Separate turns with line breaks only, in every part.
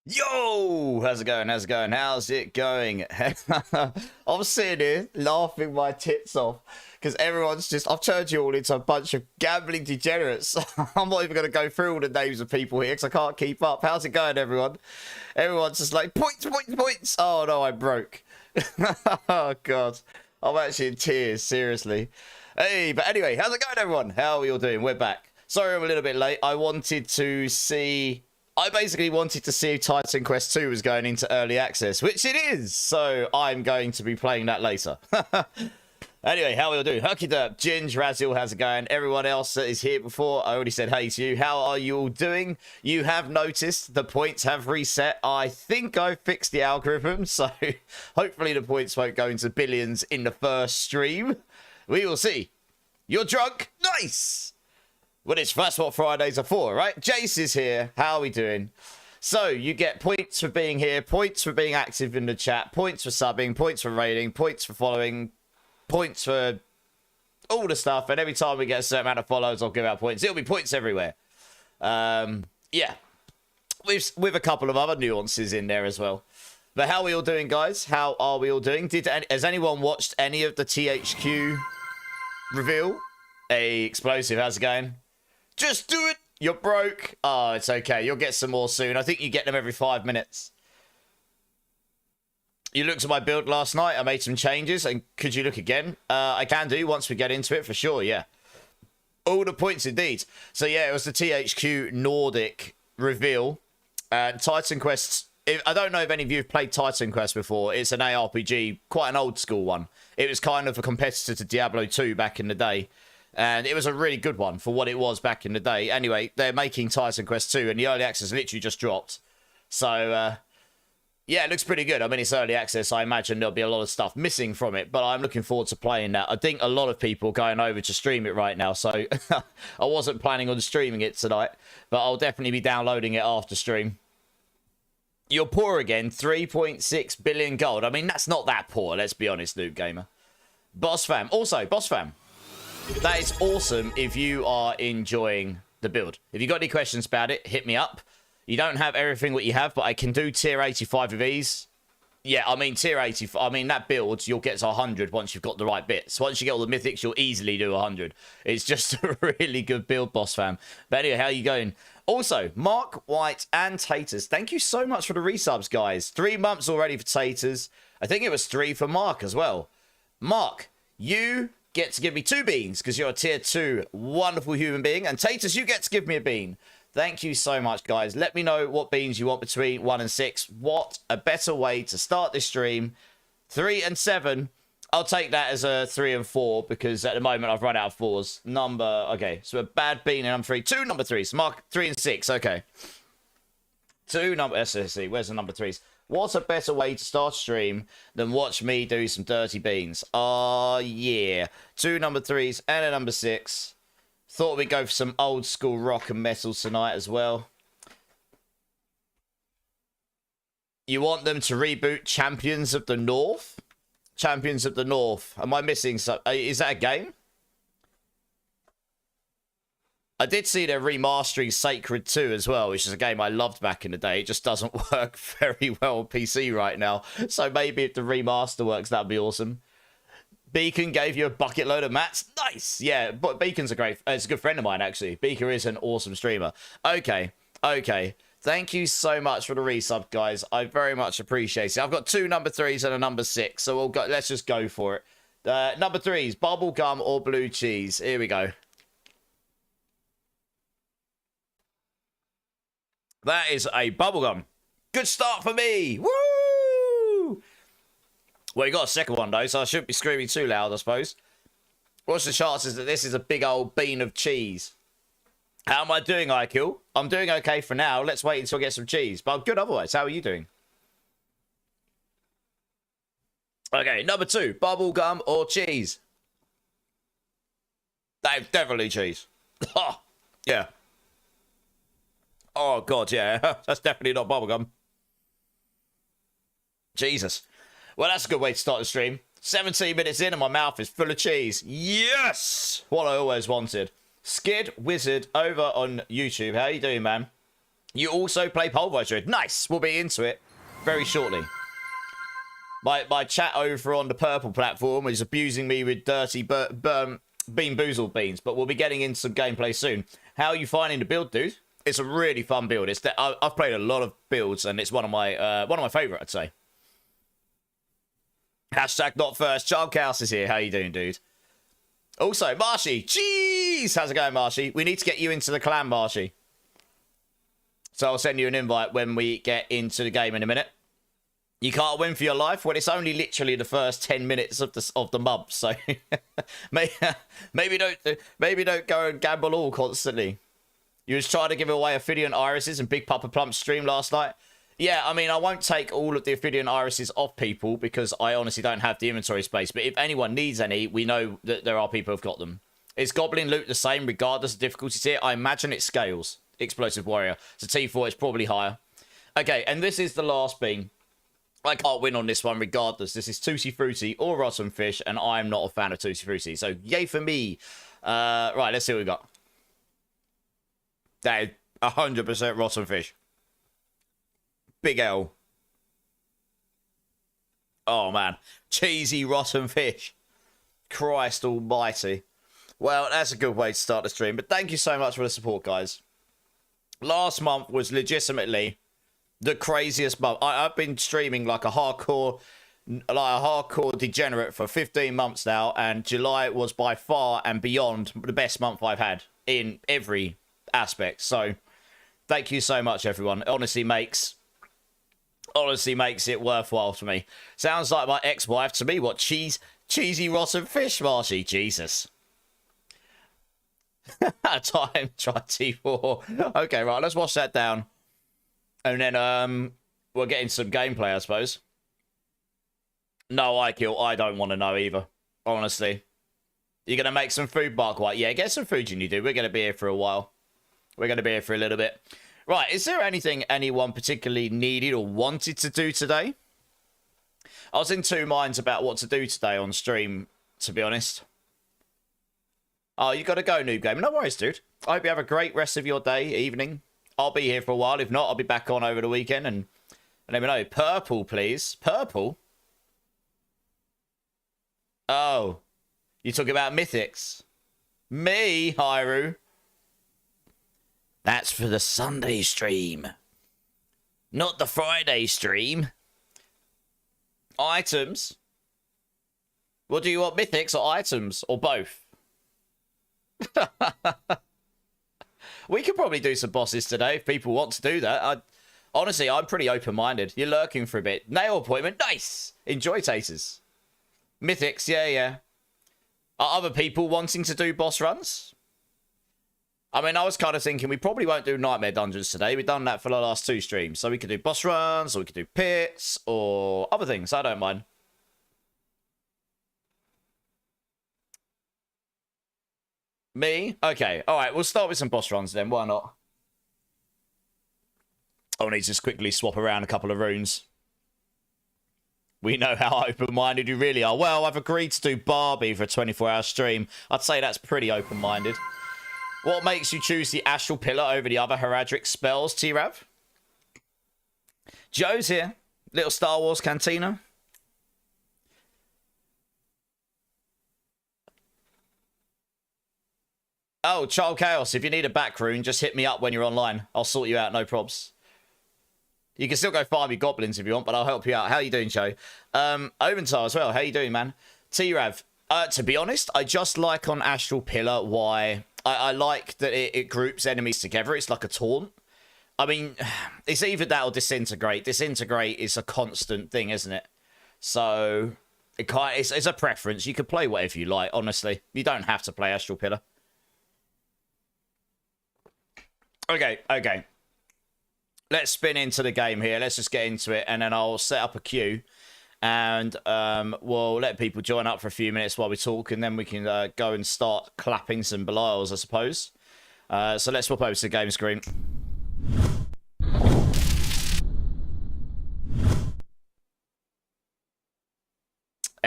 Yo, how's it going? How's it going? How's it going? I'm sitting here laughing my tits off because everyone's just, I've turned you all into a bunch of gambling degenerates. I'm not even going to go through all the names of people here because I can't keep up. How's it going, everyone? Everyone's just like, points, points, points. Oh, no, I broke. Oh, God. I'm actually in tears, seriously. Hey, but anyway, how's it going, everyone? How are we all doing? We're back. Sorry I'm a little bit late. I basically wanted to see if Titan Quest 2 was going into early access, which it is. So I'm going to be playing that later. Anyway, how are we all doing? Herky Derp, Ginge, Razil, how's it going? Everyone else that is here before, I already said hey to you. How are you all doing? You have noticed the points have reset. I think I fixed the algorithm, so hopefully the points won't go into billions in the first stream. We will see. You're drunk? Nice! Well, that's what Fridays are for, right? Jace is here. How are we doing? So, you get points for being here, points for being active in the chat, points for subbing, points for raiding, points for following, points for all the stuff. And every time we get a certain amount of follows, I'll give out points. It'll be points everywhere. Yeah. With a couple of other nuances in there as well. But how are we all doing, guys? How are we all doing? Has anyone watched any of the THQ reveal? Hey, Explosive, how's it going? Just do it. You're broke. Oh, it's okay. You'll get some more soon. I think you get them every 5 minutes. You looked at my build last night. I made some changes. And could you look again? I can do once we get into it for sure. Yeah. All the points indeed. So yeah, it was the THQ Nordic reveal. Titan Quest. I don't know if any of you have played Titan Quest before. It's an ARPG, quite an old school one. It was kind of a competitor to Diablo 2 back in the day. And it was a really good one for what it was back in the day. Anyway, they're making Titan Quest 2, and the early access literally just dropped. So, yeah, it looks pretty good. I mean, it's early access. I imagine there'll be a lot of stuff missing from it, but I'm looking forward to playing that. I think a lot of people are going over to stream it right now, so I wasn't planning on streaming it tonight, but I'll definitely be downloading it after stream. You're poor again, 3.6 billion gold. I mean, that's not that poor, let's be honest, Noob Gamer. Boss Fam. Also, Boss Fam. That is awesome if you are enjoying the build. If you got any questions about it, hit me up. You don't have everything what you have, but I can do tier 85 of these. Yeah, I mean, tier 85. I mean, that build, you'll get to 100 once you've got the right bits. Once you get all the mythics, you'll easily do 100. It's just a really good build, Boss Fam. But anyway, how are you going? Also, Mark, White, and Taters. Thank you so much for the resubs, guys. 3 months already for Taters. I think it was 3 for Mark as well. Mark, you get to give me 2 beans because you're a tier 2 wonderful human being, and Taters, you get to give me a bean. Thank you so much, guys. Let me know what beans you want between 1 and 6. What a better way to start this stream. 3 and 7, I'll take that as a 3 and 4 because at the moment I've run out of 4s. Okay, so a bad bean in number 3. 2 number 3s. Mark 3 and 6. Okay, 2 number. Let's see. Where's the number 3s? What's a better way to start a stream than watch me do some dirty beans? Oh, yeah. 2 number 3s and a number 6. Thought we'd go for some old school rock and metal tonight as well. You want them to reboot Champions of the North? Champions of the North. Am I missing something? Is that a game? I did see they're remastering Sacred 2 as well, which is a game I loved back in the day. It just doesn't work very well on PC right now. So maybe if the remaster works, that'd be awesome. Beacon gave you a bucket load of mats. Nice! Yeah, but Beacon's it's a good friend of mine, actually. Beacon is an awesome streamer. Okay. Thank you so much for the resub, guys. I very much appreciate it. I've got 2 number 3s and a number 6, so let's just go for it. Number 3s, bubblegum or blue cheese. Here we go. That is a bubblegum. Good start for me. Woo! Well, you got a second one, though, so I shouldn't be screaming too loud, I suppose. What's the chances that this is a big old bean of cheese? How am I doing, IQ? I'm doing okay for now. Let's wait until I get some cheese. But I'm good otherwise. How are you doing? Okay, number 2. Bubblegum or cheese? Definitely cheese. Yeah. Oh, God, yeah. That's definitely not bubblegum. Jesus. Well, that's a good way to start the stream. 17 minutes in and my mouth is full of cheese. Yes! What I always wanted. Skid Wizard over on YouTube. How you doing, man? You also play Pulverise Druid. Nice. We'll be into it very shortly. My chat over on the purple platform is abusing me with dirty Bean Boozled beans, but we'll be getting into some gameplay soon. How are you finding the build, dude? It's a really fun build. I've played a lot of builds, and it's one of my favorite, I'd say. Hashtag not first. Child Chaos is here. How you doing, dude? Also, Marshy. Jeez! How's it going, Marshy? We need to get you into the clan, Marshy. So I'll send you an invite when we get into the game in a minute. You can't win for your life? Well, it's only literally the first 10 minutes of the mob, so maybe don't go and gamble all constantly. You was trying to give away Ophidian Irises and Big Papa Plump's stream last night. Yeah, I mean, I won't take all of the Ophidian Irises off people because I honestly don't have the inventory space. But if anyone needs any, we know that there are people who've got them. Is Goblin loot the same regardless of difficulty tier? I imagine it scales. Explosive Warrior. So T4 is probably higher. Okay, and this is the last thing. I can't win on this one regardless. This is Tutti Frutti or Rotten Fish, and I'm not a fan of Tutti Frutti. So yay for me. Right, let's see what we got. That is 100% Rotten Fish. Big L. Oh, man. Cheesy Rotten Fish. Christ almighty. Well, that's a good way to start the stream. But thank you so much for the support, guys. Last month was legitimately the craziest month. I've been streaming like a hardcore degenerate for 15 months now. And July was by far and beyond the best month I've had in every aspect. So thank you so much, everyone. It honestly makes it worthwhile for me. Sounds like my ex-wife to me. What, cheesy rotten fish, Marshy? Jesus. Time, try T4. Okay, right, let's wash that down. And then we'll get into some gameplay, I suppose. No, I don't want to know either, honestly. You're going to make some food, Bark White? Yeah, get some food, you do. We're going to be here for a while. We're going to be here for a little bit. Right, is there anything anyone particularly needed or wanted to do today? I was in two minds about what to do today on stream, to be honest. Oh, you got to go, Noob Gamer. No worries, dude. I hope you have a great rest of your day, evening. I'll be here for a while. If not, I'll be back on over the weekend. And let me know. Purple, please. Purple? Oh. You talking about mythics? Me, Hyru. That's for the Sunday stream. Not the Friday stream. Items? What do you want, mythics or items? Or both? We could probably do some bosses today if people want to do that. Honestly, I'm pretty open-minded. You're lurking for a bit. Nail appointment, nice. Enjoy taters. Mythics, yeah. Are other people wanting to do boss runs? I mean, I was kind of thinking we probably won't do Nightmare Dungeons today. We've done that for the last two streams. So we could do boss runs, or we could do pits, or other things. I don't mind. Me? Okay. All right, we'll start with some boss runs then. Why not? I'll need to just quickly swap around a couple of runes. We know how open-minded you really are. Well, I've agreed to do Barbie for a 24-hour stream. I'd say that's pretty open-minded. What makes you choose the Astral Pillar over the other Heraldric spells, T-Rav? Joe's here. Little Star Wars Cantina. Oh, Child Chaos, if you need a back rune, just hit me up when you're online. I'll sort you out, no probs. You can still go farm your goblins if you want, but I'll help you out. How you doing, Joe? Oventar as well. How you doing, man? T-Rav, to be honest, I just like on Astral Pillar why... I like that it groups enemies together. It's like a taunt. I mean, it's either that or Disintegrate. Disintegrate is a constant thing, isn't it? So, it's a preference. You can play whatever you like, honestly. You don't have to play Astral Pillar. Okay. Let's spin into the game here. Let's just get into it, and then I'll set up a queue. And we'll let people join up for a few minutes while we talk, and then we can go and start clapping some Belials, I suppose. So let's swap over to the game screen.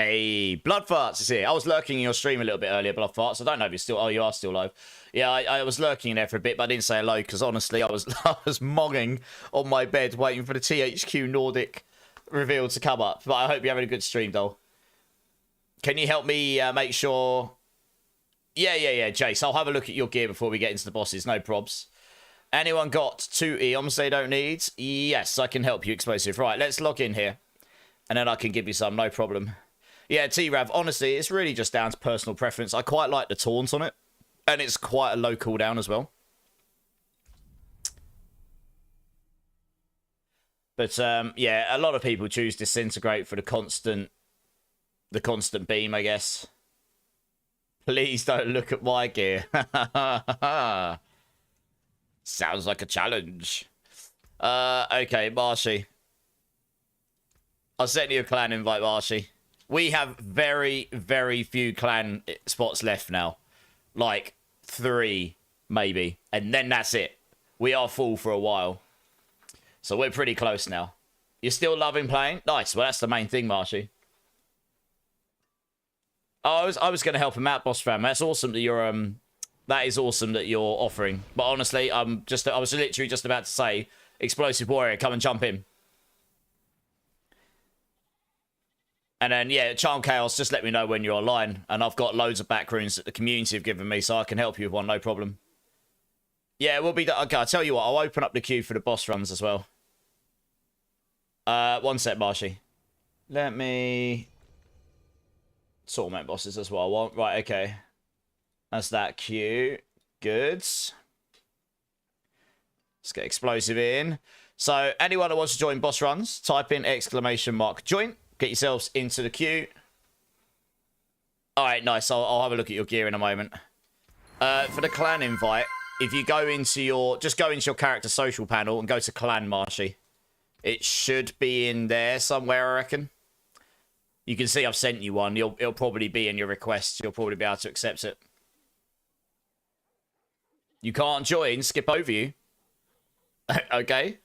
Hey, Blood Farts is here. I was lurking in your stream a little bit earlier, Blood Farts. I don't know if you're still... Oh, you are still live. Yeah, I was lurking in there for a bit, but I didn't say hello because honestly, I was mogging on my bed waiting for the THQ Nordic reveal to come up. But I hope you're having a good stream, doll. Can you help me make sure... Yeah, Jace. I'll have a look at your gear before we get into the bosses. No probs. Anyone got 2 eons they don't need? Yes, I can help you, Explosive. Right, let's log in here. And then I can give you some, no problem. Yeah, T-Rav, honestly, it's really just down to personal preference. I quite like the taunt on it. And it's quite a low cooldown as well. But, yeah, a lot of people choose Disintegrate for the constant beam, I guess. Please don't look at my gear. Sounds like a challenge. Okay, Marshy. I'll send you a clan invite, Marshy. We have very, very few clan spots left now. Like 3, maybe. And then that's it. We are full for a while. So we're pretty close now. You're still loving playing? Nice. Well, that's the main thing, Marshy. Oh, I was going to help him out, Boss Fam. That's awesome that you're that is awesome that you're offering. But honestly, I was literally just about to say, Explosive Warrior, come and jump in. And then, yeah, Charm Chaos, just let me know when you're online. And I've got loads of backroons that the community have given me, so I can help you with one, no problem. Yeah, we'll be... Okay, I'll tell you what, I'll open up the queue for the boss runs as well. One sec, Marshy. Let me... Torment bosses as well. I want. Right, okay. That's that queue. Good. Let's get Explosive in. So, anyone that wants to join boss runs, type in !join. Get yourselves into the queue. Alright, nice. I'll have a look at your gear in a moment. For the clan invite, if you go into your... Just go into your character social panel and go to clan, Marshy. It should be in there somewhere, I reckon. You can see I've sent you one. It'll probably be in your requests. You'll probably be able to accept it. You can't join. Skip over you. Okay.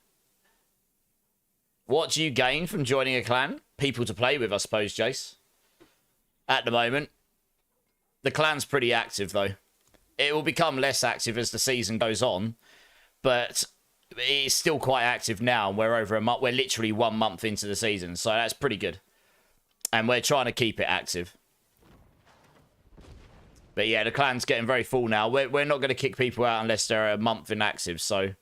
What do you gain from joining a clan? People to play with, I suppose, Jace. At the moment. The clan's pretty active, though. It will become less active as the season goes on. But it's still quite active now. We're over a month. We're literally 1 month into the season. So that's pretty good. And we're trying to keep it active. But yeah, the clan's getting very full now. We're not going to kick people out unless they're a month inactive. So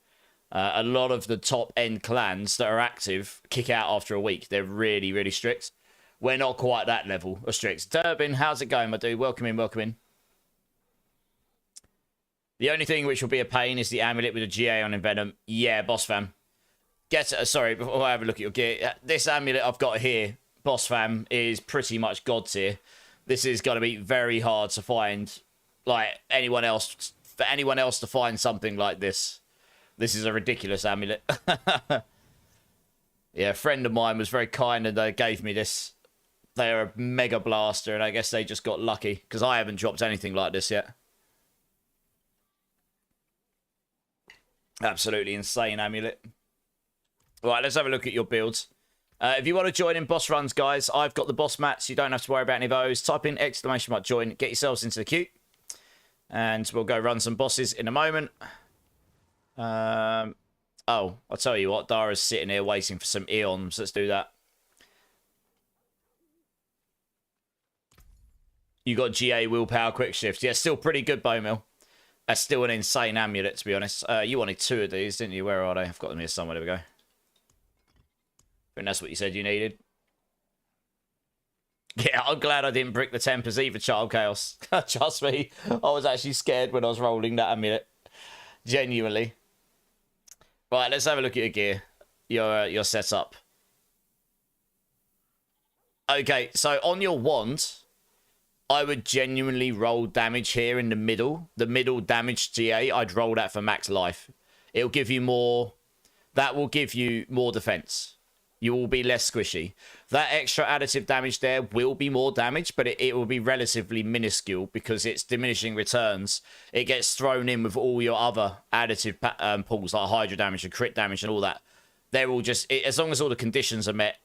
a lot of the top end clans that are active kick out after a week. They're really, really strict. We're not quite that level of strict. Durbin, how's it going, my dude? Welcome in, welcome in. The only thing which will be a pain is the amulet with a GA on Envenom. Yeah, boss fam. Sorry, before I have a look at your gear. This amulet I've got here, boss fam, is pretty much God tier. This is going to be very hard to find, like, anyone else. For anyone else to find something like this. This is a ridiculous amulet. Yeah, a friend of mine was very kind and they gave me this. They're a mega blaster and I guess they just got lucky. Because I haven't dropped anything like this yet. Absolutely insane amulet. Right, let's have a look at your builds. If you want to join in boss runs, guys, I've got the boss mats. You don't have to worry about any of those. Type in !join. Get yourselves into the queue. And we'll go run some bosses in a moment. Oh, I'll tell you what. Dara's sitting here waiting for some eons. Let's do that. You got GA willpower quick shift. Yeah, still pretty good, Bowmill. That's still an insane amulet, to be honest. You wanted 2 of these, didn't you? Where are they? I've got them here somewhere. There we go. I think that's what you said you needed. Yeah, I'm glad I didn't brick the tempers either, Child Chaos. Trust me, I was actually scared when I was rolling that amulet. Genuinely. Right, let's have a look at your gear. Your setup. Okay, so on your wand, I would genuinely roll damage here in the middle. The middle damage GA, I'd roll that for max life. It'll give you more... That will give you more defense. You will be less squishy. That extra additive damage there will be more damage, but it will be relatively minuscule because it's diminishing returns. It gets thrown in with all your other additive pulls like Hydra damage and crit damage and all that. They're all just... As long as all the conditions are met,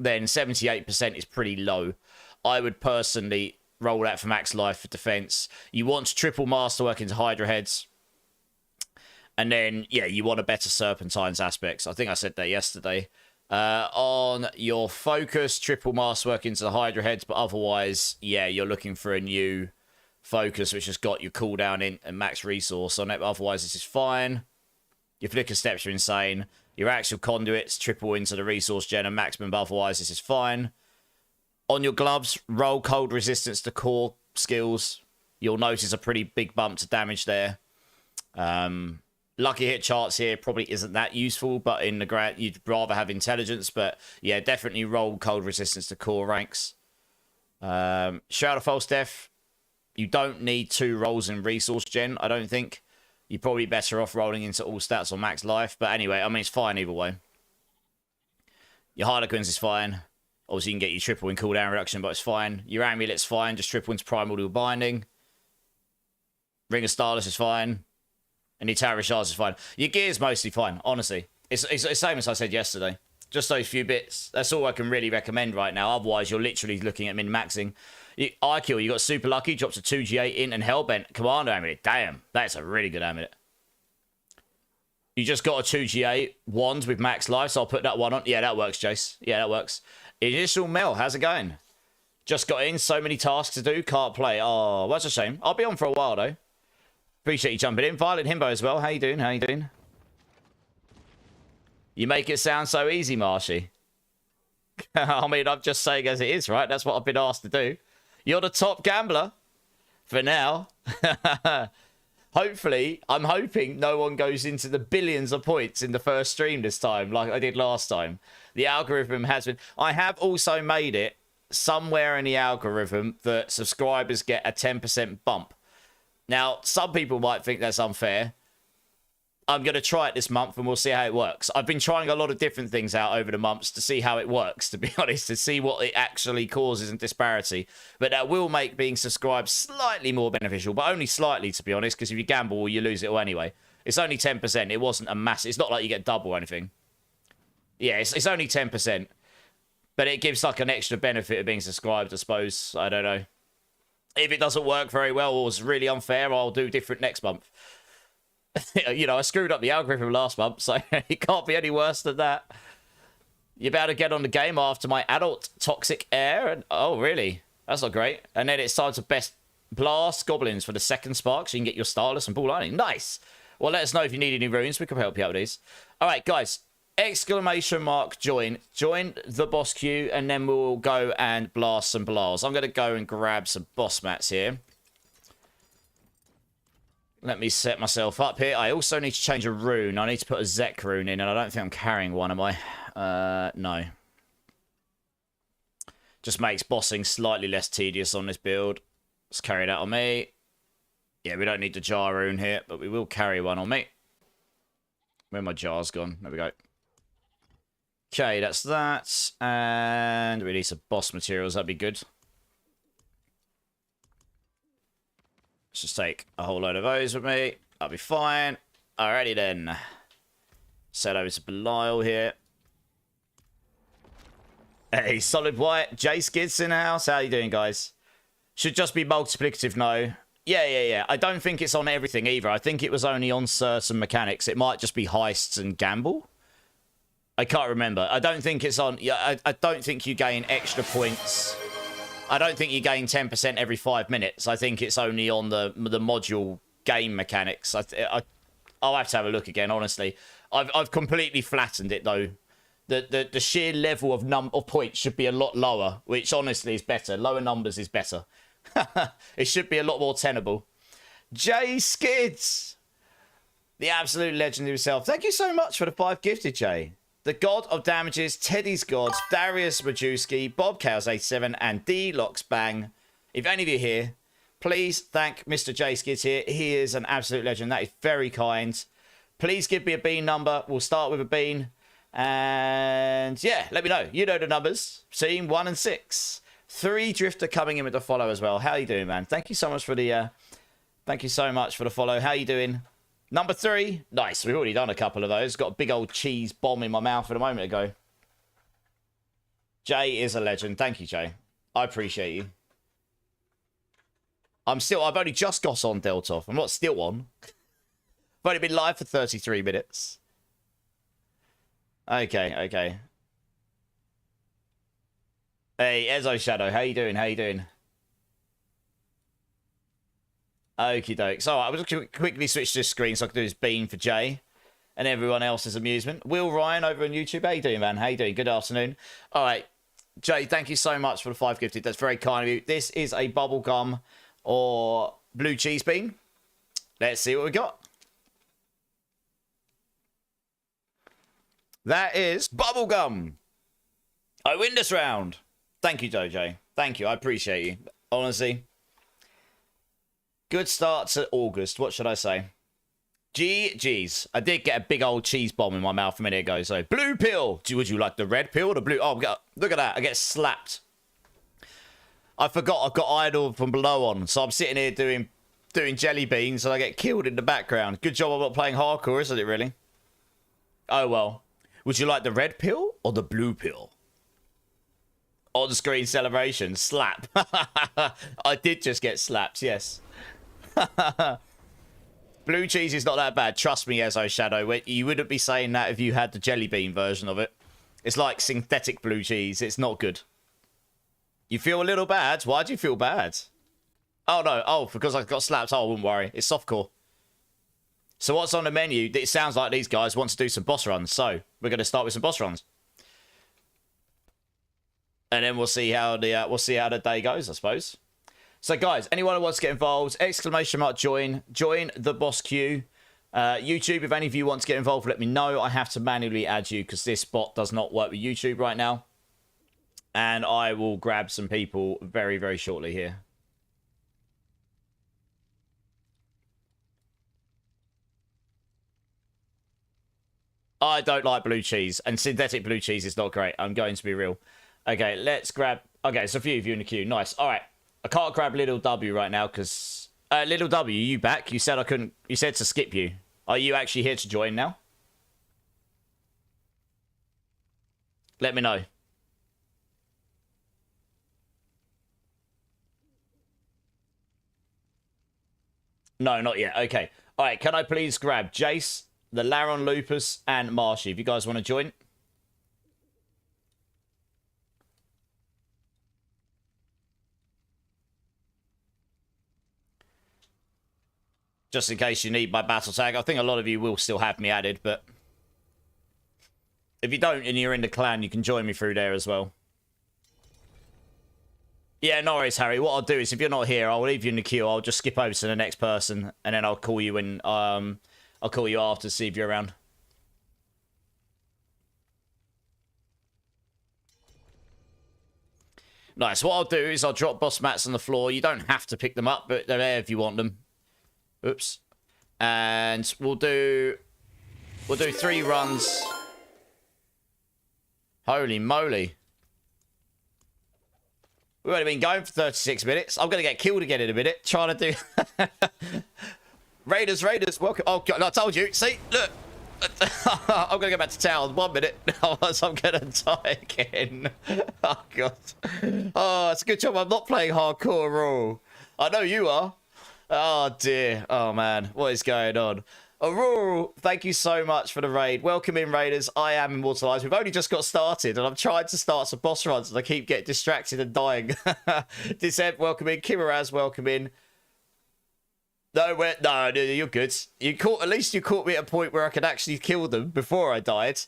then 78% is pretty low. I would personally roll that for max life for defense. You want to triple masterwork into Hydra heads. And then, yeah, you want a better Serpentine's aspects. I think I said that yesterday. On your focus, triple masterwork into the Hydra heads. But otherwise, yeah, you're looking for a new focus, which has got your cooldown in and max resource on it. Otherwise, this is fine. Your flicker steps are insane. Your actual conduits triple into the resource gen and maximum. But otherwise, this is fine. On your gloves, roll cold resistance to core skills. You'll notice a pretty big bump to damage there. Lucky hit charts here probably isn't that useful, but in the grand, you'd rather have intelligence. But yeah, definitely roll cold resistance to core ranks. Shroud of False Death. You don't need 2 rolls in resource gen, I don't think. You're probably better off rolling into all stats or max life. But anyway, I mean, it's fine either way. Your Harlequins is fine. Obviously, you can get your triple in cooldown reduction, but it's fine. Your Amulet's fine. Just triple into Primordial Binding. Ring of Starless is fine. And your Tower of Shards is fine. Your gear's mostly fine, honestly. It's the same as I said yesterday. Just those few bits. That's all I can really recommend right now. Otherwise, you're literally looking at min-maxing. IQ, you got Super Lucky, drops a 2G8 in, and Hellbent Commander Amulet. Damn, that's a really good amulet. You just got a 2G8 wand with max life, so I'll put that one on. Yeah, that works, Jace. Yeah, that works. Initial Mel, how's it going? Just got in, so many tasks to do, can't play. Oh, that's a shame. I'll be on for a while, though. Appreciate you jumping in. Violent Himbo as well. How you doing? How you doing? You make it sound so easy, Marshy. I mean, I'm just saying as it is, right? That's what I've been asked to do. You're the top gambler for now. Hopefully, I'm hoping no one goes into the billions of points in the first stream this time, like I did last time. The algorithm has been... I have also made it somewhere in the algorithm that subscribers get a 10% bump. Now, some people might think that's unfair. I'm going to try it this month and we'll see how it works. I've been trying a lot of different things out over the months to see how it works, to be honest, to see what it actually causes in disparity. But that will make being subscribed slightly more beneficial, but only slightly, to be honest, because if you gamble, you lose it all anyway. It's only 10%. It wasn't a massive... It's not like you get double or anything. Yeah, it's only 10%. But it gives like an extra benefit of being subscribed, I suppose. I don't know. If it doesn't work very well or it's really unfair, I'll do different next month. You know, I screwed up the algorithm last month, so it can't be any worse than that. You're about to get on the game after my adult toxic air. And, oh, really? That's not great. And then it's time to best blast goblins for the second spark, so you can get your Starless and Ball Lightning. Nice. Well, let us know if you need any runes. We can help you out with these. All right, guys. Exclamation mark join. Join the boss queue, and then we'll go and blast some blasts. I'm going to go and grab some boss mats here. Let me set myself up here. I also need to change a rune. I need to put a Zek rune in, and I don't think I'm carrying one, am I? No. Just makes bossing slightly less tedious on this build. Let's carry that on me. Yeah, we don't need the jar rune here, but we will carry one on me. Where my jar's gone? There we go. Okay, that's that. And we need some boss materials. That'd be good. Let's just take a whole load of those with me. That'll be fine. Alrighty then. Set over to Belial here. Hey, Solid White. Jay Skids in the house. How you doing, guys? Should just be multiplicative, no. Yeah. I don't think it's on everything either. I think it was only on certain mechanics. It might just be heists and gamble. I can't remember. I don't think it's on... Yeah, I don't think you gain extra points... I don't think you gain 10% every 5 minutes. I think it's only on the module game mechanics. I'll have to have a look again, honestly. I've completely flattened it, though. The sheer level of points should be a lot lower, which honestly is better. Lower numbers is better. It should be a lot more tenable. Jay Skids! The absolute legend himself. Thank you so much for the 5 gifted, Jay. The God of Damages, Teddy's Gods, Darius Majewski, Bob Cows 87, and D Locks Bang. If any of you are here, please thank Mr. J Skids here. He is an absolute legend. That is very kind. Please give me a bean number. We'll start with a bean. And yeah, let me know. You know the numbers. Team 1 and 6. 3 Drifter coming in with the follow as well. How you doing, man? Thank you so much for the follow. How you doing? Number 3. Nice. We've already done a couple of those. Got a big old cheese bomb in my mouth a moment ago. Jay is a legend. Thank you, Jay. I appreciate you. I've only just got on Deltoff. I'm not still on. I've only been live for 33 minutes. Okay. Hey, Ezo Shadow, how you doing? Okie doke. So, I was going to quickly switch this screen so I can do this beam for Jay and everyone else's amusement. Will Ryan over on YouTube, how you doing, man? How you doing? Good afternoon. All right, Jay, thank you so much for the 5 gifted. That's very kind of you. This is a bubblegum or blue cheese bean. Let's see what we got. That is bubblegum. I win this round. Thank you, Dojo. Thank you. I appreciate you. Honestly. Good start to August. What should I say? GG's. I did get a big old cheese bomb in my mouth a minute ago. So, blue pill. Would you like the red pill or the blue? Oh, look at that. I get slapped. I forgot I've got idol from below on. So, I'm sitting here doing jelly beans and I get killed in the background. Good job I'm not playing hardcore, isn't it, really? Oh, well. Would you like the red pill or the blue pill? On-screen celebration. Slap. I did just get slapped, yes. Blue cheese is not that bad. Trust me, Ezo Shadow. You wouldn't be saying that if you had the jelly bean version of it. It's like synthetic blue cheese. It's not good. You feel a little bad? Why do you feel bad? Oh, no. Oh, because I got slapped. Oh, I wouldn't worry. It's softcore. So what's on the menu? It sounds like these guys want to do some boss runs. So we're going to start with some boss runs. And then we'll see how the day goes, I suppose. So, guys, anyone who wants to get involved, exclamation mark join the boss queue. YouTube, if any of you want to get involved, let me know. I have to manually add you because this bot does not work with YouTube right now. And I will grab some people very, very shortly here. I don't like blue cheese, and synthetic blue cheese is not great. I'm going to be real. Okay, let's grab... Okay, so a few of you in the queue. Nice. All right. I can't grab Little W right now because... Little W, you back? You said I couldn't... You said to skip you. Are you actually here to join now? Let me know. No, not yet. Okay. All right, can I please grab Jace, the Laron Lupus, and Marshy? If you guys want to join... Just in case you need my battle tag. I think a lot of you will still have me added, but... If you don't and you're in the clan, you can join me through there as well. Yeah, no worries, Harry. What I'll do is, if you're not here, I'll leave you in the queue. I'll just skip over to the next person, and then I'll call you when... I'll call you after to see if you're around. Nice. What I'll do is I'll drop boss mats on the floor. You don't have to pick them up, but they're there if you want them. Oops. And we'll do 3 runs. Holy moly. We've only been going for 36 minutes. I'm going to get killed again in a minute. Trying to do... Raiders, welcome. Oh, God, I told you. See, look. I'm going to go back to town. 1 minute. Otherwise, I'm going to die again. Oh, God. Oh, it's a good job I'm not playing hardcore Raw. I know you are. Oh, dear. Oh, man. What is going on? Aurora, thank you so much for the raid. Welcome in, Raiders. I am Immortalized. We've only just got started, and I'm trying to start some boss runs, and I keep getting distracted and dying. Diseb, welcome in. Kimaraz, welcome in. No, you're good. At least you caught me at a point where I could actually kill them before I died.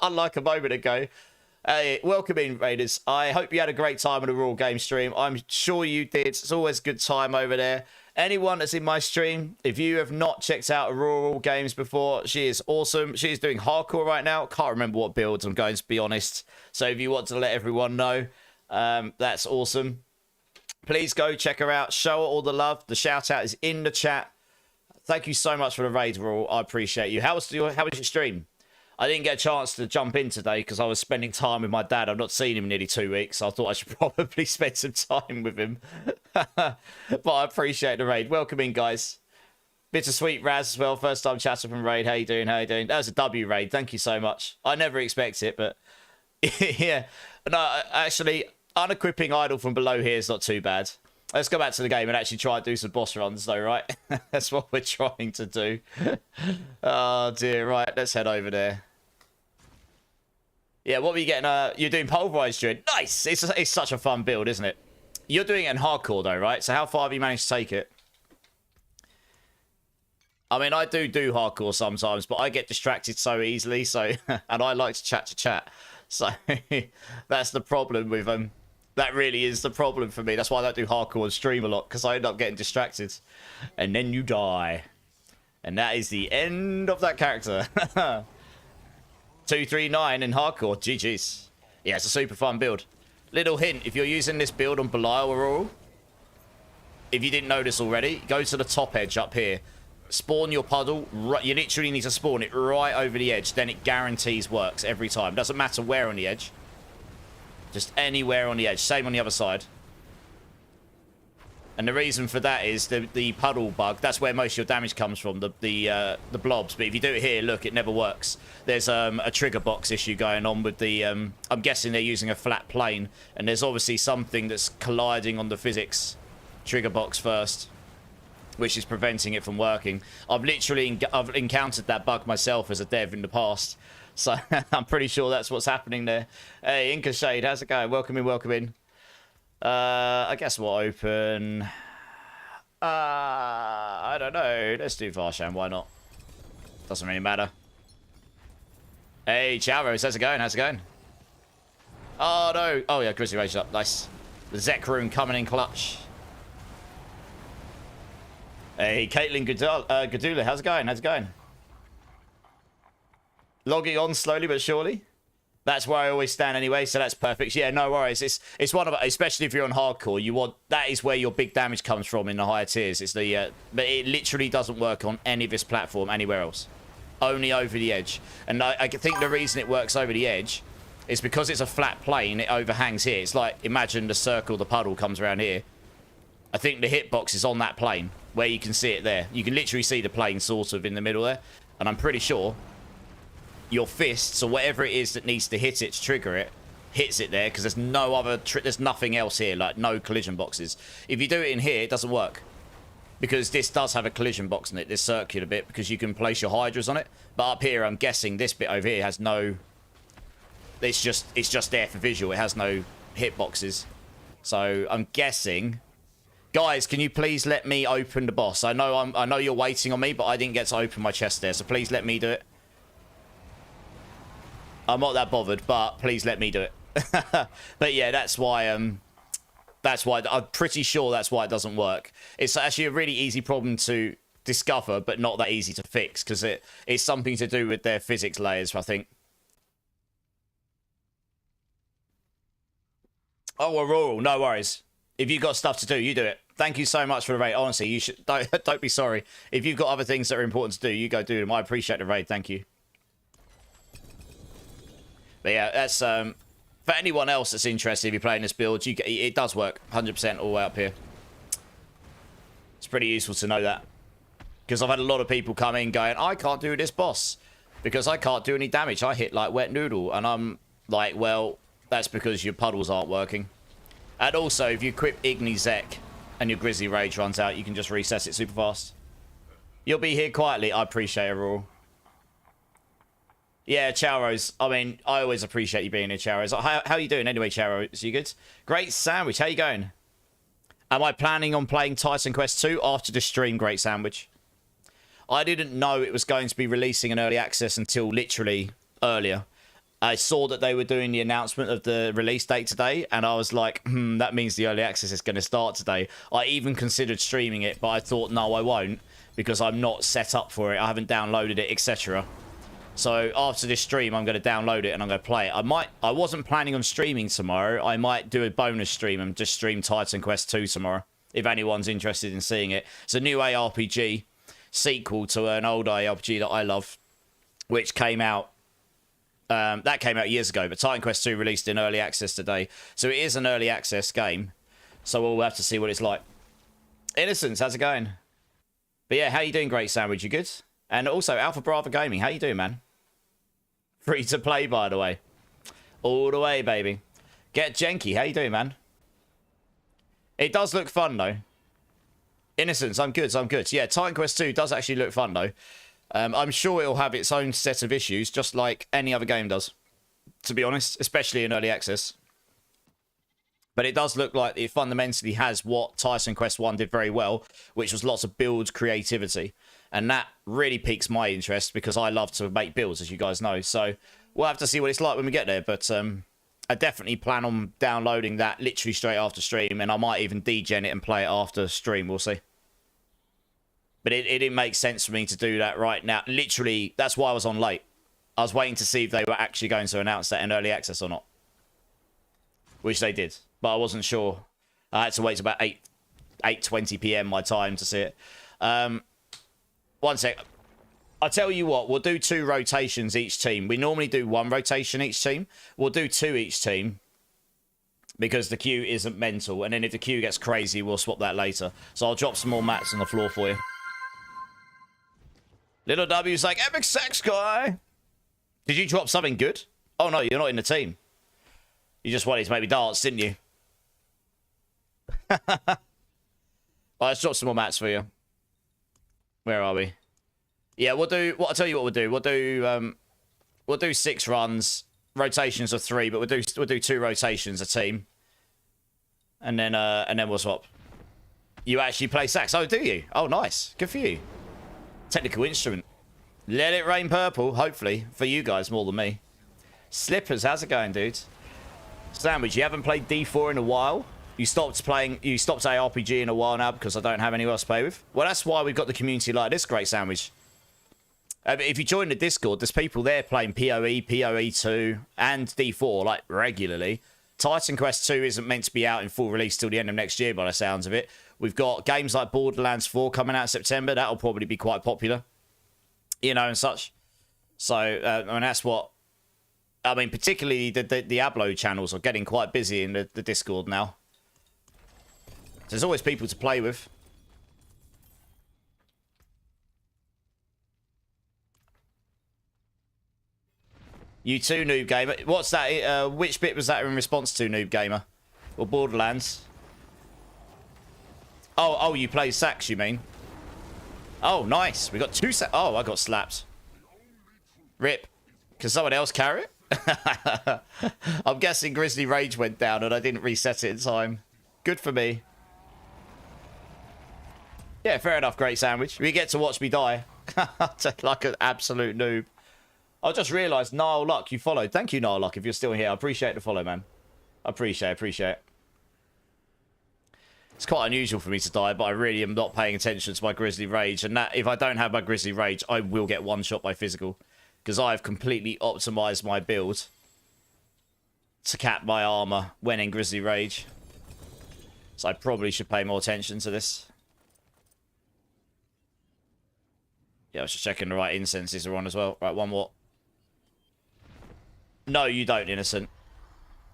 Unlike a moment ago. Hey, welcome in, Raiders. I hope you had a great time on the Raw Game stream. I'm sure you did. It's always a good time over there. Anyone that's in my stream, if you have not checked out Raw Games before, she is awesome. She is doing hardcore right now. Can't remember what builds, I'm going to be honest. So if you want to let everyone know, that's awesome. Please go check her out. Show her all the love. The shout out is in the chat. Thank you so much for the raid, Raw. I appreciate you. How was your stream? I didn't get a chance to jump in today because I was spending time with my dad. I've not seen him in nearly 2 weeks, so I thought I should probably spend some time with him. But I appreciate the raid. Welcome in, guys. Bittersweet Raz as well. First time chatting from raid. How you doing? That was a W raid. Thank you so much. I never expect it, but yeah. No, actually, unequipping idol from below here is not too bad. Let's go back to the game and actually try and do some boss runs, though, right? That's what we're trying to do. Oh, dear. Right, let's head over there. Yeah, what were you getting? You're doing Pulverise Druid. Nice! It's such a fun build, isn't it? You're doing it in hardcore, though, right? So how far have you managed to take it? I mean, I do hardcore sometimes, but I get distracted so easily, so... and I like to chat. So, that's the problem with them. That really is the problem for me. That's why I don't do hardcore and stream a lot, because I end up getting distracted. And then you die. And that is the end of that character. 239 in hardcore. GG's. Yeah, it's a super fun build. Little hint, if you're using this build on Belial or all, if you didn't notice already, go to the top edge up here. Spawn your puddle. You literally need to spawn it right over the edge. Then it guarantees works every time. Doesn't matter where on the edge. Just anywhere on the edge. Same on the other side. And the reason for that is the puddle bug. That's where most of your damage comes from. The blobs. But if you do it here, look, it never works. There's a trigger box issue going on with the... I'm guessing they're using a flat plane. And there's obviously something that's colliding on the physics trigger box first, which is preventing it from working. I've encountered that bug myself as a dev in the past. So I'm pretty sure that's what's happening there. Hey, Inca Shade, how's it going? Welcome in. I guess we'll open... I don't know. Let's do Varshan, why not? Doesn't really matter. Hey, Chalros, how's it going? Oh, no. Oh, yeah, Grizzly Rage up. Nice. The Zek rune coming in clutch. Hey, Caitlin Gadula, how's it going? Logging on slowly but surely. That's where I always stand anyway, so that's perfect. Yeah, no worries. It's one of, especially if you're on hardcore, you want, that is where your big damage comes from in the higher tiers. It's the but it literally doesn't work on any of this platform anywhere else. Only over the edge. And I think the reason it works over the edge is because it's a flat plane. It overhangs here. It's like, imagine the circle, the puddle comes around here. I think the hitbox is on that plane where you can see it there. You can literally see the plane sort of in the middle there. And I'm pretty sure your fists or whatever it is that needs to hit it to trigger it hits it there, because there's no other there's nothing else here, like no collision boxes. If you do it in here, it doesn't work, because this does have a collision box in it, this circular bit, because you can place your hydras on it. But up here, I'm guessing this bit over here has no, it's just there for visual. It has no hitboxes. So I'm guessing, guys, can you please let me open the boss? I know you're waiting on me, but I didn't get to open my chest there, so please let me do it. I'm not that bothered, but please let me do it. But yeah, that's why I'm pretty sure that's why it doesn't work. It's actually a really easy problem to discover, but not that easy to fix, because it's something to do with their physics layers, I think. Oh, Aurora, no worries. If you've got stuff to do, you do it. Thank you so much for the raid. Honestly, you should don't be sorry. If you've got other things that are important to do, you go do them. I appreciate the raid. Thank you. But yeah, that's for anyone else that's interested, if you're playing this build, it does work 100% all the way up here. It's pretty useful to know that, because I've had a lot of people come in going, I can't do this boss because I can't do any damage. I hit like wet noodle, and I'm like, well, that's because your puddles aren't working. And also, if you equip Igni Zek and your Grizzly Rage runs out, you can just recess it super fast. You'll be here quietly. I appreciate it, Raw. Yeah, Charos. I mean, I always appreciate you being here, Charos. How are you doing anyway, Charos? You good? Great Sandwich. How you going? Am I planning on playing Titan Quest 2 after the stream, Great Sandwich? I didn't know it was going to be releasing an early access until literally earlier. I saw that they were doing the announcement of the release date today, and I was like, that means the early access is going to start today. I even considered streaming it, but I thought, no, I won't, because I'm not set up for it. I haven't downloaded it, etc. So after this stream, I'm going to download it and I'm going to play it. I wasn't planning on streaming tomorrow. I might do a bonus stream and just stream Titan Quest 2 tomorrow, if anyone's interested in seeing it. It's a new ARPG sequel to an old ARPG that I love, which came out, that came out years ago, but Titan Quest 2 released in early access today. So it is an early access game, so we'll have to see what it's like. Innocence, how's it going? But yeah, how you doing, Great Sandwich? You good? And also, Alpha Bravo Gaming, how you doing, man? Free to play, by the way. All the way, baby. Get Jenky. How you doing, man? It does look fun, though. Innocence, I'm good, I'm good. Yeah, Titan Quest 2 does actually look fun, though. I'm sure it'll have its own set of issues, just like any other game does, to be honest, especially in early access. But it does look like it fundamentally has what Titan Quest 1 did very well, which was lots of build creativity. And that really piques my interest because I love to make builds, as you guys know. So we'll have to see what it's like when we get there. But I definitely plan on downloading that literally straight after stream. And I might even degen it and play it after stream. We'll see. But it didn't make sense for me to do that right now. Literally, that's why I was on late. I was waiting to see if they were actually going to announce that in early access or not. Which they did. But I wasn't sure. I had to wait till about 8:20 p.m. my time to see it. One sec. I'll tell you what. We'll do 2 rotations each team. We normally do 1 rotation each team. We'll do 2 each team. Because the queue isn't mental. And then if the queue gets crazy, we'll swap that later. So I'll drop some more mats on the floor for you. Little W's like, epic sex guy. Did you drop something good? Oh, no, you're not in the team. You just wanted to make me dance, didn't you? Right, let's drop some more mats for you. Where are we? Yeah, we'll do... I'll tell you what we'll do. We'll do 6 runs. Rotations of 3, but we'll do 2 rotations a team. And then we'll swap. You actually play sax? Oh, do you? Oh, nice. Good for you. Technical instrument. Let it rain purple, hopefully. For you guys more than me. Slippers, how's it going, dude? Sandwich, you haven't played D4 in a while? You stopped ARPG in a while now because I don't have anyone else to play with? Well, that's why we've got the community like this, Great Sandwich. If you join the Discord, there's people there playing PoE, PoE 2, and D4, like, regularly. Titan Quest 2 isn't meant to be out in full release till the end of next year, by the sounds of it. We've got games like Borderlands 4 coming out in September. That'll probably be quite popular. You know, and such. So, and that's what... I mean, particularly the Diablo channels are getting quite busy in the Discord now. There's always people to play with. You too, Noob Gamer. What's that? Which bit was that in response to, Noob Gamer? Or Borderlands? Oh, you play sax, you mean? Oh, nice. We got 2 sax. Oh, I got slapped. Rip. Can someone else carry it? I'm guessing Grizzly Rage went down and I didn't reset it in time. Good for me. Yeah, fair enough, Great Sandwich. You get to watch me die. Like an absolute noob. I just realised, Niall Luck, you followed. Thank you, Niall Luck, if you're still here. I appreciate the follow, man. I appreciate it. It's quite unusual for me to die, but I really am not paying attention to my Grizzly Rage. And that, if I don't have my Grizzly Rage, I will get one-shot by physical. Because I've completely optimised my build to cap my armour when in Grizzly Rage. So I probably should pay more attention to this. Yeah, I was just checking the right incenses are on as well. Right, one more. No, you don't, Innocent.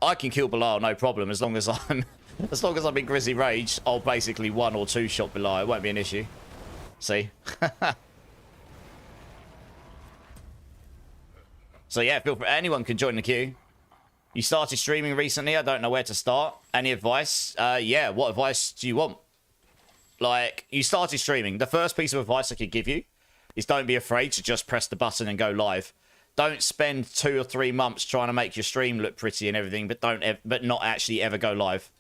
I can kill Bilal, no problem, as long as I'm... As long as I'm in Grizzly Rage, I'll basically 1 or 2 shot Bilal. It won't be an issue. See? So yeah, feel free. Anyone can join the queue. You started streaming recently. I don't know where to start. Any advice? Yeah, what advice do you want? Like, you started streaming. The first piece of advice I could give you is don't be afraid to just press the button and go live. Don't spend 2 or 3 months trying to make your stream look pretty and everything, but not actually ever go live.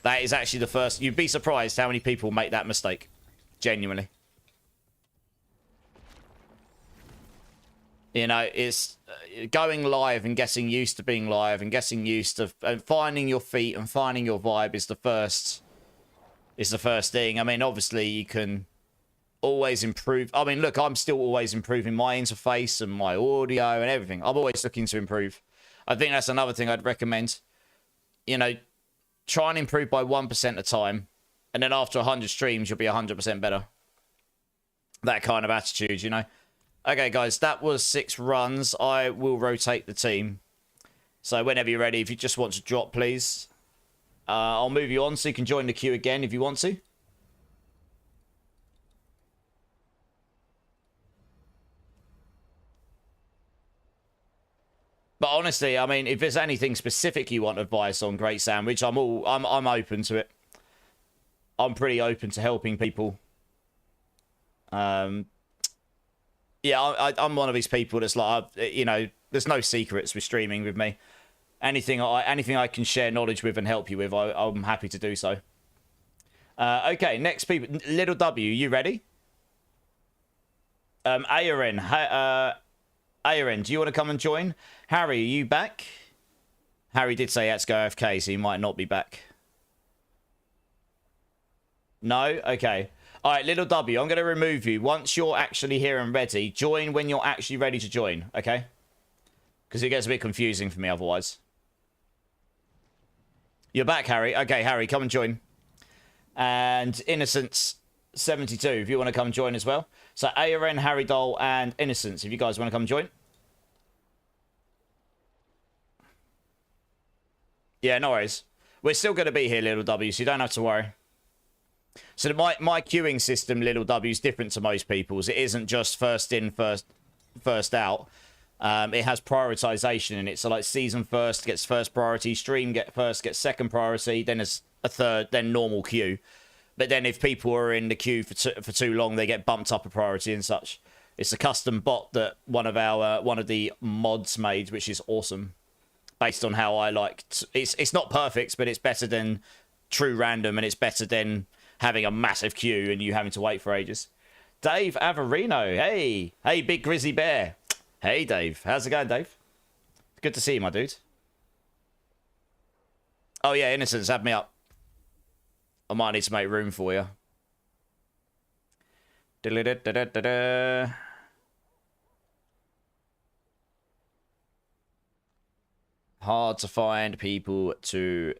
That is actually the first... You'd be surprised how many people make that mistake. Genuinely. You know, it's going live and getting used to being live and getting used to... And finding your feet and finding your vibe is the first... Is the first thing. I mean, obviously, you can always improve. I mean, look, I'm still always improving my interface and my audio and everything. I'm always looking to improve. I think that's another thing I'd recommend. You know... Try and improve by 1% at a time. And then after 100 streams, you'll be 100% better. That kind of attitude, you know. Okay, guys, that was 6 runs. I will rotate the team. So whenever you're ready, if you just want to drop, please. I'll move you on so you can join the queue again if you want to. But honestly, I mean, if there's anything specific you want advice on, Great Sandwich, I'm open to it. I'm pretty open to helping people. Yeah, I'm one of these people that's like, you know, there's no secrets with streaming with me. Anything I can share knowledge with and help you with, I'm happy to do so. Okay, next people. Little W, you ready? Aaron, Aaron, do you want to come and join? Harry, are you back? Harry did say he had to go AFK, so he might not be back. No? Okay. All right, Little W, I'm going to remove you. Once you're actually here and ready, join when you're actually ready to join, okay? Because it gets a bit confusing for me otherwise. You're back, Harry. Okay, Harry, come and join. And Innocence72, if you want to come and join as well. So ARN, Harry Doll, and Innocence, if you guys want to come and join. Yeah, no worries. We're still going to be here, Little W, so you don't have to worry. So my queuing system, Little W, is different to most people's. It isn't just first in, first out. It has prioritization in it. So like season first gets first priority, stream gets second priority, then there's a third, then normal queue. But then if people are in the queue for too long, they get bumped up a priority and such. It's a custom bot that one of the mods made, which is awesome. Based on how I like, it's not perfect, but it's better than true random, and it's better than having a massive queue and you having to wait for ages. Dave Averino, hey, big grizzly bear. Hey, Dave. How's it going, Dave? Good to see you, my dude. Oh, yeah, Innocence, have me up. I might need to make room for you. Da-da-da-da-da-da. Hard to find people to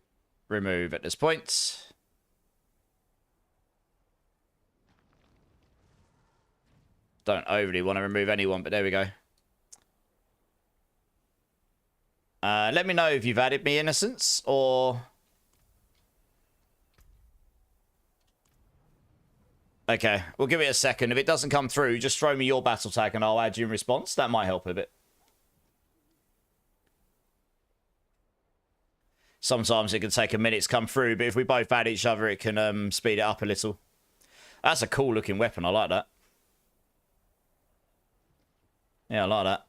remove at this point. Don't overly want to remove anyone, but there we go. Let me know if you've added me, Innocence, or... Okay, we'll give it a second. If it doesn't come through, just throw me your battle tag and I'll add you in response. That might help a bit. Sometimes it can take a minute to come through, but if we both add each other, it can speed it up a little. That's a cool looking weapon. I like that. Yeah, I like that.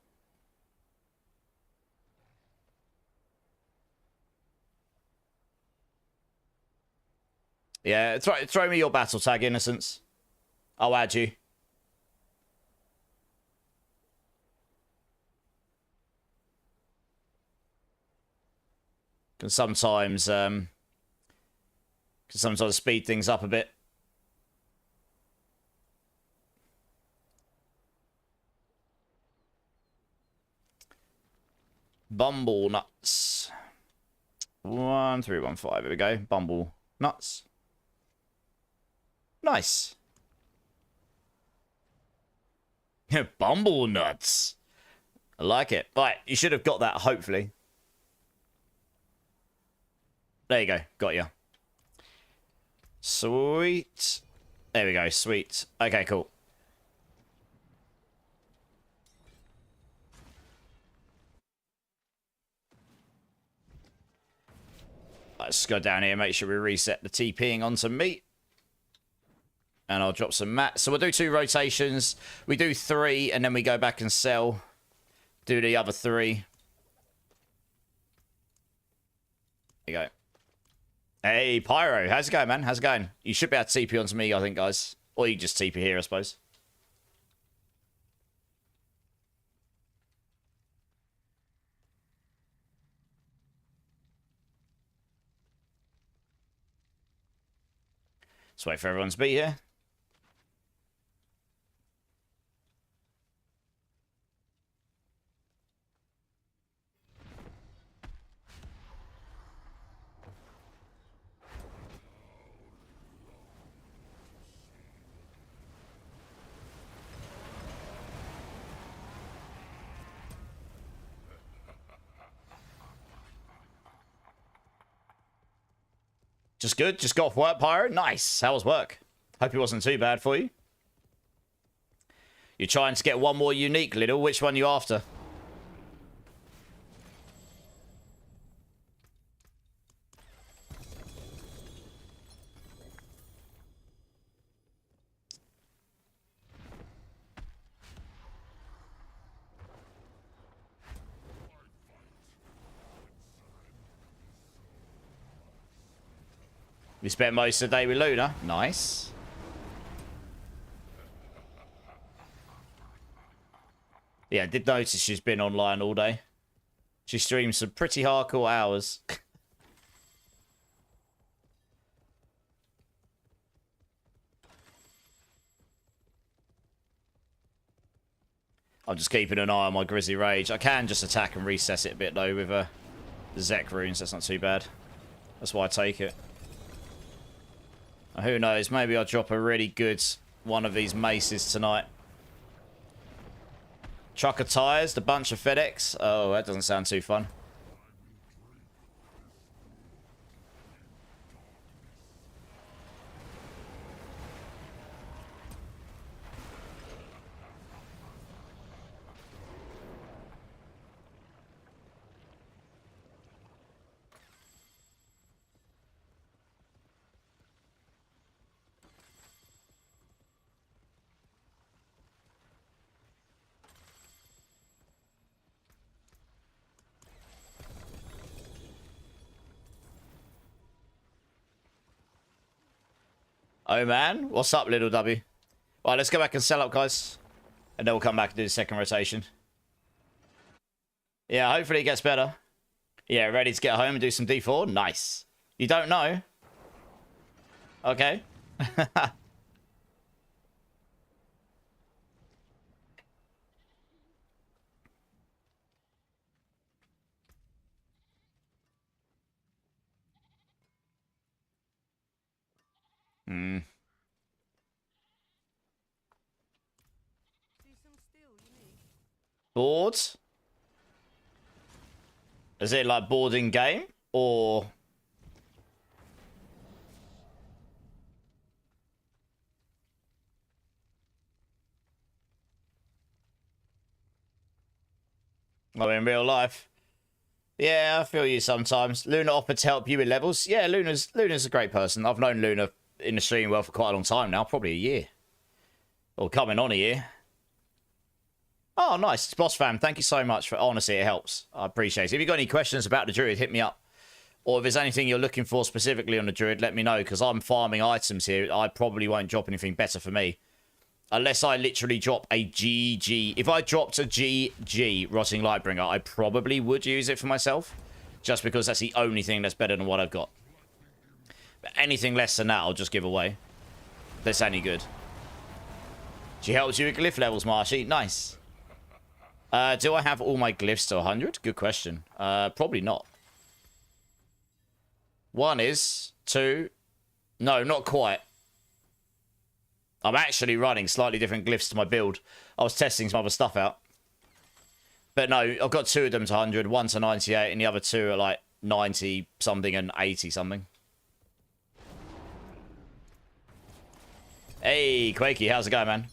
Yeah, throw me your battle tag, Innocence. I'll add you. Can sometimes speed things up a bit. Bumble nuts. 1315. Here we go. Bumble nuts. Nice. Bumble nuts. I like it. Right, you should have got that, hopefully. There you go. Got you. Sweet. There we go. Sweet. Okay, cool. Let's go down here and make sure we reset the TPing onto me. And I'll drop some mats. So we'll do 2 rotations. We do 3, and then we go back and sell. Do the other 3. There you go. Hey, Pyro. How's it going, man? How's it going? You should be able to TP onto me, I think, guys. Or you just TP here, I suppose. Let's wait for everyone to be here. Just good? Just got off work, Pyro? Nice. How was work? Hope it wasn't too bad for you. You're trying to get one more unique, Little. Which one are you after? We spent most of the day with Luna. Nice. Yeah, I did notice she's been online all day. She streams some pretty hardcore hours. I'm just keeping an eye on my Grizzly Rage. I can just attack and recess it a bit, though, with the Zek runes. That's not too bad. That's why I take it. Who knows? Maybe I'll drop a really good one of these maces tonight. Truck of tires, the bunch of FedEx. Oh, that doesn't sound too fun. Oh, man. What's up, little W? Right, let's go back and sell up, guys. And then we'll come back and do the second rotation. Yeah, hopefully it gets better. Yeah, ready to get home and do some D4? Nice. You don't know? Okay. Hmm. Boards? Is it like boarding game? Or... Oh, in real life? Yeah, I feel you sometimes. Luna offered to help you with levels. Yeah, Luna's a great person. I've known Luna in the stream well for quite a long time now. Probably a year. Or coming on a year. Oh, nice. Boss fam, thank you so much. Honestly, it helps. I appreciate it. If you've got any questions about the Druid, hit me up. Or if there's anything you're looking for specifically on the Druid, let me know. Because I'm farming items here. I probably won't drop anything better for me. Unless I literally drop a GG. If I dropped a GG Rotting Lightbringer, I probably would use it for myself. Just because that's the only thing that's better than what I've got. But anything less than that, I'll just give away. That's any good. She helps you with glyph levels, Marshy. Nice. Do I have all my glyphs to 100? Good question. Probably not. One is. Two. No, not quite. I'm actually running slightly different glyphs to my build. I was testing some other stuff out. But no, I've got two of them to 100. One to 98 and the other two are like 90 something and 80 something. Hey, Quakey, how's it going, man?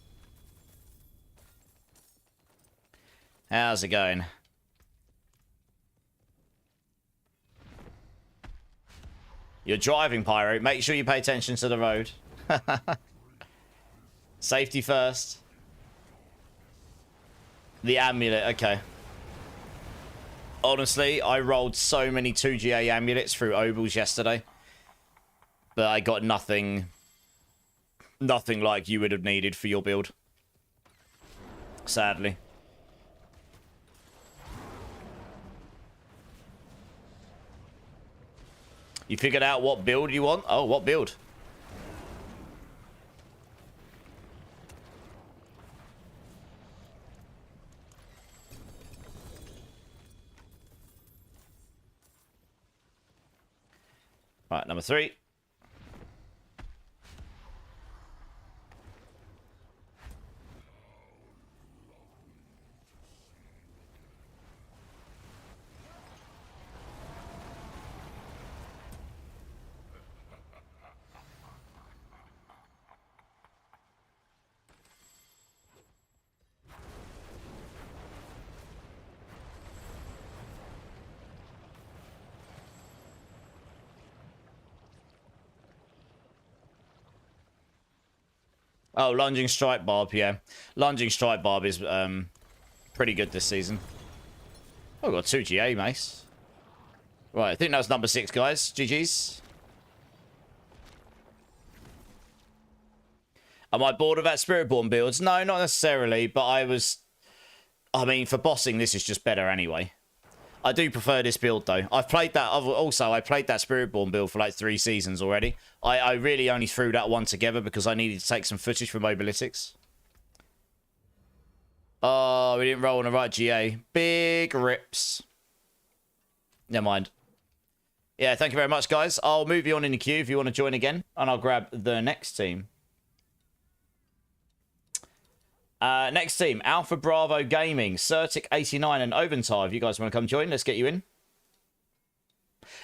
How's it going? You're driving, Pyro. Make sure you pay attention to the road. Safety first. The amulet, okay. Honestly, I rolled so many 2GA amulets through Obels yesterday. But I got nothing... Nothing like you would have needed for your build. Sadly. You figured out what build you want? Oh, what build? Right, number 3. Oh, Lunging Strike Barb, yeah. Lunging Strike Barb is pretty good this season. Oh, got 2 GA, mace. Right, I think that was number 6, guys. GG's. Am I bored of that Spiritborn builds? No, not necessarily, but I mean, for bossing, this is just better anyway. I do prefer this build, though. I played that Spiritborn build for like 3 seasons already. I really only threw that one together because I needed to take some footage for Mobalytics. Oh, we didn't roll on the right GA. Big rips. Never mind. Yeah, thank you very much, guys. I'll move you on in the queue if you want to join again, and I'll grab the next team. Next team, Alpha Bravo Gaming, Certic89 and Oventar. If you guys want to come join, let's get you in.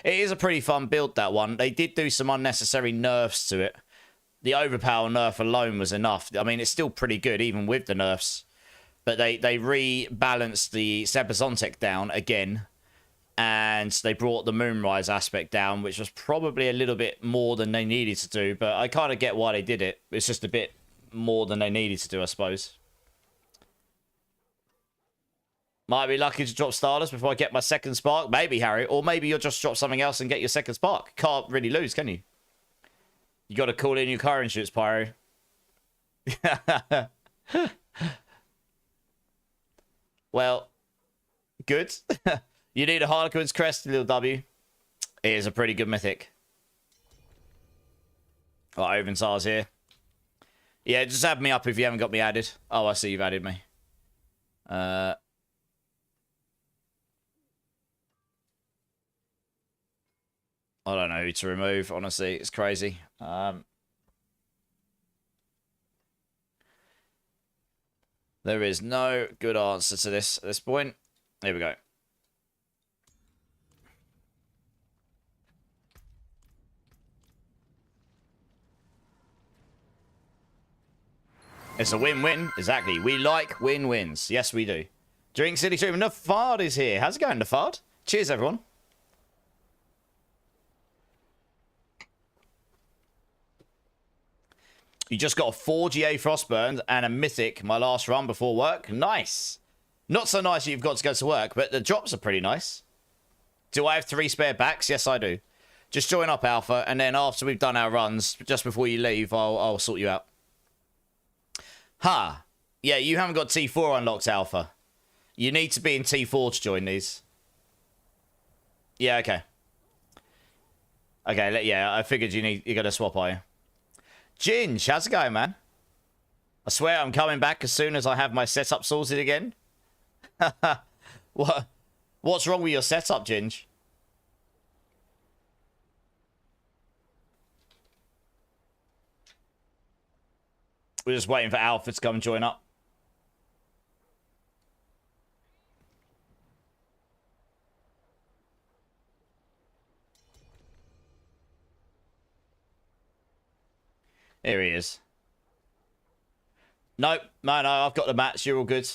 It is a pretty fun build, that one. They did do some unnecessary nerfs to it. The overpower nerf alone was enough. I mean, it's still pretty good, even with the nerfs. But they rebalanced the Sebazontek down again. And they brought the Moonrise aspect down, which was probably a little bit more than they needed to do. But I kind of get why they did it. It's just a bit more than they needed to do, I suppose. Might be lucky to drop Stardust before I get my second spark. Maybe, Harry. Or maybe you'll just drop something else and get your second spark. Can't really lose, can you? You got to call in your car insurance, Pyro. Well, good. You need a Harlequin's Crest, little W. It is a pretty good mythic. Oh, Oventar's here. Yeah, just add me up if you haven't got me added. Oh, I see you've added me. I don't know who to remove, honestly. It's crazy. There is no good answer to this at this point. Here we go. It's a win-win. Exactly. We like win-wins. Yes, we do. Drink City Stream. Nafard is here. How's it going, Nafard? Cheers, everyone. You just got a 4 GA Frostburn and a Mythic my last run before work. Nice. Not so nice that you've got to go to work, but the drops are pretty nice. Do I have 3 spare backs? Yes, I do. Just join up, Alpha, and then after we've done our runs, just before you leave, I'll sort you out. Ha. Yeah, you haven't got T4 unlocked, Alpha. You need to be in T4 to join these. Yeah, okay. Okay, yeah, I figured you got to swap, are you? Ginge, how's it going, man? I swear I'm coming back as soon as I have my setup sorted again. What's wrong with your setup, Ginge? We're just waiting for Alpha to come and join up. Here he is. Nope. No, I've got the match. You're all good.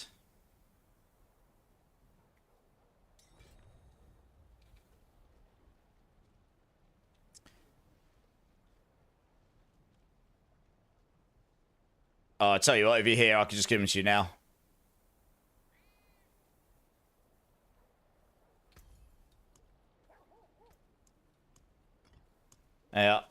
Oh, I tell you what, if you're here, I can just give them to you now. Yeah.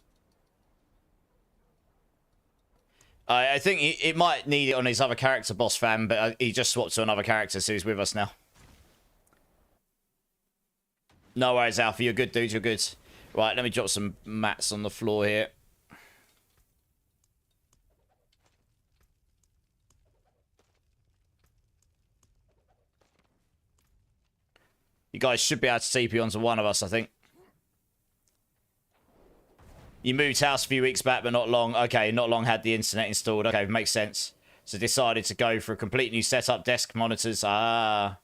I think it might need it on his other character, Boss Fam, but he just swapped to another character, so he's with us now. No worries, Alpha. You're good, dude. You're good. Right, let me drop some mats on the floor here. You guys should be able to TP onto one of us, I think. You moved house a few weeks back, but not long. Okay, not long had the internet installed. Okay, makes sense. So decided to go for a complete new setup, desk monitors. Ah.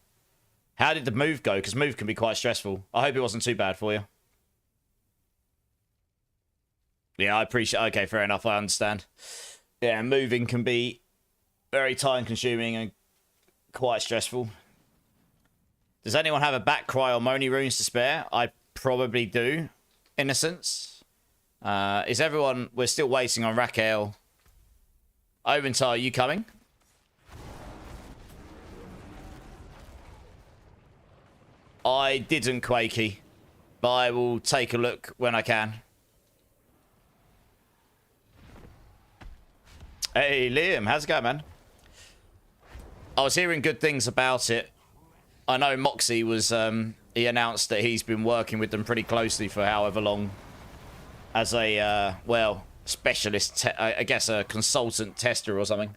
How did the move go? Because move can be quite stressful. I hope it wasn't too bad for you. Yeah, I appreciate... Okay, fair enough. I understand. Yeah, moving can be very time-consuming and quite stressful. Does anyone have a back cry or Moni runes to spare? I probably do, in a sense. Is everyone... We're still waiting on Raquel. Oventar, are you coming? I didn't, Quakey. But I will take a look when I can. Hey, Liam, how's it going, man? I was hearing good things about it. I know Moxie was, he announced that he's been working with them pretty closely for however long as a, well, specialist, I guess a consultant tester or something.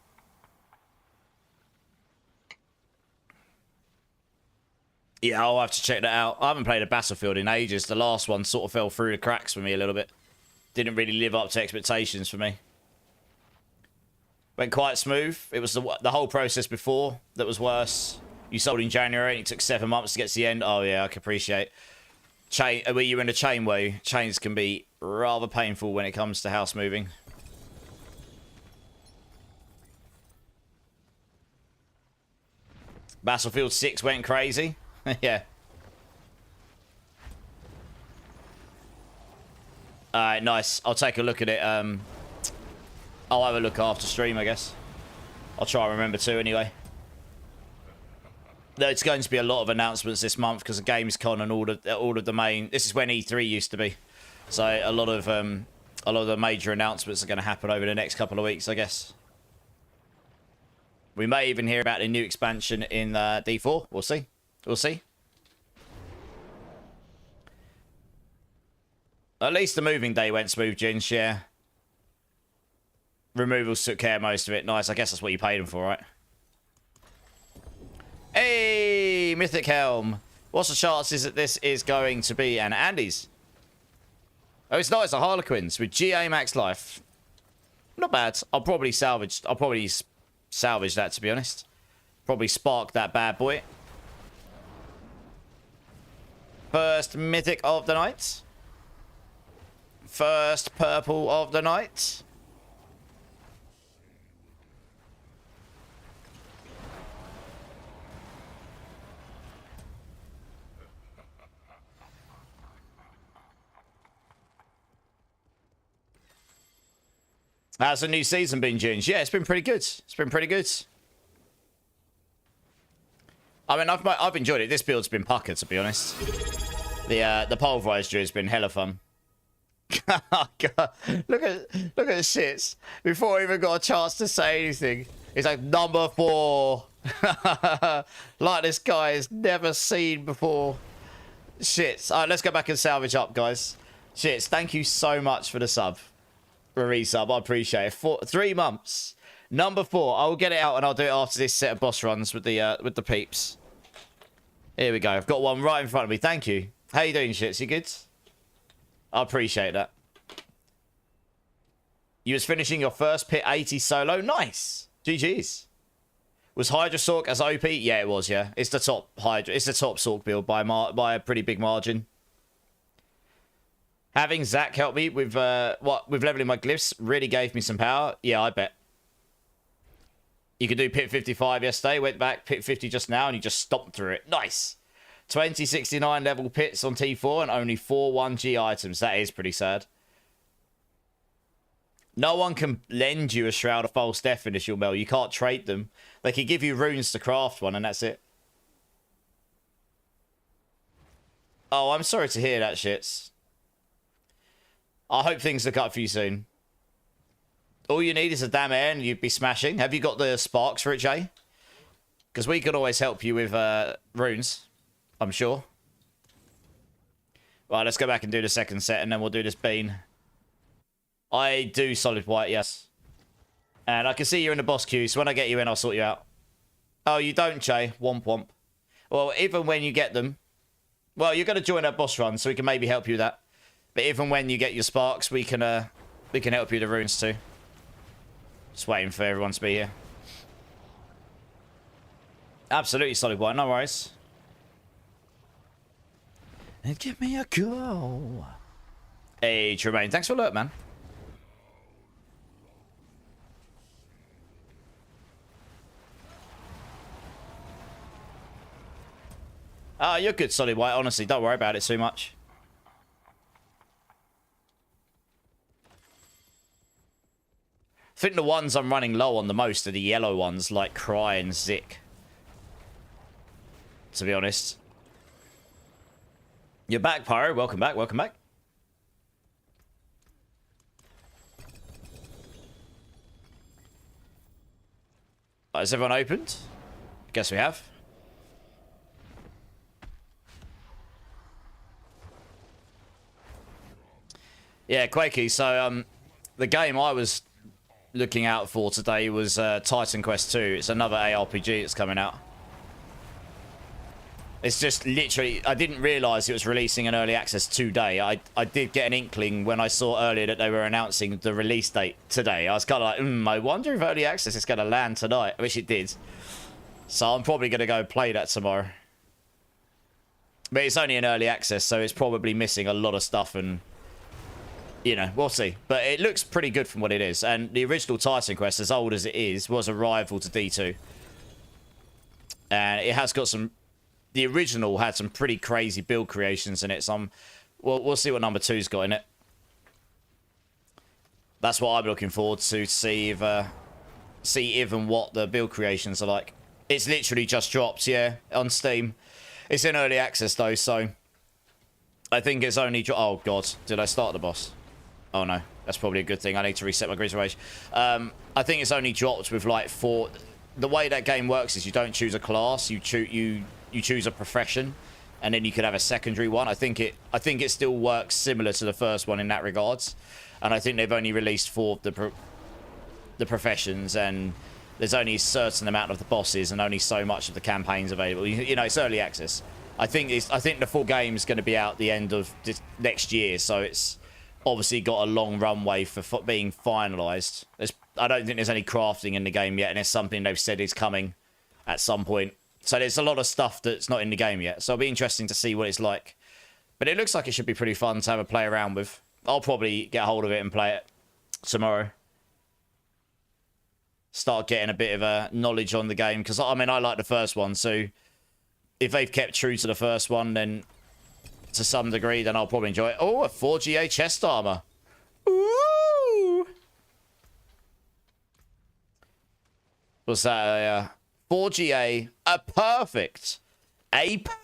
Yeah, I'll have to check that out. I haven't played a Battlefield in ages. The last one sort of fell through the cracks for me a little bit. Didn't really live up to expectations for me. Went quite smooth. It was the whole process before that was worse. You sold in January and it took 7 months to get to the end. Oh, yeah, I can appreciate. Where you're in a chain way. Chains can be rather painful when it comes to house moving. Battlefield 6 went crazy. Yeah. Alright, nice. I'll take a look at it. I'll have a look after stream, I guess. I'll try and remember to anyway. There's going to be a lot of announcements this month because of Gamescom and all of the main. This is when E3 used to be, so a lot of the major announcements are going to happen over the next couple of weeks, I guess. We may even hear about the new expansion in D4. We'll see. We'll see. At least the moving day went smooth, Ginge, yeah. Removals took care of most of it. Nice. I guess that's what you paid them for, right? Hey, Mythic Helm. What's the chances that this is going to be an Andy's? Oh, it's not. It's a Harlequins with GA max life. Not bad. I'll probably salvage that, to be honest. Probably spark that bad boy. First mythic of the night. First purple of the night. How's the new season been, Ginge? Yeah, it's been pretty good. It's been pretty good. I mean, I've enjoyed it. This build's been pucker, to be honest. The Pulverise Druid's been hella fun. Oh, God. Look at shits. Before I even got a chance to say anything, it's like number 4. Like this guy is never seen before. Shits. All right, let's go back and salvage up, guys. Shits. Thank you so much for the sub. Resub, I appreciate it. 3 months. Number 4. I will get it out and I'll do it after this set of boss runs with the peeps. Here we go. I've got one right in front of me. Thank you. How you doing, shits? You good? I appreciate that. You was finishing your first pit 80 solo. Nice. GG's. Was Hydra Sork as OP? Yeah, it was. Yeah, it's the top Hydra. It's the top Sork build by a pretty big margin. Having Zach help me with with leveling my glyphs really gave me some power. Yeah, I bet. You could do pit 55 yesterday, went back pit 50 just now, and you just stomped through it. Nice. 2069 level pits on T4 and only 4 1G items. That is pretty sad. No one can lend you a Shroud of False Death initial Mel. You can't trade them. They can give you runes to craft one, and that's it. Oh, I'm sorry to hear that, shits. I hope things look up for you soon. All you need is a damn air and you'd be smashing. Have you got the sparks for it, Jay? Because we could always help you with runes, I'm sure. Right, let's go back and do the second set and then we'll do this bean. I do solid white, yes. And I can see you're in the boss queue, so when I get you in, I'll sort you out. Oh, you don't, Jay? Womp womp. Well, even when you get them... Well, you're going to join our boss run, so we can maybe help you with that. But even when you get your sparks, we can help you with the runes too. Just waiting for everyone to be here. Absolutely solid white, no worries. And give me a go. Hey, Tremaine, thanks for alert, man. You're good, solid white, honestly. Don't worry about it too much. I think the ones I'm running low on the most are the yellow ones, like Cry and Zik. To be honest. You're back, Pyro. Welcome back, welcome back. Has everyone opened? Guess we have. Yeah, Quakey. So, the game I was looking out for today was Titan Quest 2. It's another ARPG that's coming out. It's just literally, I didn't realise it was releasing in early access today. I did get an inkling when I saw earlier that they were announcing the release date today. I was kind of like, I wonder if early access is going to land tonight, which it did. So I'm probably going to go play that tomorrow. But it's only in early access, so it's probably missing a lot of stuff and, you know, we'll see. But it looks pretty good from what it is. And the original Titan Quest, as old as it is, was a rival to D2. And it has got some... The original had some pretty crazy build creations in it. So we'll see what number 2's got in it. That's what I'm looking forward to see if and what the build creations are like. It's literally just dropped, yeah, on Steam. It's in early access though, so I think it's only... Oh god, did I start the boss? Oh no, that's probably a good thing. I need to reset my grid rage. I think it's only dropped with like 4... The way that game works is you don't choose a class, you choose a profession, and then you could have a secondary one. I think it still works similar to the first one in that regards, and I think they've only released 4 of the professions, and there's only a certain amount of the bosses and only so much of the campaigns available. You know, it's early access. I think the full game is going to be out the end of next year, so it's obviously got a long runway for being finalised. I don't think there's any crafting in the game yet, and it's something they've said is coming at some point. So there's a lot of stuff that's not in the game yet. So it'll be interesting to see what it's like. But it looks like it should be pretty fun to have a play around with. I'll probably get hold of it and play it tomorrow. Start getting a bit of a knowledge on the game. Because, I mean, I like the first one. So if they've kept true to the first one, then to some degree, then I'll probably enjoy it. Oh, a 4GA chest armor. Ooh! What's that? 4GA, a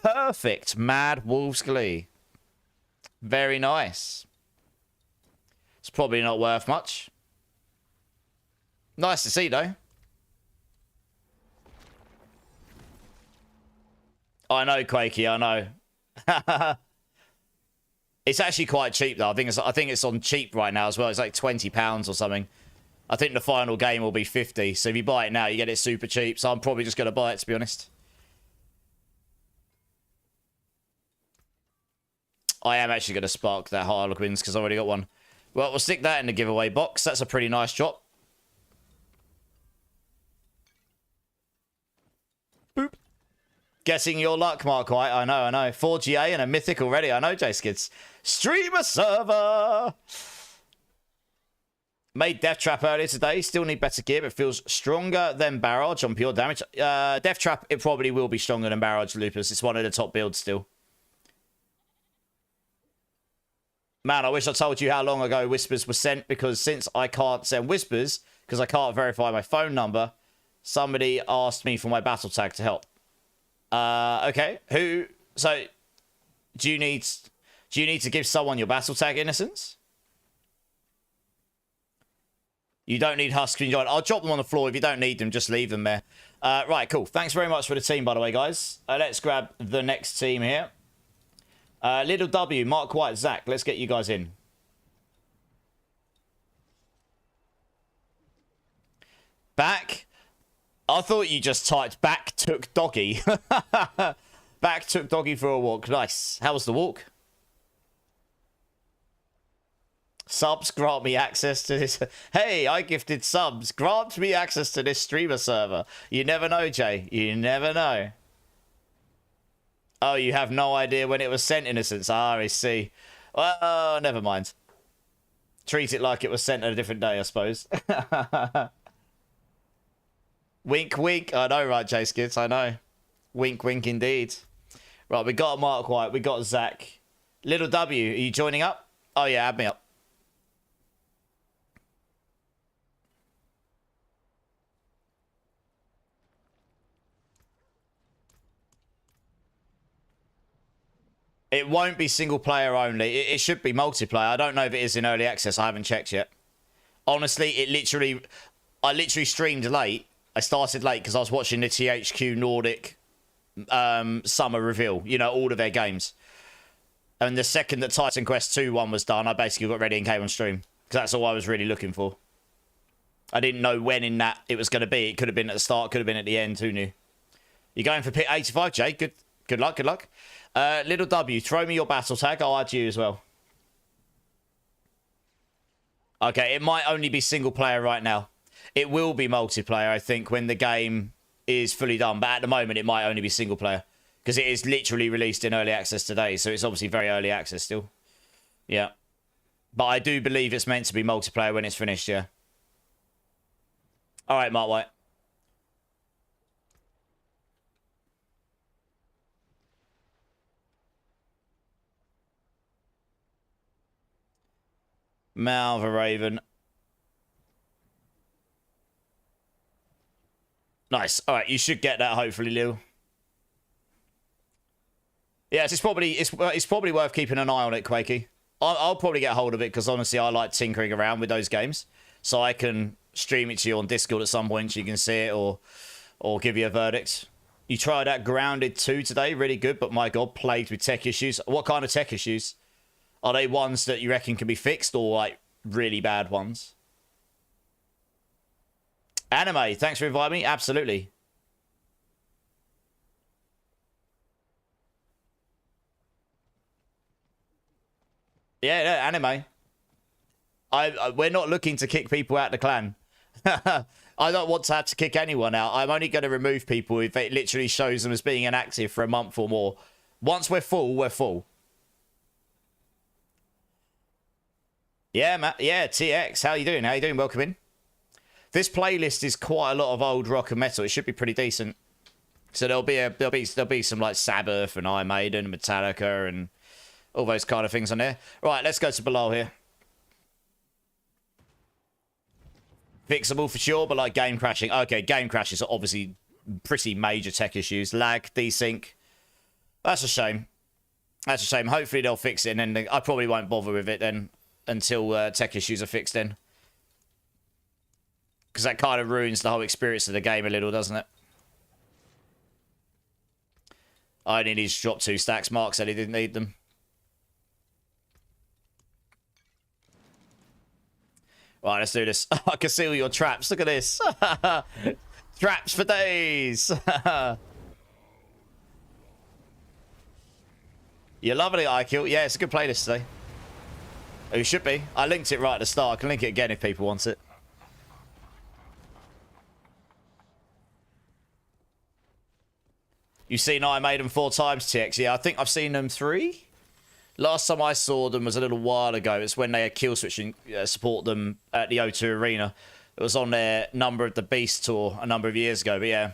perfect Mad Wolf's Glee. Very nice. It's probably not worth much. Nice to see, though. I know, Quakey, I know. It's actually quite cheap, though. I think it's on cheap right now as well. It's like £20 or something. I think the final game will be 50. So if you buy it now, you get it super cheap. So I'm probably just going to buy it, to be honest. I am actually going to spark that Harlequins because I already got one. Well, we'll stick that in the giveaway box. That's a pretty nice drop. Boop. Guessing your luck, Mark White. I know. 4GA and a mythic already. I know, J-Skids. Streamer server. Made Death Trap earlier today. Still need better gear, but feels stronger than Barrage on pure damage. Death Trap, it probably will be stronger than Barrage, Lupus. It's one of the top builds still. Man, I wish I told you how long ago Whispers were sent, because since I can't send Whispers, because I can't verify my phone number, somebody asked me for my battle tag to help. Okay. Who? So, do you need to give someone your battle tag, Innocence? You don't need husks to join. I'll drop them on the floor. If you don't need them, just leave them there. Right, cool. Thanks very much for the team, by the way, guys. Let's grab the next team here. Little W, Mark White, Zach. Let's get you guys in. Back. I thought you just typed back took doggy. Back took doggy for a walk. Nice. How was the walk? Subs grant me access to this. Hey, I gifted subs. Grant me access to this streamer server. You never know, Jay. You never know. Oh, you have no idea when it was sent, Innocence. Ah, I see. Well, never mind. Treat it like it was sent on a different day, I suppose. Wink, wink. I know, right, Jay Skids? I know. Wink, wink, indeed. Right, we got Mark White. We got Zach. Little W, are you joining up? Oh, yeah, add me up. It won't be single player only. It should be multiplayer. I don't know if it is in early access. I haven't checked yet. Honestly, I literally streamed late I started late because I was watching the THQ Nordic summer reveal. You know, all of their games. And the second that Titan Quest 2 one was done, I basically got ready and came on stream. Because that's all I was really looking for. I didn't know when in that it was going to be. It could have been at the start, could have been at the end. Who knew? You're going for pit 85, Jay. Good luck, good luck. Little W, throw me your battle tag. I'll add you as well. Okay, it might only be single player right now. It will be multiplayer, I think, when the game is fully done. But at the moment, it might only be single player. Because it is literally released in early access today. So it's obviously very early access still. Yeah. But I do believe it's meant to be multiplayer when it's finished, yeah. All right, Mark White. Malva Raven. Nice. All right, you should get that hopefully, Lil. Yeah, it's probably worth keeping an eye on it, Quakey. I'll probably get hold of it because honestly, I like tinkering around with those games, so I can stream it to you on Discord at some point so you can see it or give you a verdict. You tried out Grounded 2 today, really good, but my god, plagued with tech issues. What kind of tech issues? Are they ones that you reckon can be fixed or like really bad ones? Anime, thanks for inviting me. Absolutely. Yeah, no, anime. We're not looking to kick people out of the clan. I don't want to have to kick anyone out. I'm only going to remove people if it literally shows them as being inactive for a month or more. Once we're full, we're full. Yeah, Matt. Yeah, TX. How you doing? How you doing? Welcome in. This playlist is quite a lot of old rock and metal. It should be pretty decent. So there'll be some like Sabbath and Iron Maiden and Metallica and all those kind of things on there. Right, let's go to below here. Fixable for sure, but like game crashing. Okay, game crashes are obviously pretty major tech issues. Lag, desync. That's a shame. That's a shame. Hopefully they'll fix it, and then I probably won't bother with it then until tech issues are fixed then. Because that kind of ruins the whole experience of the game a little, doesn't it? I only need to drop 2 stacks. Mark said he didn't need them. Right, let's do this. I can see all your traps. Look at this. Traps for days. You're loving it, IQ. Yeah, it's a good playlist today. Oh, you should be. I linked it right at the start. I can link it again if people want it. You've seen I made them 4 times, TX. Yeah, I think I've seen them 3. Last time I saw them was a little while ago. It's when they had Kill Switch and support them at the O2 Arena. It was on their Number of the Beast tour a number of years ago. But yeah,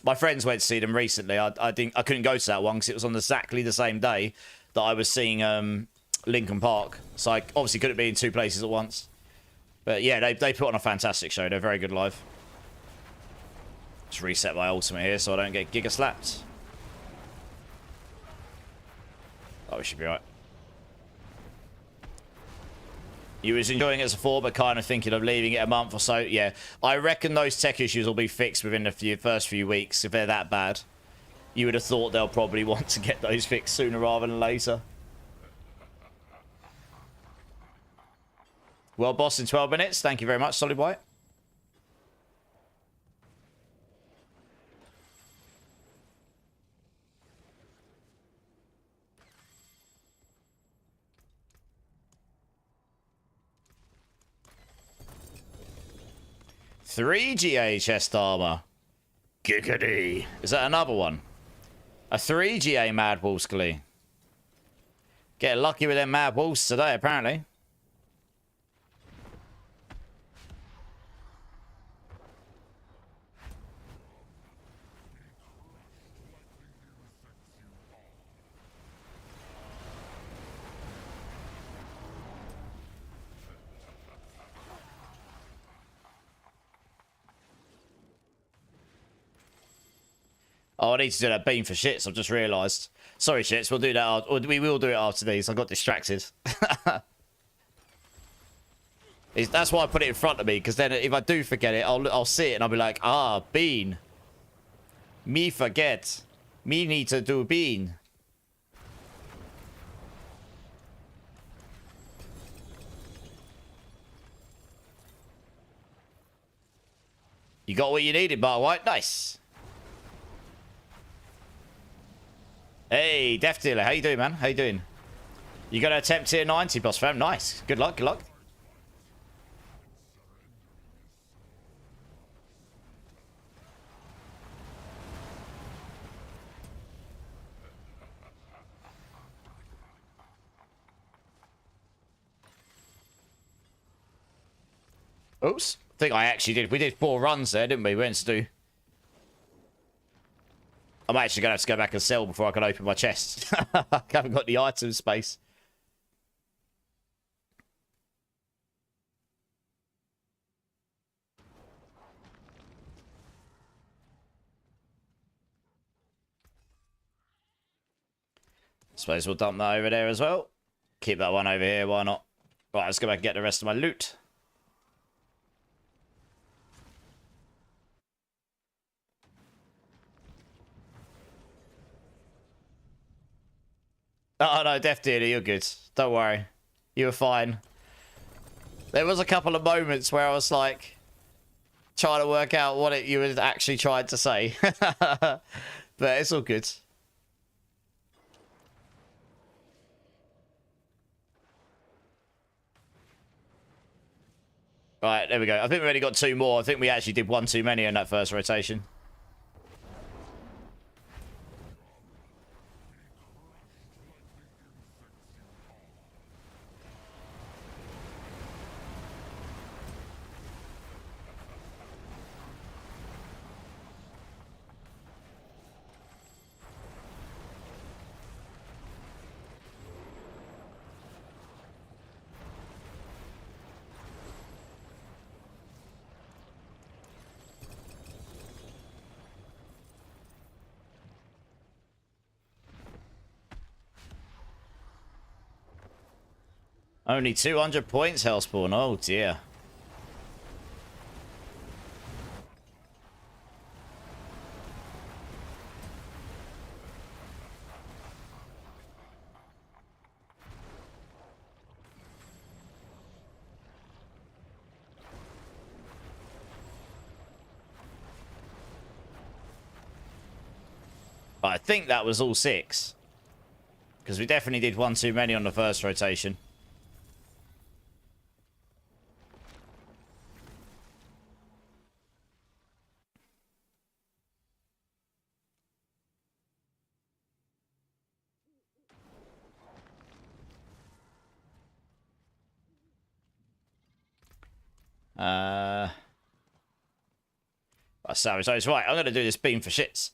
my friends went to see them recently. I couldn't go to that one because it was on exactly the same day that I was seeing Lincoln Park. So I obviously couldn't be in 2 places at once. But yeah, they put on a fantastic show. They're very good live. Just reset my ultimate here so I don't get giga slapped. Oh, we should be right. You was enjoying it as a 4, but kind of thinking of leaving it a month or so. Yeah, I reckon those tech issues will be fixed within the first few weeks if they're that bad. You would have thought they'll probably want to get those fixed sooner rather than later. Well, boss, in 12 minutes. Thank you very much, Solid White. Three GA chest armor. Giggity. Is that another one? A 3 GA Mad Wolves Glee. Get lucky with them Mad Wolves today, apparently. Oh, I need to do that beam for shits. I've just realised. Sorry, shits. We'll do that. We will do it after these. I got distracted. That's why I put it in front of me, because then if I do forget it, I'll see it and I'll be like, ah, bean. Me forget. Me need to do bean. You got what you needed, Bar White. Nice. Hey, Death Dealer. How you doing, man? How you doing? You got to attempt tier 90, boss fam. Nice. Good luck. Good luck. Oops. I think I actually did. We did 4 runs there, didn't we? We went to do... I'm actually going to have to go back and sell before I can open my chest. I haven't got the item space. Suppose we'll dump that over there as well. Keep that one over here, why not? Right, let's go back and get the rest of my loot. Oh no, Death Dealer, you're good. Don't worry. You were fine. There was a couple of moments where I was like trying to work out what you were actually trying to say. But it's all good. Right, there we go. I think we already got 2 more. I think we actually did 1 too many in that first rotation. Only 200 points, Hellspawn. Oh, dear. But I think that was all 6. Because we definitely did 1 too many on the first rotation. Savage. Right, I'm going to do this beam for shits.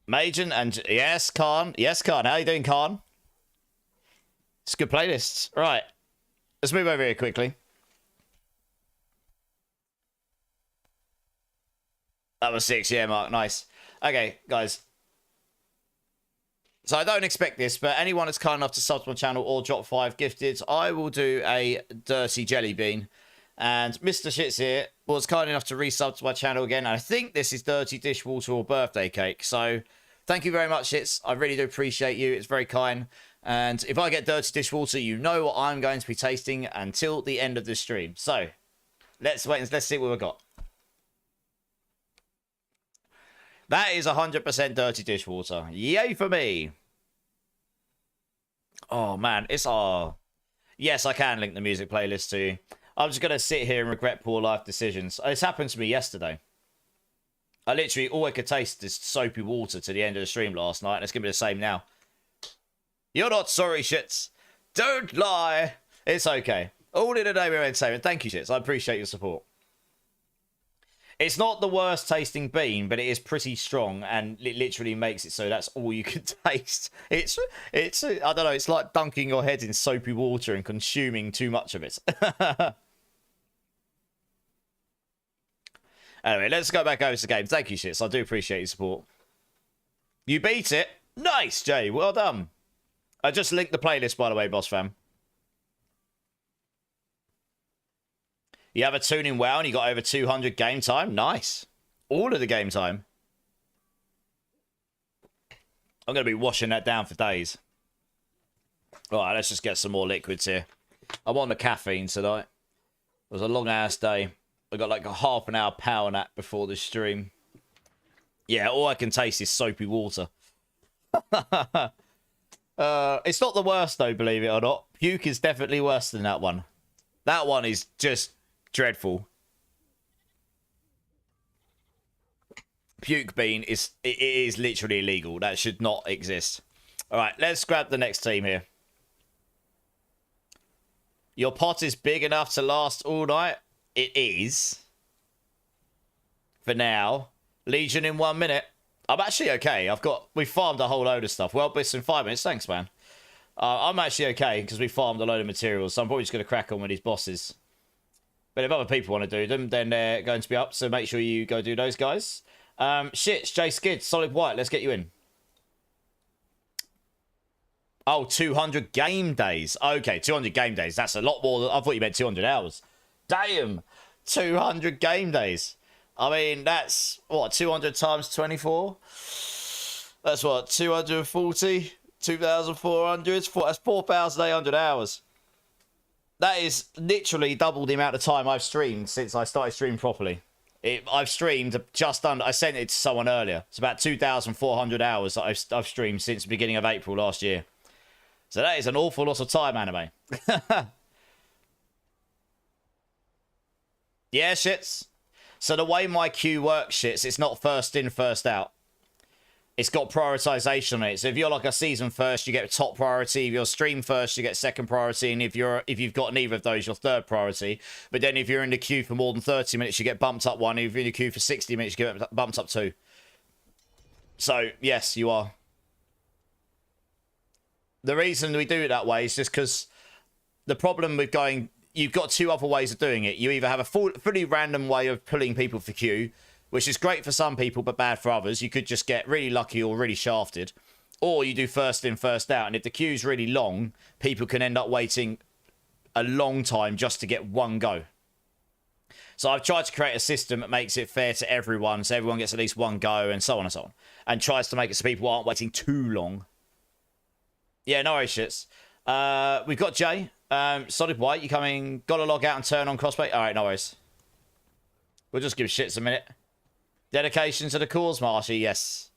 Majan and... Yes, Khan. Yes, Khan. How you doing, Khan? It's a good playlist. Right. Let's move over here quickly. That was 6. Yeah, Mark. Nice. Okay, guys. So I don't expect this, but anyone that's kind enough to sub to my channel or drop 5 gifted, I will do a dirty jelly bean. And Mr. Shits here was kind enough to resub to my channel again. And I think this is dirty dishwater or birthday cake. So thank you very much, Shits. I really do appreciate you. It's very kind. And if I get dirty dishwater, you know what I'm going to be tasting until the end of the stream. So let's wait and let's see what we've got. That is 100% dirty dishwater. Yay for me. Oh, man. It's... Yes, I can link the music playlist to you. I'm just going to sit here and regret poor life decisions. This happened to me yesterday. I literally, all I could taste is soapy water to the end of the stream last night, and it's going to be the same now. You're not sorry, Shits. Don't lie. It's okay. All in the name of entertainment. Thank you, Shits. I appreciate your support. It's not the worst tasting bean, but it is pretty strong, and it literally makes it so that's all you can taste. It's I don't know, it's like dunking your head in soapy water and consuming too much of it. Anyway, let's go back over to the game. Thank you, Shits. I do appreciate your support. You beat it. Nice, Jay. Well done. I just linked the playlist, by the way, boss fam. You have a tuning well and you got over 200 game time. Nice. All of the game time. I'm going to be washing that down for days. All right, let's just get some more liquids here. I'm on the caffeine tonight. It was a long-ass day. I got like a half an hour power nap before the stream. Yeah, all I can taste is soapy water. It's not the worst, though, believe it or not. Puke is definitely worse than that one. That one is just dreadful. Puke bean is literally illegal. That should not exist. All right, let's grab the next team here. Your pot is big enough to last all night. It is. For now. Legion in 1 minute. I'm actually okay. We farmed a whole load of stuff. Well, bliss in 5 minutes. Thanks, man. I'm actually okay because we farmed a load of materials. So I'm probably just going to crack on with these bosses. But if other people want to do them, then they're going to be up. So make sure you go do those guys. Shit, Jay Skid, Solid White. Let's get you in. Oh, 200 game days. Okay, 200 game days. That's a lot more than... I thought you meant 200 hours. Damn. 200 game days. I mean, that's, what, 200 times 24? That's what, 240? 2,400? That's 4,800 hours. That is literally double the amount of time I've streamed since I started streaming properly. I've streamed just under... I sent it to someone earlier. It's about 2,400 hours that I've streamed since the beginning of April last year. So that is an awful lot of time, anime. Yeah, shits. So the way my queue works, shits, it's not first in, first out. It's got prioritization on it. So if you're like a season first, you get top priority. If you're stream first, you get second priority. And if you've got neither of those, you're third priority. But then if you're in the queue for more than 30 minutes, you get bumped up one. If you're in the queue for 60 minutes, you get bumped up two. So yes, you are. The reason we do it that way is just because the problem with going... You've got two other ways of doing it. You either have a fully random way of pulling people for queue, which is great for some people but bad for others. You could just get really lucky or really shafted. Or you do first in, first out. And if the queue's really long, people can end up waiting a long time just to get one go. So I've tried to create a system that makes it fair to everyone, so everyone gets at least one go, and so on and so on. And tries to make it so people aren't waiting too long. Yeah, no worries, shits. We've got Jay. Solid White, you coming? Gotta log out and turn on crossplay? Alright, no worries. We'll just give shits a minute. Dedication to the cause, Marshy, yes.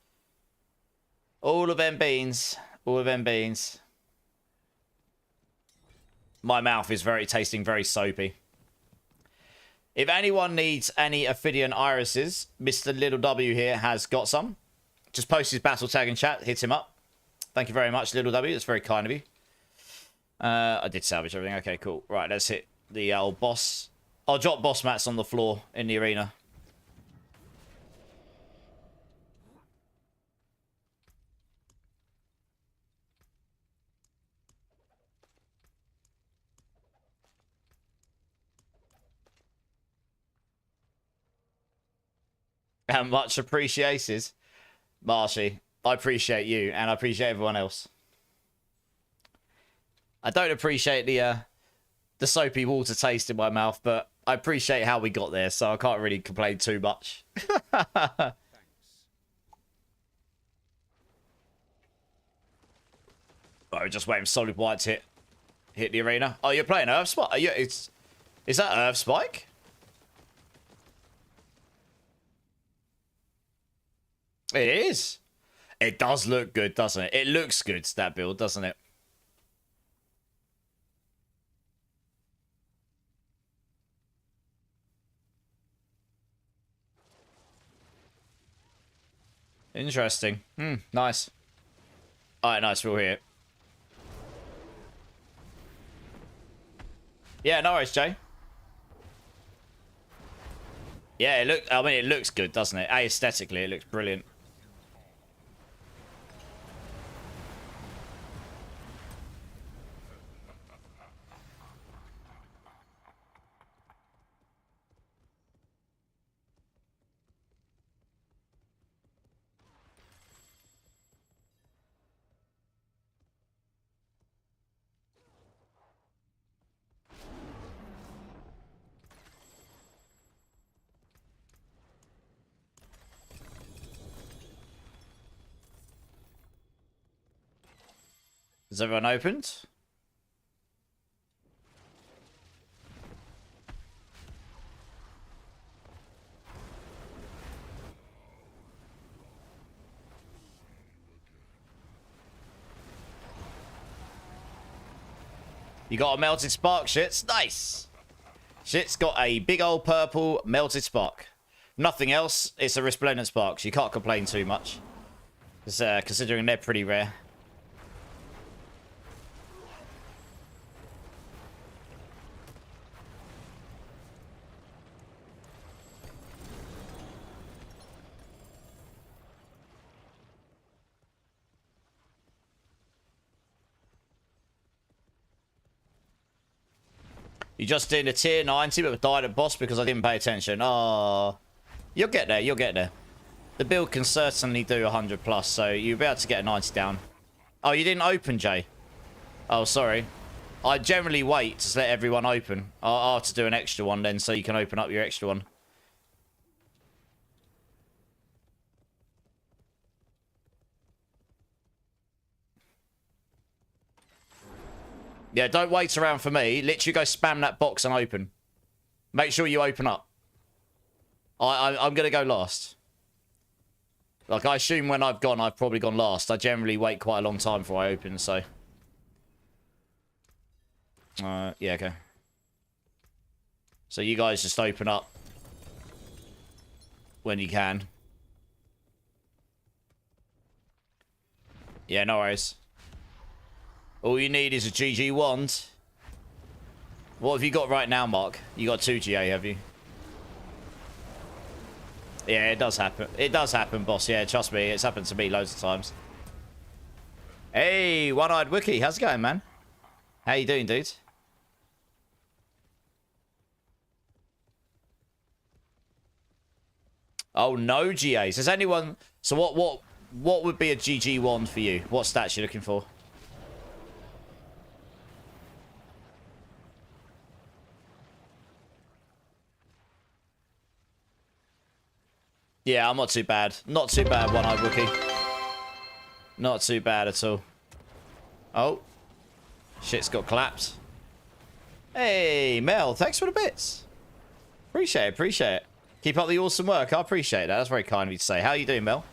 All of them beans. All of them beans. My mouth is tasting very soapy. If anyone needs any Ophidian irises, Mr. Little W here has got some. Just post his battle tag in chat, hit him up. Thank you very much, Little W. That's very kind of you. I did salvage everything. Okay, cool. Right, let's hit the old boss. I'll drop boss mats on the floor in the arena. And much appreciated, Marshy. I appreciate you, and I appreciate everyone else. I don't appreciate the soapy water taste in my mouth, but I appreciate how we got there, so I can't really complain too much. Thanks. Right, we're just waiting for Solid White to hit the arena. Oh, you're playing Earth Spike? Is that Earth Spike? It is. It does look good, doesn't it? It looks good, that build, doesn't it? Interesting. Nice. Alright, nice, we'll hear it. Yeah, no worries, Jay. Yeah, it looks good, doesn't it? Aesthetically, it looks brilliant. Has everyone opened? You got a melted spark, Shits. Nice. Shit's got a big old purple melted spark. Nothing else. It's a resplendent spark. So you can't complain too much. Considering they're pretty rare. You just did a tier 90 but died at boss because I didn't pay attention. Oh, you'll get there. You'll get there. The build can certainly do 100 plus, so you'll be able to get a 90 down. Oh, you didn't open, Jay? Oh, sorry. I generally wait to let everyone open. I'll have to do an extra one then so you can open up your extra one. Yeah, don't wait around for me. Literally go spam that box and open. Make sure you open up. I'm going to go last. Like, I assume when I've gone, I've probably gone last. I generally wait quite a long time before I open, so... yeah, okay. So you guys just open up when you can. Yeah, no worries. All you need is a GG wand. What have you got right now, Mark? You got 2 GA, have you? Yeah, it does happen. It does happen, boss. Yeah, trust me. It's happened to me loads of times. Hey, One-Eyed Wookie. How's it going, man? How you doing, dude? Oh, no GAs. Has anyone... So what would be a GG wand for you? What stats you looking for? Yeah, I'm not too bad. Not too bad, One-Eyed Wookie. Not too bad at all. Oh. Shit's got collapsed. Hey, Mel. Thanks for the bits. Appreciate it. Appreciate it. Keep up the awesome work. I appreciate that. That's very kind of you to say. How are you doing, Mel?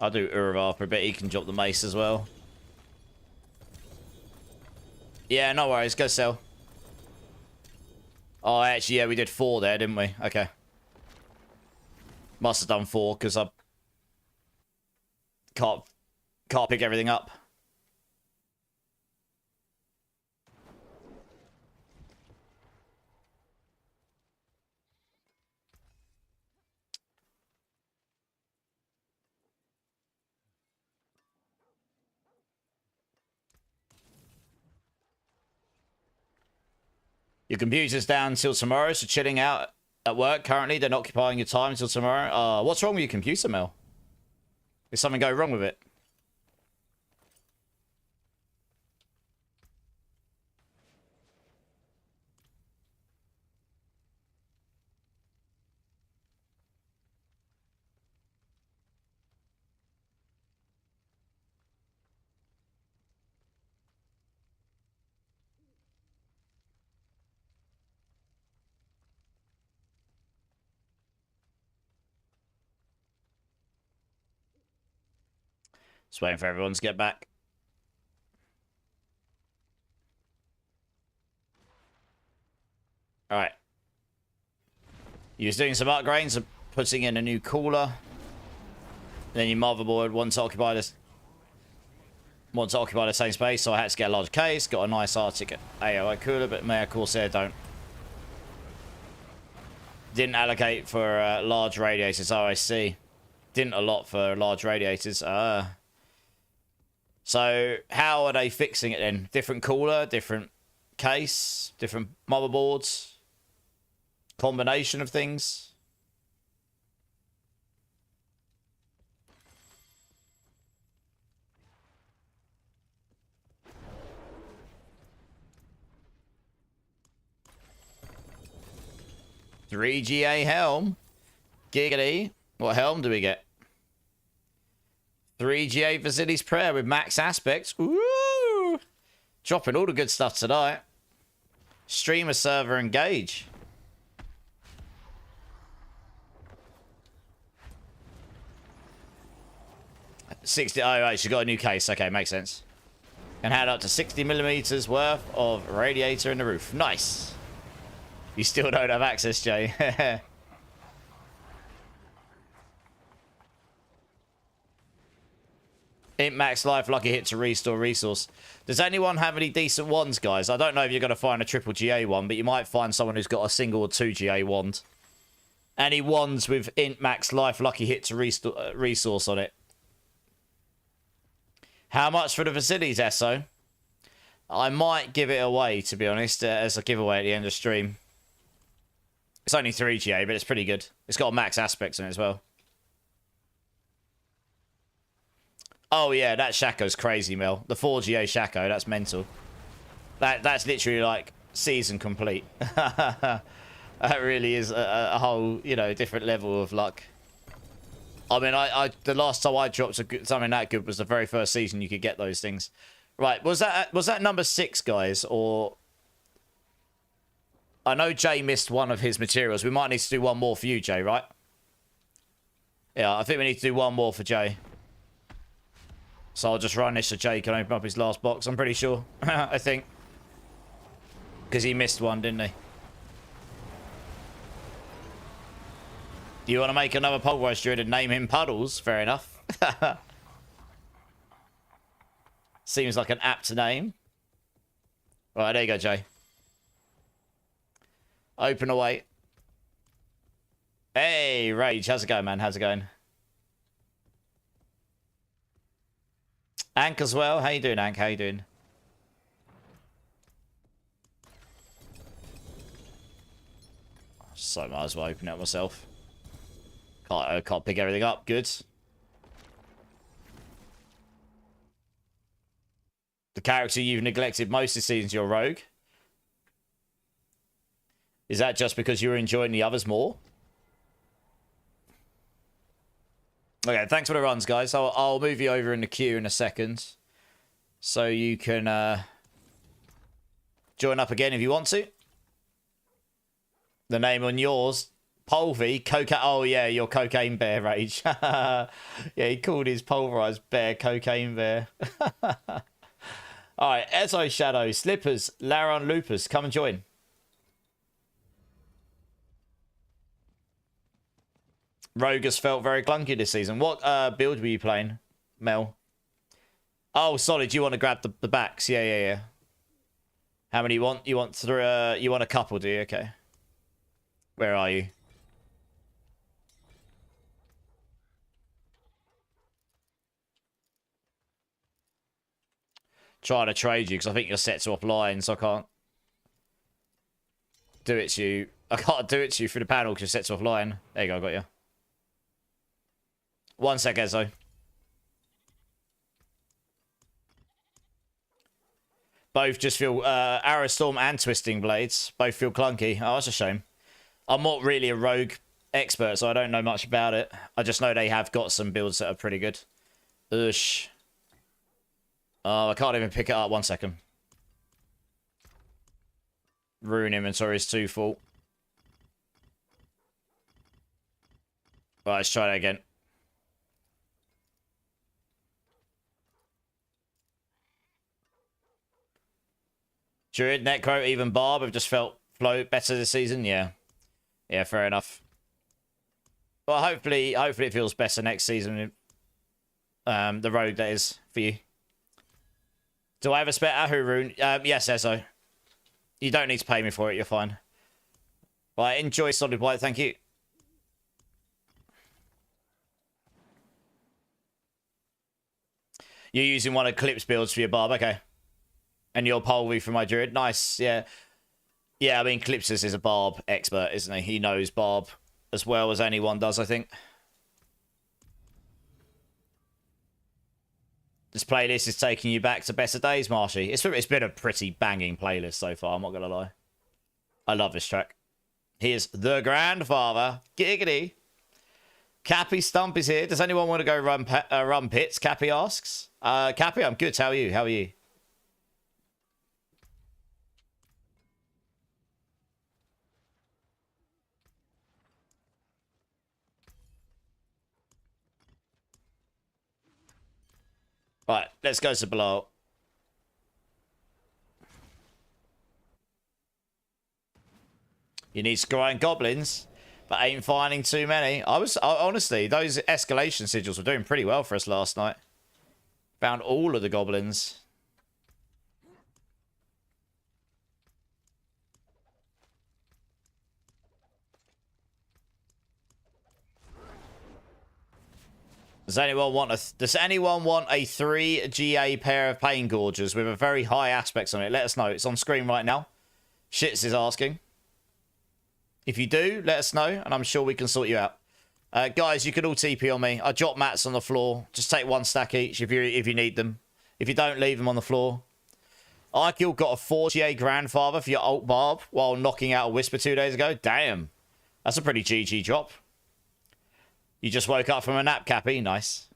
I'll do Uravar for a bit. He can drop the mace as well. Yeah, no worries. Go sell. Oh, actually, yeah, we did 4 there, didn't we? Okay. Must have done 4, because I can't pick everything up. Your computer's down until tomorrow, so chilling out at work currently. They're not occupying your time until tomorrow. What's wrong with your computer, Mel? Did something go wrong with it? Just waiting for everyone to get back. Alright. You're doing some upgrades and putting in a new cooler. Then your motherboard wants to occupy the same space, so I had to get a large case. Got a nice Arctic AOI cooler, but may of course there don't. Didn't allocate for large radiators. Oh, I see. Didn't allot for large radiators. So how are they fixing it then? Different cooler, different case, different motherboards, combination of things. $3 GA helm. Giggity. What helm do we get? 3 GA Vasily's Prayer with max aspects. Ooh! Dropping all the good stuff tonight. Streamer server engage. $60. Oh, right, she got a new case. Okay, makes sense. And had up to 60mm worth of radiator in the roof. Nice. You still don't have access, Jay. Int max life, lucky hit to restore resource. Does anyone have any decent wands, guys? I don't know if you're going to find a triple GA one, but you might find someone who's got a single or 2 GA wand. Any wands with int max life, lucky hit to restore resource on it? How much for the facilities, Esso? I might give it away, to be honest, as a giveaway at the end of stream. It's only 3 GA, but it's pretty good. It's got max aspects on it as well. Oh, yeah, that Shaco's crazy, Mel. The 4 GA Shaco, that's mental. That's literally, like, season complete. That really is a whole, you know, different level of luck. I mean, the last time I dropped something that good was the very first season you could get those things. Right, was that number 6, guys, or... I know Jay missed one of his materials. We might need to do one more for you, Jay, right? Yeah, I think we need to do one more for Jay. So I'll just run this so Jay can open up his last box, I'm pretty sure. I think. Because he missed one, didn't he? You want to make another Pulverise Druid and name him Puddles? Fair enough. Seems like an apt name. Right, there you go, Jay. Open away. Hey, Rage. How's it going, man? How's it going? Ank as well. How you doing, Ank? How you doing? So might as well open it myself. Can't pick everything up. Good. The character you've neglected most this season's your rogue. Is that just because you're enjoying the others more? Okay, thanks for the runs, guys. I'll move you over in the queue in a second. So you can join up again if you want to. The name on yours, Pulvy, oh yeah, your Cocaine Bear Rage. Yeah, he called his Pulverized Bear Cocaine Bear. Alright, Ezo Shadow, Slippers, Laron Lupus, come and join. Rogue has felt very clunky this season. What build were you playing, Mel? Oh, solid. You want to grab the backs? Yeah. How many you want? You want three? You want a couple? Do you? Okay. Where are you? Trying to trade you because I think you're set to offline, so I can't do it to you. I can't do it to you through the panel because you're set to offline. There you go. I got you. 1 sec, Ezo. Both just feel... Arrow Storm and Twisting Blades. Both feel clunky. Oh, that's a shame. I'm not really a rogue expert, so I don't know much about it. I just know they have got some builds that are pretty good. Oosh. Oh, I can't even pick it up. 1 second. Rune inventory is too full. Right, let's try that again. Druid, Necro, even Barb have just felt float better this season. Yeah, fair enough. Well, hopefully it feels better next season. The road that is for you. Do I have a spare Ahu rune? Yes, Ezo. You don't need to pay me for it. You're fine. Right, enjoy Solid White. Thank you. You're using one of Clip's builds for your Barb. Okay. And your Pulvy for my Druid. Nice, yeah. Yeah, I mean, Clipsis is a Barb expert, isn't he? He knows Barb as well as anyone does, I think. This playlist is taking you back to better days, Marshy. It's been a pretty banging playlist so far, I'm not going to lie. I love this track. He is the grandfather. Giggity. Cappy Stump is here. Does anyone want to go run pits? Cappy asks. Cappy, I'm good. How are you? How are you? Right, let's go to below. You need scrying goblins, but ain't finding too many. Honestly, those escalation sigils were doing pretty well for us last night. Found all of the goblins. Does anyone want a 3 GA pair of Pain Gorgers with a very high aspects on it? Let us know. It's on screen right now. Shits is asking. If you do, let us know, and I'm sure we can sort you out. Guys, you can all TP on me. I drop mats on the floor. Just take 1 stack each if you need them. If you don't, leave them on the floor. Arkil got a 4 GA grandfather for your alt barb while knocking out a whisper 2 days ago. Damn. That's a pretty GG drop. You just woke up from a nap, Cappy. Nice.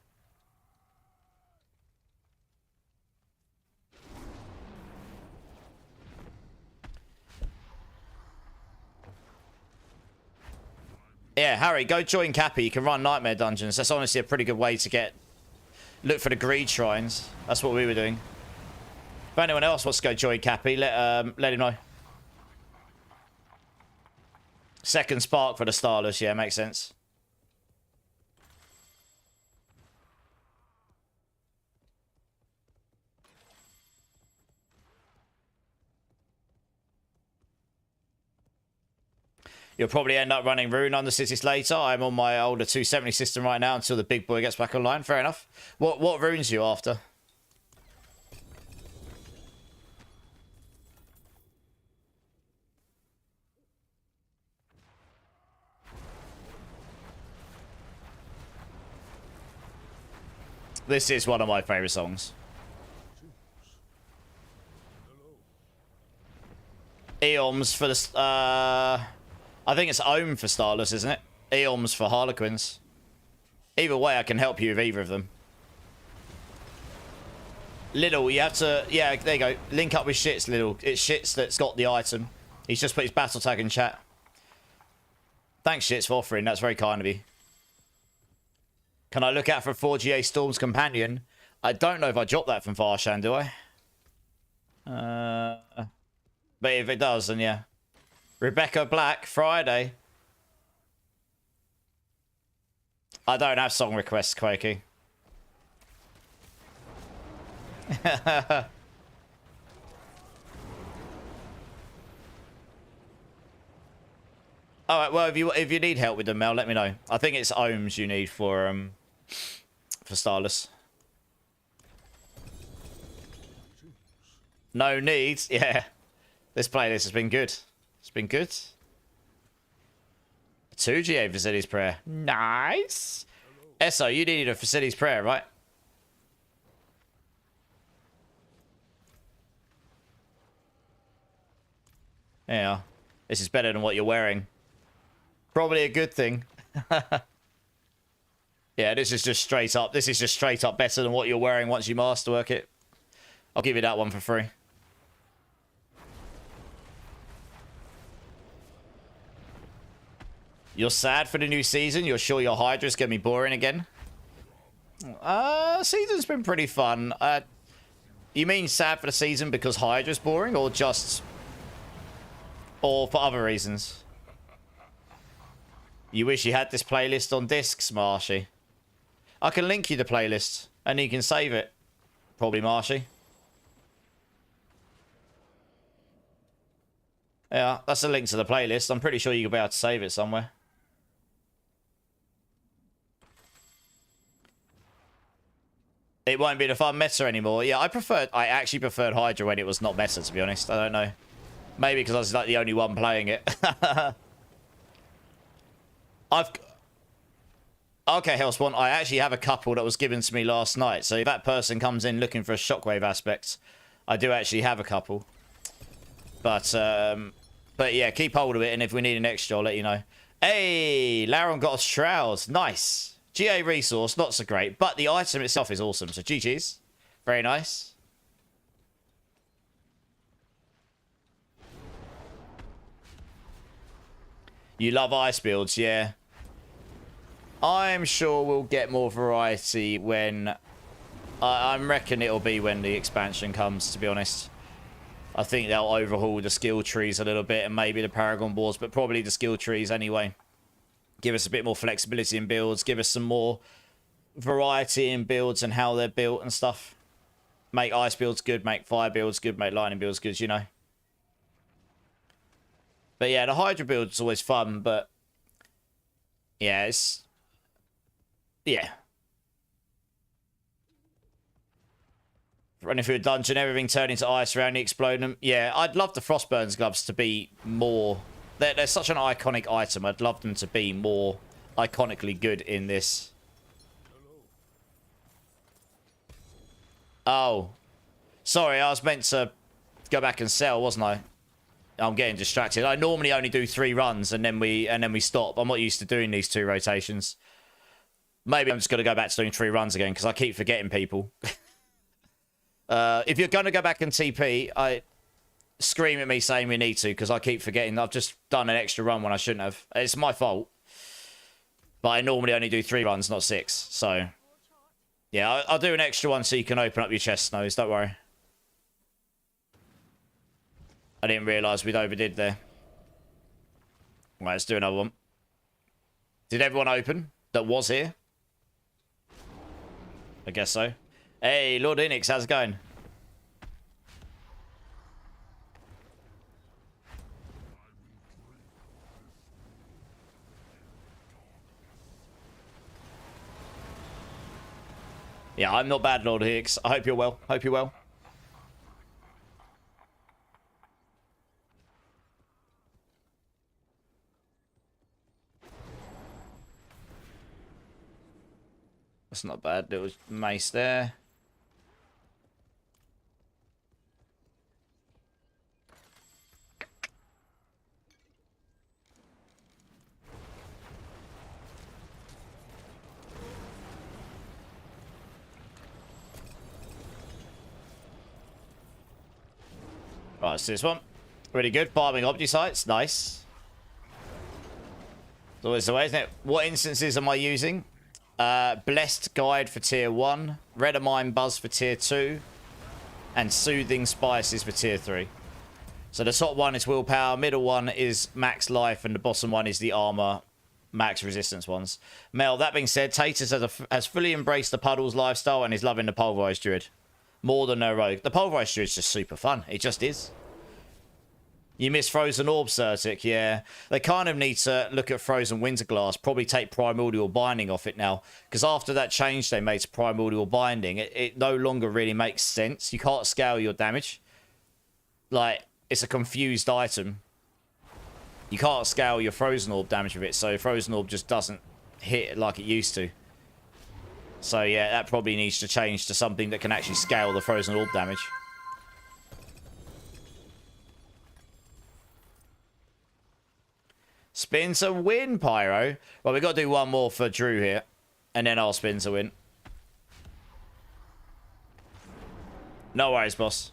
Yeah, Harry, go join Cappy. You can run Nightmare Dungeons. That's honestly a pretty good way to look for the greed shrines. That's what we were doing. If anyone else wants to go join Cappy, let him know. Second spark for the Starless. Yeah, makes sense. You'll probably end up running Rune on the cities later. I'm on my older 270 system right now until the big boy gets back online. Fair enough. What runes are you after? This is one of my favourite songs. Eoms for the... I think it's Ohm for Starless, isn't it? Eoms for Harlequins. Either way, I can help you with either of them. Little, you have to... Yeah, there you go. Link up with Shits, Little. It's Shits that's got the item. He's just put his battle tag in chat. Thanks, Shits, for offering. That's very kind of you. Can I look out for 4GA Storm's Companion? I don't know if I dropped that from Farshan, do I? But if it does, then yeah. Rebecca Black, Friday. I don't have song requests, Quakey. Alright, well, if you need help with them, Mel, let me know. I think it's ohms you need for Starless. No needs, yeah. This playlist has been good. It's been good. 2GA Facilities Prayer. Nice. Esso, you needed a Facilities Prayer, right? Yeah. This is better than what you're wearing. Probably a good thing. Yeah, this is just straight up. This is just straight up better than what you're wearing once you masterwork it. I'll give you that one for free. You're sad for the new season? You're sure your Hydra's gonna be boring again? Season's been pretty fun. You mean sad for the season because Hydra's boring, or just... or for other reasons? You wish you had this playlist on discs, Marshy. I can link you the playlist, and you can save it. Probably, Marshy. Yeah, that's a link to the playlist. I'm pretty sure you'll be able to save it somewhere. It won't be the fun meta anymore. Yeah, I actually preferred Hydra when it was not meta, to be honest. I don't know. Maybe because I was like the only one playing it. Okay, Hellspawn, I actually have a couple that was given to me last night. So if that person comes in looking for a shockwave aspect, I do actually have a couple. But yeah, keep hold of it, and if we need an extra, I'll let you know. Hey, Laron got a shroud. Nice. GA resource, not so great, but the item itself is awesome. So GG's. Very nice. You love ice builds, yeah. I'm sure we'll get more variety when... I reckon it'll be when the expansion comes, to be honest. I think they'll overhaul the skill trees a little bit and maybe the Paragon boards, but probably the skill trees anyway. Give us a bit more flexibility in builds. Give us some more variety in builds and how they're built and stuff. Make ice builds good, make fire builds good, make lightning builds good, you know. But yeah, the Hydra build is always fun, but... yeah, it's... yeah. Running through a dungeon, everything turned into ice around you, exploding them. Yeah, I'd love the Frostburns gloves to be more... they're such an iconic item. I'd love them to be more iconically good in this. Oh. Sorry, I was meant to go back and sell, wasn't I? I'm getting distracted. I normally only do 3 runs and then we stop. I'm not used to doing these 2 rotations. Maybe I'm just going to go back to doing 3 runs again because I keep forgetting people. If you're going to go back and TP, scream at me saying we need to because I keep forgetting. I've just done an extra run when I shouldn't have. It's my fault. But I normally only do 3 runs, not 6. So, yeah, I'll do an extra one so you can open up your chest snows. Don't worry. I didn't realise we'd overdid there. Right, let's do another one. Did everyone open that was here? I guess so. Hey, Lord Enix, how's it going? Yeah, I'm not bad, Lord Hicks. I hope you're well. Hope you're well. That's not bad. There was mace there. Right, so this one. Really good. Farming object sites. Nice. It's always the way, isn't it? What instances am I using? Blessed Guide for tier 1. Redamine Buzz for tier 2. And Soothing Spices for tier 3. So the top one is willpower, middle one is max life, and the bottom one is the armor max resistance ones. Mel, that being said, Taters has fully embraced the Puddles lifestyle and is loving the Pulverise Druid. More than no rogue. The Pulverise Druid is just super fun. It just is. You miss Frozen Orb, Certic, yeah. They kind of need to look at Frozen Winterglass, probably take Primordial Binding off it now. Because after that change they made to Primordial Binding, it no longer really makes sense. You can't scale your damage. Like, it's a confused item. You can't scale your Frozen Orb damage with it, so Frozen Orb just doesn't hit like it used to. So yeah, that probably needs to change to something that can actually scale the Frozen Orb damage. Spin to win, Pyro. Well, we've got to do one more for Drew here. And then I'll spin to win. No worries, boss.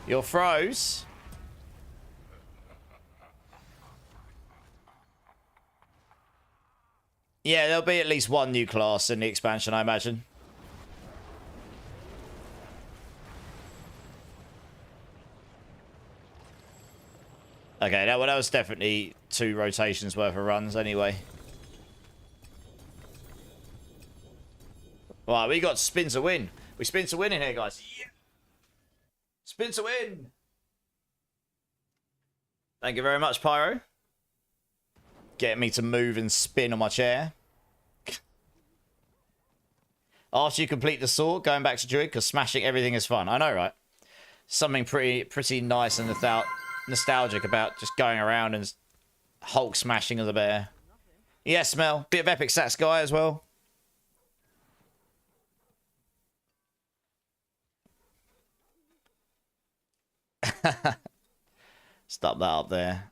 You're froze. Yeah, there'll be at least one new class in the expansion, I imagine. Okay, that was definitely 2 rotations worth of runs anyway. Right, we got spin to win. We spin to win in here, guys. Yeah. Spin to win. Thank you very much, Pyro. Getting me to move and spin on my chair. After you complete the sword, going back to Druid, because smashing everything is fun. I know, right? Something pretty nice and nostalgic about just going around and Hulk smashing as a bear. Yes, Mel. Bit of epic stats guy as well. Stop that up there.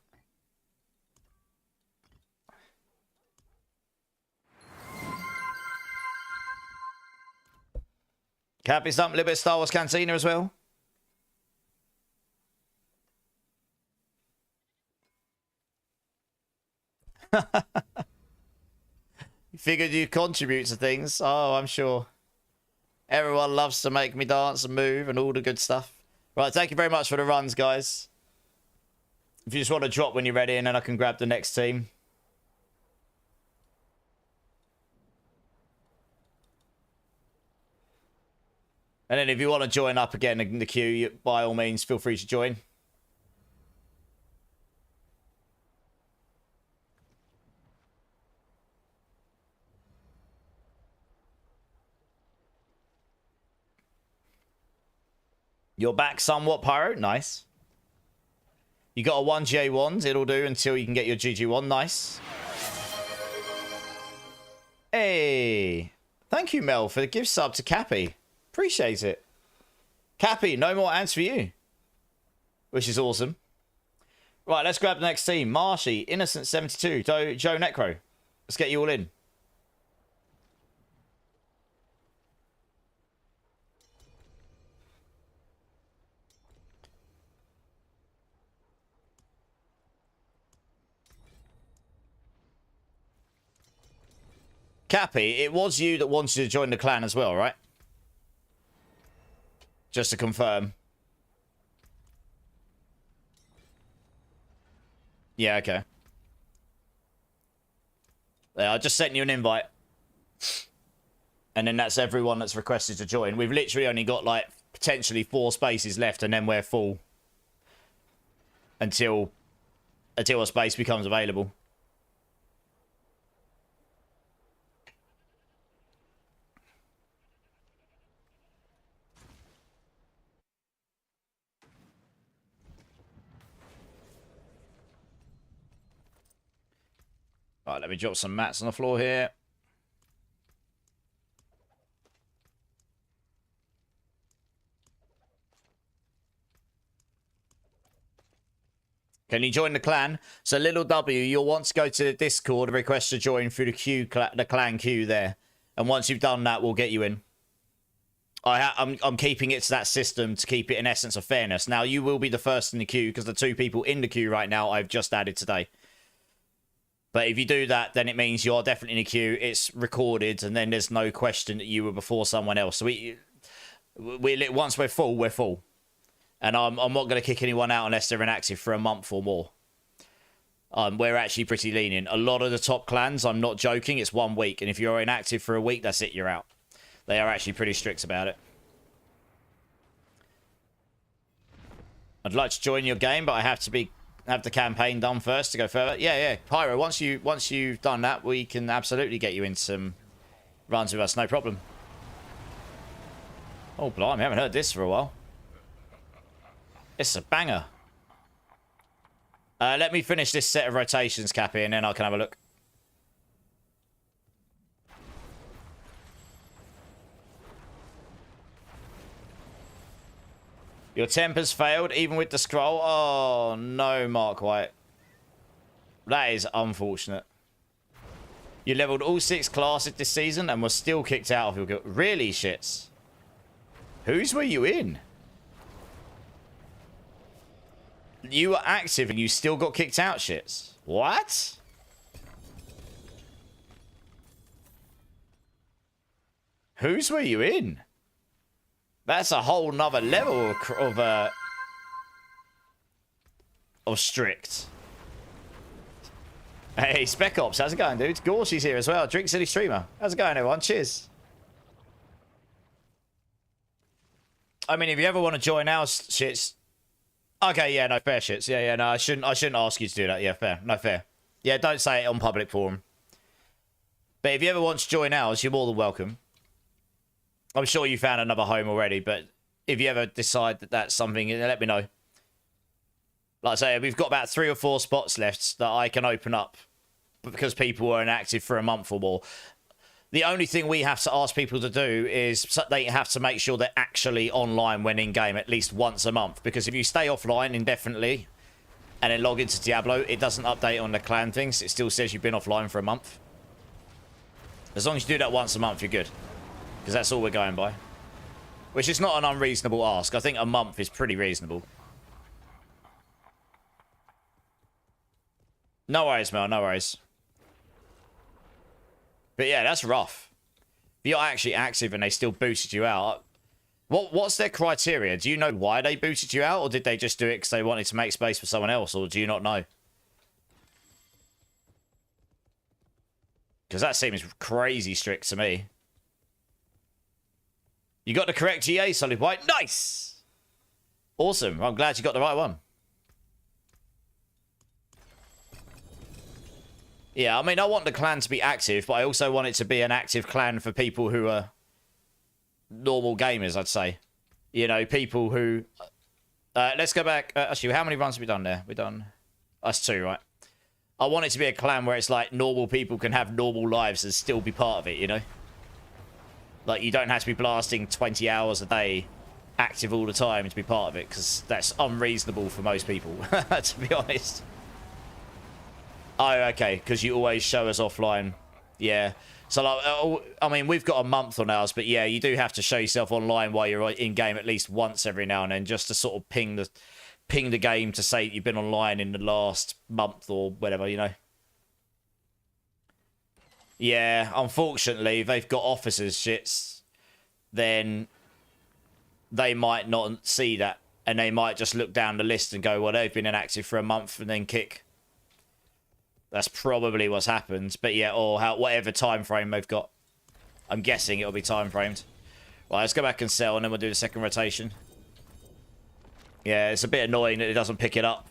Cappy something, a little bit of Star Wars Cantina as well. Figured you contribute to things. Oh, I'm sure. Everyone loves to make me dance and move and all the good stuff. Right, thank you very much for the runs, guys. If you just want to drop when you're ready, and then I can grab the next team. And then if you want to join up again in the queue, by all means, feel free to join. You're back somewhat, Pyro. Nice. You got a 1GA wand. It'll do until you can get your GG wand. Nice. Hey. Thank you, Mel, for the gift sub to Cappy. Appreciate it. Cappy, no more ads for you. Which is awesome. Right, let's grab the next team. Marshy, Innocent72, Joe Necro. Let's get you all in. Cappy, it was you that wanted to join the clan as well, right? Just to confirm. Yeah, okay. Yeah, I just sent you an invite. And then that's everyone that's requested to join. We've literally only got, like, potentially 4 spaces left, and then we're full. Until a space becomes available. Right, let me drop some mats on the floor here. Can you join the clan? So, Little W, you'll want to go to the Discord and request to join through the clan queue there. And once you've done that, we'll get you in. I'm keeping it to that system to keep it in essence of fairness. Now, you will be the first in the queue because the 2 people in the queue right now I've just added today. But if you do that, then it means you're definitely in the queue. It's recorded, and then there's no question that you were before someone else. So once we're full, we're full. And I'm not going to kick anyone out unless they're inactive for a month or more. We're actually pretty lenient. A lot of the top clans, I'm not joking, it's 1 week. And if you're inactive for a week, that's it, you're out. They are actually pretty strict about it. I'd like to join your game, but I have the campaign done first to go further. Yeah. Pyro, once you've done that, we can absolutely get you in some runs with us, no problem. Oh, blimey, I haven't heard this for a while. It's a banger. Let me finish this set of rotations, Cappy, and then I can have a look. Your temper's failed, even with the scroll. Oh, no, Mark White. That is unfortunate. You leveled all 6 classes this season and were still kicked out of your guild. Really, shits? Whose were you in? You were active and you still got kicked out, shits. What? Whose were you in? That's a whole nother level of strict. Hey, Spec Ops, how's it going, dude? Gorshy's here as well. Drink City Streamer. How's it going, everyone? Cheers. I mean, if you ever want to join our shits... Okay, yeah, no, fair shits. Yeah, no, I shouldn't ask you to do that. Yeah, fair. No, fair. Yeah, don't say it on public forum. But if you ever want to join ours, you're more than welcome. I'm sure you found another home already, but if you ever decide that that's something, let me know. Like I say, we've got about 3 or 4 spots left that I can open up because people were inactive for a month or more. The only thing we have to ask people to do is they have to make sure they're actually online when in game at least once a month. Because if you stay offline indefinitely and then log into Diablo, it doesn't update on the clan things. It still says you've been offline for a month. As long as you do that once a month, you're good. Because that's all we're going by. Which is not an unreasonable ask. I think a month is pretty reasonable. No worries, Mel. No worries. But yeah, that's rough. If you're actually active and they still booted you out, what's their criteria? Do you know why they booted you out, or did they just do it because they wanted to make space for someone else, or do you not know? Because that seems crazy strict to me. You got the correct GA, Solid White. Nice! Awesome. I'm glad you got the right one. Yeah, I mean, I want the clan to be active, but I also want it to be an active clan for people who are normal gamers, I'd say. You know, people who... let's go back. Actually, how many runs have we done there? We've done... That's 2, right? I want it to be a clan where it's like normal people can have normal lives and still be part of it, you know? Like, you don't have to be blasting 20 hours a day active all the time to be part of it, because that's unreasonable for most people, to be honest. Oh, okay, because you always show us offline. Yeah. So, like, I mean, we've got a month on ours, but yeah, you do have to show yourself online while you're in-game at least once every now and then, just to sort of ping the game to say you've been online in the last month or whatever, you know? Yeah, unfortunately, if they've got officers shits, then they might not see that, and they might just look down the list and go, well, they've been inactive for a month, and then kick. That's probably what's happened. But yeah, or whatever time frame they've got. I'm guessing it'll be time framed. Right, let's go back and sell, and then we'll do the second rotation. Yeah, it's a bit annoying that it doesn't pick it up.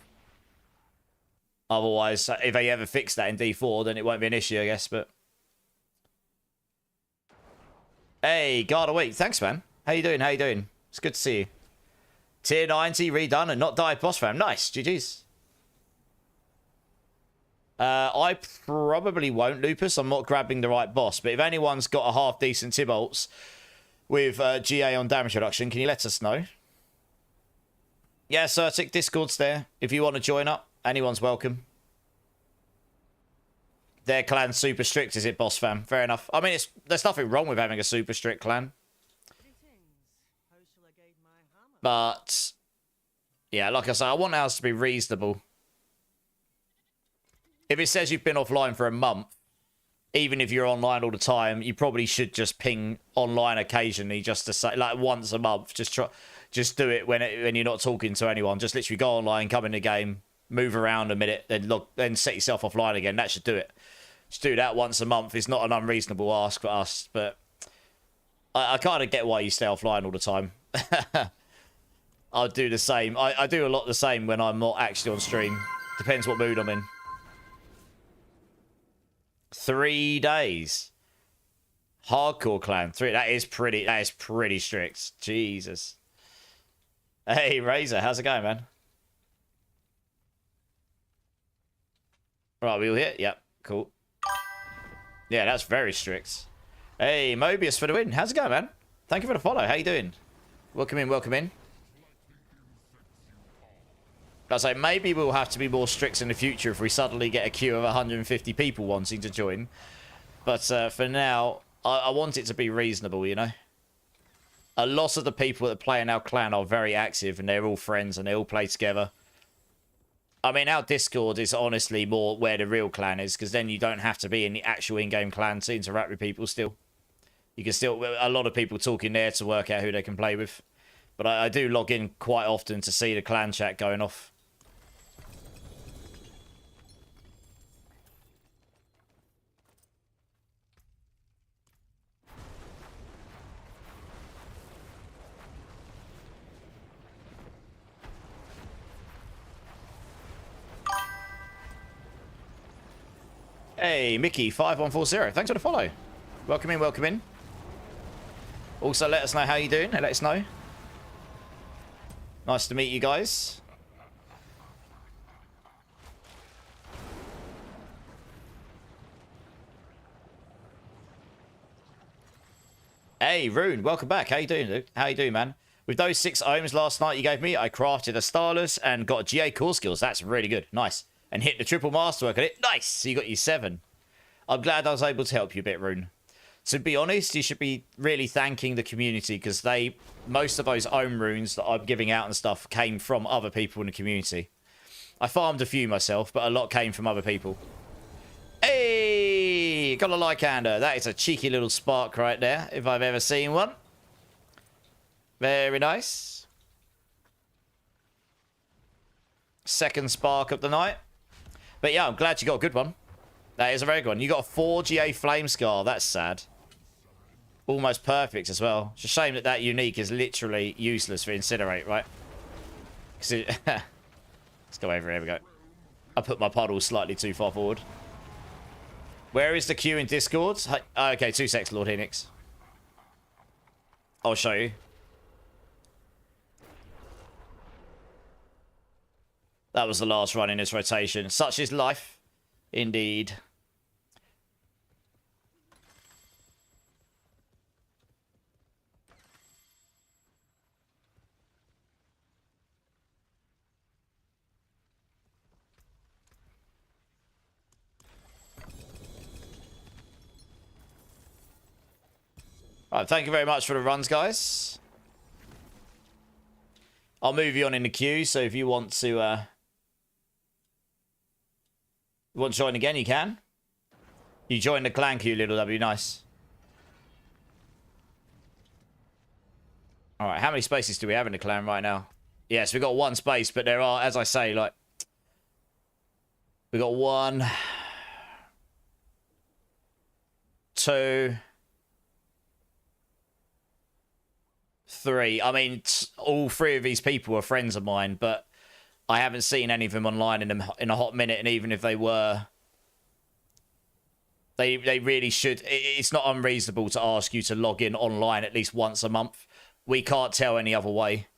Otherwise, if they ever fix that in D4, then it won't be an issue, I guess, but... Hey, God Awake. Thanks, man. How you doing? How you doing? It's good to see you. Tier 90 redone and not died boss fam. Nice. GG's. I probably won't, Lupus. I'm not grabbing the right boss. But if anyone's got a half-decent Tibolts with GA on damage reduction, can you let us know? Yeah, Certic, Discord's there. If you want to join up, anyone's welcome. Their clan's super strict, is it, boss fam? Fair enough. I mean, there's nothing wrong with having a super strict clan. But, yeah, like I say, I want ours to be reasonable. If it says you've been offline for a month, even if you're online all the time, you probably should just ping online occasionally, just to say, like, once a month. Just do it when you're not talking to anyone. Just literally go online, come in the game, move around a minute, then set yourself offline again. That should do it. Just do that once a month. It's not an unreasonable ask for us, but I kind of get why you stay offline all the time. I'll do the same. I do a lot the same when I'm not actually on stream. Depends what mood I'm in. 3 days. Hardcore clan. 3. That is pretty strict. Jesus. Hey, Razor. How's it going, man? Right, we all hit? Yep. Cool. Yeah, that's very strict. Hey, Mobius for the win. How's it going, man? Thank you for the follow. How you doing? Welcome in, welcome in. I say maybe we'll have to be more strict in the future if we suddenly get a queue of 150 people wanting to join. But for now, I want it to be reasonable, you know? A lot of the people that play in our clan are very active and they're all friends and they all play together. I mean, our Discord is honestly more where the real clan is, because then you don't have to be in the actual in-game clan to interact with people still. You can still... A lot of people talk in there to work out who they can play with. But I do log in quite often to see the clan chat going off. Hey, Mickey5140. Thanks for the follow. Welcome in, welcome in. Also, let us know how you're doing. Let us know. Nice to meet you guys. Hey, Rune, welcome back. How you doing, dude? How you doing, man? With those 6 ohms last night you gave me, I crafted a Starless and got a GA core skills. That's really good. Nice. And hit the triple masterwork on it. Nice. So you got your 7. I'm glad I was able to help you a bit, Rune. To be honest, you should be really thanking the community because most of those ohm runes that I'm giving out and stuff came from other people in the community. I farmed a few myself, but a lot came from other people. Hey, got a Lycander. That is a cheeky little spark right there, if I've ever seen one. Very nice. Second spark of the night. But yeah, I'm glad you got a good one. That is a very good one. You got a 4 GA Flame Scar. That's sad. Almost perfect as well. It's a shame that that unique is literally useless for Incinerate, right? Let's go over here. We go. I put my puddle slightly too far forward. Where is the queue in Discord? Okay, 2 secs, Lord Henix. I'll show you. That was the last run in this rotation. Such is life. Indeed. All right, thank you very much for the runs, guys. I'll move you on in the queue, so if you want to join again, you can. You join the clan queue, little W, nice. All right, how many spaces do we have in the clan right now? Yes, we've got 1 space, but there are, as I say, like... We got 1... 2... 3. I mean, all 3 of these people are friends of mine, but I haven't seen any of them online in a hot minute, and even if they were... They really should... It's not unreasonable to ask you to log in online at least once a month. We can't tell any other way.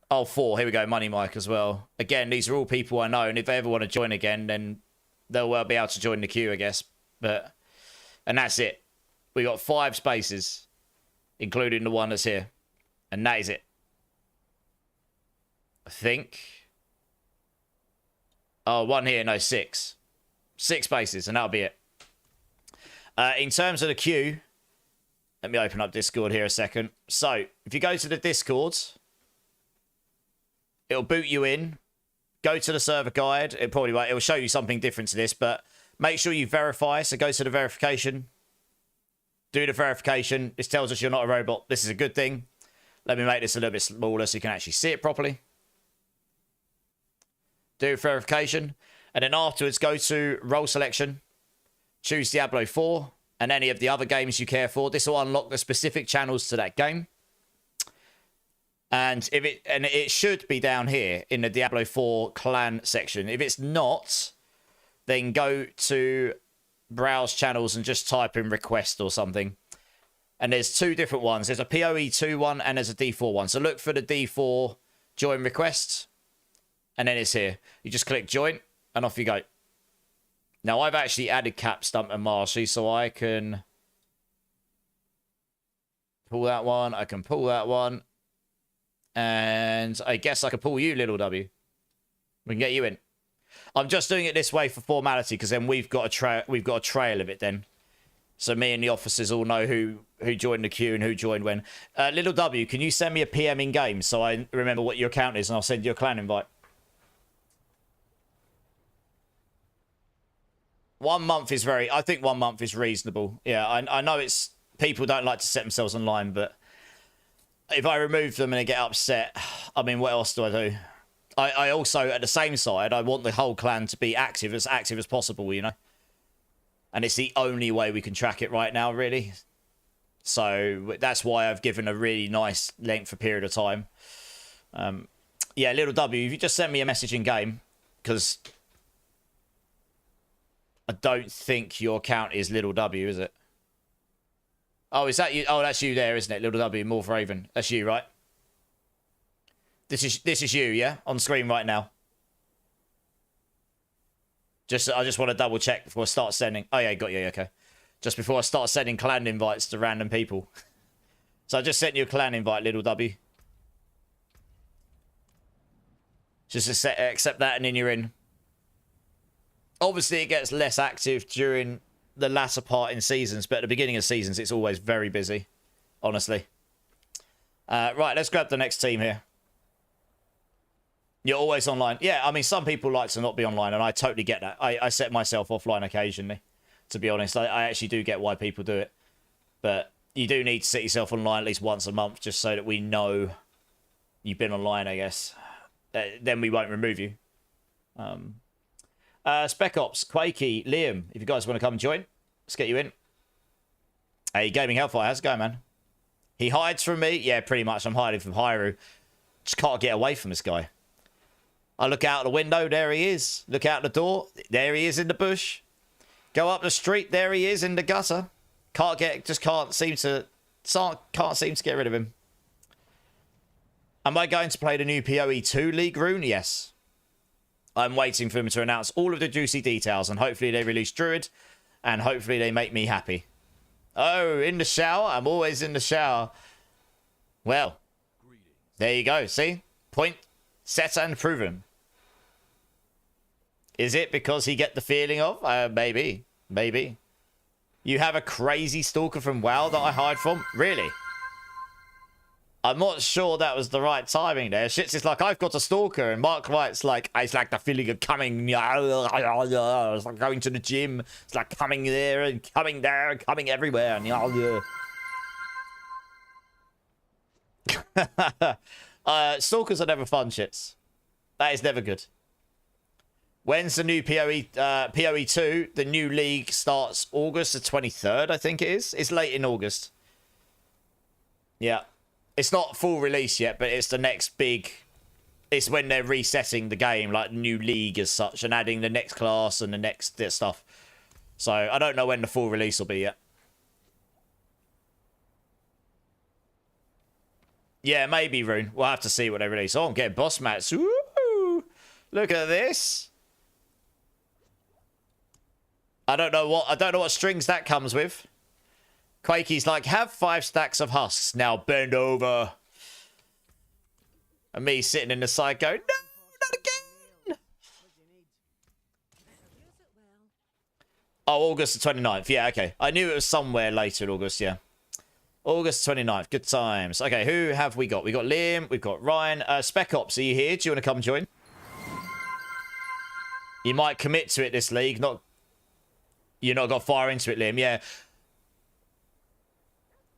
Oh, 4. Here we go. Money Mike as well. Again, these are all people I know, and if they ever want to join again, then they'll well be able to join the queue, I guess. But... And that's it. We got 5 spaces, including the one that's here. And that is it. I think. Oh, 1 here. No, 6. 6 spaces, and that'll be it. In terms of the queue, let me open up Discord here a second. So, if you go to the Discord, it'll boot you in. Go to the server guide. It'll show you something different to this, but make sure you verify. So go to the verification. Do the verification. This tells us you're not a robot. This is a good thing. Let me make this a little bit smaller so you can actually see it properly. Do verification. And then afterwards, go to role selection. Choose Diablo 4 and any of the other games you care for. This will unlock the specific channels to that game. And it should be down here in the Diablo 4 clan section. If it's not, then go to browse channels and just type in request or something. And there's 2 different ones. There's a PoE2 one and there's a D4 one. So look for the D4 join request. And then it's here. You just click join and off you go. Now I've actually added Cap, Stump and Marshy so I can pull that one. I can pull that one. And I guess I can pull you, little W. We can get you in. I'm just doing it this way for formality because then we've got a trail of it then. So me and the officers all know who joined the queue and who joined when. Little W, can you send me a PM in game so I remember what your account is and I'll send you a clan invite. 1 month is I think 1 month is reasonable. Yeah, I know it's people don't like to set themselves online, but if I remove them and they get upset, I mean, what else do I do? I also, at the same side, I want the whole clan to be active as possible, you know? And it's the only way we can track it right now, really. So that's why I've given a really nice length for period of time. Yeah, little W, if you just send me a message in game, because I don't think your account is little W, is it? Oh, is that you? Oh, that's you there, isn't it? Little W, Morph Raven. That's you, right? This is you, yeah? On screen right now. I just want to double check before I start sending. Oh, yeah, got you, okay. just before I start sending clan invites to random people. So I just sent you a clan invite, little W. Just accept that and then you're in. Obviously, it gets less active during the latter part in seasons, but at the beginning of seasons, it's always very busy, honestly. Right, let's grab the next team here. You're always online. Yeah, I mean, some people like to not be online, and I totally get that. I set myself offline occasionally, to be honest. I actually do get why people do it. But you do need to set yourself online at least once a month, just so that we know you've been online, I guess. Then we won't remove you. Spec Ops, Quakey, Liam, if you guys want to come and join, let's get you in. Hey, Gaming Hellfire, how's it going, man? He hides from me? Yeah, pretty much. I'm hiding from Hyrule. Just can't get away from this guy. I look out the window, there he is. Look out the door, there he is in the bush. Go up the street, there he is in the gutter. Can't seem to get rid of him. Am I going to play the new PoE 2 League rune? Yes. I'm waiting for them to announce all of the juicy details, and hopefully they release Druid, and hopefully they make me happy. Oh, in the shower? I'm always in the shower. Well, there you go. See? Point set and proven. Is it because he get the feeling of? Maybe. Maybe. You have a crazy stalker from WoW that I hide from? Really? I'm not sure that was the right timing there. Shit's just like, I've got a stalker, and Mark White's like, it's like the feeling of coming. It's like going to the gym. It's like coming there and coming there and coming everywhere. And stalkers are never fun, shits. That is never good. When's the new PoE 2? The new league starts August the 23rd, I think it is. It's late in August. Yeah. It's not full release yet, but it's the next big... It's when they're resetting the game, like new league as such, and adding the next class and the next stuff. So, I don't know when the full release will be yet. Yeah, maybe, Rune. We'll have to see what they release. Oh, I'm getting boss mats. Woo! Look at this. I don't know what strings that comes with. Quakey's like, have 5 stacks of husks. Now bend over. And me sitting in the side going, no, not again. Oh, August the 29th. Yeah, okay. I knew it was somewhere later in August, yeah. August 29th. Good times. Okay, who have we got? We got Liam. We've got Ryan. Spec Ops, are you here? Do you want to come join? You might commit to it this league. You're not got far into it, Liam. Yeah.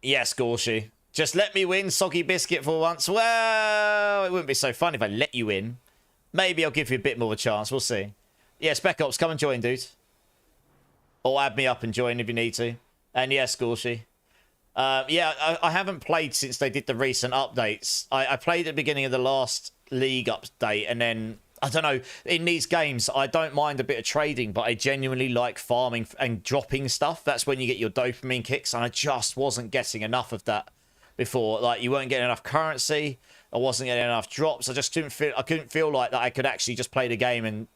Yes, Gorshy. Just let me win, Soggy Biscuit, for once. Well, it wouldn't be so fun if I let you in. Maybe I'll give you a bit more of a chance. We'll see. Yeah, Spec Ops, come and join, dude. Or add me up and join if you need to. And yes, Gorshy. Yeah, I haven't played since they did the recent updates. I played at the beginning of the last league update, and then... I don't know, in these games, I don't mind a bit of trading, but I genuinely like farming and dropping stuff. That's when you get your dopamine kicks, and I just wasn't getting enough of that before. Like, you weren't getting enough currency, I wasn't getting enough drops. I couldn't feel like that I could actually just play the game and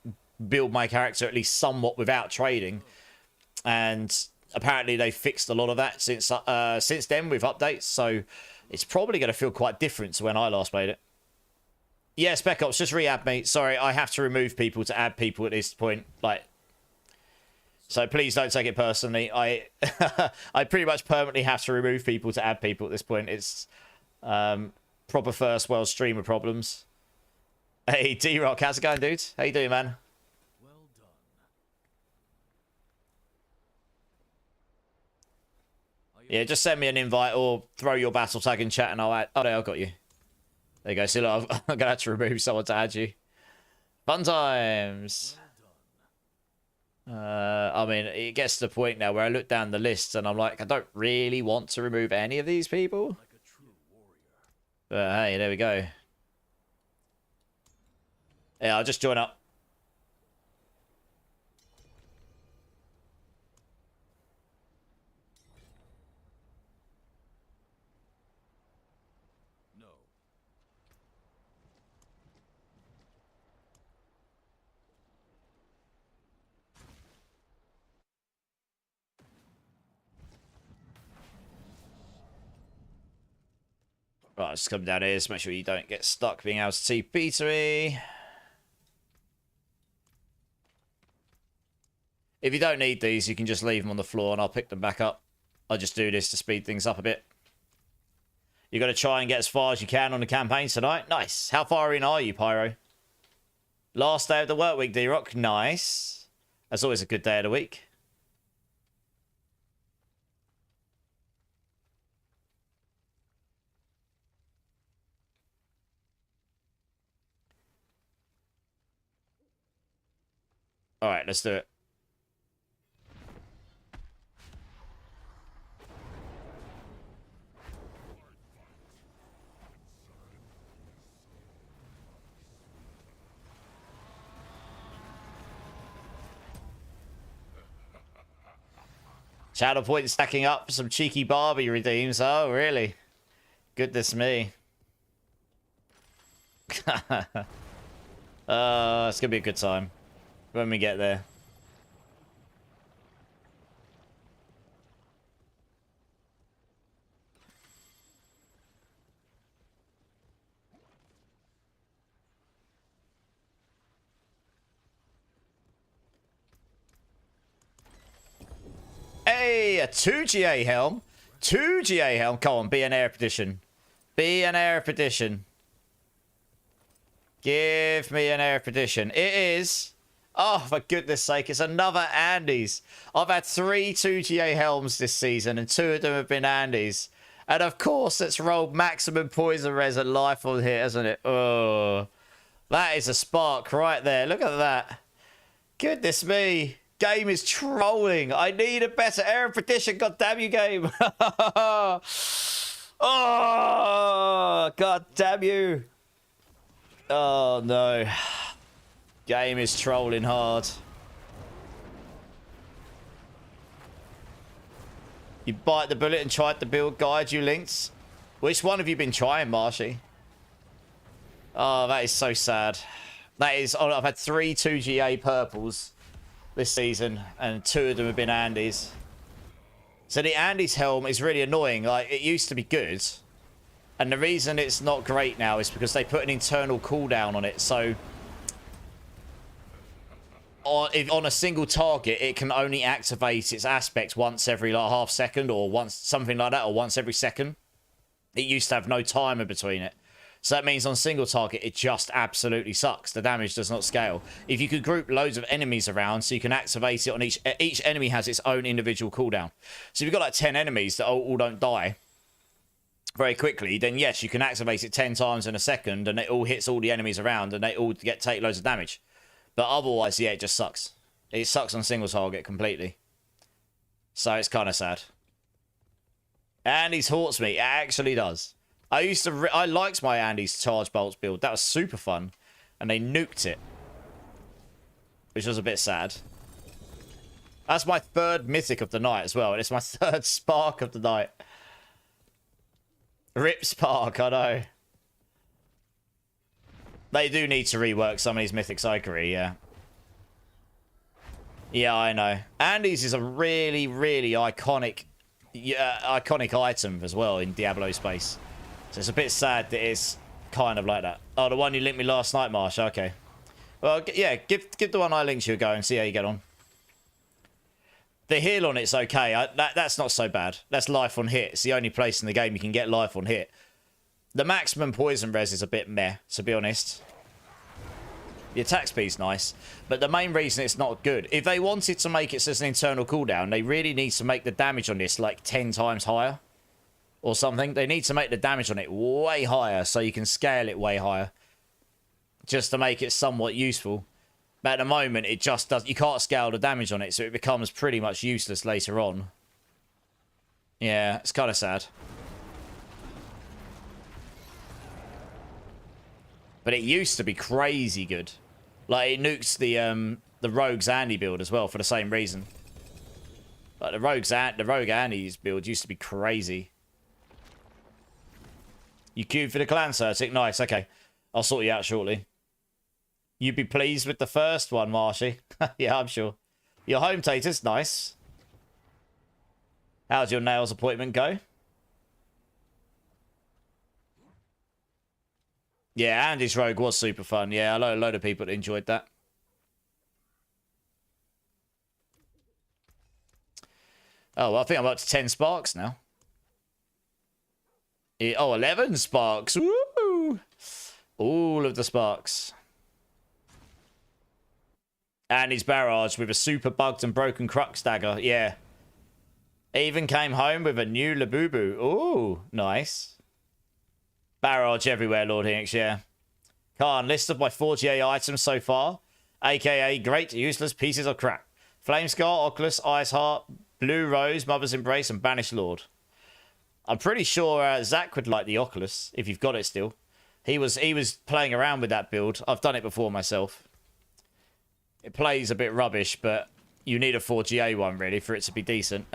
build my character at least somewhat without trading. And apparently they fixed a lot of that since then with updates, so it's probably going to feel quite different to when I last played it. Yeah, Spec Ops, just re-add me. Sorry, I have to remove people to add people at this point. Like, so please don't take it personally. I pretty much permanently have to remove people to add people at this point. It's proper first world streamer problems. Hey, D-Rock, how's it going, dude? How you doing, man?
Well done.
Yeah, just send me an invite or throw your battle tag in chat and I'll add... Oh, no, I got you. There you go. See, look, I'm going to have to remove someone to add you. Fun times. I mean, it gets to the point now where I look down the list and I'm like, I don't really want to remove any of these people. But hey, there we go. Yeah, I'll just join up. Right, just come down here. Just make sure you don't get stuck being able to TP to me. If you don't need these, you can just leave them on the floor and I'll pick them back up. I'll just do this to speed things up a bit. You got to try and get as far as you can on the campaign tonight. Nice. How far in are you, Pyro? Last day of the work week, D-Rock. Nice. That's always a good day of the week. All right, let's do it. Shadow point stacking up for some cheeky Barbie redeems. Oh, really? Goodness me. It's going to be a good time when we get there. Hey, a 2GA helm. 2GA helm. Come on, be an air petition. Be an air petition. Give me an air petition. It is. Oh, for goodness sake, it's another Andes. I've had 3 2GA helms this season, and 2 of them have been Andes. And of course, it's rolled maximum poison res and life on here, hasn't it? Oh, that is a spark right there. Look at that. Goodness me. Game is trolling. I need a better air petition. God damn you, game. Oh, god damn you. Oh, no. Game is trolling hard. You bite the bullet and tried the build guide you linked. Which one have you been trying, Marshy? Oh, that is so sad. That is... Oh, I've had 3 2GA purples this season, and 2 of them have been Andes. So the Andes helm is really annoying. Like, it used to be good, and the reason it's not great now is because they put an internal cooldown on it. So on a single target, it can only activate its aspect once every like half second, or once something like that, or once every second. It used to have no timer between it. So that means on single target, it just absolutely sucks. The damage does not scale. If you could group loads of enemies around so you can activate it on each enemy has its own individual cooldown. So if you've got like 10 enemies that all don't die very quickly, then yes, you can activate it 10 times in a second and it all hits all the enemies around and they all take loads of damage. But otherwise, yeah, it just sucks. It sucks on single target completely. So it's kind of sad. And he haunts me. It actually does. I liked my Andy's Charge Bolts build. That was super fun. And they nuked it. Which was a bit sad. That's my 3rd mythic of the night as well. And it's my 3rd spark of the night. Rip Spark, I know. They do need to rework some of these mythics, I agree, yeah. Yeah, I know. Andy's is a really, really iconic item as well in Diablo space. So it's a bit sad that it's kind of like that. Oh, the one you linked me last night, Marsh. Okay. Well, yeah, give the one I linked you a go and see how you get on. The heal on it's okay. That's not so bad. That's life on hit. It's the only place in the game you can get life on hit. The maximum poison res is a bit meh, to be honest. The attack speed's nice, but the main reason it's not good, if they wanted to make it as an internal cooldown, they really need to make the damage on this like 10 times higher. Or something. They need to make the damage on it way higher so you can scale it way higher. Just to make it somewhat useful. But at the moment, it just does. You can't scale the damage on it, so it becomes pretty much useless later on. Yeah, it's kind of sad. But it used to be crazy good. Like, it nukes the Rogue's Andy build as well for the same reason. Like, the Rogue Andy's build used to be crazy. You queued for the clan, Certic? Nice, okay. I'll sort you out shortly. You'd be pleased with the first one, Marshy. Yeah, I'm sure. Your home taters, nice. How'd your nails appointment go? Yeah, Andy's Rogue was super fun. Yeah, a load of people enjoyed that. Oh, well, I think I'm up to 10 sparks now. Oh, 11 sparks. Woo! All of the sparks. And his barrage with a super bugged and broken crux dagger. Yeah. Even came home with a new Labubu. Ooh, nice. Barrage everywhere, Lord Hinx, yeah. Khan, list of my 4GA items so far. AKA great useless pieces of crap. Flamescar, Oculus, Ice Heart, Blue Rose, Mother's Embrace, and Banished Lord. I'm pretty sure Zach would like the Oculus, if you've got it still. He was playing around with that build. I've done it before myself. It plays a bit rubbish, but you need a 4GA one, really, for it to be decent.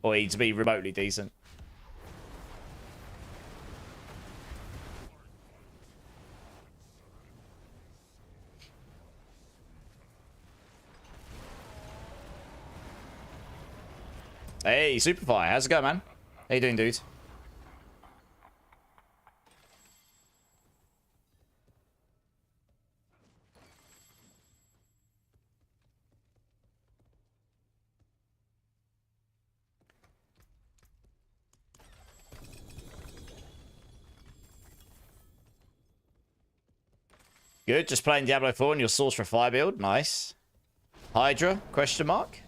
Or to be remotely decent. Hey, Superfire, how's it going, man? How you doing, dude? Good, just playing Diablo 4 and your Sorcerer Fire build. Nice. Hydra, question mark?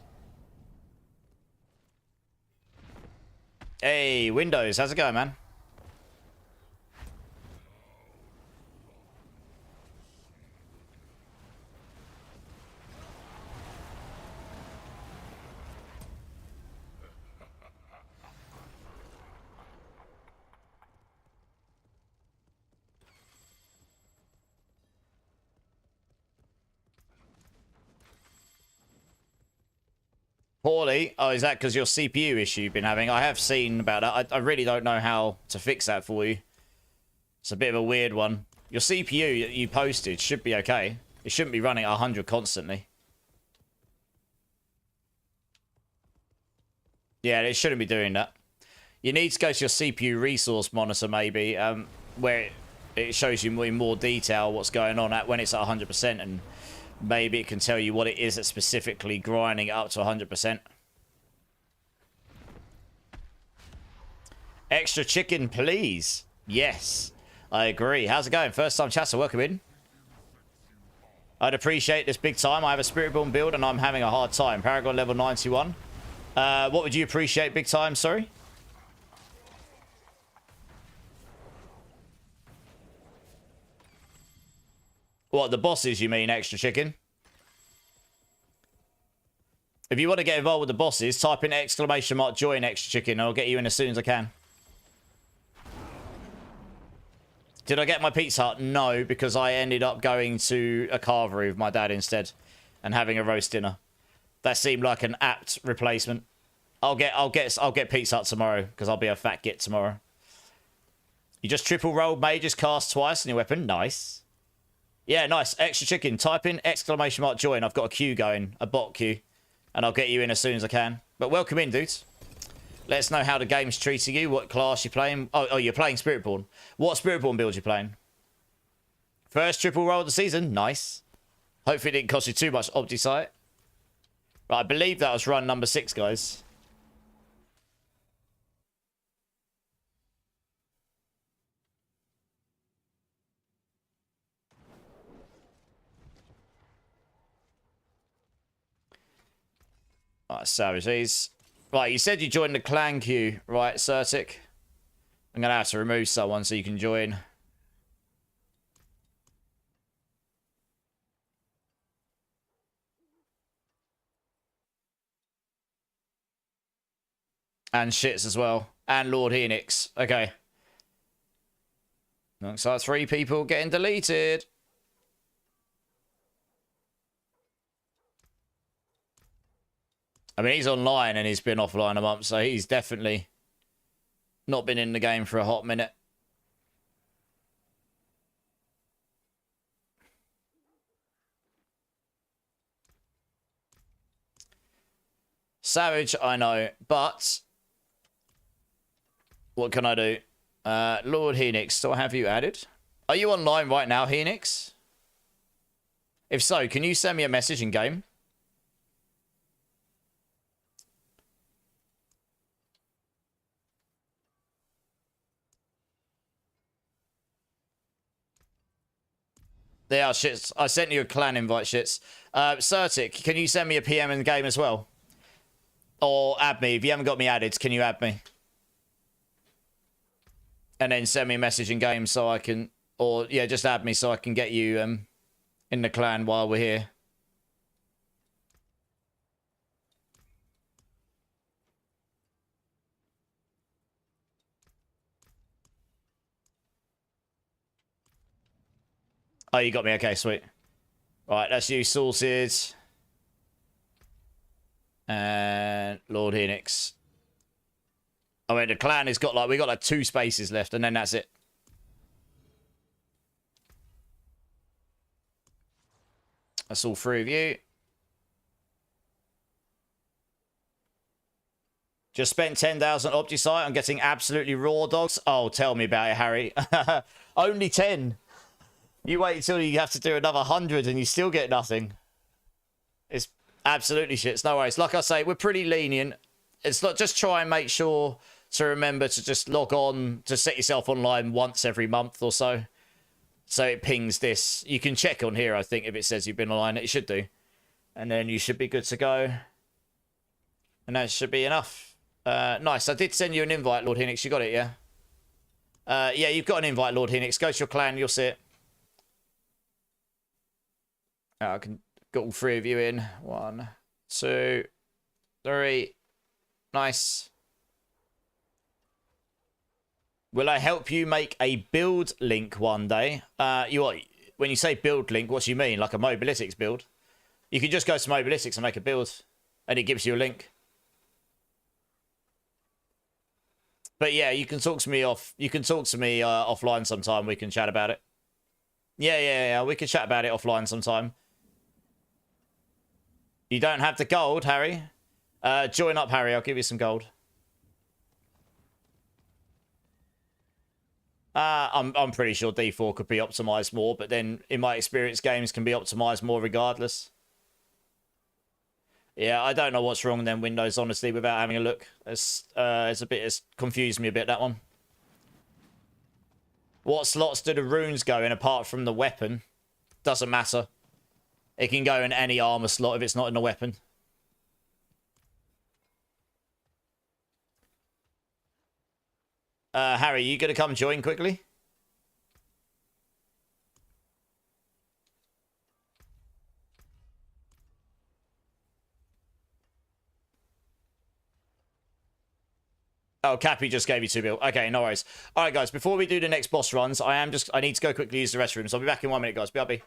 Hey, Windows, how's it going, man? Poorly. Oh, is that because your CPU issue you've been having? I have seen about that. I really don't know how to fix that for you. It's a bit of a weird one. Your CPU that you posted should be okay. It shouldn't be running at 100 constantly. Yeah, it shouldn't be doing that. You need to go to your CPU resource monitor, maybe, where it shows you in more detail what's going on at when it's at 100%, and maybe it can tell you what it is that's specifically grinding it up to 100%. Extra chicken, please. Yes, I agree. How's it going? First time chatter, welcome in. I'd appreciate this big time. I have a Spiritborn build and I'm having a hard time. Paragon level 91. What would you appreciate big time, sorry? What, the bosses you mean, extra chicken? If you want to get involved with the bosses, type in !join extra chicken and I'll get you in as soon as I can. Did I get my Pizza Hut? No, because I ended up going to a carvery with my dad instead and having a roast dinner. That seemed like an apt replacement. I'll get Pizza Hut tomorrow because I'll be a fat git tomorrow. You just triple rolled mages cast twice in your weapon. Nice. Yeah, nice. Extra chicken. Type in !join. I've got a queue going, a bot queue, and I'll get you in as soon as I can. But welcome in, dudes. Let us know how the game's treating you, what class you're playing. Oh, you're playing Spiritborn. What Spiritborn build you playing? First triple roll of the season. Nice. Hopefully it didn't cost you too much OptiSight. Right, I believe that was run number 6, guys. Alright, Savages. Right, you said you joined the clan queue, right, Certic? I'm gonna have to remove someone so you can join. And shits as well. And Lord Henix. Okay. Looks like 3 people getting deleted. I mean, he's online and he's been offline a month, so he's definitely not been in the game for a hot minute. Savage, I know, but what can I do? Lord Henix, do I have you added? Are you online right now, Henix? If so, can you send me a message in game? They are shits. I sent you a clan invite, shits. Certic, can you send me a PM in game as well? Or add me. If you haven't got me added, can you add me? And then send me a message in game so I can... Or, yeah, just add me so I can get you in the clan while we're here. Oh, you got me. Okay, sweet. Right, that's you sorted. And Lord Henix. I mean, the clan has got like... We got like 2 spaces left and then that's it. That's all 3 of you. Just spent 10,000 Optisite on getting absolutely raw dogs. Oh, tell me about it, Harry. Only 10. You wait until you have to do another 100 and you still get nothing. It's absolutely shit. It's no worries. Like I say, we're pretty lenient. It's not just try and make sure to remember to just log on, to set yourself online once every month or so. So it pings this. You can check on here, I think, if it says you've been online. It should do. And then you should be good to go. And that should be enough. Nice. I did send you an invite, Lord Henix. You got it, yeah? Yeah, you've got an invite, Lord Henix. Go to your clan. You'll see it. I can get all 3 of you in. 1, 2, 3. Nice. Will I help you make a build link one day? When you say build link, what do you mean? Like a Mobilytics build? You can just go to Mobilytics and make a build, and it gives you a link. But yeah, you can talk to me off. You can talk to me offline sometime. We can chat about it. Yeah. We can chat about it offline sometime. You don't have the gold, Harry. Join up, Harry. I'll give you some gold. I'm pretty sure D4 could be optimized more, but then in my experience, games can be optimized more regardless. Yeah, I don't know what's wrong with them Windows, honestly, without having a look. It's confused me a bit, that one. What slots do the runes go in apart from the weapon? Doesn't matter. It can go in any armor slot if it's not in a weapon. Harry, you gonna come join quickly? Oh, Cappy just gave you 2 mil. Okay, no worries. All right, guys, before we do the next boss runs, I need to go quickly use the restroom, so I'll be back in 1 minute, guys. BRB.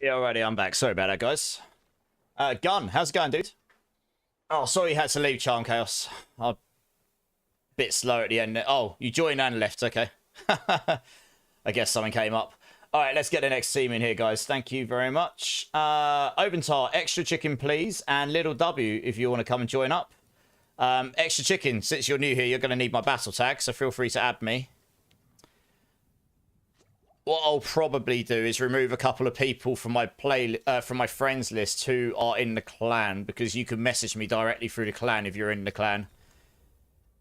Yeah, alrighty, I'm back. Sorry about that, guys. Gun, how's it going, dude? Oh, sorry you had to leave Charm Chaos. I'm a bit slow at the end. Oh, you joined and left, okay. I guess something came up. Alright, let's get the next team in here, guys. Thank you very much. Oventar, extra chicken, please. And Little W, if you want to come and join up. Extra chicken, since you're new here, you're going to need my battle tag, so feel free to add me. What I'll probably do is remove a couple of people from my from my friends list who are in the clan, because you can message me directly through the clan if you're in the clan.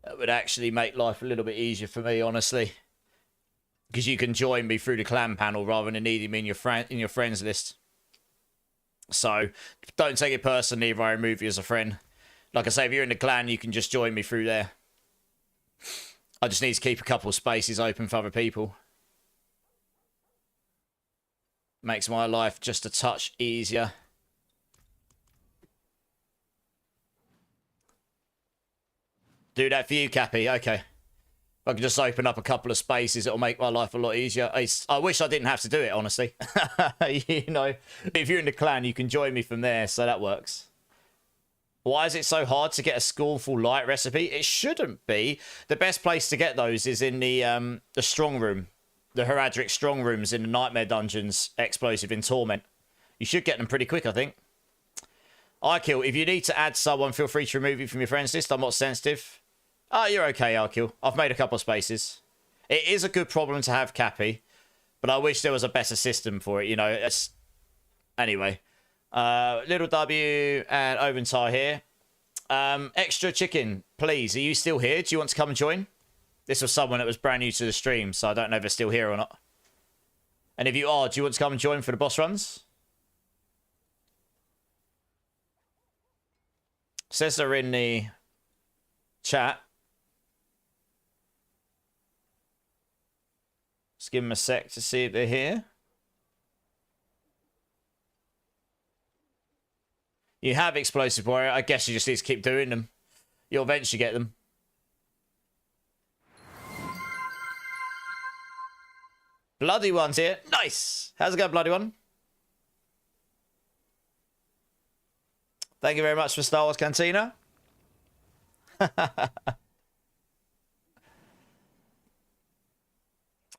That would actually make life a little bit easier for me, honestly, because you can join me through the clan panel rather than needing me in your friends list. So don't take it personally if I remove you as a friend. Like I say, if you're in the clan, you can just join me through there. I just need to keep a couple of spaces open for other people. Makes my life just a touch easier. Do that for you, Cappy. Okay. If I can just open up a couple of spaces, it'll make my life a lot easier. I wish I didn't have to do it, honestly. You know, if you're in the clan, you can join me from there, so that works. Why is it so hard to get a Scornful Light recipe? It shouldn't be. The best place to get those is in the strong room. The Heradric strong rooms in the Nightmare Dungeons, Explosive in Torment. You should get them pretty quick, I think. Arkil, if you need to add someone, feel free to remove you from your friends list. I'm not sensitive. Oh, you're okay, Arkil. I've made a couple of spaces. It is a good problem to have, Cappy, but I wish there was a better system for it, you know. Anyway. Little W and Oventar here. Extra chicken, please. Are you still here? Do you want to come and join? This was someone that was brand new to the stream, so I don't know if they're still here or not. And if you are, do you want to come and join for the boss runs? Says they're in the chat. Let's give them a sec to see if they're here. You have Explosive Warrior. I guess you just need to keep doing them. You'll eventually get them. Bloody One's here. Nice. How's it going, Bloody One? Thank you very much for Star Wars Cantina.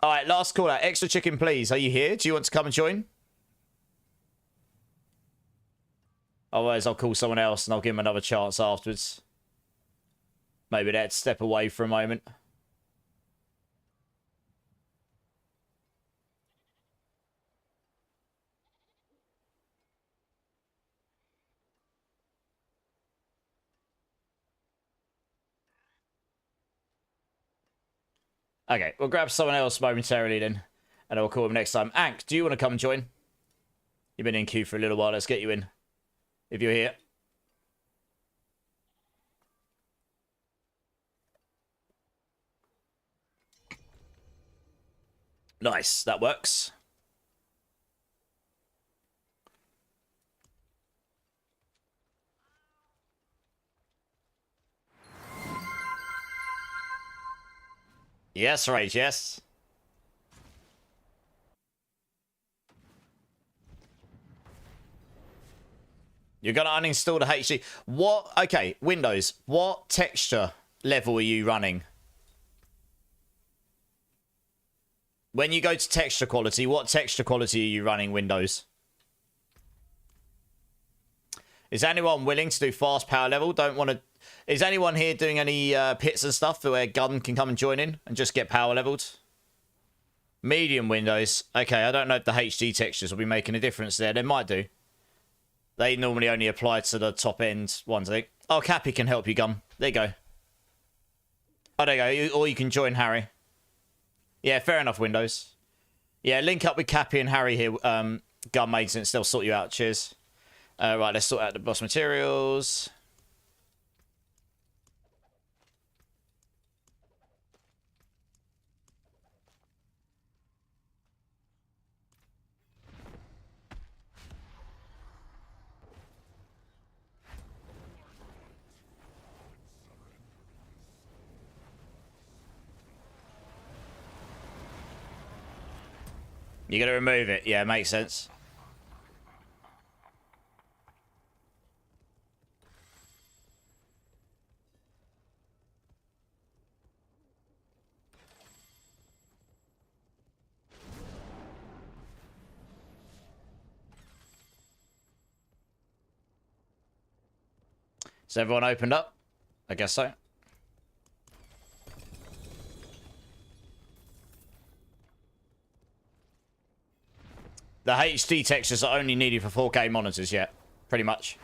Alright, last call out. Extra chicken, please. Are you here? Do you want to come and join? Otherwise, I'll call someone else and I'll give them another chance afterwards. Maybe they'd step away for a moment. Okay, we'll grab someone else momentarily then. And I'll call him next time. Ank, do you want to come and join? You've been in queue for a little while. Let's get you in. If you're here. Nice, that works. Yes, Rage, yes. You're going to uninstall the HD. What? Okay, Windows. What texture level are you running? When you go to texture quality, what texture quality are you running, Windows? Is anyone willing to do fast power level? Don't want to... Is anyone here doing any pits and stuff where Gun can come and join in and just get power leveled? Medium Windows. Okay, I don't know if the HD textures will be making a difference there. They might do. They normally only apply to the top end ones, I think. Oh, Cappy can help you, Gun. There you go. Oh, there you go. Or you can join Harry. Yeah, fair enough, Windows. Yeah, link up with Cappy and Harry here, Gun Maintenance. They'll sort you out. Cheers. Right, let's sort out the boss materials. You gotta remove it. Yeah, makes sense. So everyone opened up? I guess so. The HD textures are only needed for 4K monitors yet. Pretty much.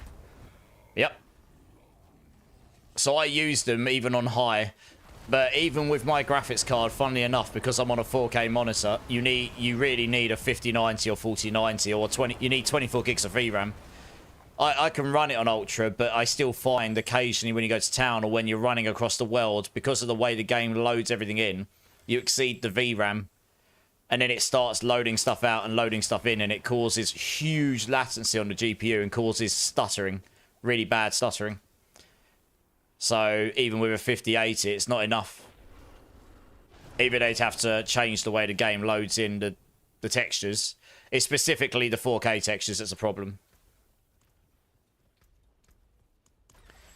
Yep. So I use them even on high. But even with my graphics card, funnily enough, because I'm on a 4K monitor, you really need a 5090 or 4090 or 20. You need 24 gigs of VRAM. I can run it on Ultra, but I still find occasionally when you go to town or when you're running across the world, because of the way the game loads everything in, you exceed the VRAM. And then it starts loading stuff out and loading stuff in, and it causes huge latency on the GPU and causes stuttering. Really bad stuttering. So even with a 5080, it's not enough. Even they'd have to change the way the game loads in the textures. It's specifically the 4K textures that's a problem.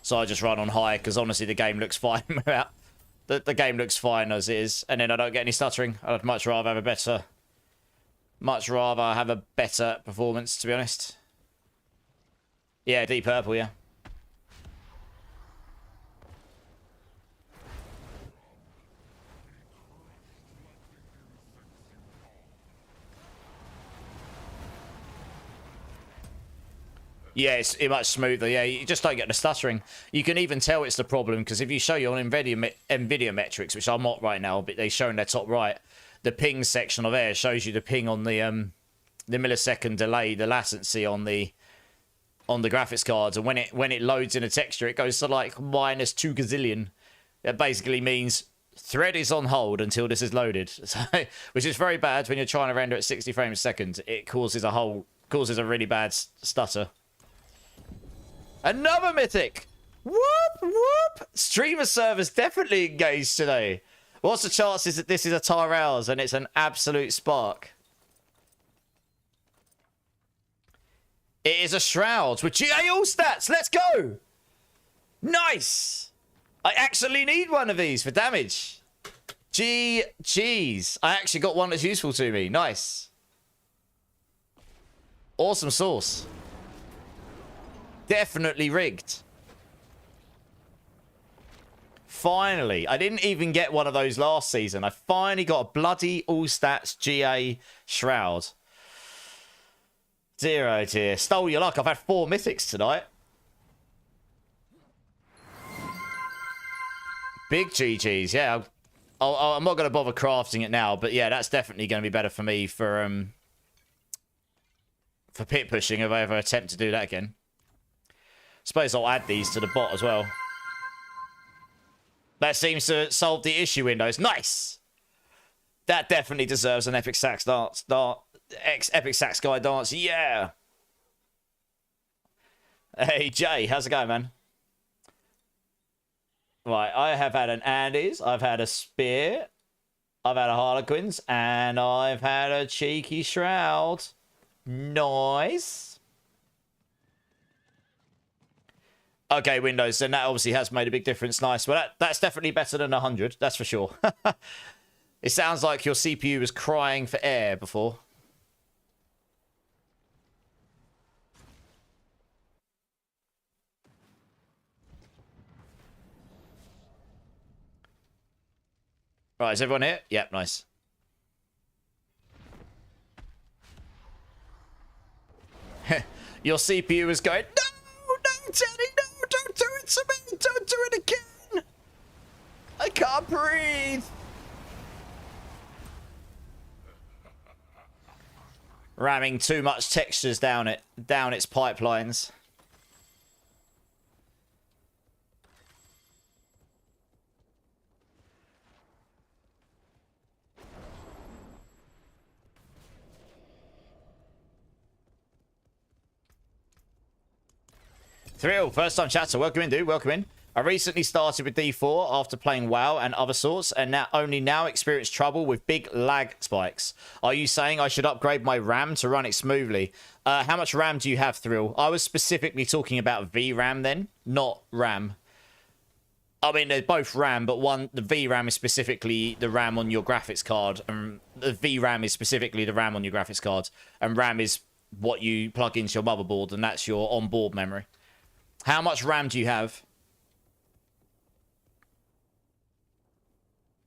So I just run on high, because honestly the game looks fine without... The game looks fine as is, and then I don't get any stuttering. I'd much rather have a better... Much rather have a better performance, to be honest. Yeah, Deep Purple, yeah. Yeah, it's much smoother. Yeah, you just don't get the stuttering. You can even tell it's the problem, because if you show your NVIDIA metrics, which I'm not right now, but they show in their top right, the ping section of there shows you the ping on the millisecond delay, the latency on the graphics cards, and when it loads in a texture, it goes to like -2 gazillion. That basically means thread is on hold until this is loaded, so, which is very bad when you're trying to render at 60 frames a second. It causes a really bad stutter. Another mythic! Whoop, whoop! Streamer servers definitely engaged today. What's the chances that this is a Tyrell's and it's an absolute spark? It is a Shroud with GA all stats. Let's go! Nice! I actually need one of these for damage. GG's. I actually got one that's useful to me. Nice. Awesome sauce. Definitely rigged. Finally. I didn't even get one of those last season. I finally got a bloody all-stats GA Shroud. Dear, oh dear. Stole your luck. I've had 4 mythics tonight. Big GG's. Yeah. I'm not going to bother crafting it now. But yeah, that's definitely going to be better for me for pit pushing if I ever attempt to do that again. Suppose I'll add these to the bot as well. That seems to solve the issue, Windows. Nice! That definitely deserves an Epic Sax dance. Epic Sax guy dance. Yeah! Hey, Jay. How's it going, man? Right, I have had an Andes. I've had a Spear. I've had a Harlequins. And I've had a cheeky Shroud. Nice. Okay, Windows, then that obviously has made a big difference. Nice. Well, that's definitely better than 100. That's for sure. It sounds like your CPU was crying for air before. Right, is everyone here? Yep, nice. Your CPU was going, no, Teddy, no, don't do it to me, don't do it again. I can't breathe. Ramming too much textures down its pipelines. Thrill, first time chatter. Welcome in, dude. Welcome in. I recently started with D4 after playing WoW and other sorts, and only now experience trouble with big lag spikes. Are you saying I should upgrade my RAM to run it smoothly? How much RAM do you have, Thrill? I was specifically talking about VRAM then, not RAM. I mean, they're both RAM, but the VRAM is specifically the RAM on your graphics card, and the VRAM is specifically the RAM on your graphics card, and RAM is what you plug into your motherboard, and that's your onboard memory. How much RAM do you have?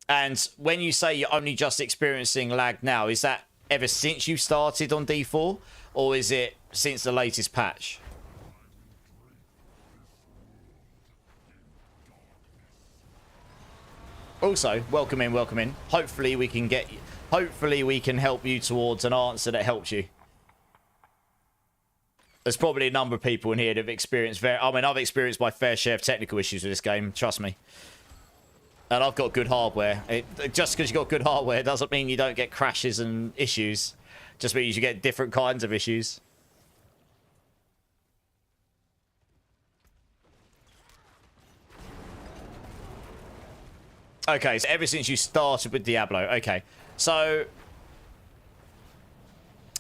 And when you say you're only just experiencing lag now, is that ever since you started on D4? Or is it since the latest patch? Also, welcome in, welcome in. Hopefully we can get... Hopefully we can help you towards an answer that helps you. There's probably a number of people in here that have experienced... I've experienced my fair share of technical issues with this game, trust me. And I've got good hardware. Just because you've got good hardware doesn't mean you don't get crashes and issues. Just means you get different kinds of issues. Okay, so ever since you started with Diablo. Okay, so...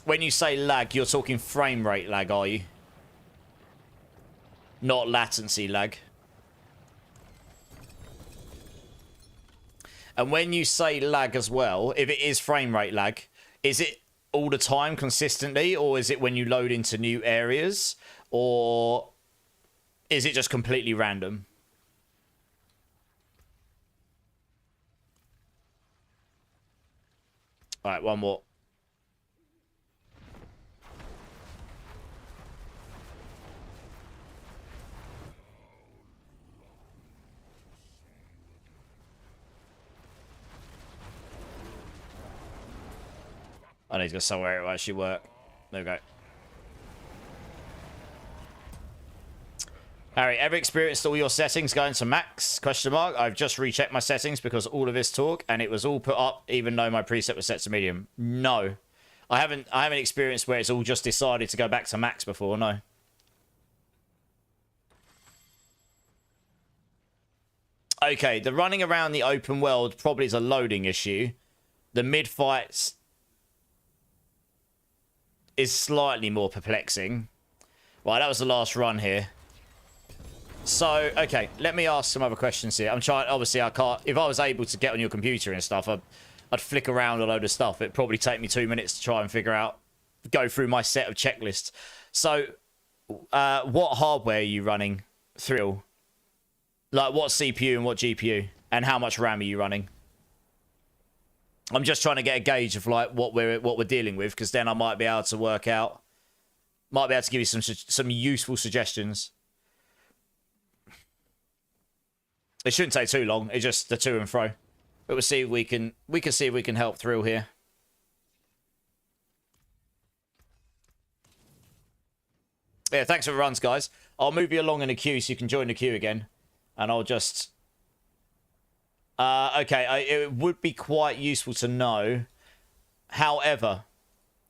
When you say lag, you're talking frame rate lag, are you? Not latency lag. And when you say lag as well, if it is frame rate lag, is it all the time consistently, or is it when you load into new areas, or is it just completely random? All right, one more. I need to go somewhere it will actually work. There we go. Harry, ever experienced all your settings going to max? Question mark. I've just rechecked my settings because all of this talk, and it was all put up even though my preset was set to medium. No. I haven't experienced where it's all just decided to go back to max before, no. Okay, the running around the open world probably is a loading issue. The mid-fights is slightly more perplexing. Right, that was the last run here. So, okay, let me ask some other questions here. I'm trying, obviously I can't, if I was able to get on your computer and stuff, I'd flick around a load of stuff. It'd probably take me 2 minutes to try and figure out, go through my set of checklists. So, what hardware are you running through? Like, what CPU and what GPU? And how much RAM are you running? I'm just trying to get a gauge of like what we're dealing with, because then I might be able to work out, might be able to give you some useful suggestions. It shouldn't take too long. It's just the to and fro. But we'll see if we can see if we can help through here. Yeah, thanks for the runs, guys. I'll move you along in the queue so you can join the queue again, and I'll just. Okay, it would be quite useful to know. However,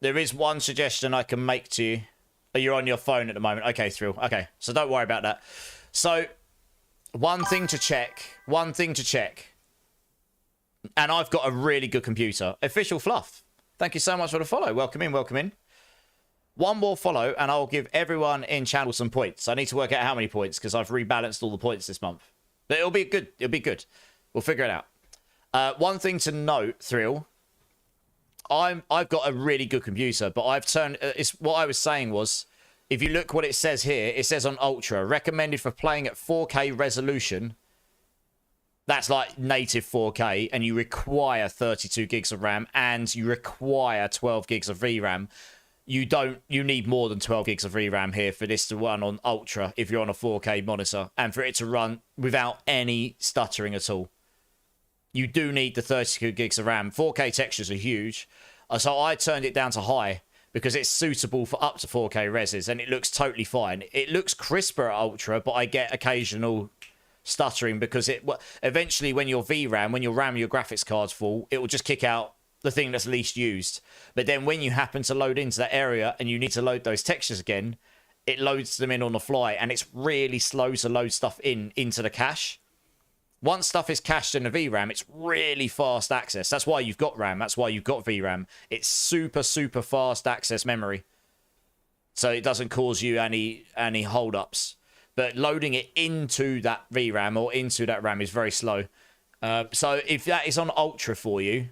there is one suggestion I can make to you. Oh, you're on your phone at the moment. Okay, Thrill. Okay, so don't worry about that. So, one thing to check. And I've got a really good computer. Official Fluff. Thank you so much for the follow. Welcome in, welcome in. One more follow, and I'll give everyone in channel some points. I need to work out how many points, because I've rebalanced all the points this month. But it'll be good. It'll be good. We'll figure it out. One thing to note, Thrill. I've got a really good computer, but I've turned... what I was saying was, if you look what it says here, it says on Ultra, recommended for playing at 4K resolution. That's like native 4K, and you require 32 gigs of RAM, and you require 12 gigs of VRAM. You need more than 12 gigs of VRAM here for this to run on Ultra if you're on a 4K monitor, and for it to run without any stuttering at all. You do need the 32 gigs of RAM. 4K textures are huge. So I turned it down to high because it's suitable for up to 4K reses, and it looks totally fine. It looks crisper at Ultra, but I get occasional stuttering because eventually when your VRAM, when your RAM, your graphics card's full, it will just kick out the thing that's least used. But then when you happen to load into that area and you need to load those textures again, it loads them in on the fly, and it's really slow to load stuff into the cache. Once stuff is cached in the VRAM, it's really fast access. That's why you've got RAM. That's why you've got VRAM. It's super, super fast access memory. So it doesn't cause you any hold-ups. But loading it into that VRAM or into that RAM is very slow. So if that is on Ultra for you,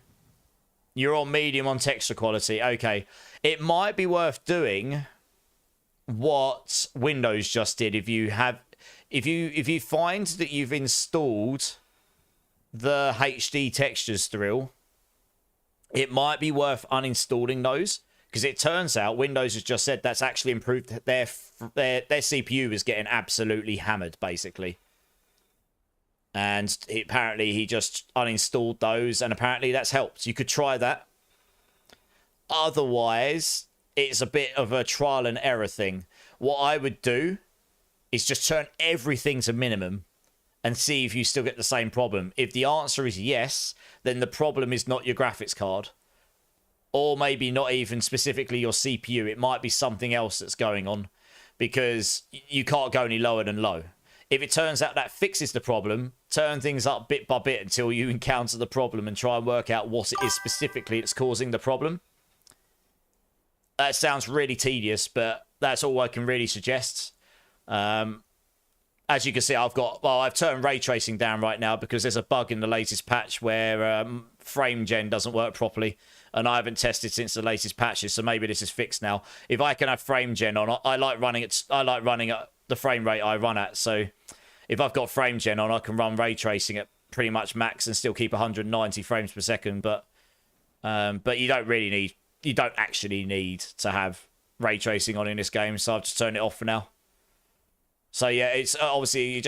you're on medium on texture quality. Okay. It might be worth doing what Windows just did. If you find that you've installed the HD textures thrill, it might be worth uninstalling those, because it turns out Windows has just said that's actually improved their CPU is getting absolutely hammered, basically. And apparently he just uninstalled those, and apparently that's helped. You could try that. Otherwise, it's a bit of a trial and error thing. What I would do is just turn everything to minimum and see if you still get the same problem. If the answer is yes, then the problem is not your graphics card. Or maybe not even specifically your CPU. It might be something else that's going on, because you can't go any lower than low. If it turns out that fixes the problem, turn things up bit by bit until you encounter the problem and try and work out what it is specifically that's causing the problem. That sounds really tedious, but that's all I can really suggest. As you can see, I've turned ray tracing down right now because there's a bug in the latest patch where frame gen doesn't work properly, and I haven't tested since the latest patches, so maybe this is fixed now. If I can have frame gen on, I like running at the frame rate I run at, so if I've got frame gen on, I can run ray tracing at pretty much max and still keep 190 frames per second, but you don't actually need to have ray tracing on in this game, so I've just turned it off for now. So yeah, it's obviously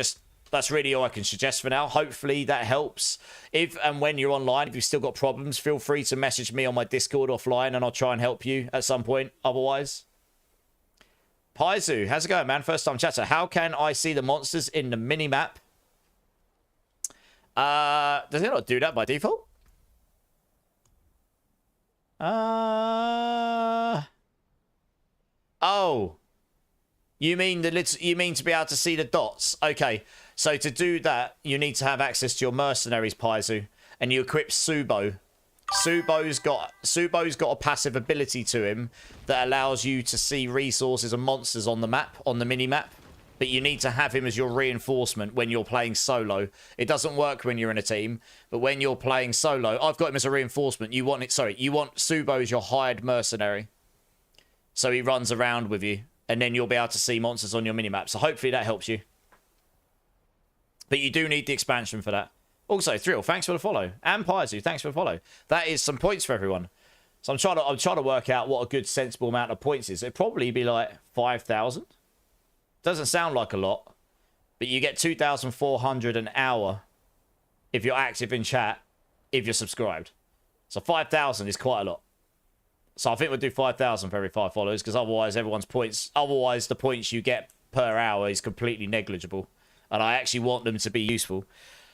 that's really all I can suggest for now. Hopefully that helps. If and when you're online, if you've still got problems, feel free to message me on my Discord offline and I'll try and help you at some point. Otherwise, Paizu, how's it going, man? First time chatter. How can I see the monsters in the mini-map? Does it not do that by default? Oh. You mean to be able to see the dots? Okay. So to do that, you need to have access to your mercenaries, Paizu, and you equip Subo. Subo's got a passive ability to him that allows you to see resources and monsters on the map, on the mini-map. But you need to have him as your reinforcement when you're playing solo. It doesn't work when you're in a team, but when you're playing solo, I've got him as a reinforcement. You want Subo as your hired mercenary. So he runs around with you, and then you'll be able to see monsters on your mini-map. So hopefully that helps you. But you do need the expansion for that. Also, Thrill, thanks for the follow. And Paizu, thanks for the follow. That is some points for everyone. So I'm trying to work out what a good sensible amount of points is. It'd probably be like 5,000. Doesn't sound like a lot, but you get 2,400 an hour if you're active in chat, if you're subscribed. So 5,000 is quite a lot. So I think we'll do 5,000 for every 5 followers, because otherwise the points you get per hour is completely negligible. And I actually want them to be useful.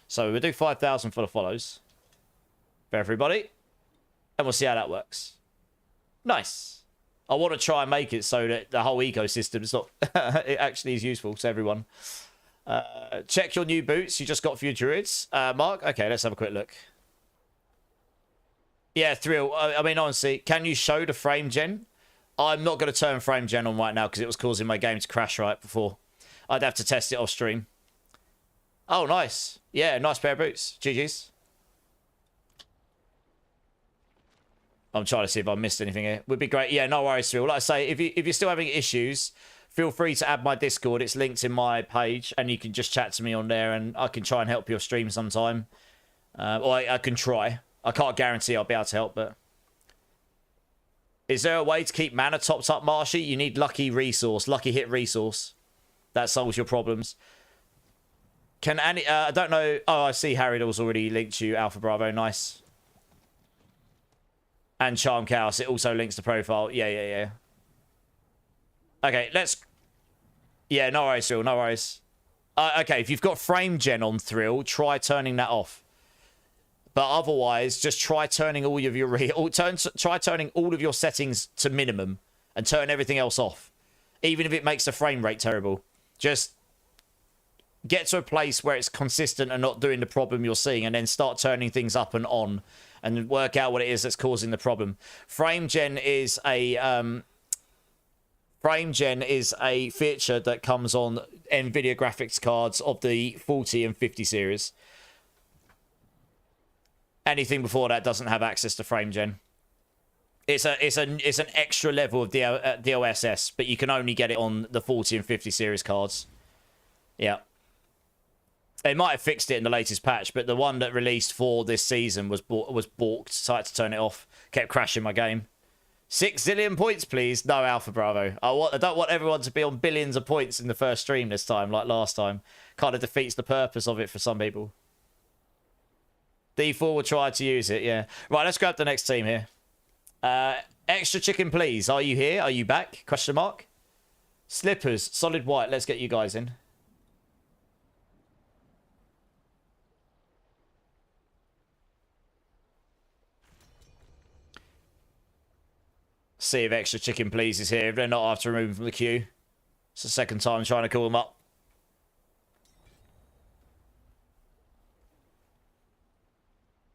So we'll do 5,000 for the follows for everybody. And we'll see how that works. Nice. I want to try and make it so that the whole ecosystem is not... it actually is useful to everyone. Check your new boots you just got for your druids. Mark? Okay, let's have a quick look. Yeah, Thrill. I mean, honestly, can you show the frame gen? I'm not going to turn frame gen on right now because it was causing my game to crash right before. I'd have to test it off stream. Oh, nice. Yeah, nice pair of boots. GG's. I'm trying to see if I missed anything here. Would be great. Yeah, no worries, Thrill. Like I say, if you're still having issues, feel free to add my Discord. It's linked in my page, and you can just chat to me on there, and I can try and help your stream sometime. Or I can try. I can't guarantee I'll be able to help, but... Is there a way to keep mana topped up, Marshy? You need lucky hit resource. That solves your problems. Can any... I don't know... Oh, I see Harriedal's already linked you. Alpha Bravo, nice. And Charm Chaos, it also links the profile. Yeah. Okay, let's... Yeah, no worries, Thrill, no worries. Okay, if you've got frame gen on Thrill, try turning that off. But otherwise, just try turning all of your try turning all of your settings to minimum and turn everything else off. Even if it makes the frame rate terrible. Just get to a place where it's consistent and not doing the problem you're seeing, and then start turning things up and on and work out what it is that's causing the problem. Frame gen is a feature that comes on NVIDIA graphics cards of the 40 and 50 series. Anything before that doesn't have access to frame gen. It's an extra level of DLSS, but you can only get it on the 40 and 50 series cards. Yeah. They might have fixed it in the latest patch, but the one that released for this season was balked, so I had to turn it off. Kept crashing my game. 6 zillion points, please. No, Alpha Bravo. I don't want everyone to be on billions of points in the first stream this time, like last time. Kind of defeats the purpose of it for some people. D4 will try to use it, yeah. Right, let's grab the next team here. Extra chicken, please. Are you here? Are you back? Question mark. Slippers, solid white. Let's get you guys in. See if extra chicken, please, is here. If they're not, I have to remove them from the queue. It's the second time trying to call them up.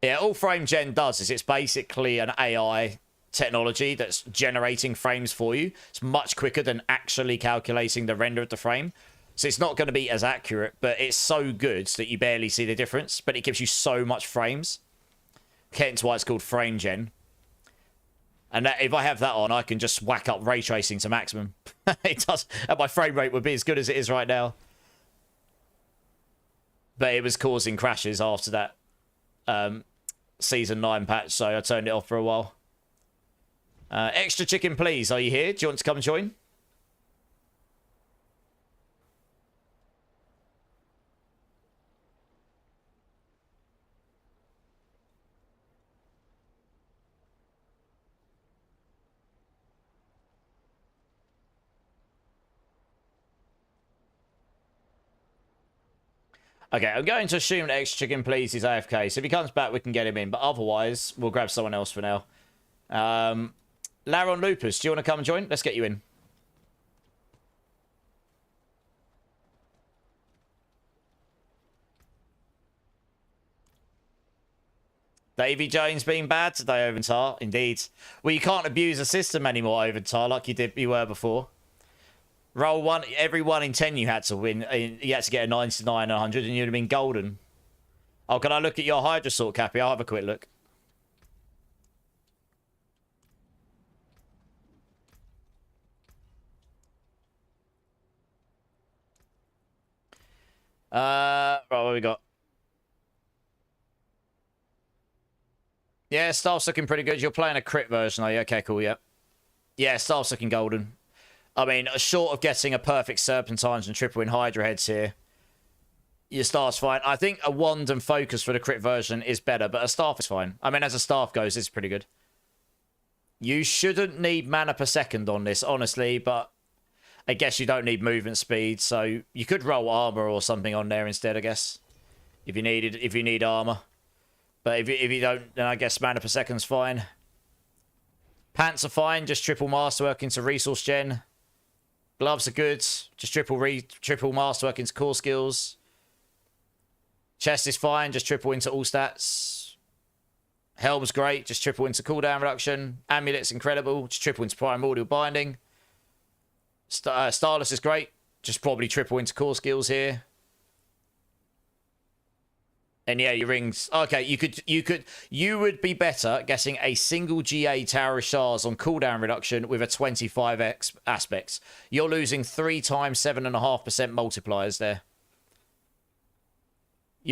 Yeah, all Frame Gen does is it's basically an AI technology that's generating frames for you. It's much quicker than actually calculating the render of the frame. So it's not going to be as accurate, but it's so good that you barely see the difference. But it gives you so much frames. Hence why it's called Frame Gen. And that, if I have that on, I can just whack up ray tracing to maximum. It does. And my frame rate would be as good as it is right now. But it was causing crashes after that Season 9 patch, so I turned it off for a while. Extra chicken, please. Are you here? Do you want to come join? Okay, I'm going to assume that extra chicken, please, is AFK. So if he comes back, we can get him in. But otherwise, we'll grab someone else for now. Laron Lupus, do you want to come and join? Let's get you in. Davy Jones being bad today, Oventar. Indeed. Well, you can't abuse the system anymore, Oventar, like you were before. Roll one, every 1 in 10 you had to win. You had to get a 99, 100, and you'd have been golden. Oh, can I look at your Hydra Sort, Cappy? I'll have a quick look. Right, what we got? Yeah, Staff's looking pretty good. You're playing a crit version, are you? Okay, cool, yeah. Yeah, Staff's looking golden. I mean, short of getting a perfect Serpentines and triple in Hydra heads here, your Staff's fine. I think a Wand and Focus for the crit version is better, but a Staff is fine. I mean, as a Staff goes, it's pretty good. You shouldn't need mana per second on this, honestly, but I guess you don't need movement speed, so you could roll armor or something on there instead, I guess, if you need armor. But if you don't, then I guess mana per second's fine. Pants are fine, just triple masterwork into resource gen. Gloves are good, just triple masterwork into core skills. Chest is fine, just triple into all stats. Helm's great, just triple into cooldown reduction. Amulet's incredible, just triple into primordial binding. Starless is great, just probably triple into core skills here. And yeah, your rings. Okay, you would be better getting a single GA Tower of Shards on cooldown reduction with a 25x aspects. You're losing 3 times 7.5% multipliers there.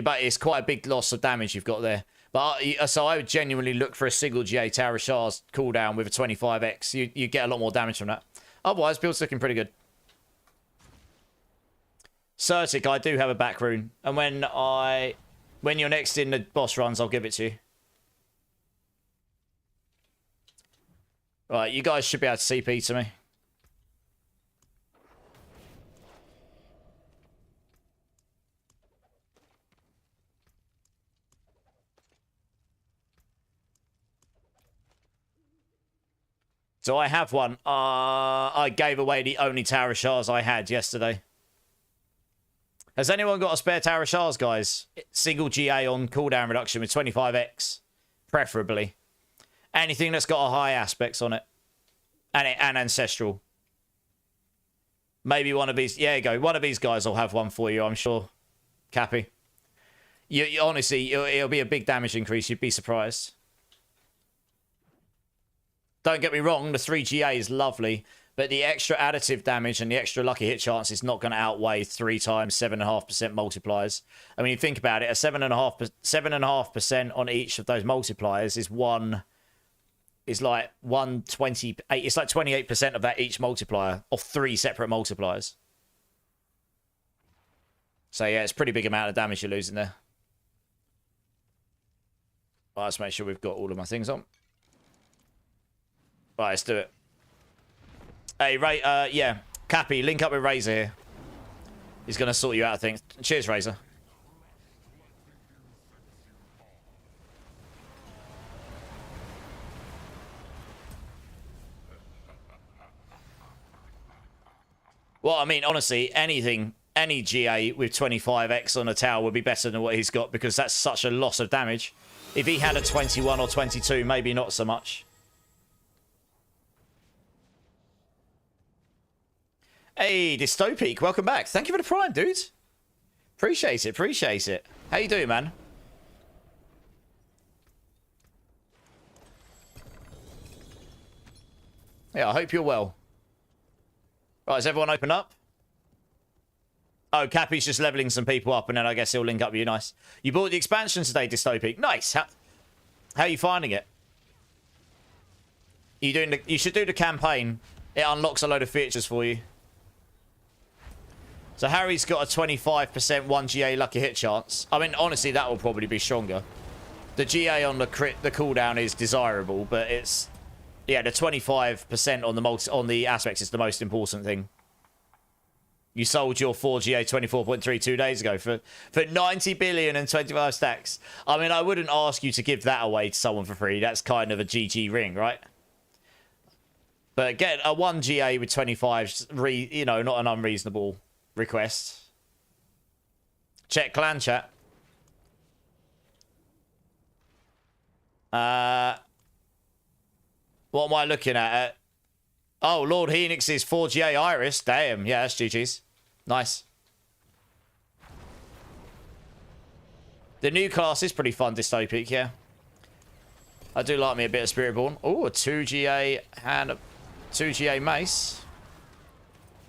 But it's quite a big loss of damage you've got there. But so I would genuinely look for a single GA Tower of Shards cooldown with a 25x. You get a lot more damage from that. Otherwise, build's looking pretty good. Certic, I do have a back rune, and when you're next in the boss runs, I'll give it to you. Right, you guys should be able to CP to me. Do I have one? I gave away the only Tower of Shards I had yesterday. Has anyone got a spare Tower of Shards, guys? Single GA on cooldown reduction with 25x, preferably. Anything that's got a high aspects on it. And ancestral. Maybe one of these. Yeah, you go. One of these guys will have one for you, I'm sure. Cappy. You honestly, it'll be a big damage increase. You'd be surprised. Don't get me wrong, the 3GA is lovely, but the extra additive damage and the extra lucky hit chance is not going to outweigh 3 times 7.5% multipliers. I mean, you think about it, a 7.5% on each of those multipliers is like 128. It's like 28% of that each multiplier of 3 separate multipliers. So yeah, it's a pretty big amount of damage you're losing there. Right, let's make sure we've got all of my things on. Right, let's do it. Hey, Ray, yeah, Cappy, link up with Razor here. He's going to sort you out, I think. Cheers, Razor. Well, I mean, honestly, any GA with 25x on a tower would be better than what he's got because that's such a loss of damage. If he had a 21 or 22, maybe not so much. Hey, Dystopic, welcome back. Thank you for the prime, dude. Appreciate it, appreciate it. How you doing, man? Yeah, I hope you're well. Right, has everyone opened up? Oh, Cappy's just leveling some people up, and then I guess he'll link up with you. Nice. You bought the expansion today, Dystopic. Nice. How are you finding it? You should do the campaign. It unlocks a load of features for you. So Harry's got a 25% 1GA lucky hit chance. I mean, honestly, that will probably be stronger. The GA on the cooldown is desirable, but it's... Yeah, the 25% on the aspects is the most important thing. You sold your 4GA 24.3 2 days ago for 90 billion and 25 stacks. I mean, I wouldn't ask you to give that away to someone for free. That's kind of a GG ring, right? But get a 1GA with 25, you know, not an unreasonable request. Check clan chat. What am I looking at? Oh, Lord Henix's 4GA Iris. Damn. Yeah, that's GG's. Nice. The new class is pretty fun, Dystopic, yeah. I do like me a bit of Spiritborn. Oh, a 2GA and a 2GA mace.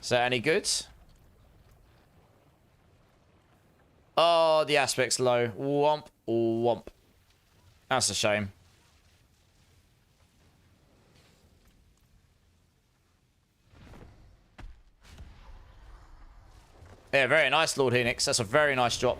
Is that any good? Oh, the aspect's low. Womp, womp. That's a shame. Yeah, very nice, Lord Henix. That's a very nice drop.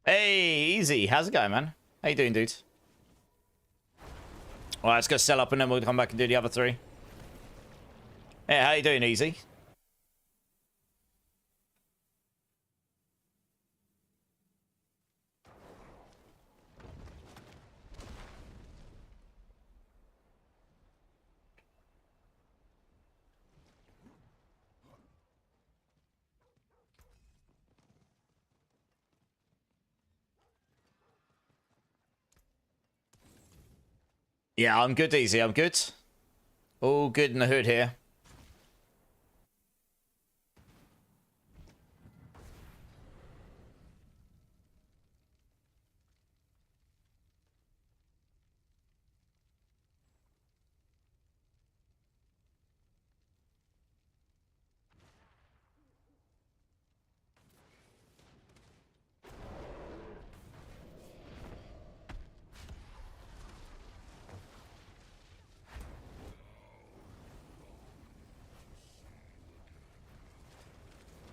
Hey, easy. How's it going, man? How you doing, dude? All right, let's go sell up and then we'll come back and do the other 3. Yeah, how you doing, easy? Yeah, I'm good, easy. I'm good. All good in the hood here.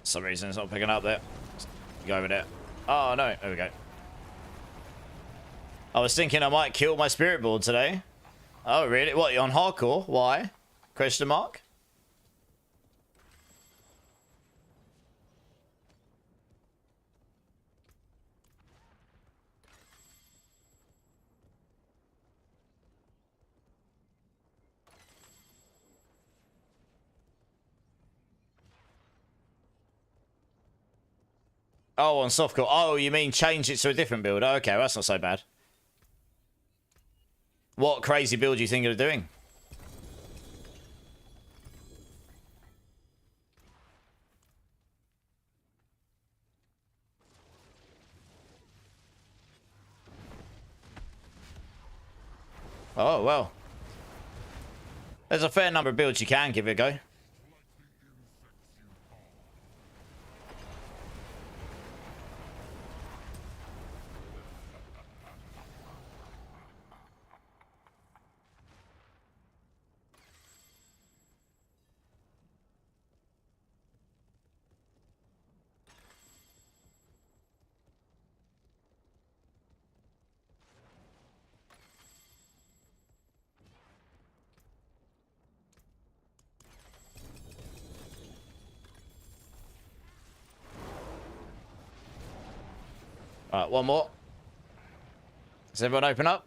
For some reason it's not picking up there. Go over there. Oh no, there we go. I was thinking I might kill my spirit board today. Oh really? What, you're on hardcore? Why? Question mark? Oh, on softcore. Oh, you mean change it to a different build? Okay, well, that's not so bad. What crazy build do you think you're doing? Oh, well. There's a fair number of builds you can give it a go. Alright, one more. Does everyone open up?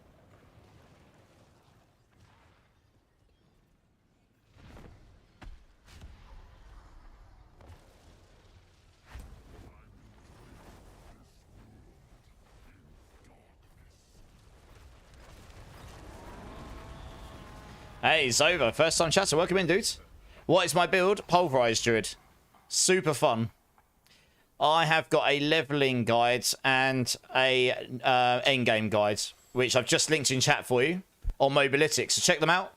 Hey, it's over. First time chatter. Welcome in, dudes. What is my build? Pulverise Druid. Super fun. I have got a leveling guide and a endgame guide, which I've just linked in chat for you on Mobilytics. So check them out.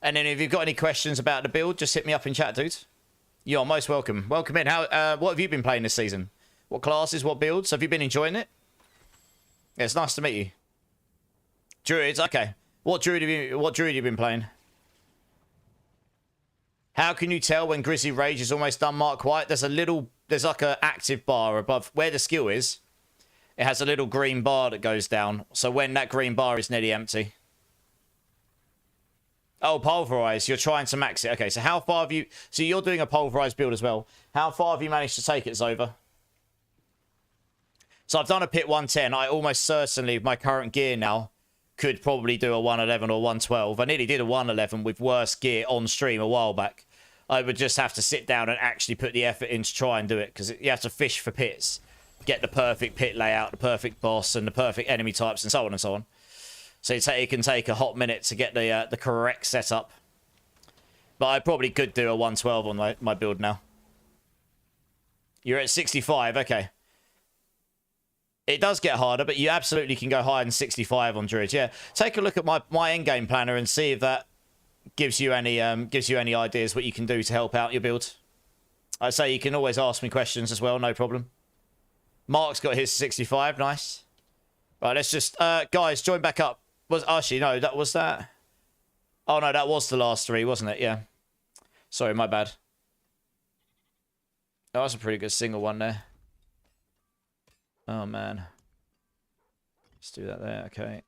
And then if you've got any questions about the build, just hit me up in chat, dudes. You're most welcome. Welcome in. How? What have you been playing this season? What classes? What builds? Have you been enjoying it? Yeah, it's nice to meet you. Druids. Okay. What druid have you been playing? How can you tell when Grizzly Rage is almost done, Mark White? There's like a active bar above where the skill is. It has a little green bar that goes down. So when that green bar is nearly empty. Oh, Pulverize. You're trying to max it. Okay, so how far have you... So you're doing a Pulverize build as well. How far have you managed to take it, Zova? So I've done a pit 110. I almost certainly, with my current gear now, could probably do a 111 or 112. I nearly did a 111 with worse gear on stream a while back. I would just have to sit down and actually put the effort in to try and do it, because you have to fish for pits. Get the perfect pit layout, the perfect boss, and the perfect enemy types, and so on and so on. So it can take a hot minute to get the correct setup. But I probably could do a 112 on my build now. You're at 65, okay. It does get harder, but you absolutely can go higher than 65 on Druid. Yeah, take a look at my endgame planner and see if that gives you any ideas what you can do to help out your build. I say you can always ask me questions as well, no problem. Mark's got his 65, nice. Right, let's just guys join back up. Actually no, that was that. Oh no, that was the last three, wasn't it? Yeah. Sorry, my bad. That was a pretty good single one there. Oh, man. Let's do that there. Okay.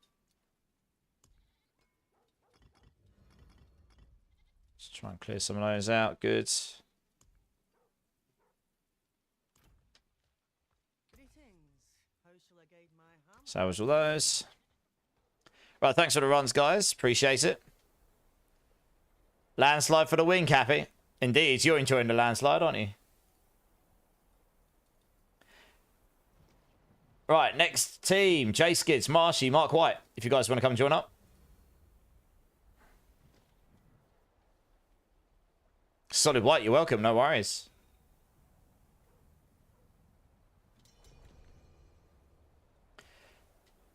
Let's try and clear some of those out. Good. Salvage all those. Right, thanks for the runs, guys. Appreciate it. Landslide for the win, Cappy. Indeed, you're enjoying the landslide, aren't you? Right, next team. Jay Skids, Marshy, Mark White. If you guys want to come and join up. Solid White, you're welcome. No worries.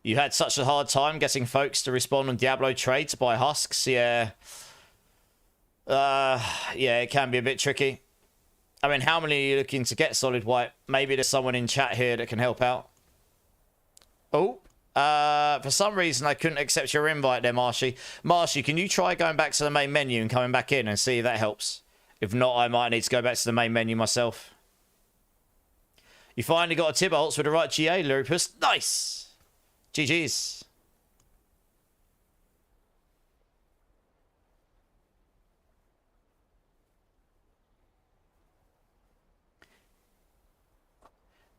You had such a hard time getting folks to respond on Diablo trade to buy husks. Yeah. Yeah, it can be a bit tricky. I mean, how many are you looking to get, Solid White? Maybe there's someone in chat here that can help out. Oh, for some reason I couldn't accept your invite there, Marshy. Marshy, can you try going back to the main menu and coming back in and see if that helps? If not, I might need to go back to the main menu myself. You finally got a Tibolts with the right GA, Lupus. Nice! GG's.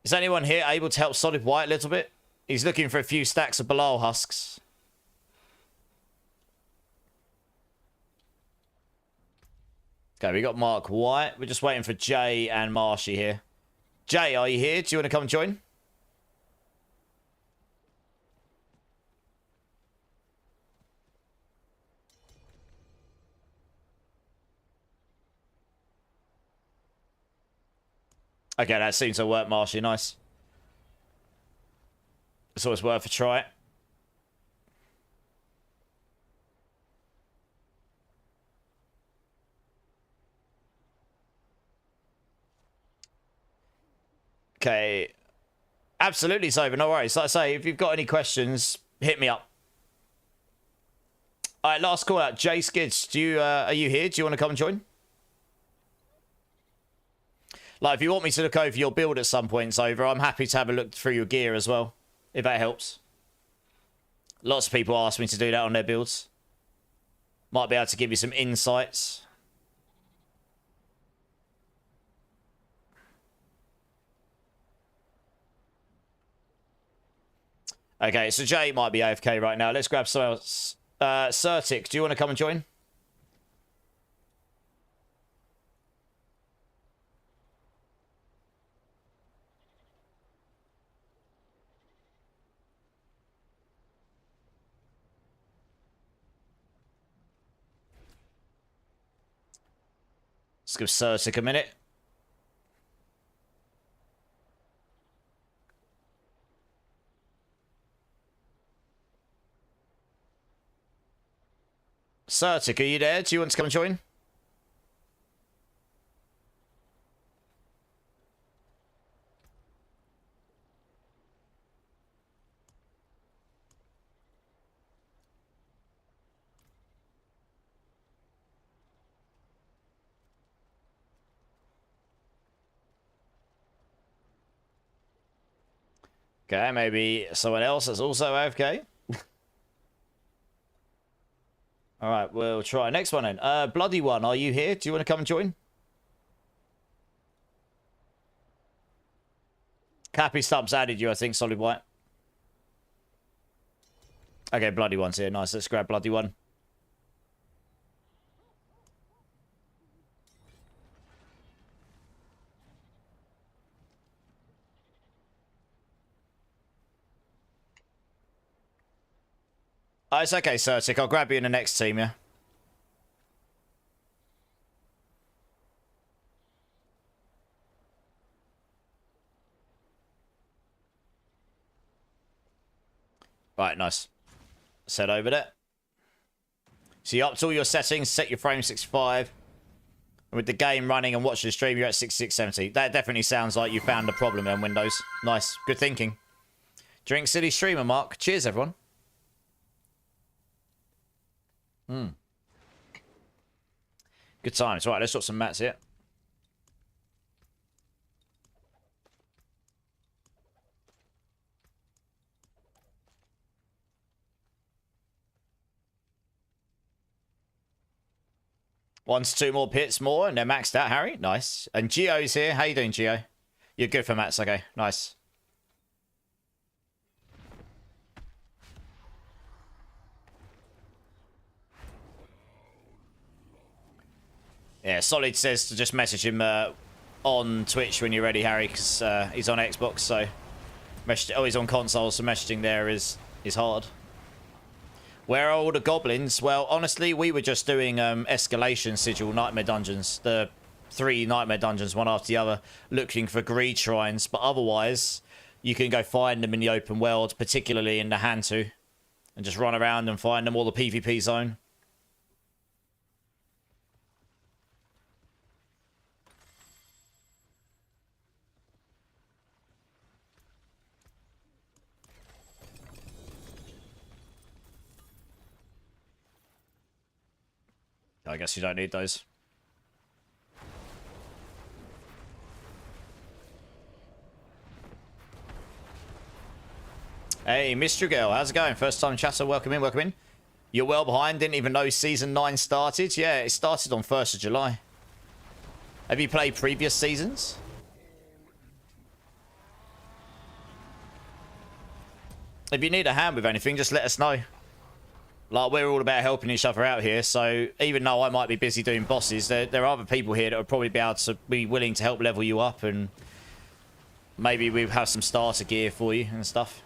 Is anyone here able to help Solid White a little bit? He's looking for a few stacks of Bilal husks. Okay, we got Mark White. We're just waiting for Jay and Marshy here. Jay, are you here? Do you want to come and join? Okay, that seems to work, Marshy. Nice. It's always worth a try. Okay. Absolutely, Sober. No worries. Like I say, if you've got any questions, hit me up. All right, last call out. Jay Skids, are you here? Do you want to come and join? Like, if you want me to look over your build at some point, Sober, I'm happy to have a look through your gear as well, if that helps. Lots of people ask me to do that on their builds. Might be able to give you some insights. Okay, so Jay might be AFK right now. Let's grab someone else. Certic, do you want to come and join? Let's give Certic a minute. Certic, are you there? Do you want to come and join? Okay, maybe someone else that's also AFK. All right, we'll try next one then. Bloody One, are you here? Do you want to come and join? Cappy Stubbs added you, I think, Solid White. Okay, Bloody One's here. Nice, let's grab Bloody One. Oh, it's okay, Certic. I'll grab you in the next team, yeah? Right, nice. Set over there. So you up to all your settings, set your frame 65. And with the game running and watching the stream, you're at 6670. That definitely sounds like you found a problem on Windows. Nice. Good thinking. Drink City Streamer, Mark. Cheers, everyone. Good times. Right, let's drop some mats here. One to two more pits more, and they're maxed out, Harry. Nice. And Gio's here. How you doing, Gio? You're good for mats. Okay, nice. Yeah, Solid says to just message him on Twitch when you're ready, Harry, because he's on Xbox, so... he's on console, so messaging there is hard. Where are all the goblins? Well, honestly, we were just doing escalation sigil nightmare dungeons. The 3 nightmare dungeons, one after the other, looking for greed shrines. But otherwise, you can go find them in the open world, particularly in the Hantu, and just run around and find them, all the PvP zone. I guess you don't need those. Hey, Mr. Girl, how's it going? First time chatter, welcome in, welcome in. You're well behind, didn't even know Season 9 started. Yeah, it started on 1st of July. Have you played previous seasons? If you need a hand with anything, just let us know. Like, we're all about helping each other out here, so even though I might be busy doing bosses, there are other people here that will probably be able to be willing to help level you up and Maybe we have some starter gear for you and stuff.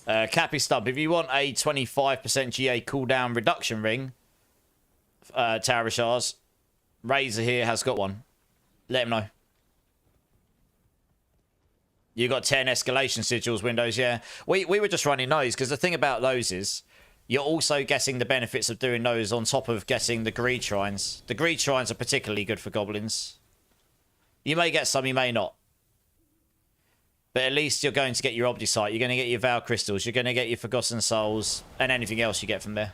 Cappy Stump, if you want a 25% GA cooldown reduction ring, Tarashars, Razor here has got one. Let him know. You got 10 escalation sigils windows, yeah. We were just running those, because the thing about those is you're also getting the benefits of doing those on top of getting the greed shrines. The greed shrines are particularly good for goblins. You may get some, you may not. But at least you're going to get your Obdicite, you're going to get your Val Crystals, you're going to get your Forgotten Souls, and anything else you get from there.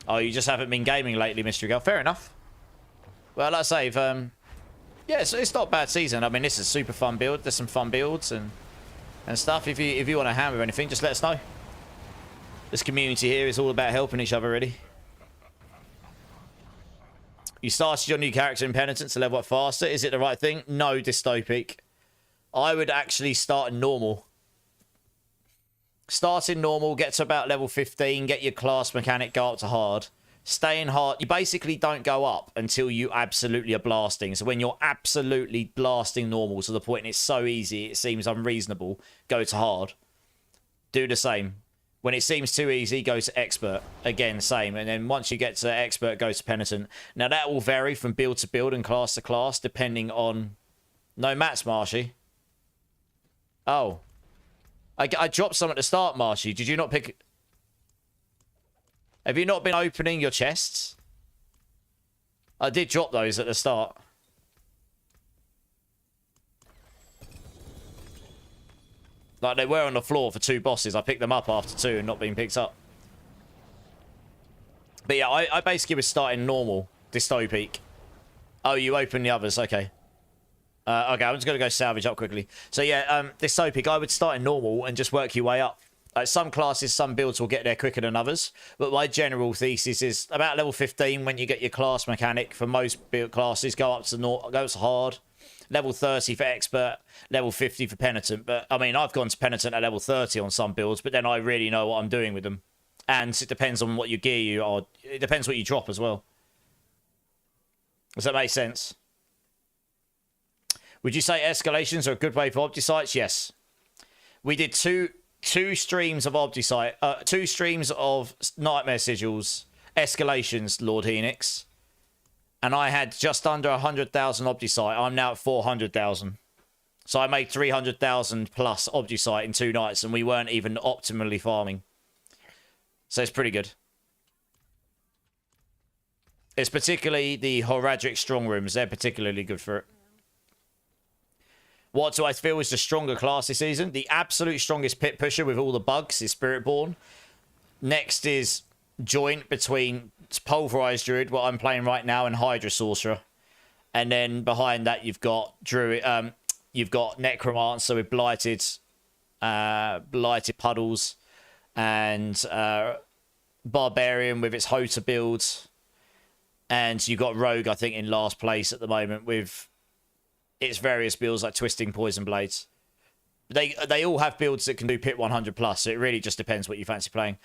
Oh, you just haven't been gaming lately, Mystery Girl. Fair enough. Well, like I say, yeah, it's not a bad season. I mean, this is a super fun build. There's some fun builds and stuff. If you want to hammer anything, just let us know. This community here is all about helping each other, really. You started your new character in Penitence to level up faster. Is it the right thing? No, Dystopic. I would actually start in normal. Start in normal, get to about level 15, get your class mechanic, go up to hard. Stay in hard. You basically don't go up until you absolutely are blasting. So when you're absolutely blasting normal to the point it's so easy it seems unreasonable, go to hard. Do the same. When it seems too easy, go to expert. Again, same. And then once you get to expert, go to penitent. Now that will vary from build to build and class to class depending on... No mats, Marshy. Oh. I dropped some at the start, Marshy. Did you not pick... Have you not been opening your chests? I did drop those at the start. Like, they were on the floor for 2 bosses. I picked them up after 2 and not being picked up. But yeah, I basically was starting normal. Dystopic. Oh, you opened the others. Okay. Okay, I'm just going to go salvage up quickly. So yeah, Dystopic, I would start in normal and just work your way up. Some classes, some builds will get there quicker than others. But my general thesis is about level 15 when you get your class mechanic. For most build classes, go up to hard. Level 30 for expert. Level 50 for penitent. But, I mean, I've gone to penitent at level 30 on some builds. But then I really know what I'm doing with them. And it depends on what you gear you are. It depends what you drop as well. Does that make sense? Would you say escalations are a good way for Obdicites? Yes. We did two streams of Obdicite, 2 streams of Nightmare Sigils, escalations, Lord Henix. And I had just under 100,000 Obdicite. I'm now at 400,000. So I made 300,000 plus Obdicite in 2 nights, and we weren't even optimally farming. So it's pretty good. It's particularly the Horadric Strong Rooms. They're particularly good for it. What do I feel is the stronger class this season? The absolute strongest pit pusher with all the bugs is Spiritborn. Next is joint between Pulverise Druid, what I'm playing right now, and Hydra Sorcerer. And then behind that you've got Druid, you've got Necromancer with Blighted Puddles, and Barbarian with its Hota builds. And you've got Rogue, I think, in last place at the moment with its various builds like Twisting Poison Blades. They all have builds that can do pit 100 plus, so it really just depends what you fancy playing.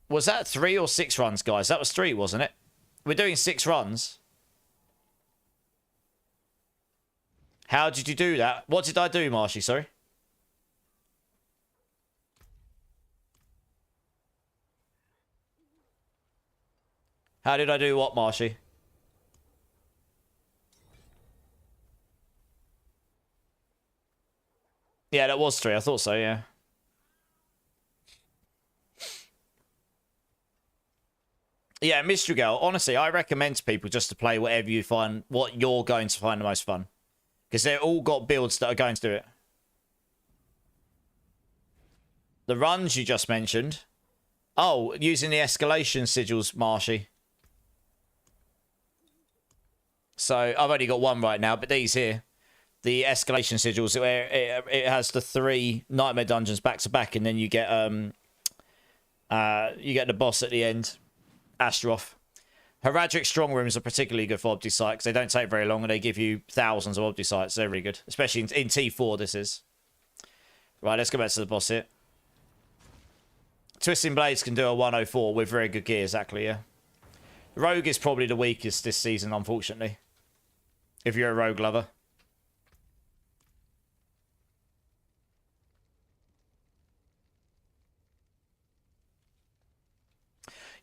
Was that 3 or 6 runs, guys? That was 3, wasn't it? We're doing 6 runs. How did you do that? What did I do, Marshy? Sorry. How did I do what, Marshy? Yeah, that was 3. I thought so, yeah. Yeah, Mystery Girl, honestly, I recommend to people just to play whatever you find, what you're going to find the most fun. Because they've all got builds that are going to do it. The runs you just mentioned. Oh, using the escalation sigils, Marshy. So, I've only got 1 right now, but these here. The escalation sigils, where it has the 3 nightmare dungeons back to back, and then you get the boss at the end, Astroth. Horadric Strong Rooms are particularly good for Obdicite because they don't take very long and they give you thousands of Obdicites. They're really good, especially in T4. This is right. Let's go back to the boss here. Twisting Blades can do a 104 with very good gear, exactly. Yeah. Rogue is probably the weakest this season, unfortunately. If you're a rogue lover.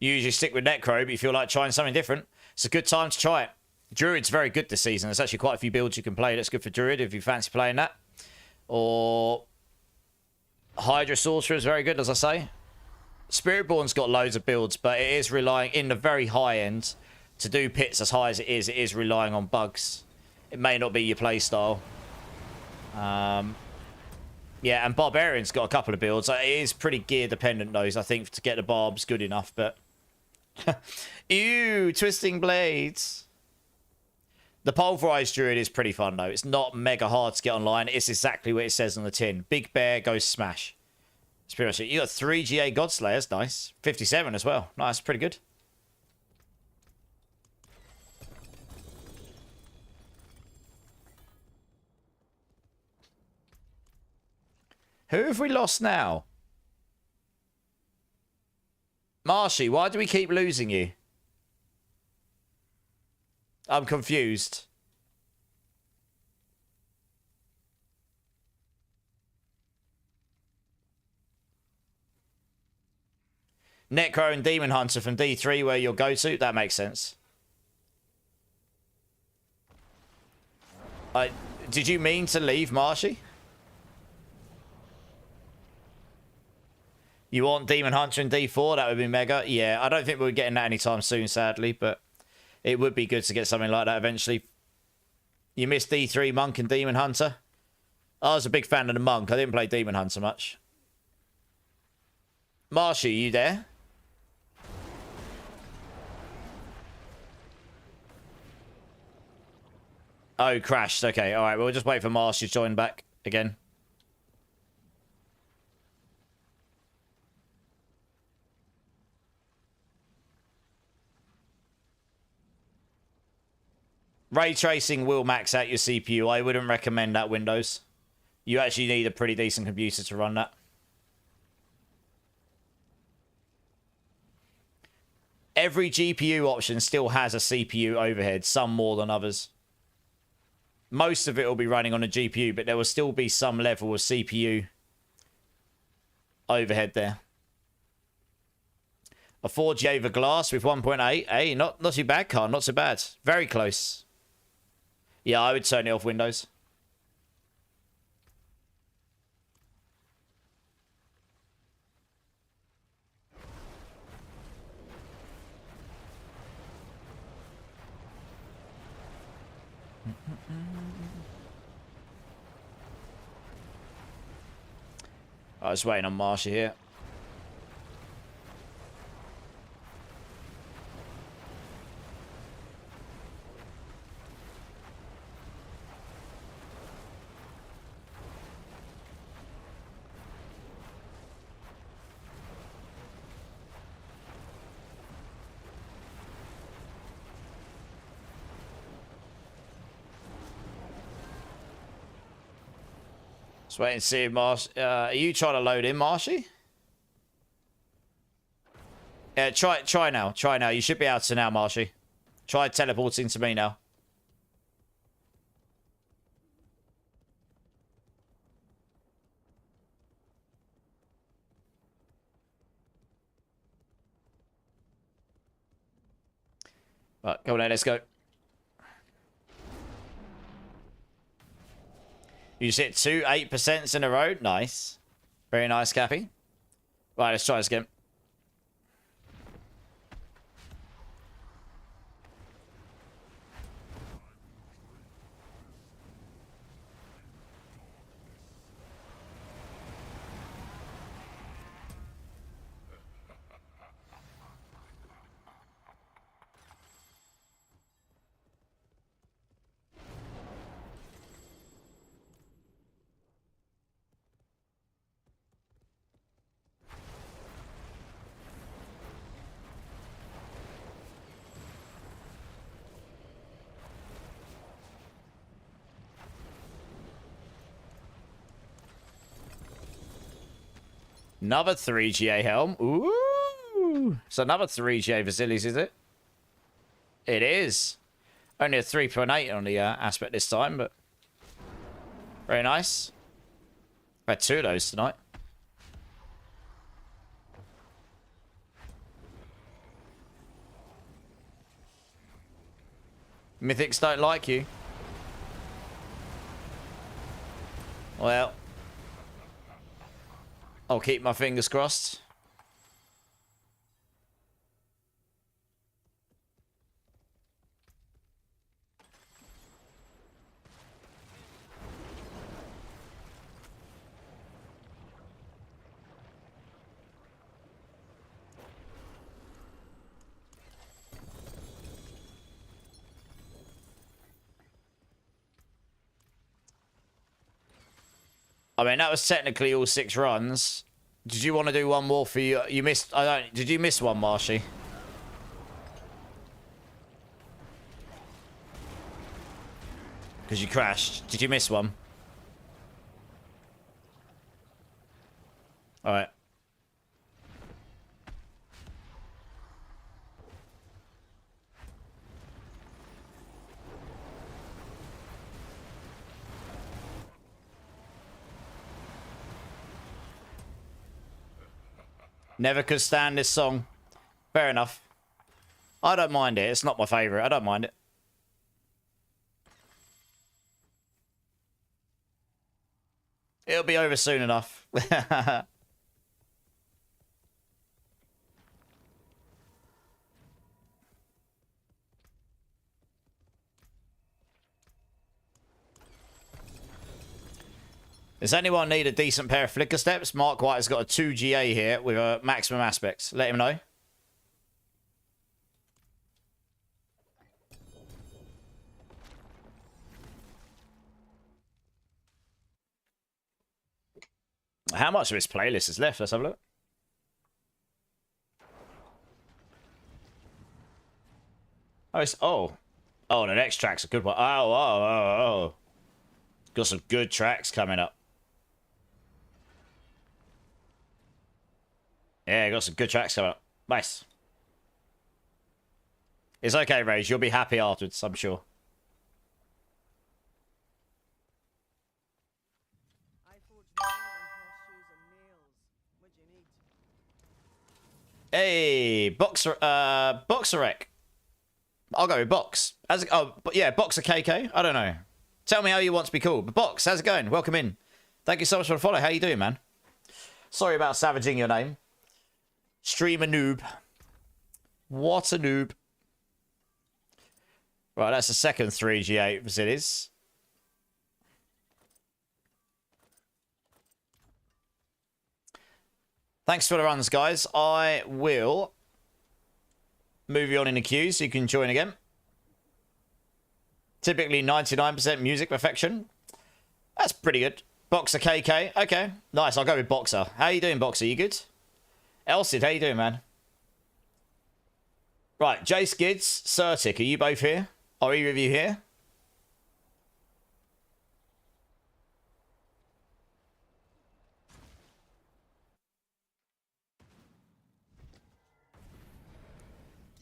You usually stick with Necro, but you feel like trying something different. It's a good time to try it. Druid's very good this season. There's actually quite a few builds you can play that's good for Druid if you fancy playing that. Or Hydra Sorcerer is very good, as I say. Spiritborn's got loads of builds, but it is relying, in the very high end, to do pits as high as it is relying on bugs. It may not be your playstyle. Yeah, and Barbarian's got a couple of builds. It is pretty gear dependent, though, I think, to get the barbs good enough, but... Ew, Twisting Blades. The Pulverise Druid is pretty fun, though. It's not mega hard to get online. It's exactly what it says on the tin. Big Bear goes smash. It's pretty much it. You got 3 GA Godslayers. Nice. 57 as well. Nice. Pretty good. Who have we lost now? Marshy, why do we keep losing you? I'm confused. Necro and Demon Hunter from D3 where you'll go to? That makes sense. Did you mean to leave, Marshy? You want Demon Hunter in D4? That would be mega. Yeah, I don't think we're getting that anytime soon, sadly, but it would be good to get something like that eventually. You missed D3, Monk and Demon Hunter? I was a big fan of the Monk. I didn't play Demon Hunter much. Marshy, you there? Oh, crashed. Okay, alright. We'll just wait for Marshy to join back again. Ray tracing will max out your CPU. I wouldn't recommend that, Windows. You actually need a pretty decent computer to run that. Every GPU option still has a CPU overhead, some more than others. Most of it will be running on a GPU, but there will still be some level of CPU overhead there. A 4G over glass with 1.8. Hey, not too bad, Carl. Not too bad. Very close. Yeah, I would turn it off Windows. I was waiting on Marsha here. Just wait and see if are you trying to load in, Marshy? Yeah, try now. Try now. You should be able to now, Marshy. Try teleporting to me now. Right, come on then, let's go. You just hit 2 8% in a row. Nice. Very nice, Cappy. Right, let's try this again. Another 3GA helm. Ooh. So another 3GA Vasilis, is it? It is. Only a 3.8 on the aspect this time, but very nice. I've had 2 of those tonight. Mythics don't like you. Well, I'll keep my fingers crossed. I mean, that was technically all 6 runs. Did you want to do one more for you? You missed... I don't... Did you miss one, Marshy? Because you crashed. Did you miss one? Alright. Never could stand this song. Fair enough. I don't mind it. It's not my favourite. I don't mind it. It'll be over soon enough. Does anyone need a decent pair of flicker steps? Mark White has got a 2 GA here with a maximum aspects. Let him know. How much of his playlist is left? Let's have a look. Oh, it's... Oh, the next track's a good one. Oh. Got some good tracks coming up. Yeah, got some good tracks coming up. Nice. It's okay, Rage. You'll be happy afterwards, I'm sure. Hey, Boxer Rec. I'll go with Box. Yeah, Boxer KK. I don't know. Tell me how you want to be called. But Box, how's it going? Welcome in. Thank you so much for the follow. How you doing, man? Sorry about savaging your name. Streamer noob. What a noob. Right, that's the second 3G8 as it is. Thanks for the runs, guys. I will move you on in the queue so you can join again. Typically 99% music perfection. That's pretty good. Boxer KK. Okay, nice. I'll go with Boxer. How you doing, Boxer? You good? Elsid, how you doing, man? Right, Jay Skids, Certic, are you both here? Are either of you here?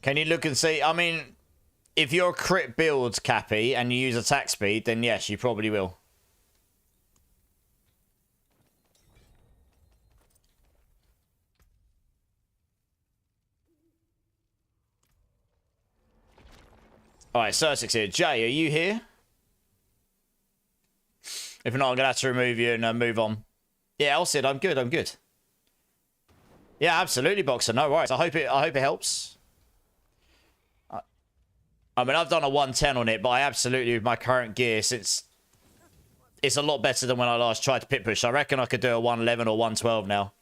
Can you look and see? I mean, if you're crit build, Cappy, and you use attack speed, then yes, you probably will. Alright, Certic's here. Jay, are you here? If not, I'm going to have to remove you and move on. Yeah, Elsid, I'm good, I'm good. Yeah, absolutely, Boxer. No worries. I hope it helps. I mean, I've done a 110 on it, but I absolutely, with my current gear, since it's a lot better than when I last tried to pit push. I reckon I could do a 111 or 112 now.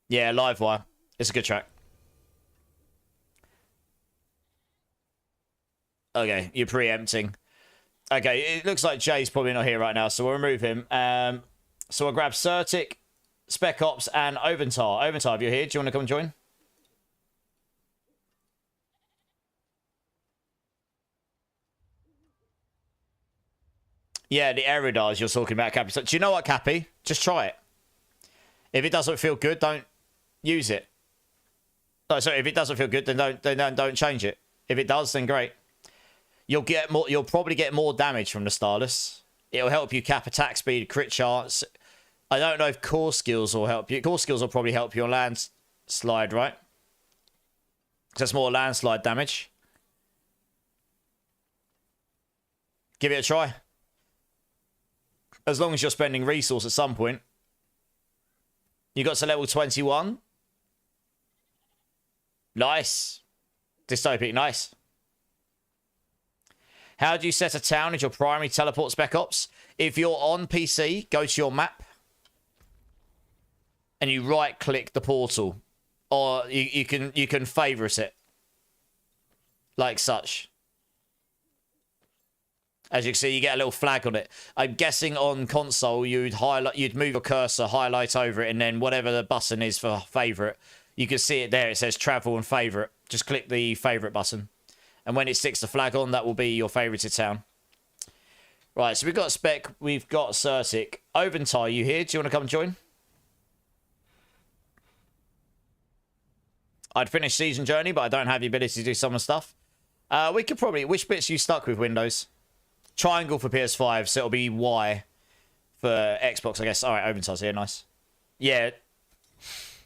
Yeah, Livewire. It's a good track. Okay, you're preempting. Okay, it looks like Jay's probably not here right now, so we'll remove him. So we'll grab Certic, Spec Ops, and Oventar. Oventar, if you're here, do you want to come and join? Yeah, the Eridars you're talking about, Cappy. So, do you know what, Cappy? Just try it. If it doesn't feel good, don't use it. Oh, sorry, if it doesn't feel good, then don't change it. If it does, then great. You'll get more. You'll probably get more damage from the Starless. It'll help you cap attack speed, crit chance. I don't know if core skills will help you. Core skills will probably help you on landslide, right? Because that's more landslide damage. Give it a try. As long as you're spending resource at some point. You got to level 21. Nice. Dystopic, nice. How do you set a town as your primary teleport spec ops? If you're on PC, go to your map. And you right click the portal. Or you can favorite it. Like such. As you can see, you get a little flag on it. I'm guessing on console, you'd move your cursor, highlight over it, and then whatever the button is for favorite, you can see it there. It says travel and favorite. Just click the favorite button. And when it sticks the flag on, that will be your favorited town. Right, so we've got Spec, we've got Certic. Oventai, you here? Do you want to come and join? I'd finish Season Journey, but I don't have the ability to do some of the stuff. We could probably... Which bits are you stuck with, Windows? Triangle for PS5, so it'll be Y for Xbox, I guess. All right, Oventai's here, nice. Yeah,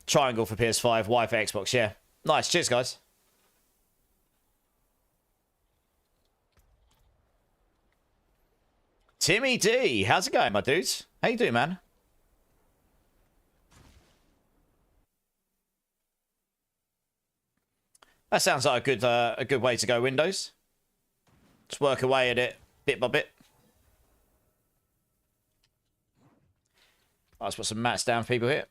triangle for PS5, Y for Xbox, yeah. Nice, cheers, guys. Timmy D, how's it going, my dudes? How you doing, man? That sounds like a good way to go, Windows. Just work away at it bit by bit. Let's put some mats down for people here.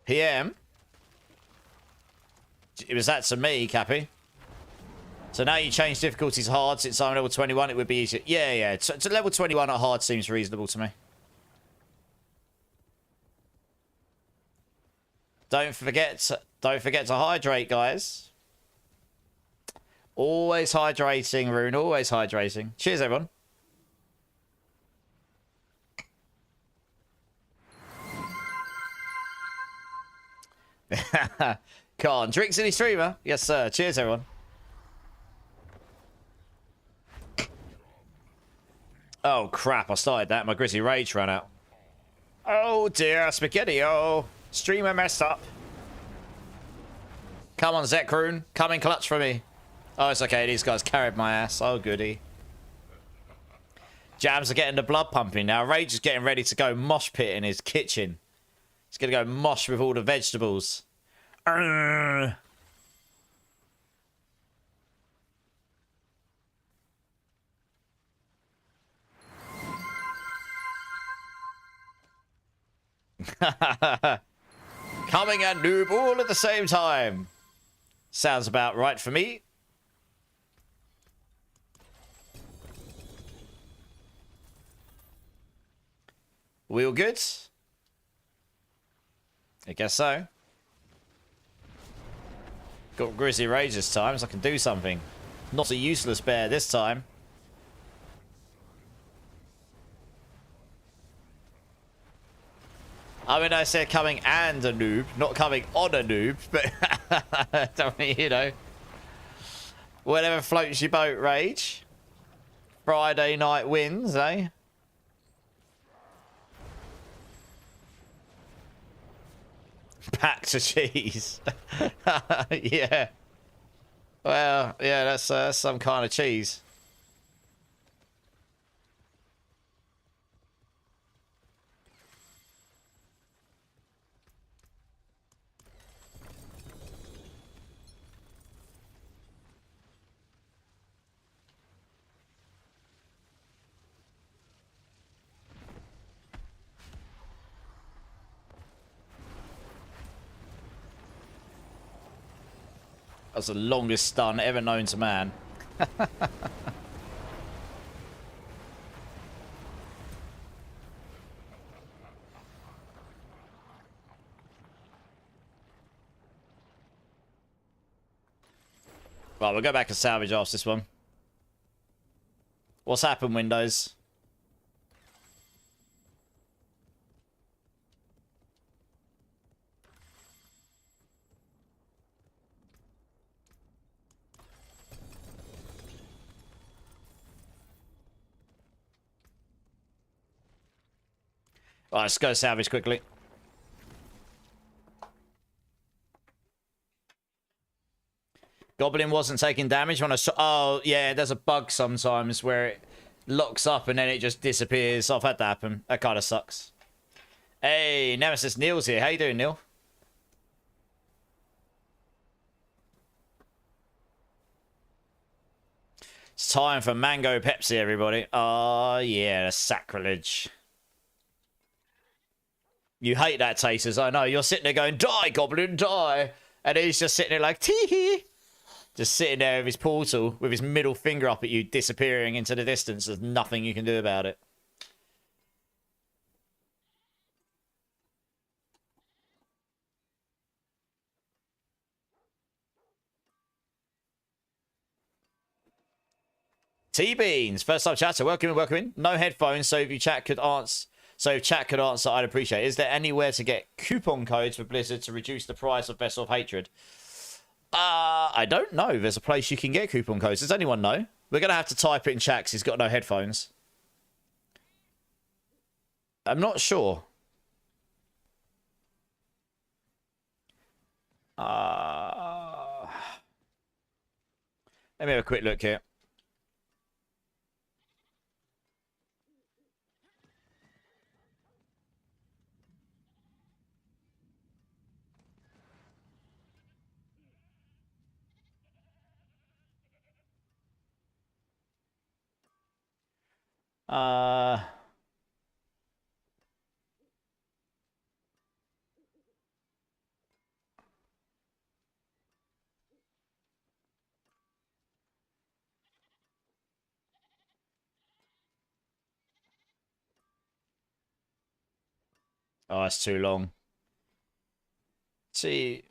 PM? Was that to me, Cappy? So now you change difficulties hard. Since I'm level 21, it would be easier. Yeah, yeah. To level 21 at hard seems reasonable to me. Don't forget to hydrate, guys. Always hydrating, Rune. Always hydrating. Cheers, everyone. Come on, Drink City Streamer. Yes, sir. Cheers, everyone. Oh, crap. I started that. My Grizzly Rage ran out. Oh, dear. Spaghetti-o. Streamer messed up. Come on, Zekrune. Come in clutch for me. Oh, it's okay. These guys carried my ass. Oh, goody. Jams are getting the blood pumping now. Rage is getting ready to go mosh pit in his kitchen. He's going to go mosh with all the vegetables. Coming and noob all at the same time. Sounds about right for me. We all good? I guess so. Got Grizzly Rage this time, so I can do something. Not a useless bear this time. I mean, I said coming and a noob, not coming on a noob, but I mean, you know, whatever floats your boat, Rage. Friday night wins, eh? Packs of cheese. Yeah. Well, yeah, that's some kind of cheese. That's the longest stun ever known to man. Right, we'll go back and salvage after this one. What's happened, Windows? Right, let's go salvage quickly. Goblin wasn't taking damage when I saw... Oh, yeah, there's a bug sometimes where it locks up and then it just disappears. I've had that happen. That kind of sucks. Hey, Nemesis Neil's here. How you doing, Neil? It's time for Mango Pepsi, everybody. Oh, yeah, sacrilege. You hate that, Taters. I know. You're sitting there going, die, Goblin, die. And he's just sitting there like, tee-hee. Just sitting there with his portal, with his middle finger up at you, disappearing into the distance. There's nothing you can do about it. T-Beans, first time chatter. Welcome in, welcome in. No headphones, so if you chat could answer... So if chat could answer, I'd appreciate it. Is there anywhere to get coupon codes for Blizzard to reduce the price of Vessel of Hatred? I don't know. There's a place you can get coupon codes. Does anyone know? We're going to have to type it in chat because he's got no headphones. I'm not sure. Let me have a quick look here. Oh, it's too long. See.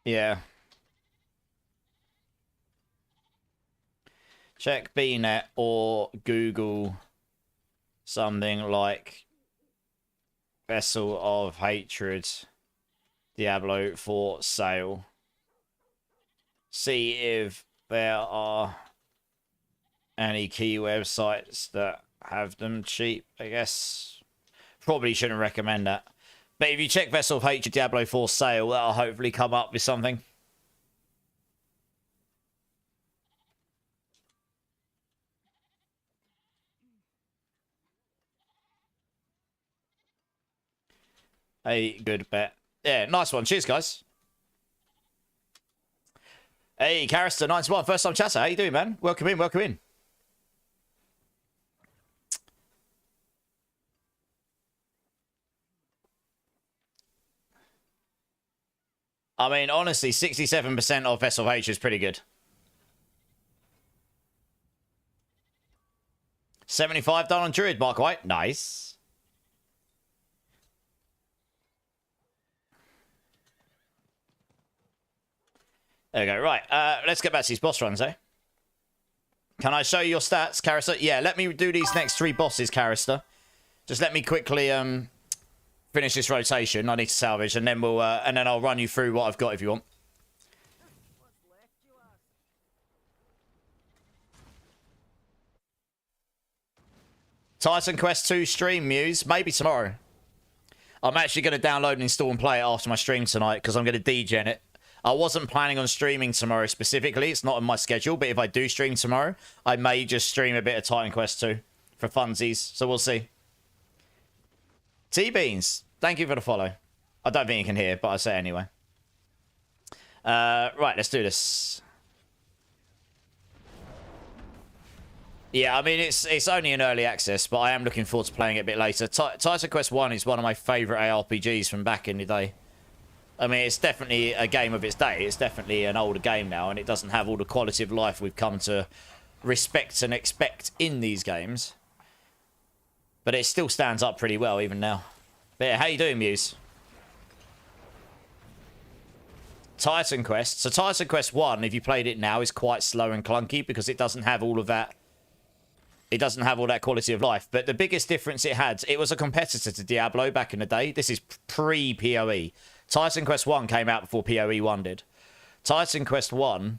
Yeah. Check BNet or Google something like Vessel of Hatred Diablo for sale. See if there are any key websites that have them cheap, I guess. Probably shouldn't recommend that. But if you check Vessel of Hatred Diablo for sale, that'll hopefully come up with something. A good bet. Yeah, nice one. Cheers, guys. Hey, Carister91, first time chatter. How you doing, man? Welcome in, welcome in. I mean, honestly, 67% of Vessel of Hatred is pretty good. 75 done on Druid, Mark White. Nice. There we go. Right, let's get back to these boss runs, eh? Can I show you your stats, Carister? Yeah, let me do these next 3 bosses, Carister. Just let me quickly finish this rotation. I need to salvage, and then we'll and then I'll run you through what I've got if you want. Titan Quest 2 stream, Muse. Maybe tomorrow. I'm actually going to download and install and play it after my stream tonight because I'm going to degen it. I wasn't planning on streaming tomorrow specifically. It's not on my schedule, but if I do stream tomorrow, I may just stream a bit of Titan Quest 2 for funsies. So we'll see. T-Beans, thank you for the follow. I don't think you can hear, but I'll say it anyway. Right, let's do this. Yeah, I mean, it's only in early access, but I am looking forward to playing it a bit later. Titan Quest 1 is one of my favourite ARPGs from back in the day. I mean, it's definitely a game of its day. It's definitely an older game now, and it doesn't have all the quality of life we've come to respect and expect in these games. But it still stands up pretty well even now. But yeah, how you doing, Muse? Titan Quest. So Titan Quest 1, if you played it now, is quite slow and clunky because it doesn't have all of that. It doesn't have all that quality of life. But the biggest difference it had, it was a competitor to Diablo back in the day. This is pre-PoE. Titan Quest 1 came out before PoE 1 did. Titan Quest 1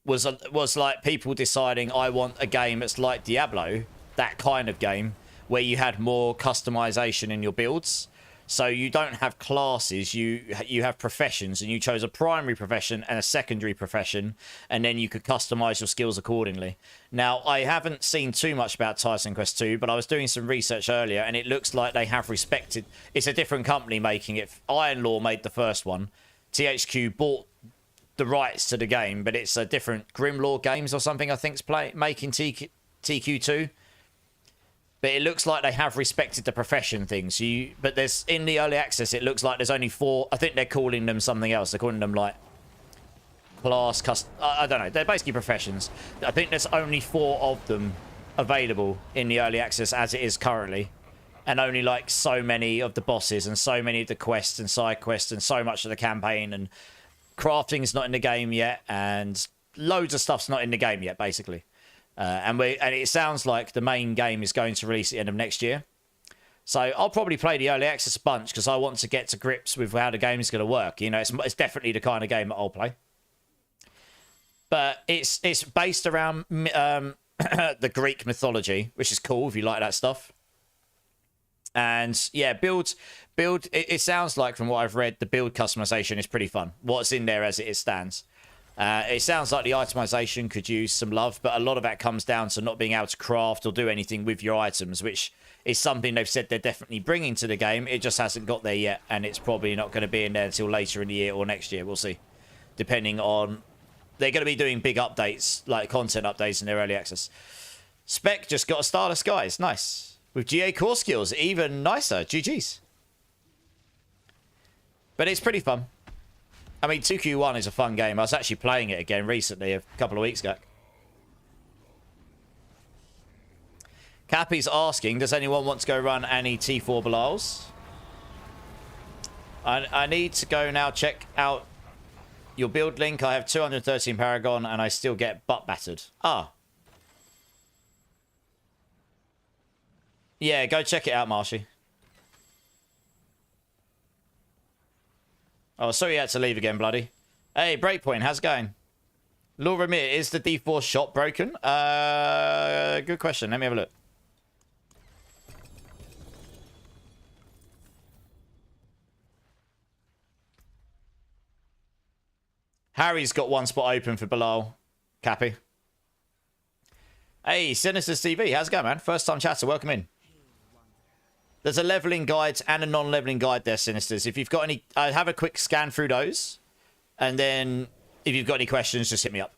was like people deciding, I want a game that's like Diablo, that kind of game, where you had more customization in your builds. So you don't have classes, you have professions, and you chose a primary profession and a secondary profession, and then you could customize your skills accordingly. Now, I haven't seen too much about Titan Quest 2, but I was doing some research earlier, and it looks like they have respected... It's a different company making it. Iron Law made the first one. THQ bought the rights to the game, but it's a different Grimlaw Games or something, I think, is making TQ2. But it looks like they have respected the profession things. But there's in the early access, it looks like there's only 4. I think they're calling them something else. They're calling them like class, I don't know. They're basically professions. I think there's only 4 of them available in the early access as it is currently, and only like so many of the bosses and so many of the quests and side quests and so much of the campaign, and crafting's not in the game yet, and loads of stuff's not in the game yet, basically. And it sounds like the main game is going to release at the end of next year. So I'll probably play the early access bunch because I want to get to grips with how the game is going to work. You know, it's definitely the kind of game that I'll play. But it's based around the Greek mythology, which is cool if you like that stuff. And yeah, build. It sounds like from what I've read, the build customization is pretty fun. What's in there as it stands. It sounds like the itemization could use some love, but a lot of that comes down to not being able to craft or do anything with your items, which is something they've said they're definitely bringing to the game. It just hasn't got there yet, and it's probably not going to be in there until later in the year or next year. We'll see. Depending on... They're going to be doing big updates, like content updates in their early access. Spec just got a Starless Skies. Nice. With GA core skills, even nicer. GG's. But it's pretty fun. I mean, 2Q1 is a fun game. I was actually playing it again recently, a couple of weeks ago. Cappy's asking, does anyone want to go run any T4 Belials? I need to go now check out your build link. I have 213 Paragon, and I still get butt battered. Ah. Yeah, go check it out, Marshy. Oh, sorry you had to leave again, bloody. Hey, Breakpoint, how's it going? Laura Mir, is the D4 shot broken? Good question. Let me have a look. Harry's got one spot open for Bilal. Cappy. Hey, Sinister's TV, how's it going, man? First time chatter, welcome in. There's a leveling guide and a non-leveling guide there, Sinisters. If you've got any... have a quick scan through those. And then, if you've got any questions, just hit me up.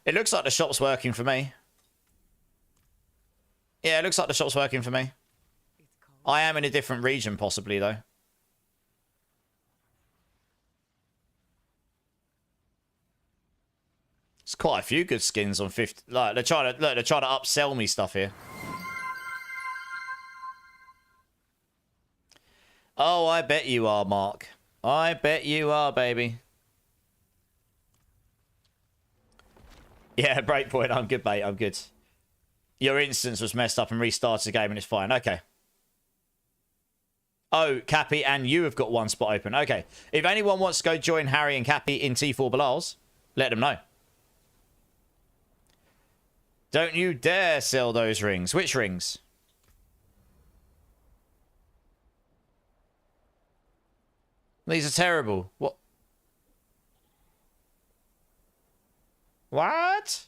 It looks like the shop's working for me. Yeah, it looks like the shop's working for me. I am in a different region, possibly, though. There's quite a few good skins on 50... Like, they're trying to upsell me stuff here. Oh, I bet you are, Mark. I bet you are, baby. Yeah, Breakpoint. I'm good, mate. I'm good. Your instance was messed up and restarted the game and it's fine. Okay. Oh, Cappy and you have got one spot open. Okay. If anyone wants to go join Harry and Cappy in T4 Bilals, let them know. Don't you dare sell those rings. Which rings? These are terrible. What? What?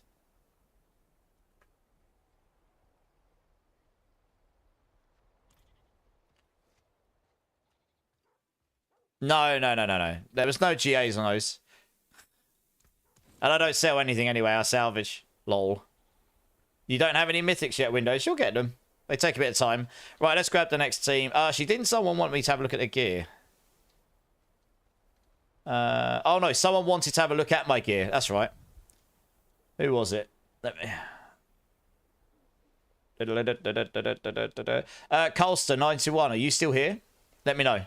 No. There was no GAs on those. And I don't sell anything anyway. I salvage. Lol. You don't have any mythics yet, Windows. You'll get them. They take a bit of time. Right, let's grab the next team. Actually, didn't someone want me to have a look at the gear? Oh no, someone wanted to have a look at my gear. That's right. Who was it? Let me... Colster91, are you still here? Let me know.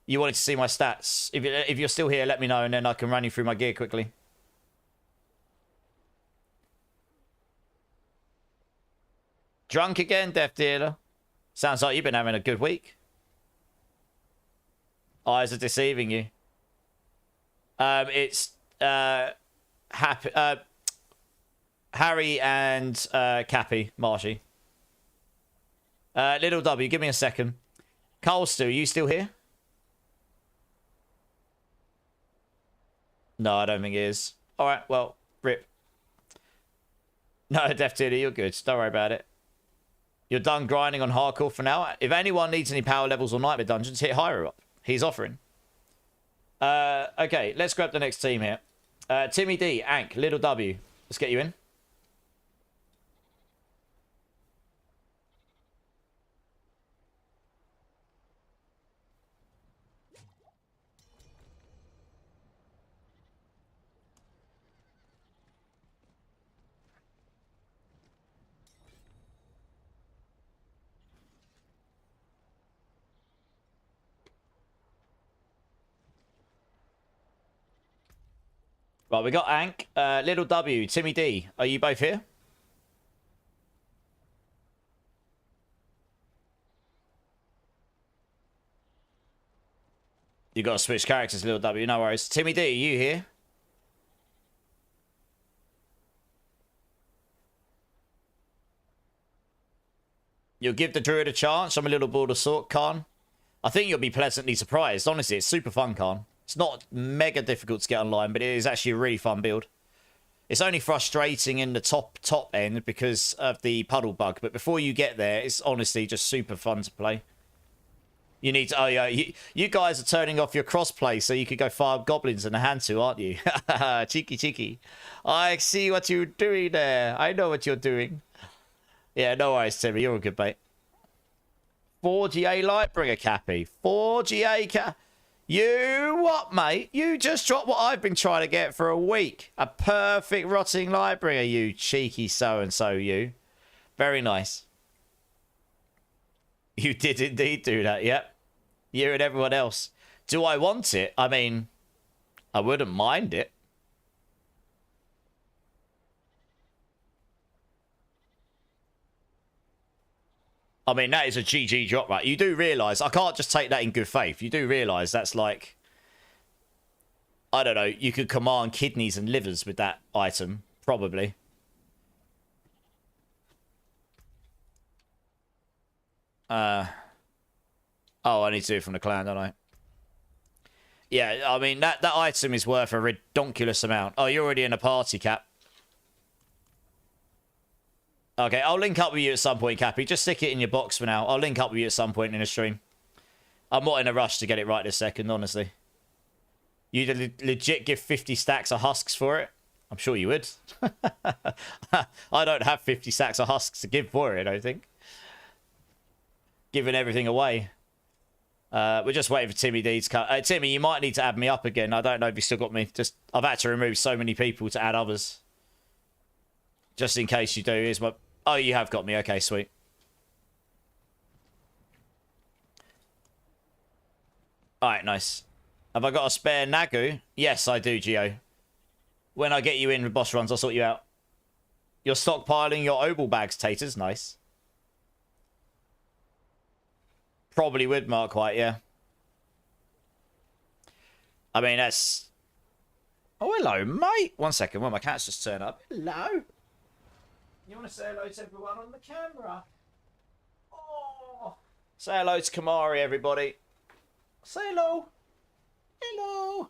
You wanted to see my stats. If you're still here, let me know, and then I can run you through my gear quickly. Drunk again, Death Dealer? Sounds like you've been having a good week. Eyes are deceiving you. It's happy. Harry and Cappy, Marshy. Little W, give me a second. Colster, are you still here? No, I don't think he is. Alright, well, rip. No, Death Dealer, you're good. Don't worry about it. You're done grinding on hardcore for now. If anyone needs any power levels or nightmare dungeons, hit higher up. He's offering. Okay, let's grab the next team here. Timmy D, Ank, Little W. Let's get you in. Right, we got Ank, Little W, Timmy D. Are you both here? You got to switch characters, Little W. No worries. Timmy D, are you here? You'll give the druid a chance. I'm a little bored of sort, Khan. I think you'll be pleasantly surprised. Honestly, it's super fun, Khan. It's not mega difficult to get online, but it is actually a really fun build. It's only frustrating in the top end because of the puddle bug, but before you get there, it's honestly just super fun to play. You need to... Oh, yeah, you guys are turning off your crossplay so you could go fire goblins in a hand to, aren't you? Cheeky, cheeky. I see what you're doing there. I know what you're doing. Yeah, no worries, Timmy. You're a good mate. 4GA Lightbringer, Cappy. 4GA Cap... You what, mate? You just dropped what I've been trying to get for a week. A perfect rotting Lightbringer, you cheeky so-and-so, you. Very nice. You did indeed do that, yep. You and everyone else. Do I want it? I mean, I wouldn't mind it. I mean, that is a GG drop, right? You do realise, I can't just take that in good faith. You do realise that's like, I don't know, you could command kidneys and livers with that item, probably. Oh, I need to do it from the clan, don't I? Yeah, I mean, that item is worth a redonkulous amount. Oh, you're already in a party, Cap. Okay, I'll link up with you at some point, Cappy. Just stick it in your box for now. I'll link up with you at some point in a stream. I'm not in a rush to get it right this second, honestly. You'd legit give 50 stacks of husks for it? I'm sure you would. I don't have 50 stacks of husks to give for it, I don't think. Giving everything away. We're just waiting for Timmy D to come. Timmy, you might need to add me up again. I don't know if you still got me. Just I've had to remove so many people to add others. Just in case you do, here's my... Oh, you have got me. Okay, sweet. Alright, nice. Have I got a spare Nagu? Yes, I do, Geo. When I get you in with boss runs, I'll sort you out. You're stockpiling your Obel bags, Taters. Nice. Probably would, Mark White, yeah. I mean, that's... Oh, hello, mate. 1 second. Well, my cat's just turned up. Hello. You want to say hello to everyone on the camera? Oh. Say hello to Kamari, everybody. Say hello. Hello.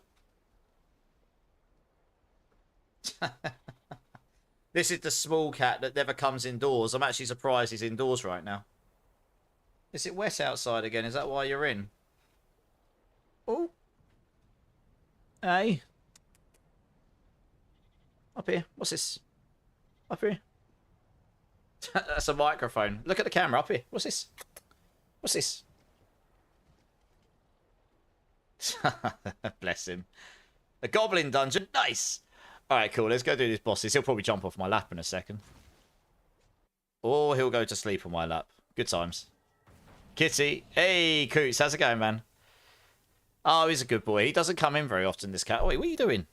This is the small cat that never comes indoors. I'm actually surprised he's indoors right now. Is it wet outside again? Is that why you're in? Oh. Hey. Up here. What's this? Up here. That's a microphone. Look at the camera up here. What's this? What's this? Bless him. A goblin dungeon. Nice. All right, cool. Let's go do these bosses. He'll probably jump off my lap in a second. Or he'll go to sleep on my lap. Good times. Kitty. Hey, Coots. How's it going, man? Oh, he's a good boy. He doesn't come in very often, this cat. Wait, what are you doing?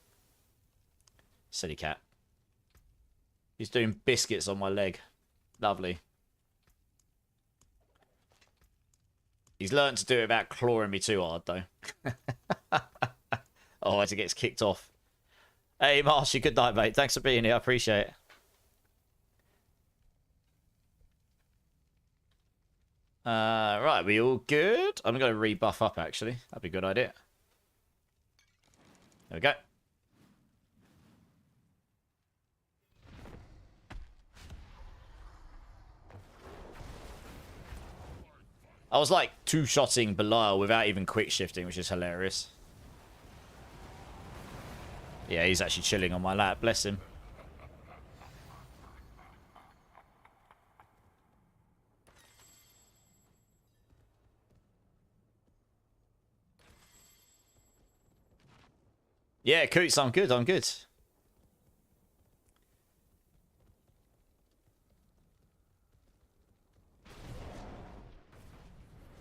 Silly cat. He's doing biscuits on my leg. Lovely. He's learned to do it without clawing me too hard, though. Oh, as he gets kicked off. Hey, Marshy, good night, mate. Thanks for being here. I appreciate it. Right, we all good? I'm going to rebuff up, actually. That'd be a good idea. There we go. I was like two-shotting Belial without even quick shifting, which is hilarious. Yeah, he's actually chilling on my lap. Bless him. Yeah, Coots, I'm good. I'm good.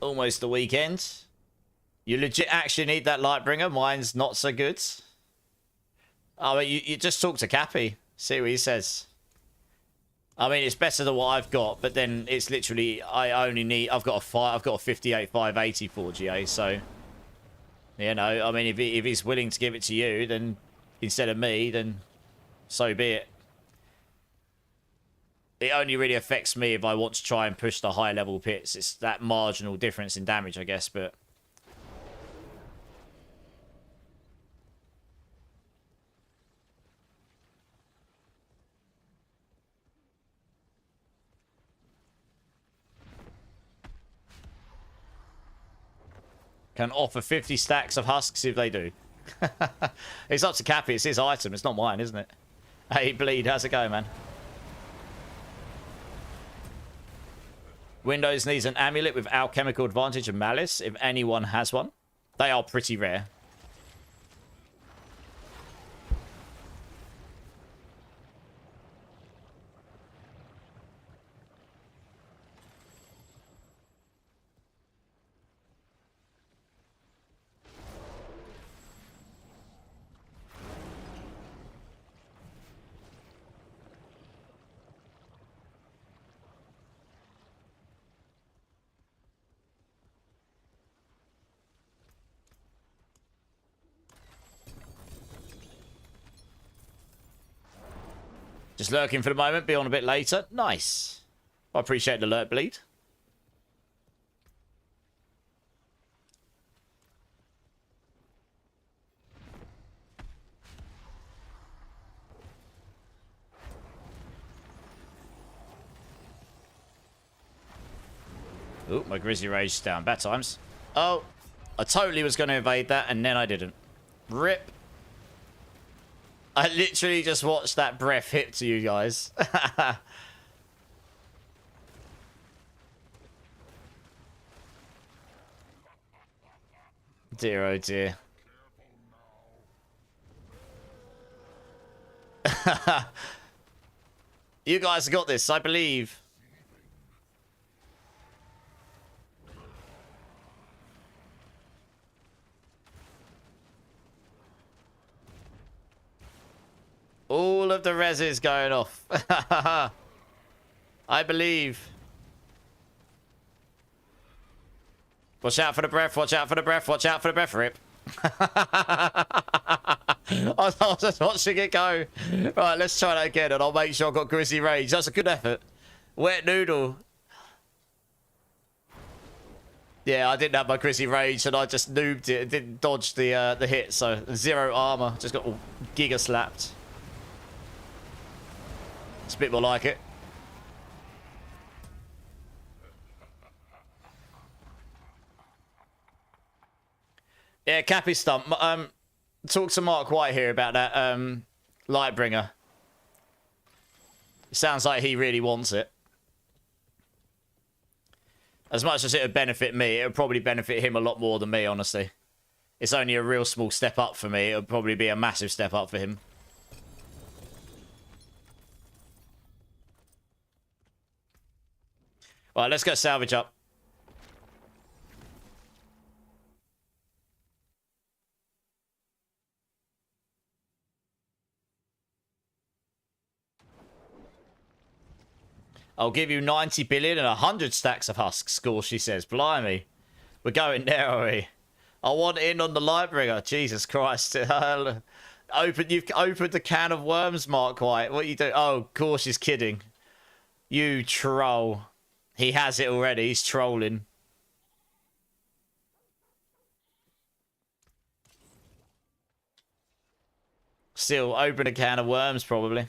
Almost the weekend. You legit actually need that Lightbringer. Mine's not so good. Oh, you just talk to Cappy. See what he says. I mean, it's better than what I've got, but then it's literally I've got a 58 580 for GA, so you know, I mean, if he's willing to give it to you, then instead of me, then so be it. It only really affects me if I want to try and push the high level pits. It's that marginal difference in damage, I guess, but can offer 50 stacks of husks if they do. It's up to Cappy. It's his item. It's not mine, isn't it? Hey, Bleed. How's it going, man? Windows needs an amulet with alchemical advantage and malice, if anyone has one. They are pretty rare. Just lurking for the moment, be on a bit later. Nice. I appreciate the lurk, Bleed. Oh, my Grizzly Rage is down. Bad times. Oh, I totally was going to evade that, and then I didn't. Rip. I literally just watched that breath hit to you guys. Dear, oh dear. You guys got this, I believe. All of the reses going off. I believe. Watch out for the breath, watch out for the breath, watch out for the breath, Rip. I was just watching it go. Right, let's try that again and I'll make sure I've got Grizzly Rage. That's a good effort. Wet Noodle. Yeah, I didn't have my Grizzly Rage and I just noobed it and didn't dodge the hit, so 0 armor. Just got giga slapped. It's a bit more like it. Yeah, Cappy stump. Talk to Mark White here about that Lightbringer. It sounds like he really wants it. As much as it would benefit me, it would probably benefit him a lot more than me, honestly. It's only a real small step up for me. It would probably be a massive step up for him. All right, let's go salvage up. I'll give you 90 billion and 100 stacks of husks, Score, she says. Blimey. We're going there, are we? I want in on the Lightbringer. Jesus Christ. You've opened the can of worms, Mark White. What are you doing? Oh, of course she's kidding. You troll. He has it already. He's trolling. Still, open a can of worms, probably.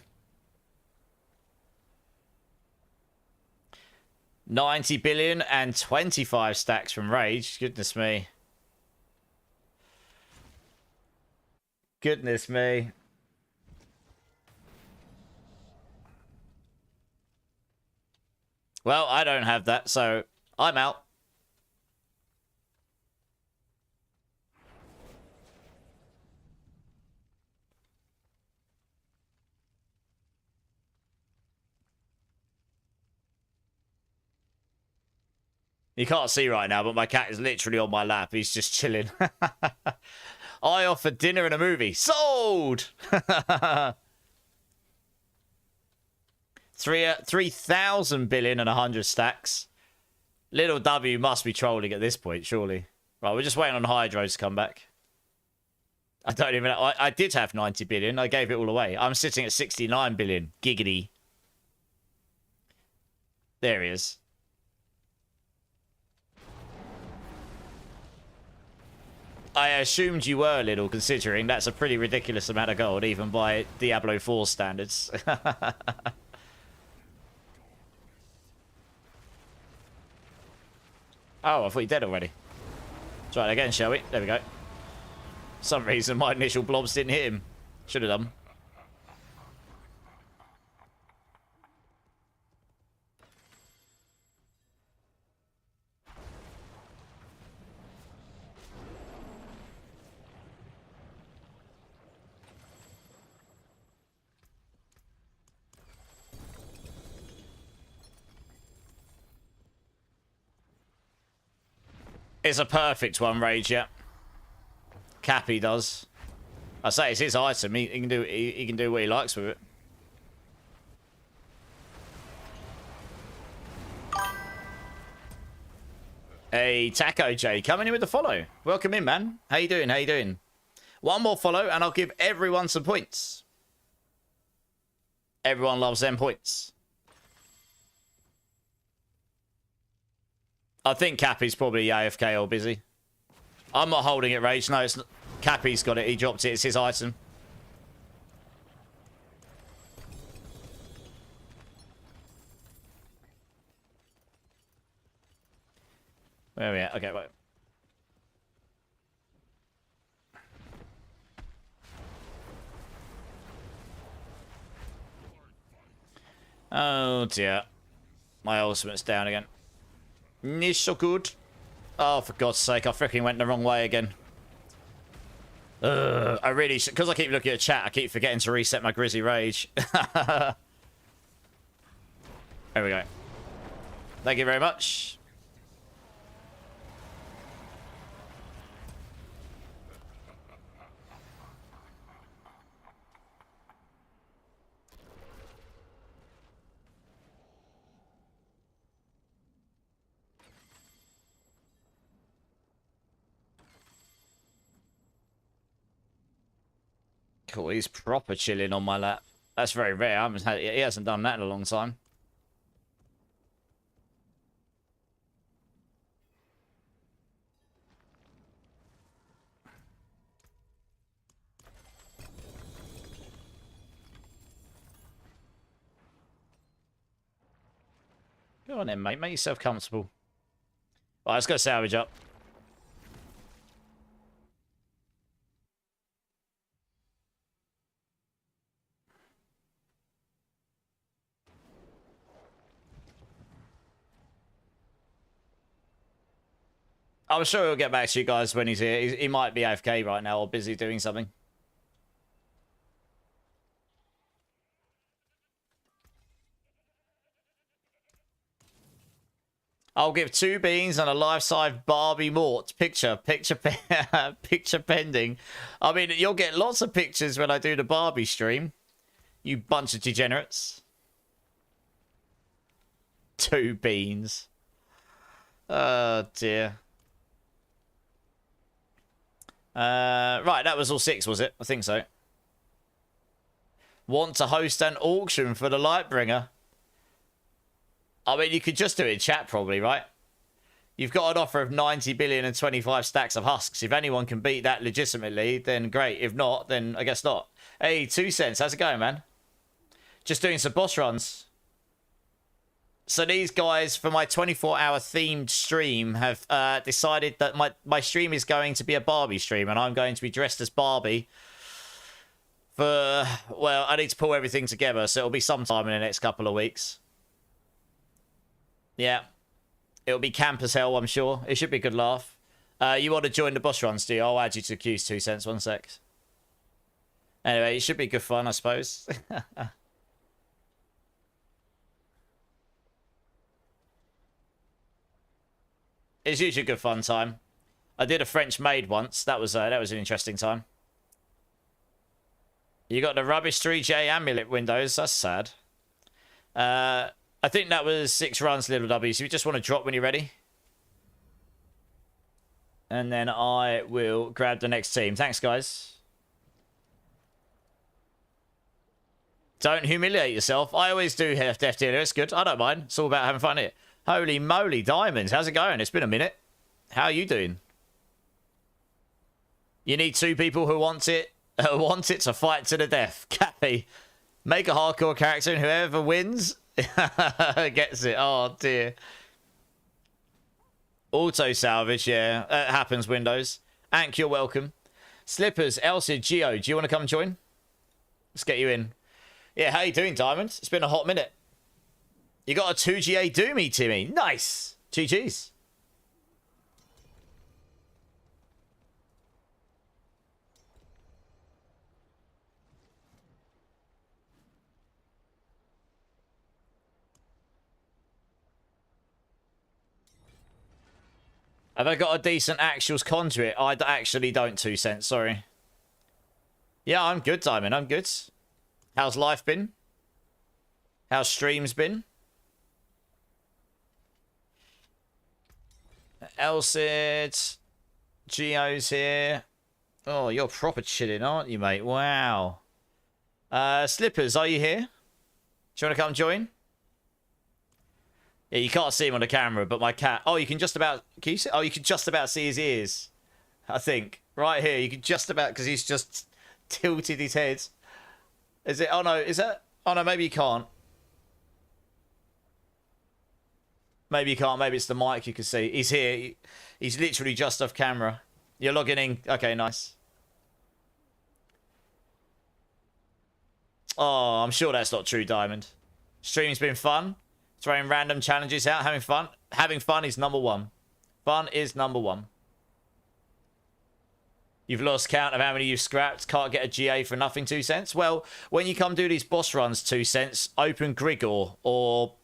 90 billion and 25 stacks from Rage. Goodness me. Goodness me. Well, I don't have that, so I'm out. You can't see right now, but my cat is literally on my lap. He's just chilling. I offered dinner and a movie. Sold! 3,000 billion and 100 stacks. Little W must be trolling at this point, surely. Right, we're just waiting on Hydro to come back. I don't even know. I did have 90 billion. I gave it all away. I'm sitting at 69 billion. Giggity. There he is. I assumed you were little, considering that's a pretty ridiculous amount of gold, even by Diablo 4 standards. Oh, I thought you dead already. Try it again, shall we? There we go. For some reason, my initial blobs didn't hit him. Should have done. It's a perfect one, Rage, yeah. Cappy does. I say it's his item. He can do what he likes with it. Hey, Taco J, coming in with the follow. Welcome in, man. How you doing? How you doing? One more follow, and I'll give everyone some points. Everyone loves them points. I think Cappy's probably AFK or busy. I'm not holding it, Rage. No, it's not. Cappy's got it. He dropped it. It's his item. Where are we at? Okay, wait. Oh, dear. My ultimate's down again. Not so good. Oh, for God's sake, I freaking went the wrong way again. I really should, because I keep looking at chat, I keep forgetting to reset my Grizzly Rage. There we go. Thank you very much. Cool, he's proper chilling on my lap. That's very rare. He hasn't done that in a long time. Go on then, mate. Make yourself comfortable. Right, let's go salvage up. I'm sure he'll get back to you guys when he's here. He might be AFK right now or busy doing something. I'll give 2 beans and a life-size Barbie Mort. Picture pending. I mean, you'll get lots of pictures when I do the Barbie stream. You bunch of degenerates. 2 beans. Oh, dear. Right, that was all 6, was it? I think so. Want to host an auction for the Lightbringer? I mean, you could just do it in chat, probably, right? You've got an offer of 90 billion and 25 stacks of husks. If anyone can beat that legitimately, then great. If not, then I guess not. Hey, 2 cents. How's it going, man? Just doing some boss runs. So these guys, for my 24-hour themed stream, have decided that my stream is going to be a Barbie stream, and I'm going to be dressed as Barbie for... Well, I need to pull everything together, so it'll be sometime in the next couple of weeks. Yeah. It'll be camp as hell, I'm sure. It should be a good laugh. You want to join the boss runs, do you? I'll add you to the queues, 2 cents, 1 sec. Anyway, it should be good fun, I suppose. It's usually a good fun time. I did a French maid once. That was an interesting time. You got the rubbish 3J amulet windows. That's sad. I think that was 6 runs, little W. So you just want to drop when you're ready. And then I will grab the next team. Thanks, guys. Don't humiliate yourself. I always do have Death Dealer. It's good. I don't mind. It's all about having fun here. Holy moly, Diamonds. How's it going? It's been a minute. How are you doing? You need 2 people who want it to fight to the death. Cappy. Make a hardcore character and whoever wins gets it. Oh, dear. Auto salvage, yeah. That happens, Windows. Ank, you're welcome. Slippers, Elsie, Geo, do you want to come join? Let's get you in. Yeah, how you doing, Diamond? It's been a hot minute. You got a 2GA Doomy, Timmy. Nice. GG's. Have I got a decent actuals conduit? I actually don't, 2 cents, sorry. Yeah, I'm good, Diamond. I'm good. How's life been? How's streams been? Elsid. Geo's here. Oh, you're proper chilling, aren't you, mate? Wow. Slippers, are you here? Do you want to come join? Yeah, you can't see him on the camera, but my cat... Oh, you can just about... Can you see? Oh, you can just about see his ears. I think. Right here, you can just about... Because he's just tilted his head. Is it... Oh, no, is that... Oh, no, maybe you can't. Maybe you can't. Maybe it's the mic you can see. He's here. He's literally just off camera. You're logging in. Okay, nice. Oh, I'm sure that's not true, Diamond. Stream's been fun. Throwing random challenges out, having fun. Having fun is number 1. Fun is number 1. You've lost count of how many you've scrapped. Can't get a GA for nothing, 2 cents. Well, when you come do these boss runs, 2 cents, open Grigor or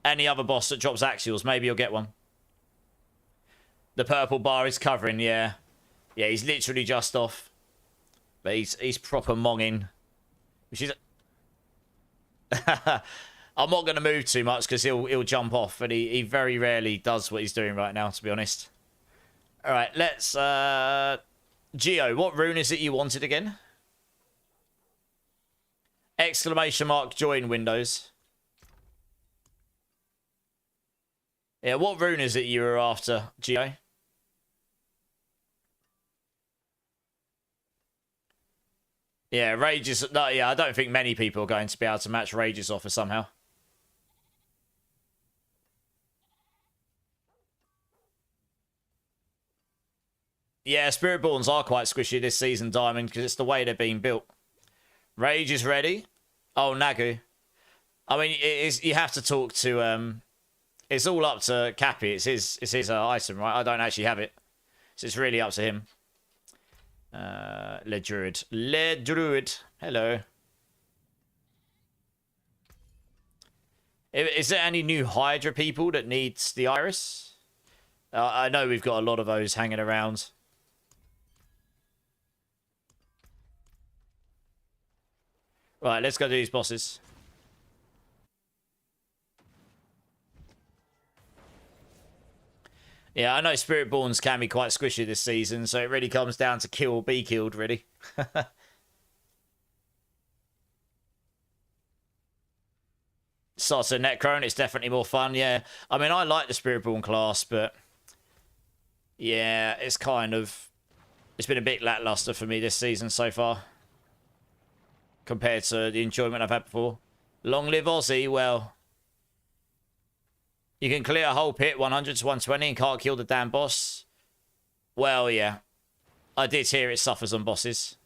any other boss that drops axials. Maybe you'll get one. The purple bar is covering, yeah. Yeah, he's literally just off. But he's proper monging. Which is... I'm not going to move too much because he'll jump off. And he very rarely does what he's doing right now, to be honest. Alright, let's... Geo, what rune is it you wanted again? Exclamation mark join Windows. Yeah, what rune is it you were after, Geo? Yeah, Rage is... No, yeah, I don't think many people are going to be able to match Rage's offer somehow. Yeah, Spiritborns are quite squishy this season, Diamond, because it's the way they're being built. Rage is ready. Oh, Nagu. I mean, you have to talk to... It's all up to Cappy. It's his item, right? I don't actually have it. So it's really up to him. Le Druid. Le Druid. Hello. Is there any new Hydra people that needs the Iris? I know we've got a lot of those hanging around. Right, let's go do these bosses. Yeah, I know Spiritborns can be quite squishy this season, so it really comes down to kill or be killed, really. Sots and Necrone, it's definitely more fun, yeah. I mean, I like the Spiritborn class, but... yeah, it's kind of... it's been a bit lackluster for me this season so far. Compared to the enjoyment I've had before. Long live Aussie, well... you can clear a whole pit 100 to 120 and can't kill the damn boss. Well, yeah. I did hear it suffers on bosses.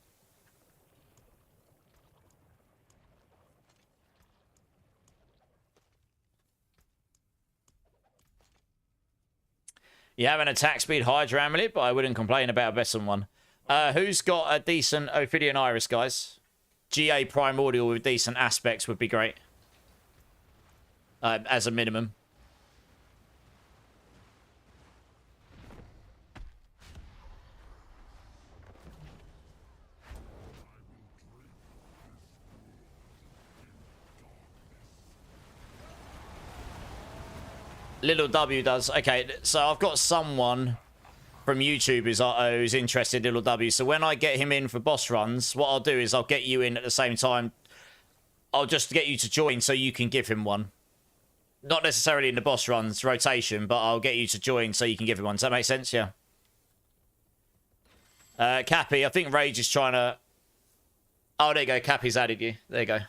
You have an attack speed Hydra amulet, but I wouldn't complain about a better one. Who's got a decent Ophidian Iris, guys? GA Primordial with decent aspects would be great. As a minimum. Little W does. Okay, so I've got someone from YouTube who's interested in Little W. So when I get him in for boss runs, what I'll do is I'll get you in at the same time. I'll just get you to join so you can give him one. Not necessarily in the boss runs rotation, but I'll get you to join so you can give him one. Does that make sense? Yeah. Cappy, I think Rage is trying to... oh, there you go. Cappy's added you. There you go.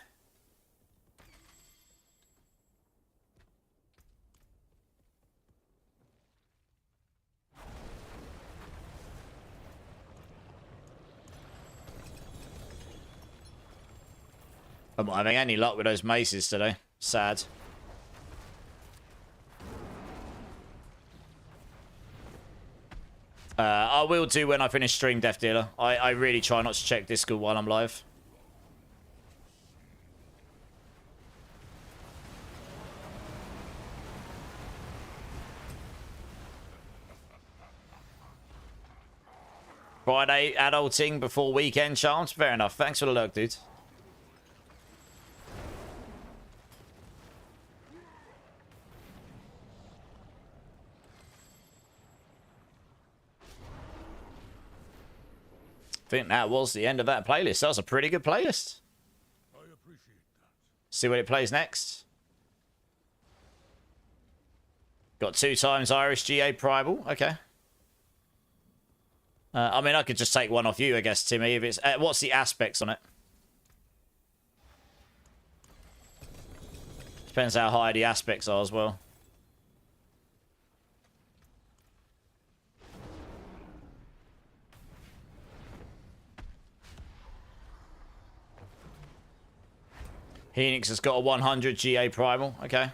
I'm not having any luck with those maces today. Sad. I will do when I finish stream, Death Dealer. I really try not to check Discord while I'm live. Friday adulting before weekend charms. Fair enough. Thanks for the lurk, dude. I think that was the end of that playlist. That was a pretty good playlist.
I appreciate that.
See what it plays next. Got 2 times Irish GA Primal. Okay. I mean, I could just take one off you, I guess, Timmy. If it's what's the aspects on it? Depends how high the aspects are as well. Phoenix has got a 100 GA Primal. Okay.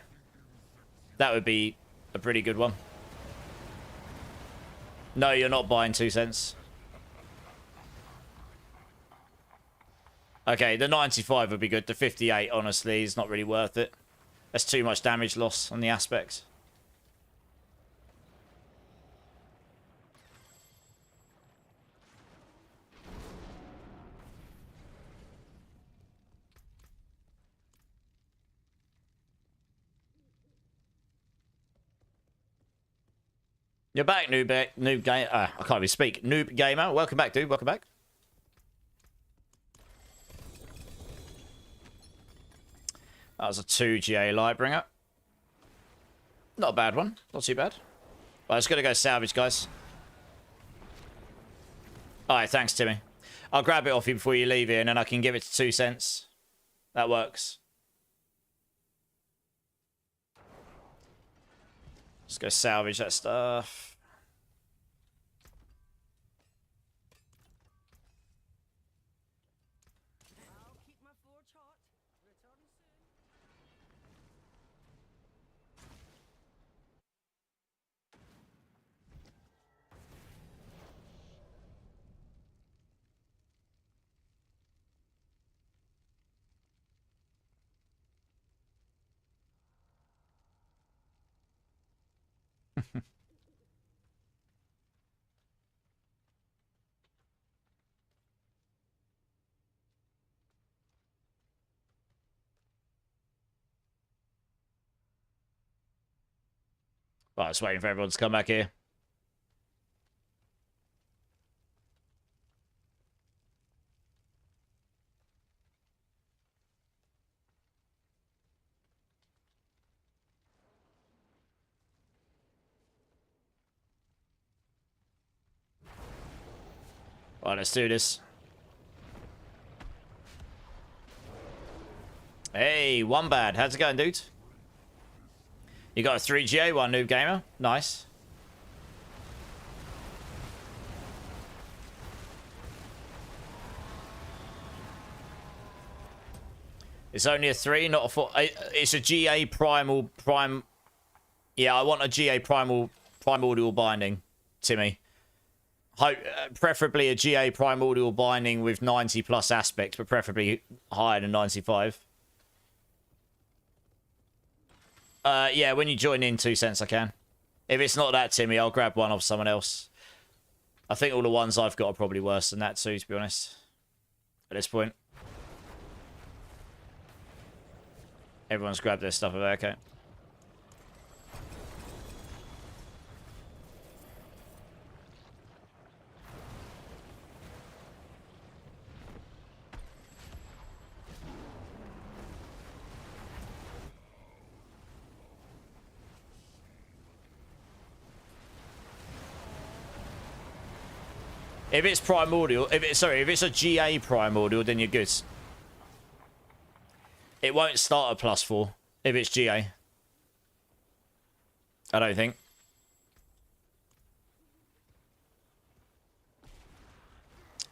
That would be a pretty good one. No, you're not buying 2 cents. Okay, the 95 would be good. The 58, honestly, is not really worth it. That's too much damage loss on the aspects. You're back, noob game. I can't even speak. Noob gamer, welcome back, dude. Welcome back. That was a 2 GA Lightbringer. Not a bad one. Not too bad. Well, it's gonna go salvage, guys. All right, thanks, Timmy. I'll grab it off you before you leave here, and then I can give it to 2 cents. That works. Let's go salvage that stuff. Right, just waiting for everyone to come back here. Right, let's do this. Hey, one bad. How's it going, dude? You got a 3GA, one noob gamer. Nice. It's only a 3, not a 4. It's a GA prime. Yeah, I want a GA primordial binding, Timmy. Preferably a GA primordial binding with 90 plus aspects, but preferably higher than 95. Yeah, when you join in 2 cents, I can. If it's not that, Timmy, I'll grab one off someone else. I think all the ones I've got are probably worse than that too, to be honest. At this point. Everyone's grabbed their stuff over there, okay. If it's primordial, if it's a GA primordial, then you're good. It won't start at +4 if it's GA. I don't think.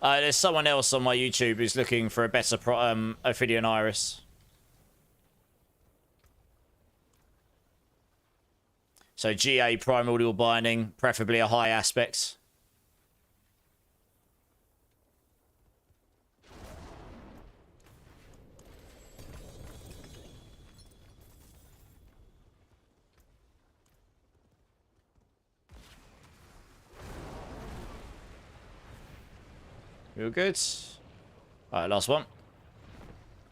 There's someone else on my YouTube who's looking for a better Ophidian Iris. So GA primordial binding, preferably a high aspect. Real good. Alright, last one.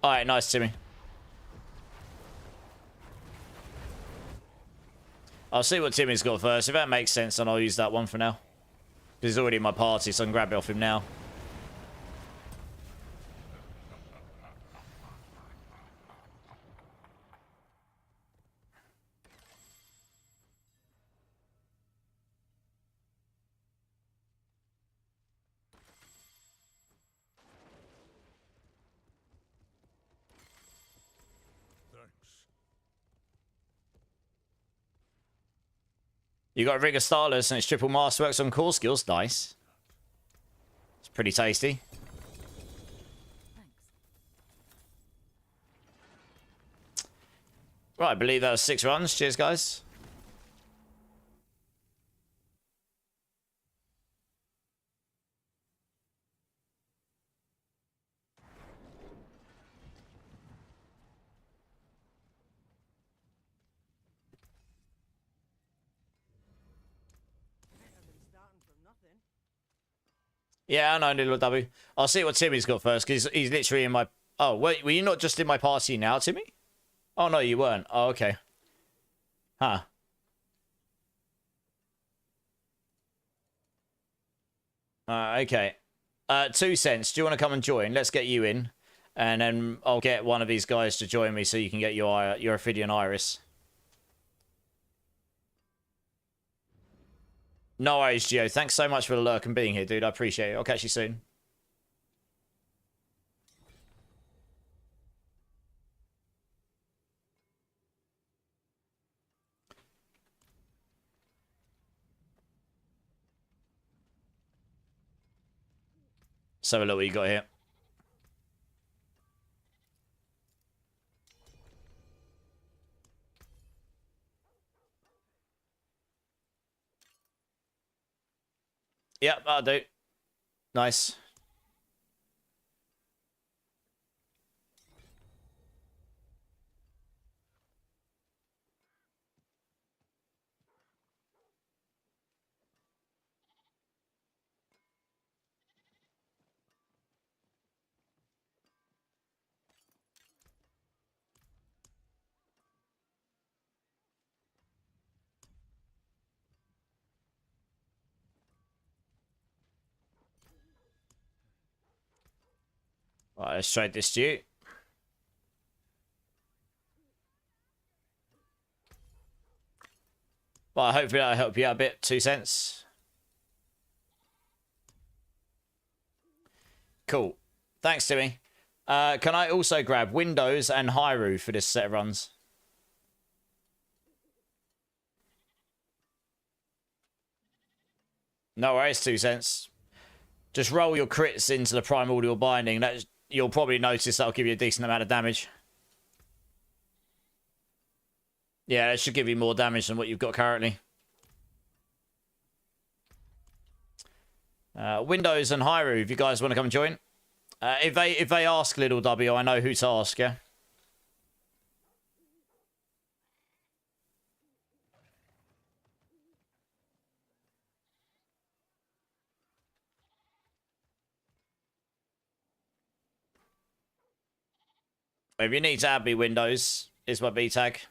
Alright, nice, Timmy. I'll see what Timmy's got first. If that makes sense, then I'll use that one for now. Because he's already in my party, so I can grab it off him now. You got Rigor Starless and it's triple masterworks on core skills. Nice. It's pretty tasty. Right, I believe that was 6 runs. Cheers, guys. Yeah, I know, little W. I'll see what Timmy's got first, because he's literally in my... Oh, wait, were you not just in my party now, Timmy? Oh, no, you weren't. Oh, okay. Huh. Okay. 2 cents. Do you want to come and join? Let's get you in. And then I'll get one of these guys to join me so you can get your Ophidian Iris. No worries, Gio. Thanks so much for the lurk and being here, dude. I appreciate it. I'll catch you soon. Let's have a look what you got here. Yep, I'll do. Nice. Right, let's trade this to you. Well, hopefully that'll help you out a bit. 2 cents. Cool. Thanks, Timmy. Can I also grab Windows and Hyrule for this set of runs? No worries, 2 cents. Just roll your crits into the Primordial Binding. You'll probably notice that'll give you a decent amount of damage. Yeah, it should give you more damage than what you've got currently. Windows and Hyrule, if you guys want to come join. If they ask Little W, I know who to ask, yeah? If you need to add me Windows, is my B tag.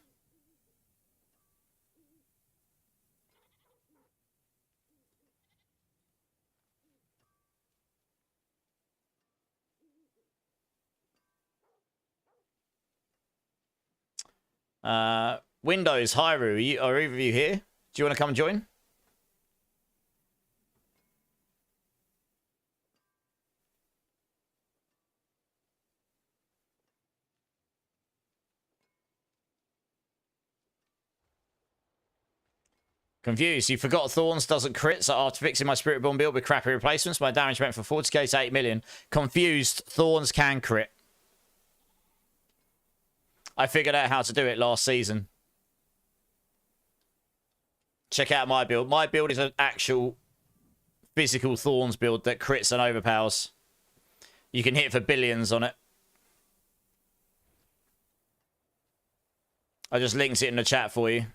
Windows, Hyrule, are either of you here? Do you want to come join? Confused. You forgot Thorns doesn't crit, so after fixing my Spiritborn build with crappy replacements, my damage went from 40k to 8 million. Confused. Thorns can crit. I figured out how to do it last season. Check out my build. My build is an actual physical Thorns build that crits and overpowers. You can hit for billions on it. I just linked it in the chat for you.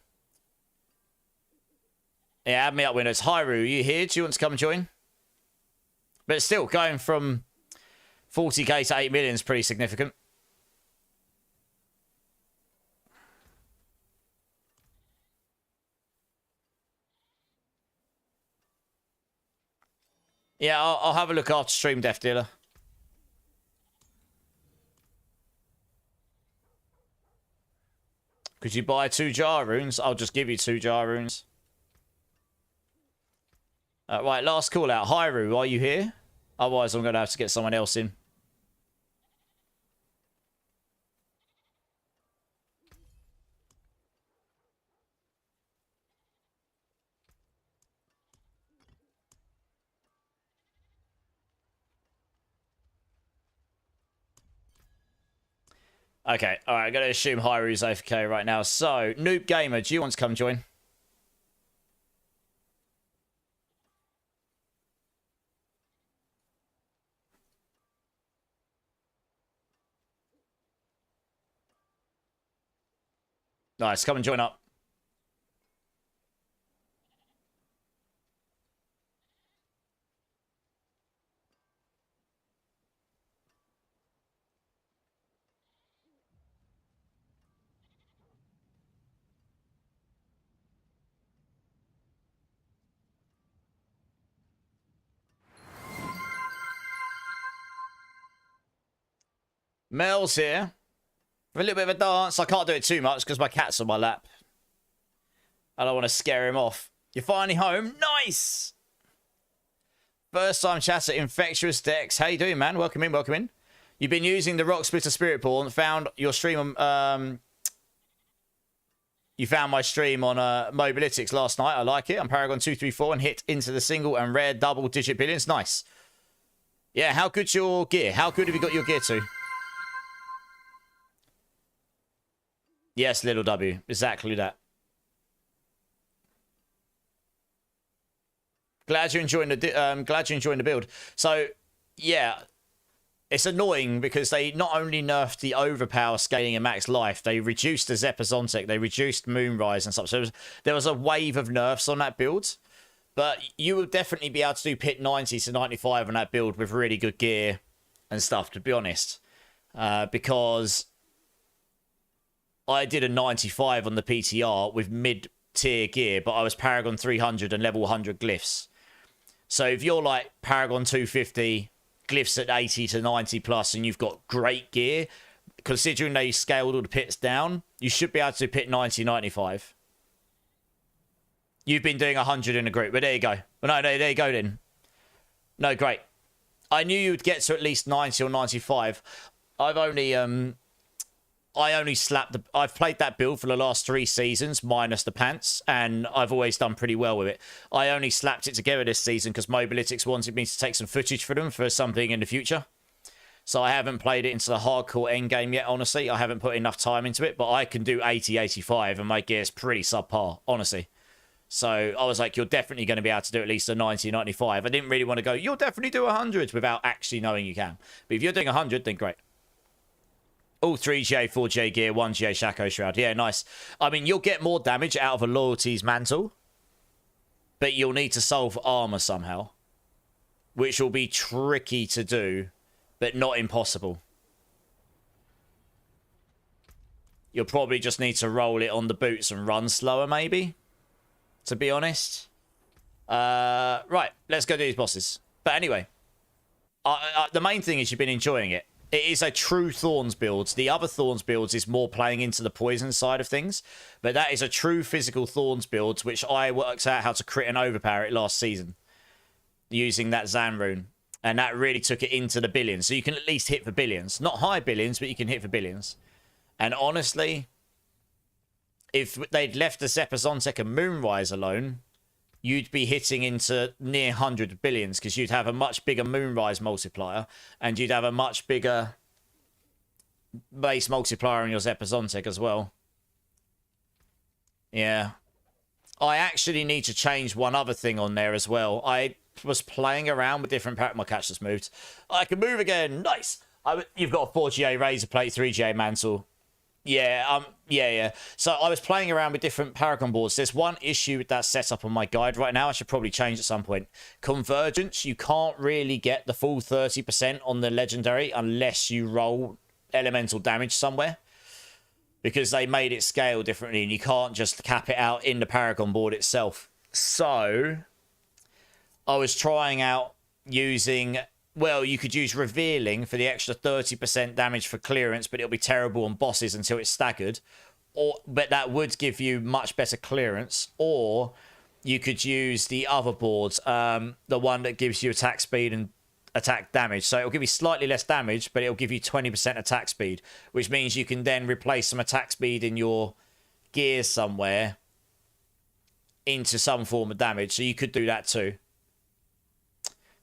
Yeah, add me up, Windows. Hyrule, are you here? Do you want to come and join? But still, going from 40k to 8 million is pretty significant. Yeah, I'll have a look after stream, Death Dealer. Could you buy 2 jar runes? I'll just give you 2 jar runes. Right, last call out. Hyrule, are you here? Otherwise, I'm going to have to get someone else in. Okay, alright, I'm going to assume Hyrule's AFK right now. So, Noob Gamer, do you want to come join? Nice, come and join up. Mel's here. For a little bit of a dance. I can't do it too much because my cat's on my lap. I don't want to scare him off. You're finally home. Nice! First time chatter, Infectious Dex. How you doing, man? Welcome in, welcome in. You've been using the Rock Splitter Spiritborn. Found your stream on... You found my stream on Mobilytics last night. I like it. I'm Paragon 234 and hit into the single and rare double-digit billions. Nice. Yeah, how good's your gear? How good have you got your gear to? Yes, Little W. Exactly that. Glad you're enjoying the build. So, yeah, it's annoying because they not only nerfed the overpower scaling and max life, they reduced the Zepazontic, they reduced Moonrise and stuff. So there was a wave of nerfs on that build. But you will definitely be able to do pit 90 to 95 on that build with really good gear and stuff, to be honest. Because I did a 95 on the PTR with mid-tier gear, but I was Paragon 300 and level 100 glyphs. So if you're like Paragon 250, glyphs at 80 to 90 plus and you've got great gear, considering they scaled all the pits down, you should be able to pit 90, 95. You've been doing 100 in a group, but there you go. No, there you go then. No, great. I knew you would get to at least 90 or 95. I've only I've played that build for the last 3 seasons, minus the pants, and I've always done pretty well with it. I only slapped it together this season because Mobalytics wanted me to take some footage for them for something in the future. So I haven't played it into the hardcore endgame yet, honestly. I haven't put enough time into it, but I can do 80, 85, and my gear's pretty subpar, honestly. So I was like, you're definitely going to be able to do at least a 90, 95. I didn't really want to go, you'll definitely do 100 without actually knowing you can. But if you're doing 100, then great. All 3GA, 4GA gear, 1GA Shaco Shroud. Yeah, nice. I mean, you'll get more damage out of a Loyalties Mantle, but you'll need to solve armor somehow, which will be tricky to do, but not impossible. You'll probably just need to roll it on the boots and run slower, maybe, to be honest. Right, let's go do these bosses. But anyway, the main thing is you've been enjoying it. It is a true Thorns build. The other Thorns builds is more playing into the poison side of things. But that is a true physical Thorns build, which I worked out how to crit and overpower it last season. Using that Zan rune. And that really took it into the billions. So you can at least hit for billions. Not high billions, but you can hit for billions. And honestly, if they'd left the Zepazontek and Moonrise alone, you'd be hitting into near 100 billions because you'd have a much bigger Moonrise multiplier and you'd have a much bigger base multiplier on your Zepazontek as well. Yeah. I actually need to change one other thing on there as well. I was playing around with different... My catch just moved. I can move again. Nice. You've got a 4GA Razor Plate, 3GA Mantle. Yeah, yeah. So I was playing around with different Paragon boards. There's one issue with that setup on my guide right now. I should probably change at some point. Convergence, you can't really get the full 30% on the Legendary unless you roll elemental damage somewhere. Because they made it scale differently and you can't just cap it out in the Paragon board itself. So I was trying out using... Well, you could use Revealing for the extra 30% damage for clearance, but it'll be terrible on bosses until it's staggered. But that would give you much better clearance. Or you could use the other boards, the one that gives you attack speed and attack damage. So it'll give you slightly less damage, but it'll give you 20% attack speed, which means you can then replace some attack speed in your gears somewhere into some form of damage. So you could do that too.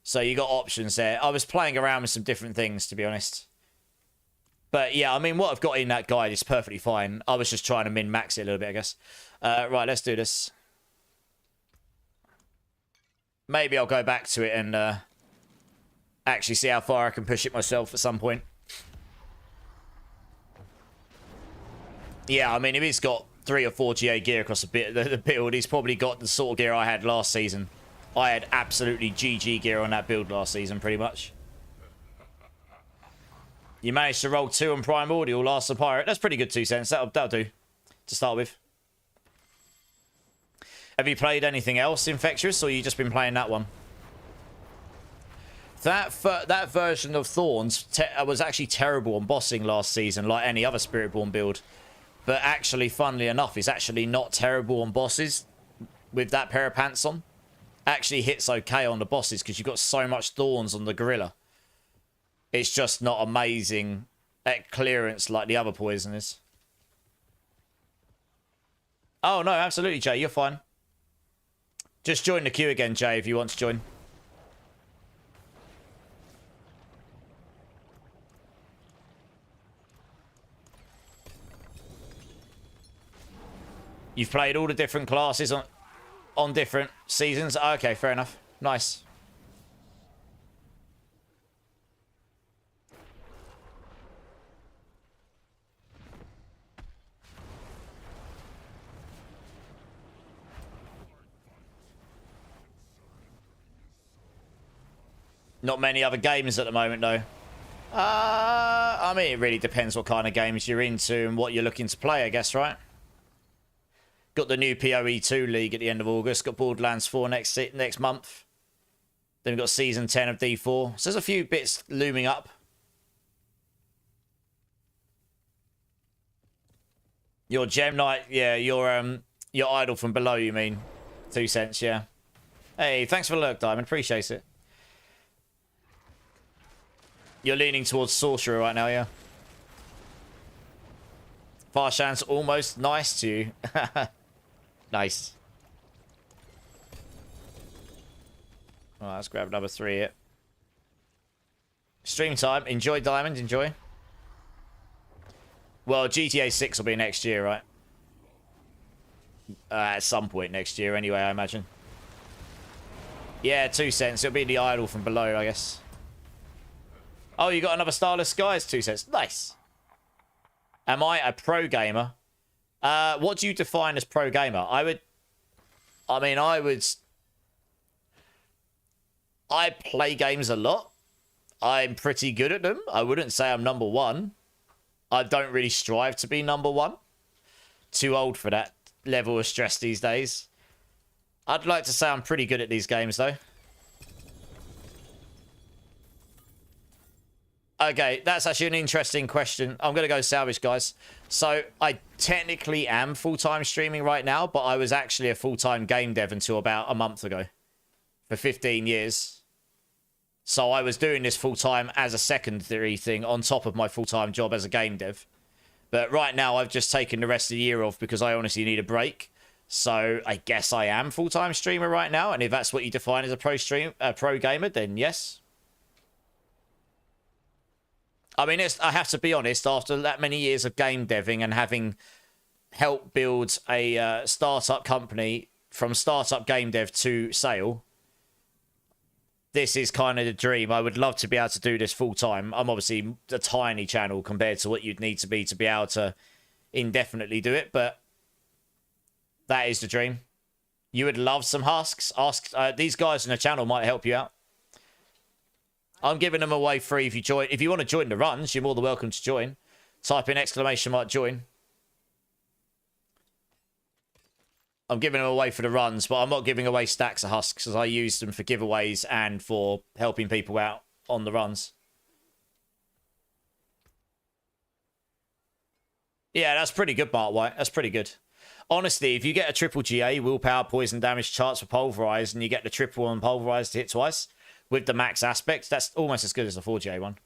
So you got options there. I was playing around with some different things, to be honest. But yeah, I mean, what I've got in that guide is perfectly fine. I was just trying to min-max it a little bit, I guess. Right, let's do this. Maybe I'll go back to it and actually see how far I can push it myself at some point. Yeah, I mean, if he's got 3 or 4 GA gear across the build, he's probably got the sort of gear I had last season. I had absolutely GG gear on that build last season, pretty much. You managed to roll 2 on Primordial last the Pirate. That's pretty good 2 cents. That'll do to start with. Have you played anything else Infectious, or you just been playing that one? That version of Thorns was actually terrible on bossing last season, like any other Spiritborn build. But actually, funnily enough, it's actually not terrible on bosses with that pair of pants on. Actually hits okay on the bosses because you've got so much Thorns on the Gorilla. It's just not amazing at clearance like the other poison is. Oh, no, absolutely, Jay. You're fine. Just join the queue again, Jay, if you want to join. You've played all the different classes on different seasons. Okay, fair enough. Nice. Not many other games at the moment, though. I mean, it really depends what kind of games you're into and what you're looking to play, I guess, right? Got the new PoE 2 League at the end of August. Got Borderlands 4 next month. Then we've got Season 10 of D4. So there's a few bits looming up. Your Gem Knight, yeah, your idol from below, you mean. 2 cents, yeah. Hey, thanks for the lurk, Diamond. Appreciate it. You're leaning towards Sorcerer right now, yeah? Farshan's almost nice to you. Nice. Alright, let's grab number 3 here. Stream time. Enjoy, Diamond. Enjoy. Well, GTA 6 will be next year, right? At some point next year, anyway, I imagine. Yeah, 2 cents. It'll be the idol from below, I guess. Oh, you got another Starless Skies, 2 cents. Nice. Am I a pro gamer? What do you define as pro gamer? I play games a lot. I'm pretty good at them. I wouldn't say I'm number one. I don't really strive to be number one. Too old for that level of stress these days. I'd like to say I'm pretty good at these games, though. Okay, that's actually an interesting question. I'm going to go salvage, guys. So, I technically am full-time streaming right now, but I was actually a full-time game dev until about a month ago. For 15 years. So, I was doing this full-time as a secondary thing on top of my full-time job as a game dev. But right now, I've just taken the rest of the year off because I honestly need a break. So, I guess I am full-time streamer right now. And if that's what you define as a pro gamer, then yes. I mean, I have to be honest, after that many years of game deving and having helped build a startup company from startup game dev to sale, this is kind of the dream. I would love to be able to do this full time. I'm obviously a tiny channel compared to what you'd need to be able to indefinitely do it, but that is the dream. You would love some husks. Ask these guys in the channel might help you out. I'm giving them away free if you join. If you want to join the runs, you're more than welcome to join. Type in !join. I'm giving them away for the runs, but I'm not giving away stacks of husks as I use them for giveaways and for helping people out on the runs. Yeah, that's pretty good, Mark White. That's pretty good. Honestly, if you get a triple GA, willpower, poison, damage charts for Pulverise, and you get the triple on Pulverise to hit twice, with the max aspect, that's almost as good as the 4GA one.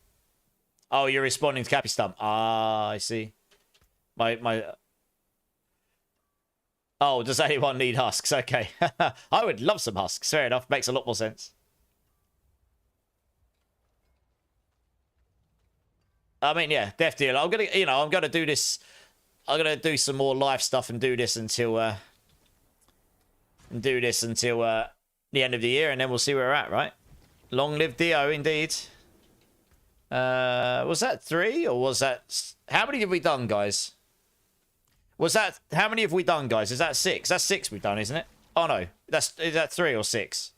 Oh, you're responding to Cappy Stump. Ah, I see. Oh, does anyone need husks? Okay. I would love some husks. Fair enough. Makes a lot more sense. I mean, yeah, Death Deal. I'm gonna do this. I'm gonna do some more live stuff and do this until the end of the year, and then we'll see where we're at, right? Long live Dio, indeed. Was that 3 or was that... How many have we done, guys? How many have we done, guys? Is that 6? That's 6 we've done, isn't it? Oh, no. Is that 3 or 6?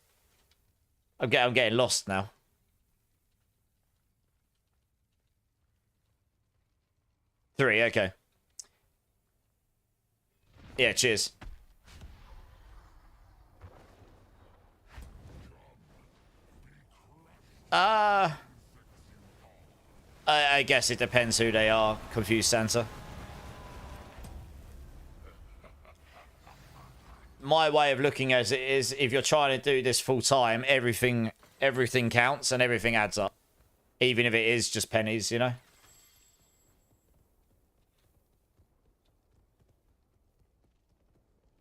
I'm getting lost now. Three, okay. Yeah, cheers. I guess it depends who they are. Confused Santa. My way of looking at it is, if you're trying to do this full time, everything counts and everything adds up, even if it is just pennies, you know.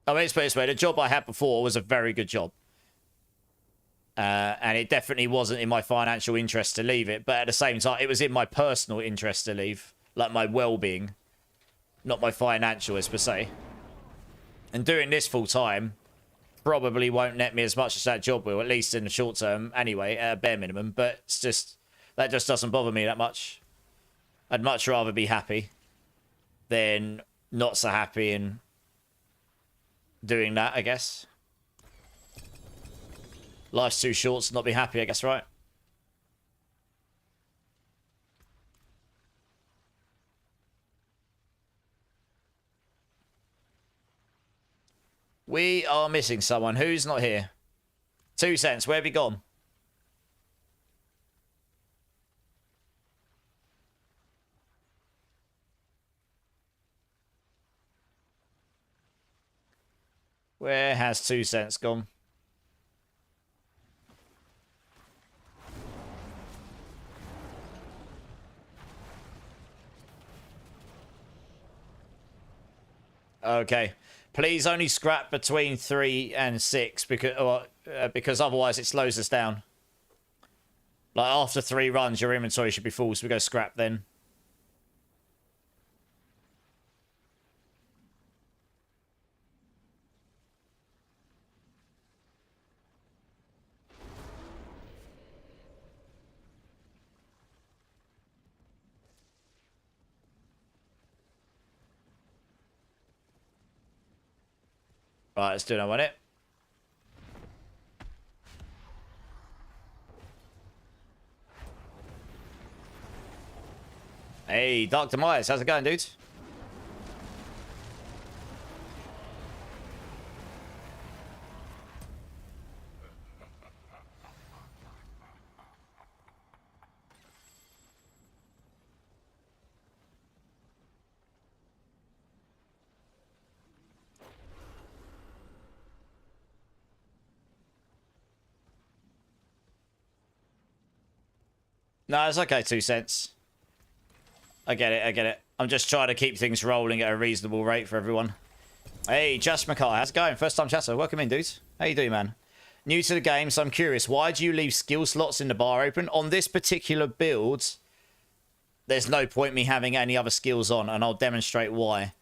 I mean, it's this way. The job I had before was a very good job. And it definitely wasn't in my financial interest to leave it. But at the same time, it was in my personal interest to leave. Like my well-being. Not my financial, as per se. And doing this full-time probably won't net me as much as that job will. At least in the short term, anyway. At a bare minimum. But it's just... That just doesn't bother me that much. I'd much rather be happy than not so happy and doing that, I guess. Life's too short to not be happy, I guess, right? We are missing someone. Who's not here? 2 cents. Where have you gone? Where has 2 cents gone? Okay. Please only scrap between 3 and 6 because otherwise it slows us down. Like after 3 runs, your inventory should be full, so we go scrap then. Right, let's do that one. Hey, Dr. Myers, how's it going, dude? No, it's okay, 2 cents. I get it. I'm just trying to keep things rolling at a reasonable rate for everyone. Hey, Just McCall, how's it going? First time chatter. Welcome in, dude. How you doing, man? New to the game, so I'm curious. Why do you leave skill slots in the bar open? On this particular build, there's no point me having any other skills on, and I'll demonstrate why.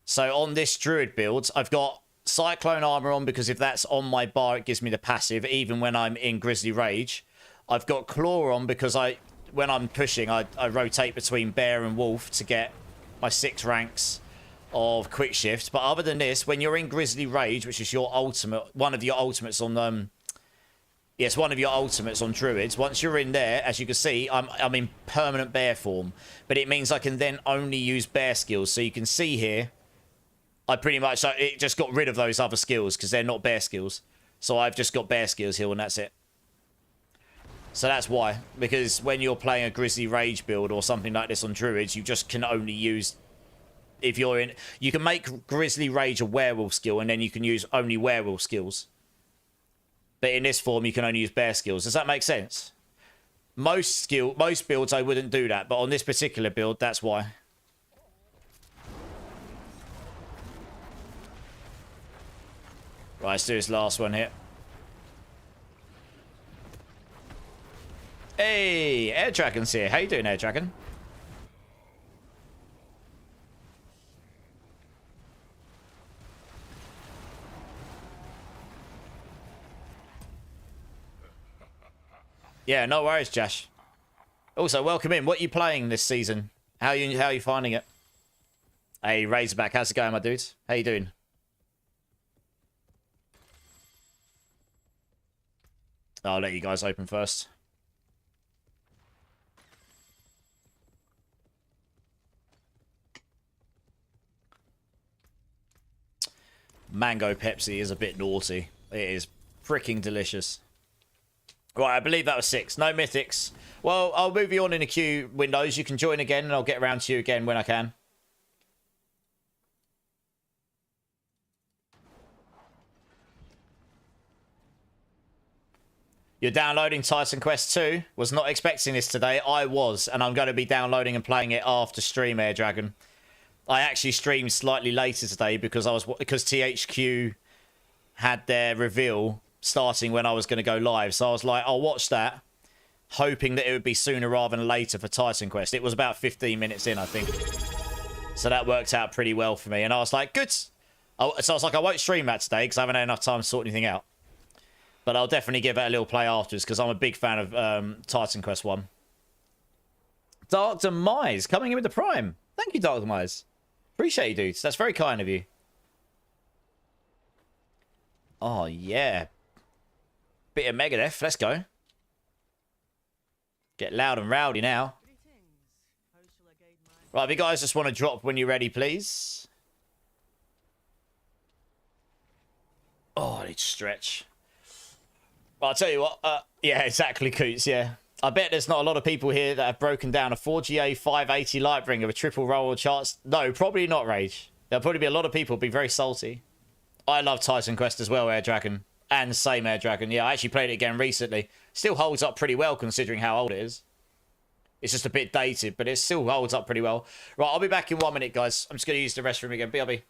So on this Druid build, I've got Cyclone Armor on because if that's on my bar, it gives me the passive, even when I'm in Grizzly Rage. I've got Claw on because when I'm pushing, I rotate between Bear and Wolf to get my 6 ranks of Quick Shift. But other than this, when you're in Grizzly Rage, which is your ultimate, one of your ultimates on yes, one of your ultimates on Druids. Once you're in there, as you can see, I'm in permanent Bear form, but it means I can then only use Bear skills. So you can see here, it just got rid of those other skills because they're not Bear skills. So I've just got Bear skills here, and that's it. So that's why, because when you're playing a Grizzly Rage build or something like this on Druids, you just can only use, if you're in, you can make Grizzly Rage a Werewolf skill, and then you can use only Werewolf skills. But in this form, you can only use Bear skills. Does that make sense? Most builds, I wouldn't do that, but on this particular build, that's why. Right, let's do this last one here. Hey, Air Dragon's here. How you doing, Air Dragon? Yeah, no worries, Josh. Also, welcome in. What are you playing this season? How are you finding it? Hey, Razorback, how's it going, my dudes? How you doing? I'll let you guys open first. Mango Pepsi is a bit naughty. It is freaking delicious. Right, I believe that was 6. No mythics. Well, I'll move you on in the queue windows. You can join again, and I'll get around to you again when I can. You're downloading Titan Quest 2? Was not expecting this today. I was, and I'm going to be downloading and playing it after stream, Air Dragon. I actually streamed slightly later today because THQ had their reveal starting when I was going to go live. So I was like, I'll watch that, hoping that it would be sooner rather than later for Titan Quest. It was about 15 minutes in, I think. So that worked out pretty well for me. And I was like, good. So I was like, I won't stream that today because I haven't had enough time to sort anything out. But I'll definitely give it a little play afterwards because I'm a big fan of Titan Quest 1. Dark Demise coming in with the Prime. Thank you, Dark Demise. Appreciate you, dudes. That's very kind of you. Oh, yeah. Bit of Megadeth. Let's go. Get loud and rowdy now. Right, if you guys just want to drop when you're ready, please. Oh, I need to stretch. Well, I'll tell you what. Yeah, exactly, Coots, yeah. I bet there's not a lot of people here that have broken down a 4GA 580 Lightbringer with triple roll charts. No, probably not, Rage. There'll probably be a lot of people be very salty. I love Titan Quest as well, Air Dragon. And same Air Dragon. Yeah, I actually played it again recently. Still holds up pretty well considering how old it is. It's just a bit dated, but it still holds up pretty well. Right, I'll be back in 1 minute, guys. I'm just going to use the restroom again. BRB.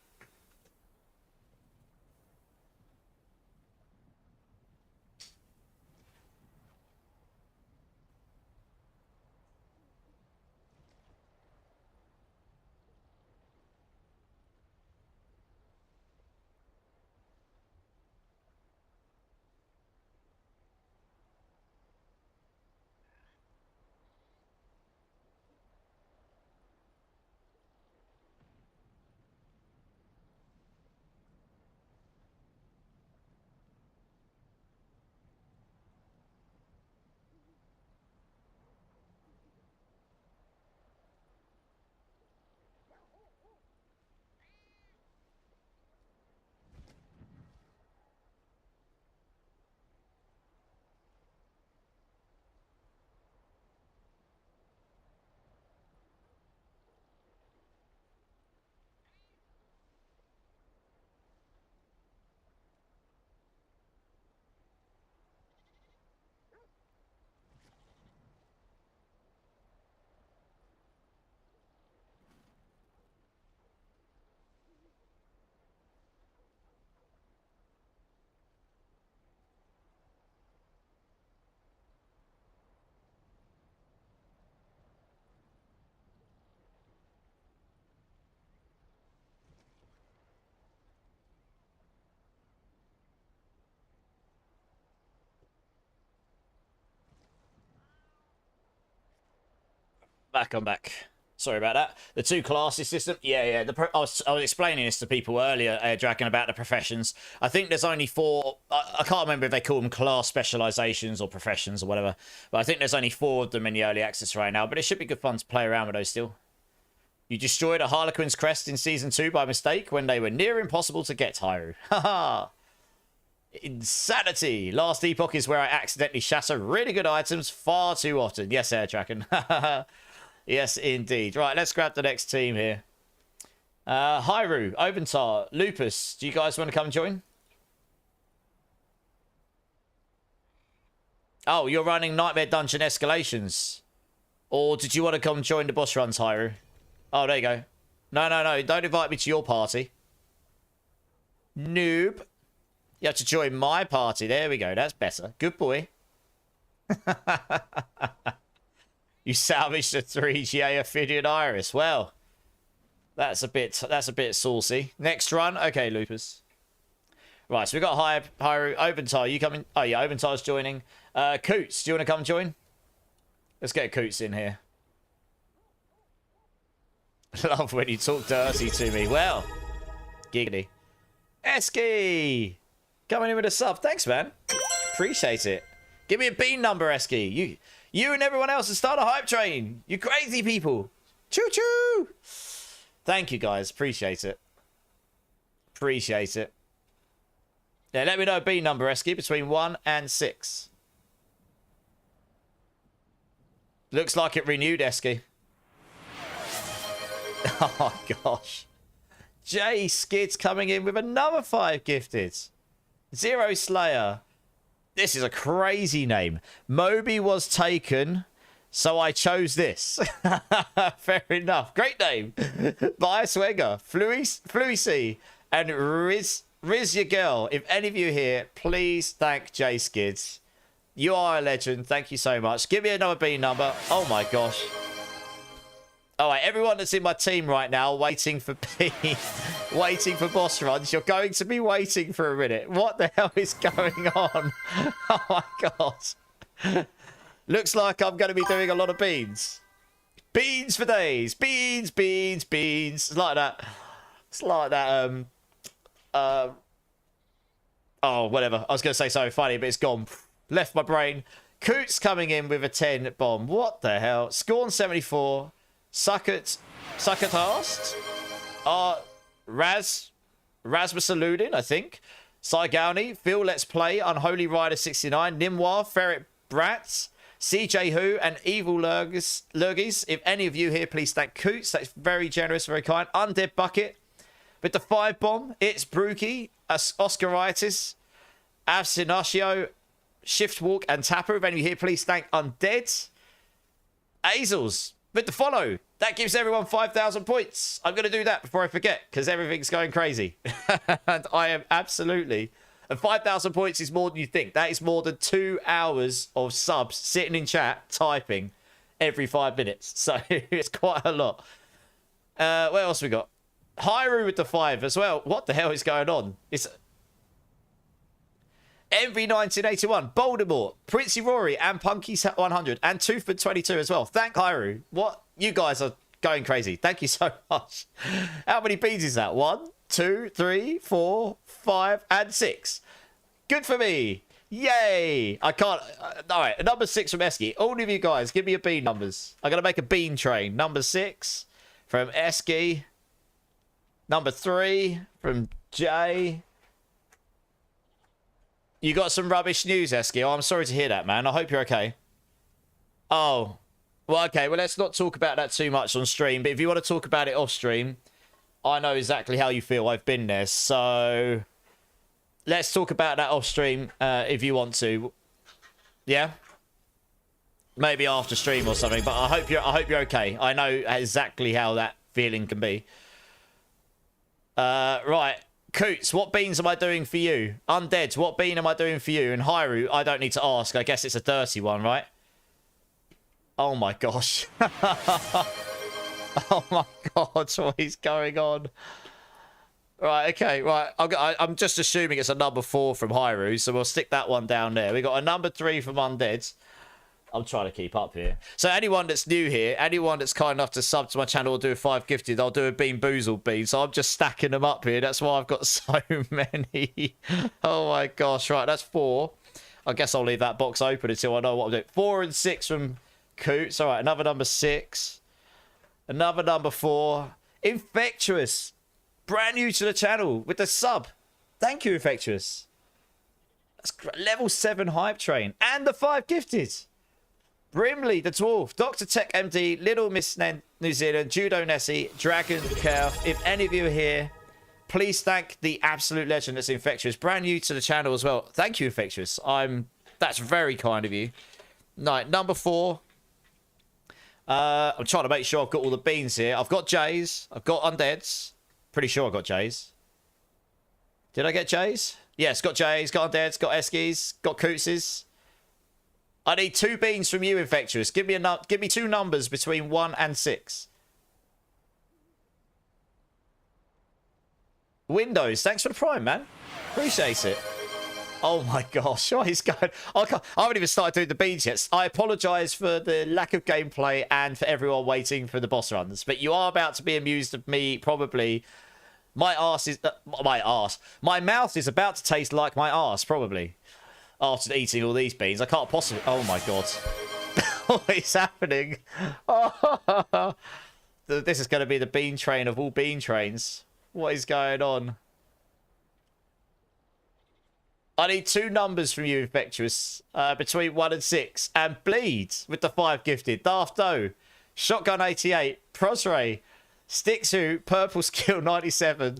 I'm back. Sorry about that. The two classes system. Yeah. I was explaining this to people earlier, Dragon, about the professions. I think there's only 4. I can't remember if they call them class specializations or professions or whatever. But I think there's only 4 of them in the early access right now. But it should be good fun to play around with those still. You destroyed a Harlequin's crest in Season 2 by mistake when they were near impossible to get, Hyrule. Haha. Insanity. Last Epoch is where I accidentally shatter really good items far too often. Yes, Air Dragon. Yes, indeed. Right, let's grab the next team here. Hyrule, Oventar, Lupus, do you guys want to come join? Oh, you're running Nightmare Dungeon Escalations. Or did you want to come join the boss runs, Hyrule? Oh, there you go. No. Don't invite me to your party. Noob. You have to join my party. There we go. That's better. Good boy. You salvaged the 3GA Ophidian Iris. Well, that's a bit saucy. Next run. Okay, Lupus. Right, so we got Hyrule, Oventar. You coming? Oh yeah, Oventar's joining. Coots, do you want to come join? Let's get Coots in here. Love when you talk dirty to me. Well, giggity. Esky, coming in with a sub. Thanks, man. Appreciate it. Give me a bean number, Esky. You and everyone else have started a hype train. You crazy people. Choo-choo. Thank you, guys. Appreciate it. Appreciate it. Yeah, let me know a bean number, Esky, between 1 and 6. Looks like it renewed, Esky. Oh, gosh. Jay Skid's coming in with another 5 gifted. Zero Slayer. This is a crazy name. Moby was taken, so I chose this. Fair enough. Great name. Bioswegger, Fluicy, and Riz your girl. If any of you here, please thank Jay Skids. You are a legend. Thank you so much. Give me another B number. Oh my gosh. All right, everyone that's in my team right now waiting for B, waiting for boss runs, you're going to be waiting for a minute. What the hell is going on? Oh my god. Looks like I'm going to be doing a lot of beans. Beans for days. Beans. It's like that. It's like that. Oh, whatever. I was going to say something funny, but it's gone. Left my brain. Coots coming in with a 10 bomb. What the hell? Scorn 74. Suckert asked. Rasmus Aludin, I think. Saigouni, Phil Let's Play, Unholy Rider 69, Nimwar, Ferret Brats, CJ Who, and Evil Lurgis. If any of you here, please thank Coots. That's very generous, very kind. Undead Bucket, With the 5 bomb, it's Brookie, Oscaritis, Avsinatio, Shiftwalk, and Tapper. If any of you here, please thank Undead. Azels, with the follow. That gives everyone 5,000 points. I'm going to do that before I forget, because everything's going crazy. And I am absolutely... And 5,000 points is more than you think. That is more than 2 hours of subs sitting in chat, typing every 5 minutes. So it's quite a lot. What else we got? Hyrule with the 5 as well. What the hell is going on? It's... Envy 1981, Voldemort, Princey Rory, and Punky's 100, and Toothford 22 as well. Thank Hyrule. What? You guys are going crazy. Thank you so much. How many beans is that? 1, 2, 3, 4, 5, and 6. Good for me. Yay. I can't... all right, number 6 from Esky. All of you guys, give me your bean numbers. I'm going to make a bean train. Number 6 from Esky. Number 3 from Jay. You got some rubbish news, Esky. Oh, I'm sorry to hear that, man. I hope you're okay. Oh. Well, okay. Well, let's not talk about that too much on stream. But if you want to talk about it off stream, I know exactly how you feel. I've been there. So let's talk about that off stream if you want to. Yeah? Maybe after stream or something. But I hope you're okay. I know exactly how that feeling can be. Right. Coots, what beans am I doing for you? Undead, what bean am I doing for you? And Hyrule, I don't need to ask. I guess it's a dirty one, right? Oh my gosh. Oh my god, what is going on? Right, okay, right. I'm just assuming it's a number 4 from Hyrule, so we'll stick that one down there. We got a number 3 from Undead. I'm trying to keep up here. So anyone that's new here, anyone that's kind enough to sub to my channel or do a 5 gifted, I'll do a Bean Boozled bean. So I'm just stacking them up here. That's why I've got so many. Oh my gosh. Right, that's 4. I guess I'll leave that box open until I know what I'm doing. 4 and 6 from Coots. All right, another number 6. Another number 4. Infectious. Brand new to the channel with the sub. Thank you, Infectious. That's level 7 hype train. And the 5 gifted. Brimley, the Dwarf, Dr. Tech MD, Little Miss New Zealand, Judo Nessie, Dragon Kerf. If any of you are here, please thank the absolute legend that's Infectious. Brand new to the channel as well. Thank you, Infectious. That's very kind of you. Right, number 4. I'm trying to make sure I've got all the beans here. I've got Jays. I've got Undeads. Pretty sure I got Jays. Did I get Jays? Yes, got Jays, got Undeads, got Eskies, got Cootses. I need 2 beans from you, Infectious. Give me 2 numbers between 1 and 6. Windows, thanks for the prime, man. Appreciate it. Oh my gosh, what is going on? I haven't even started doing the beans yet. I apologise for the lack of gameplay and for everyone waiting for the boss runs. But you are about to be amused of me, probably. My arse is... My mouth is about to taste like my arse, probably. After eating all these beans, I can't possibly... Oh my god. What is happening? Oh, this is going to be the bean train of all bean trains. What is going on? I need 2 numbers from you, Infectious, between 1 and 6. And Bleed with the 5 gifted. Daft O, Shotgun 88, Prosray, Stixu, Purple Skill 97.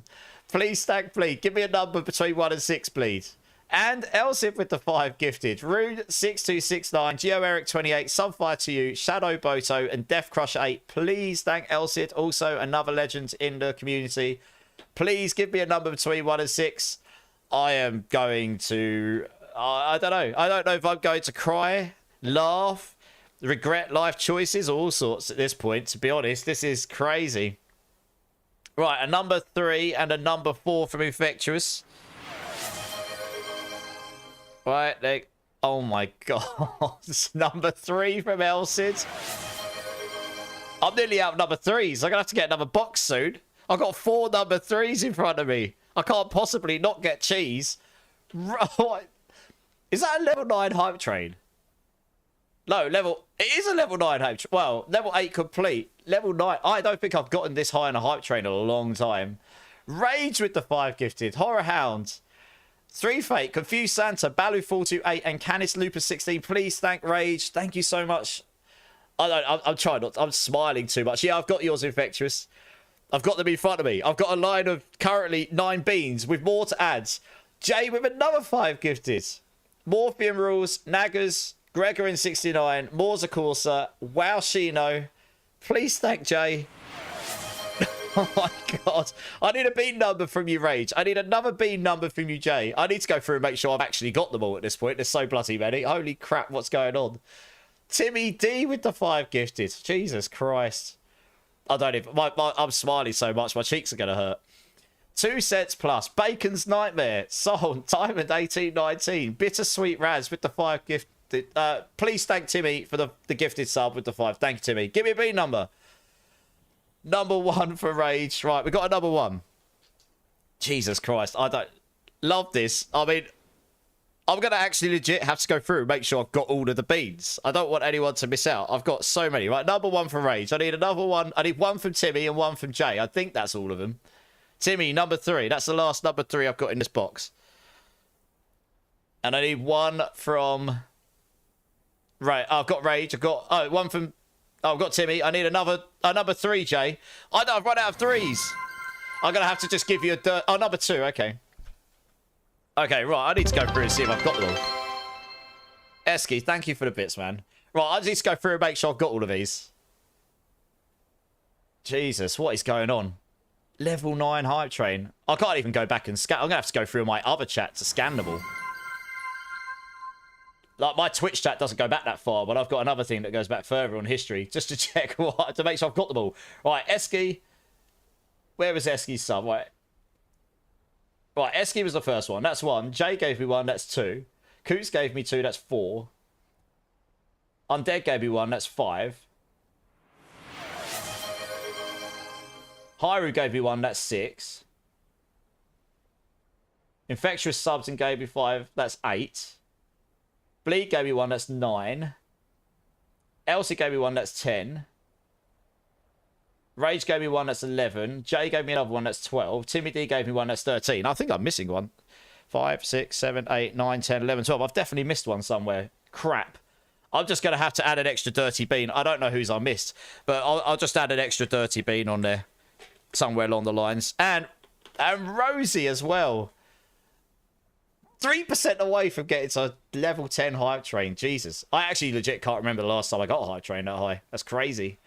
Please thank Bleed. Give me a number between 1 and 6, Bleed. And Elsip with the 5 gifted. Rude 6269, Geo Eric 28, Sunfire to you, Shadow Boto, and Death Crusher 8. Please thank Elsit, also another legend in the community. Please give me a number between 1 and 6. I am going to... I don't know. I don't know if I'm going to cry, laugh, regret life choices, all sorts at this point, to be honest. This is crazy. Right, a number 3 and a number 4 from Infectious. Right, oh my god. Number 3 from Elsid. I'm nearly out of number 3s. I'm going to have to get another box soon. I've got 4 number 3s in front of me. I can't possibly not get cheese. Right. Is that a level 9 hype train? No, it is a level 9 hype train. Well, level 8 complete. Level 9. I don't think I've gotten this high in a hype train in a long time. Rage with the 5 gifted. Horror Hound. 3 Fate, Confused Santa, Balu 428, and Canis Lupus 16. Please thank Rage. Thank you so much. I'm trying not. I'm smiling too much. Yeah, I've got yours, Infectious. I've got them in front of me. I've got a line of currently 9 beans with more to add. Jay with another 5 gifted. Morphium Rules, Naggers, Gregor in 69, Morza Corsa, Wow Shino. Please thank Jay. Oh my god. I need a bean number from you, Rage. I need another bean number from you, Jay. I need to go through and make sure I've actually got them all at this point. There's so bloody many. Holy crap, what's going on? Timmy D with the 5 gifted. Jesus Christ. I don't even... I'm smiling so much, my cheeks are going to hurt. 2 cents plus. Bacon's Nightmare. Soul. Diamond 1819. Bittersweet Raz with the 5 gifted. Please thank Timmy for the gifted sub with the 5. Thank you, Timmy. Give me a bean number. Number 1 for Rage. Right, we got a number 1. Jesus Christ. I don't... Love this. I mean... I'm going to actually legit have to go through and make sure I've got all of the beans. I don't want anyone to miss out. I've got so many. Right, number 1 for Rage. I need another one. I need 1 from Timmy and 1 from Jay. I think that's all of them. Timmy, number 3. That's the last number 3 I've got in this box. And I need 1 from... Right, I've got Rage. I've got... Oh, 1 from... Oh, I've got Timmy. I need another number 3, Jay. I've run out of 3s. I'm going to have to just give you a... Oh, number 2. Okay. Okay, right. I need to go through and see if I've got them all. Esky, thank you for the bits, man. Right, I just need to go through and make sure I've got all of these. Jesus, what is going on? Level 9 hype train. I can't even go back and scan. I'm going to have to go through my other chat to scan them all. Like, my Twitch chat doesn't go back that far, but I've got another thing that goes back further on history, just to check what, to make sure I've got them all. Right, Esky. Where was Esky's sub? Right. Right, Esky was the first one. That's 1. Jay gave me 1. That's 2. Coots gave me 2. That's 4. Undead gave me 1. That's 5. Hyru gave me 1. That's 6. Infectious subs and gave me 5. That's 8. Bleed gave me 1. That's 9. Elsie gave me 1. That's 10. Rage gave me 1, that's 11. Jay gave me another 1, that's 12. Timmy D gave me 1, that's 13. I think I'm missing 1. 5, 6, 7, 8, 9, 10, 11, 12. I've definitely missed 1 somewhere. Crap. I'm just going to have to add an extra dirty bean. I don't know whose I missed, but I'll just add an extra dirty bean on there somewhere along the lines. And Rosie as well. 3% away from getting to level 10 hype train. Jesus. I actually legit can't remember the last time I got a hype train that high. That's crazy.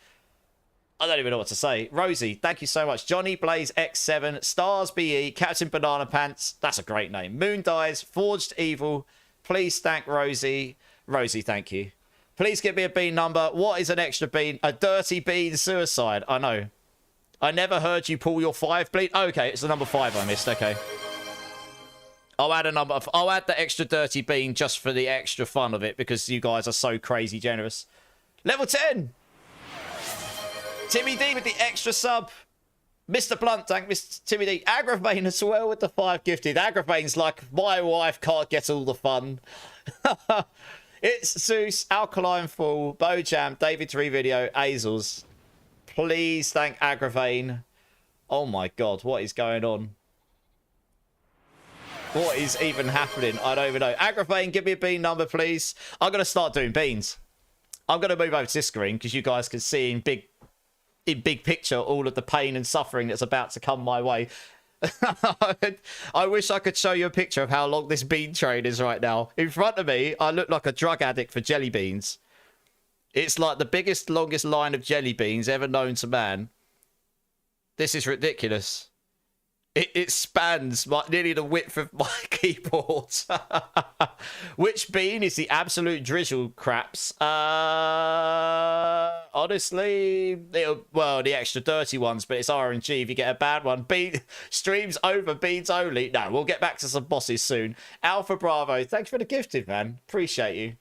I don't even know what to say. Rosie, thank you so much. Johnny Blaze X7, Stars BE, Captain Banana Pants. That's a great name. Moon Dies, Forged Evil. Please thank Rosie. Rosie, thank you. Please give me a bean number. What is an extra bean? A dirty bean suicide. I know. I never heard you pull your 5 bleed. Okay, it's the number 5 I missed. Okay. I'll add a number. I'll add the extra dirty bean just for the extra fun of it because you guys are so crazy generous. Level 10. Timmy D with the extra sub. Mr. Blunt, thank Mr. Timmy D. Agravane as well with the 5 gifted. Agravane's like, my wife can't get all the fun. It's Zeus, Alkaline Fool, Bojam, David 3 Video, Azels. Please thank Agravane. Oh my god, what is going on? What is even happening? I don't even know. Agravane, give me a bean number, please. I'm going to start doing beans. I'm going to move over to this screen because you guys can see in big picture all of the pain and suffering that's about to come my way. I wish I could show you a picture of how long this bean train is right now. In front of me, I look like a drug addict for jelly beans. It's like the biggest, longest line of jelly beans ever known to man. This is ridiculous. It spans nearly the width of my keyboard. Which bean is the absolute drizzle craps? Honestly, well, the extra dirty ones, but it's RNG if you get a bad one. Streams over, beans only. No, we'll get back to some bosses soon. Alpha Bravo, thanks for the gifted, man. Appreciate you.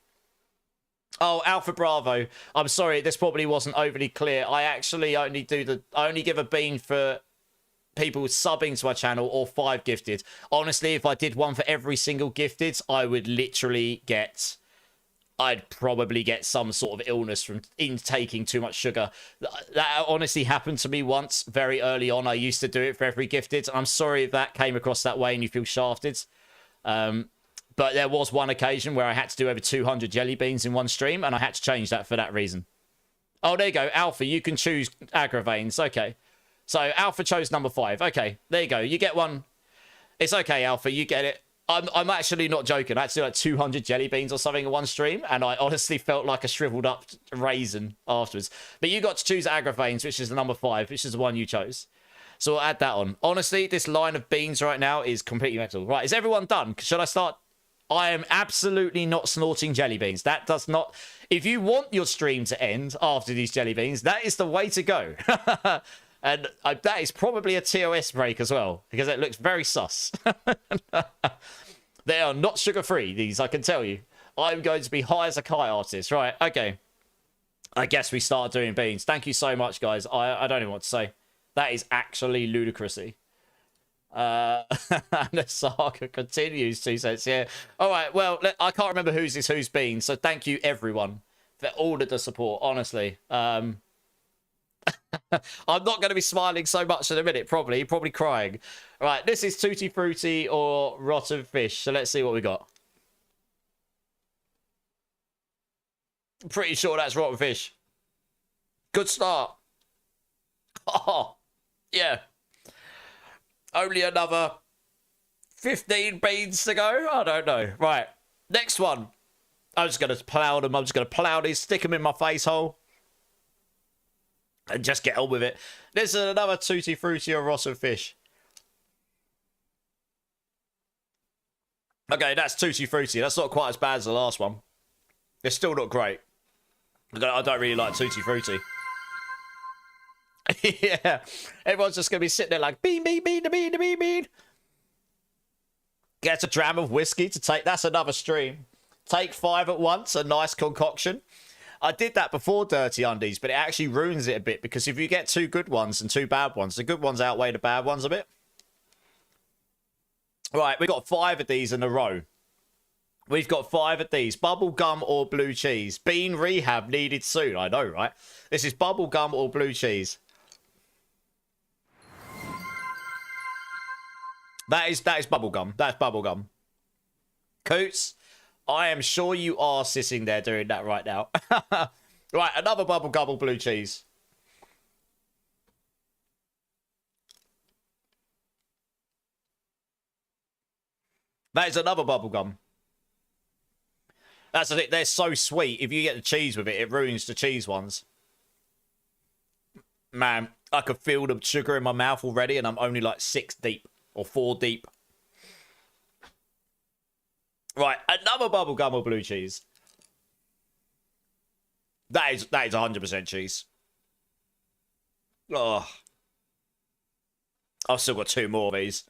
Oh, Alpha Bravo. I'm sorry, this probably wasn't overly clear. I actually only give a bean for people subbing to my channel or 5 gifted. Honestly, if I did one for every single gifted, I'd probably get some sort of illness from intaking too much sugar. That honestly happened to me once very early on. I used to do it for every gifted. I'm sorry if that came across that way and you feel shafted. But there was one occasion where I had to do over 200 jelly beans in one stream and I had to change that for that reason. Oh, there you go. Alpha, you can choose Agravanes. Okay. So Alpha chose number 5. Okay, there you go. You get one. It's okay, Alpha. You get it. I'm actually not joking. I had to do like 200 jelly beans or something in one stream, and I honestly felt like a shriveled up raisin afterwards. But you got to choose Agravains, which is the number 5, which is the one you chose. So we'll add that on. Honestly, this line of beans right now is completely mental. Right, is everyone done? Should I start? I am absolutely not snorting jelly beans. That does not... If you want your stream to end after these jelly beans, that is the way to go. And that is probably a TOS break as well, because it looks very sus. They are not sugar-free, these, I can tell you. I'm going to be high as a kite artist. Right, okay. I guess we start doing beans. Thank you so much, guys. I don't know what to say. That is actually ludicrousy. And the saga continues, 2 cents, yeah. All right, well, I can't remember who's been, so thank you, everyone, for all of the support, honestly. I'm not going to be smiling so much in a minute, probably crying. All right, this is Tutti Frutti or Rotten Fish, so let's see what we got. I'm pretty sure that's Rotten Fish. Good start. Oh, yeah. Only another 15 beans to go? I don't know. Right, next one. I'm just going to plow them. I'm just going to plow these, stick them in my face hole, and just get on with it. This is another Tutti Frutti or Rotten Fish. Okay, that's Tutti Frutti. That's not quite as bad as the last one. It's still not great. I don't really like Tutti Frutti. Yeah, everyone's just going to be sitting there like, bean, bean, bean, bean, bean, bean. Get a dram of whiskey to take. That's another stream. Take 5 at once, a nice concoction. I did that before Dirty Undies, but it actually ruins it a bit, because if you get 2 good ones and 2 bad ones, the good ones outweigh the bad ones a bit. Right, we've got 5 of these in a row. We've got 5 of these. Bubble gum or blue cheese. Bean rehab needed soon. I know, right? This is bubble gum or blue cheese. That is bubble gum. That's bubble gum. Coots, I am sure you are sitting there doing that right now. Right, another bubble gum or blue cheese. That is another bubble gum. That's it. They're so sweet. If you get the cheese with it, it ruins the cheese ones. Man, I could feel the sugar in my mouth already, and I'm only like 6 deep or 4 deep. Right, another bubble gum or blue cheese. That is 100% cheese. Oh, I've still got 2 more of these.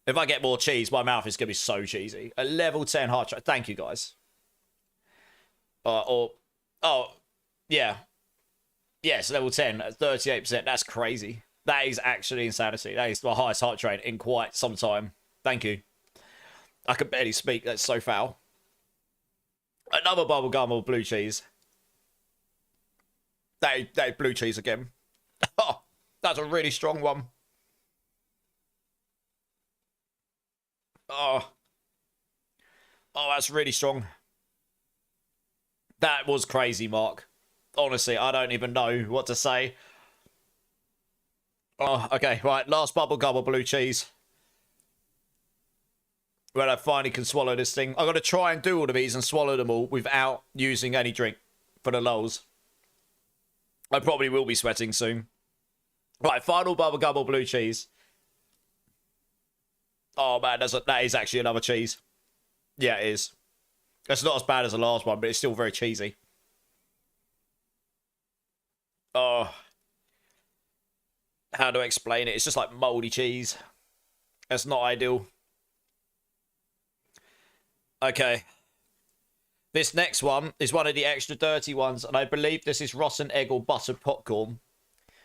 If I get more cheese, my mouth is going to be so cheesy. A level 10 heart track. Thank you, guys. Oh, yeah. Yes, level 10, 38%. That's crazy. That is actually insanity. That is my highest heart rate in quite some time. Thank you. I can barely speak. That's so foul. Another bubblegum or blue cheese. That is blue cheese again. Oh, that's a really strong one. Oh, that's really strong. That was crazy, Mark. Honestly, I don't even know what to say. Oh, okay, right. Last bubblegum or blue cheese. When I finally can swallow this thing. I've got to try and do all of these and swallow them all without using any drink for the lulz. I probably will be sweating soon. Right, final bubblegum or blue cheese. Oh, man, that is actually another cheese. Yeah, it is. It's not as bad as the last one, but it's still very cheesy. Oh. How do I explain it? It's just like moldy cheese. That's not ideal. Okay. This next one is one of the extra dirty ones, and I believe this is rotten egg or buttered popcorn.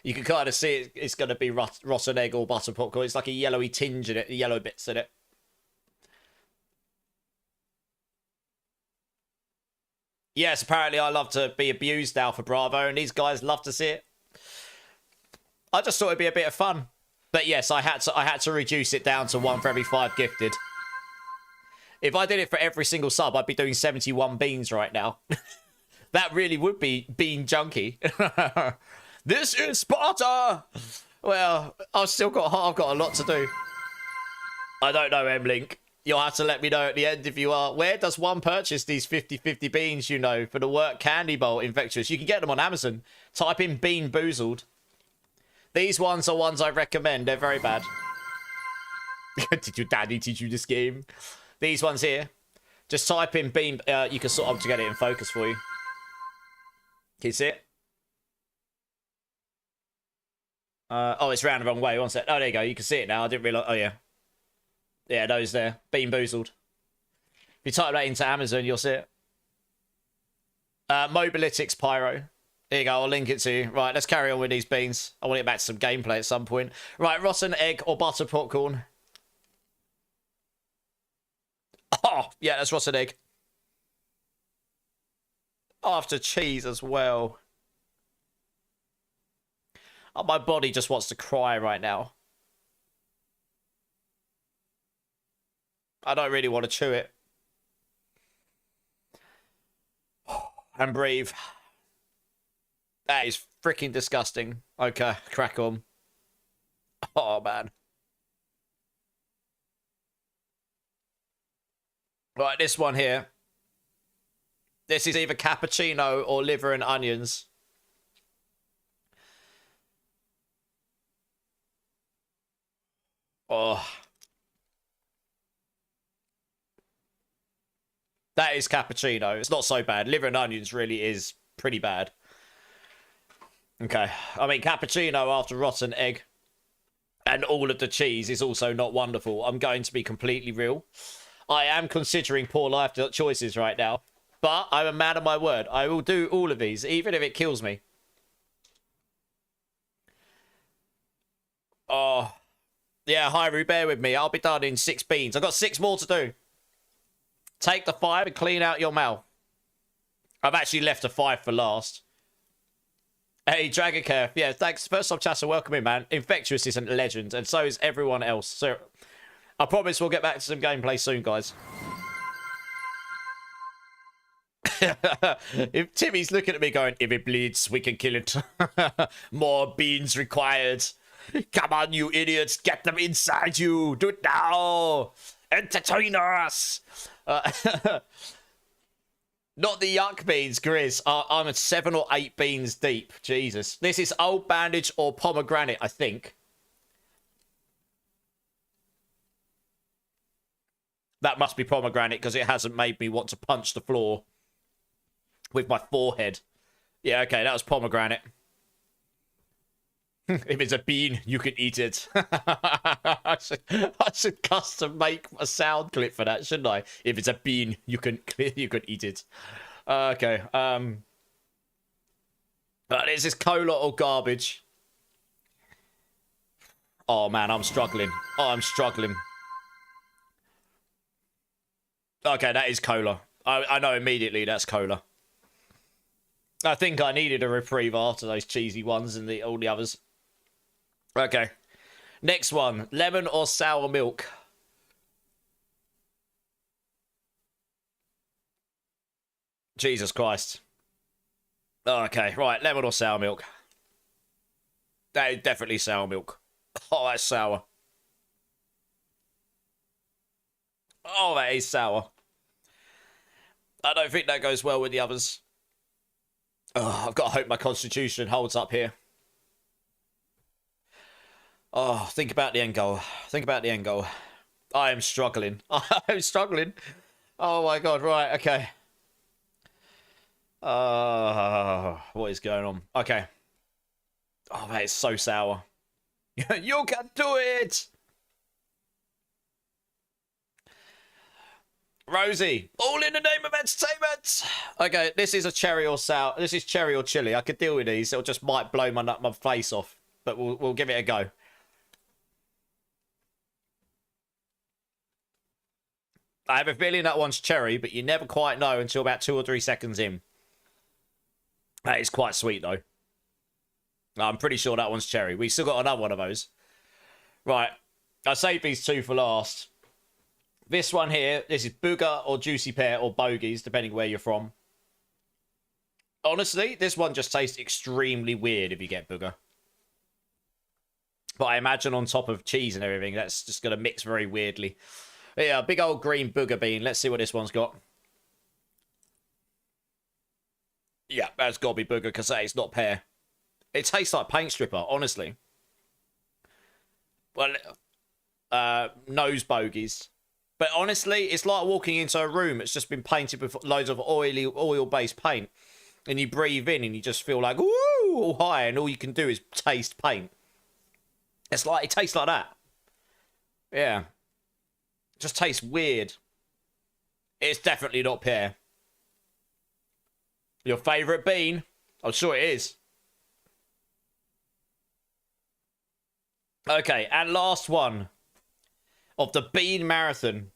You can kind of see it's going to be rotten egg or buttered popcorn. It's like a yellowy tinge in it, the yellow bits in it. Yes, apparently I love to be abused, Alpha Bravo, and these guys love to see it. I just thought it'd be a bit of fun. But yes, I had to reduce it down to 1 for every 5 gifted. If I did it for every single sub, I'd be doing 71 beans right now. That really would be bean junkie. This is Sparta! Well, I've got a lot to do. I don't know, M-Link. You'll have to let me know at the end if you are. Where does one purchase these 50-50 beans, you know, for the work candy bowl infectious? You can get them on Amazon. Type in Bean Boozled. These ones are ones I recommend. They're very bad. Did your daddy teach you this game? These ones here. Just type in Bean. You can sort of to get it in focus for you. Can you see it? Oh, it's round the wrong way. One sec. Oh, there you go. You can see it now. I didn't realise. Oh, yeah. Yeah, those there. Bean Boozled. If you type that into Amazon, you'll see it. Mobilytics Pyro. Here you go. I'll link it to you. Right, let's carry on with these beans. I want to get back to some gameplay at some point. Right, rotten egg or butter popcorn. Oh, yeah, that's rotten egg. After cheese as well. Oh, my body just wants to cry right now. I don't really want to chew it. And breathe. That is freaking disgusting. Okay, crack on. Oh, man. Right, this one here. This is either cappuccino or liver and onions. Oh. That is cappuccino. It's not so bad. Liver and onions really is pretty bad. Okay. I mean, cappuccino after rotten egg and all of the cheese is also not wonderful. I'm going to be completely real. I am considering poor life choices right now. But I'm a man of my word. I will do all of these, even if it kills me. Oh. Yeah, Hyru, bear with me. I'll be done in 6 beans. I've got 6 more to do. Take the 5 and clean out your mouth. I've actually left a 5 for last. Hey, Dragon Care. Yeah, thanks. First time chatter, welcome in, man. Infectious is a legend, and so is everyone else. So, I promise we'll get back to some gameplay soon, guys. If Timmy's looking at me going, if it bleeds, we can kill it. More beans required. Come on, you idiots. Get them inside you. Do it now. Entertain us. Not the yuck beans, Grizz. I'm at 7 or 8 beans deep. Jesus. This is Old Bandage or Pomegranate, I think. That must be Pomegranate because it hasn't made me want to punch the floor with my forehead. Yeah, okay, that was Pomegranate. If it's a bean, you can eat it. I should custom make a sound clip for that, shouldn't I? If it's a bean, you can eat it. Okay. Is this cola or garbage? Oh man, I'm struggling. Oh, I'm struggling. Okay, that is cola. I know immediately that's cola. I think I needed a reprieve after those cheesy ones and all the others. Okay. Next one. Lemon or sour milk? Jesus Christ. Okay, right. Lemon or sour milk? That is definitely sour milk. Oh, that's sour. Oh, that is sour. I don't think that goes well with the others. Oh, I've got to hope my constitution holds up here. Oh, think about the end goal. Think about the end goal. I am struggling. I'm struggling. Oh my god, right, okay. What is going on? Okay. Oh, that is so sour. You can do it! Rosie, all in the name of entertainment. Okay, this is a cherry or sour. This is cherry or chili. I could deal with these. It'll just might blow my face off, but we'll give it a go. I have a feeling that one's cherry, but you never quite know until about 2 or 3 seconds in. That is quite sweet, though. I'm pretty sure that one's cherry. We still got another one of those. Right. I saved these 2 for last. This one here, this is booger or juicy pear or bogies, depending where you're from. Honestly, this one just tastes extremely weird if you get booger. But I imagine on top of cheese and everything, that's just going to mix very weirdly. But yeah, big old green booger bean. Let's see what this one's got. Yeah, that's got to be booger because it's not pear. It tastes like paint stripper, honestly. Well, nose bogies. But honestly, it's like walking into a room that's just been painted with loads of oil-based paint. And you breathe in and you just feel like, woo, all high, and all you can do is taste paint. It's like, it tastes like that. Yeah. It just tastes weird. It's definitely not pear. Your favourite bean? I'm sure it is. Okay, and last one of the bean marathon.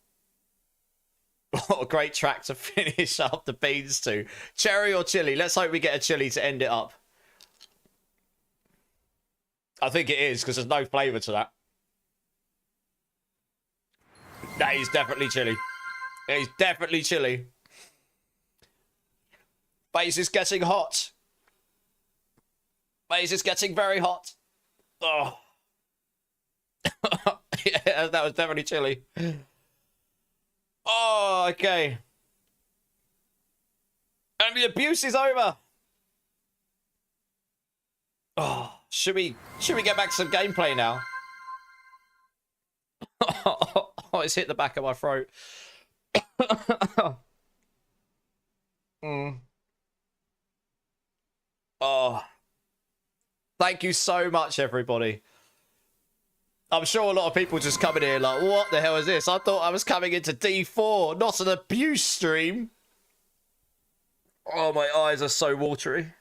What a great track to finish up the beans to. Cherry or chili? Let's hope we get a chili to end it up. I think it is, because there's no flavour to that. That is definitely chili. It is definitely chili. Face is getting hot. Face is getting very hot. Oh. Yeah, that was definitely chili. Oh, okay. And the abuse is over. Oh, should we get back to some gameplay now? Oh, it's hit the back of my throat. Oh. Thank you so much, everybody. I'm sure a lot of people just coming here like, what the hell is this? I thought I was coming into D4, not an abuse stream. Oh, my eyes are so watery.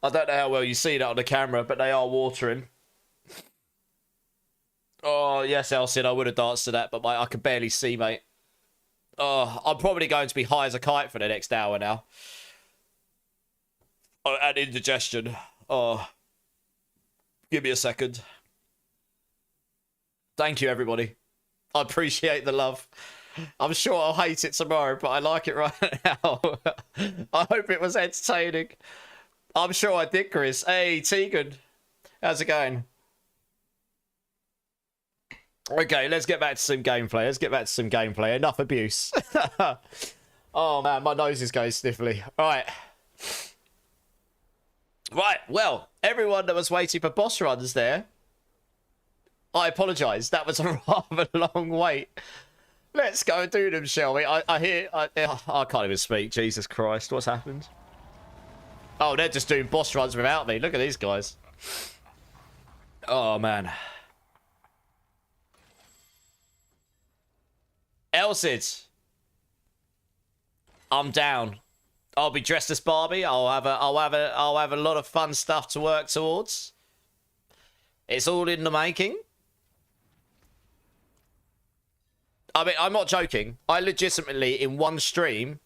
I don't know how well you see that on the camera, but they are watering. Oh, yes, Elsin, I would have danced to that, but I can barely see, mate. Oh, I'm probably going to be high as a kite for the next hour now. Oh, and indigestion. Oh. Give me a second. Thank you, everybody. I appreciate the love. I'm sure I'll hate it tomorrow, but I like it right now. I hope it was entertaining. I'm sure I did, Chris. Hey, Tegan. How's it going? Okay, let's get back to some gameplay. Enough abuse. Oh, man, my nose is going sniffly. Right. Right, well, everyone that was waiting for boss runs there, I apologise. That was a rather long wait. Let's go and do them, shall we? I can't even speak. Jesus Christ, what's happened? Oh, they're just doing boss runs without me. Look at these guys. Oh, man. Elsid. I'm down. I'll be dressed as Barbie. I'll have a lot of fun stuff to work towards. It's all in the making. I mean, I'm not joking. I legitimately, in one stream,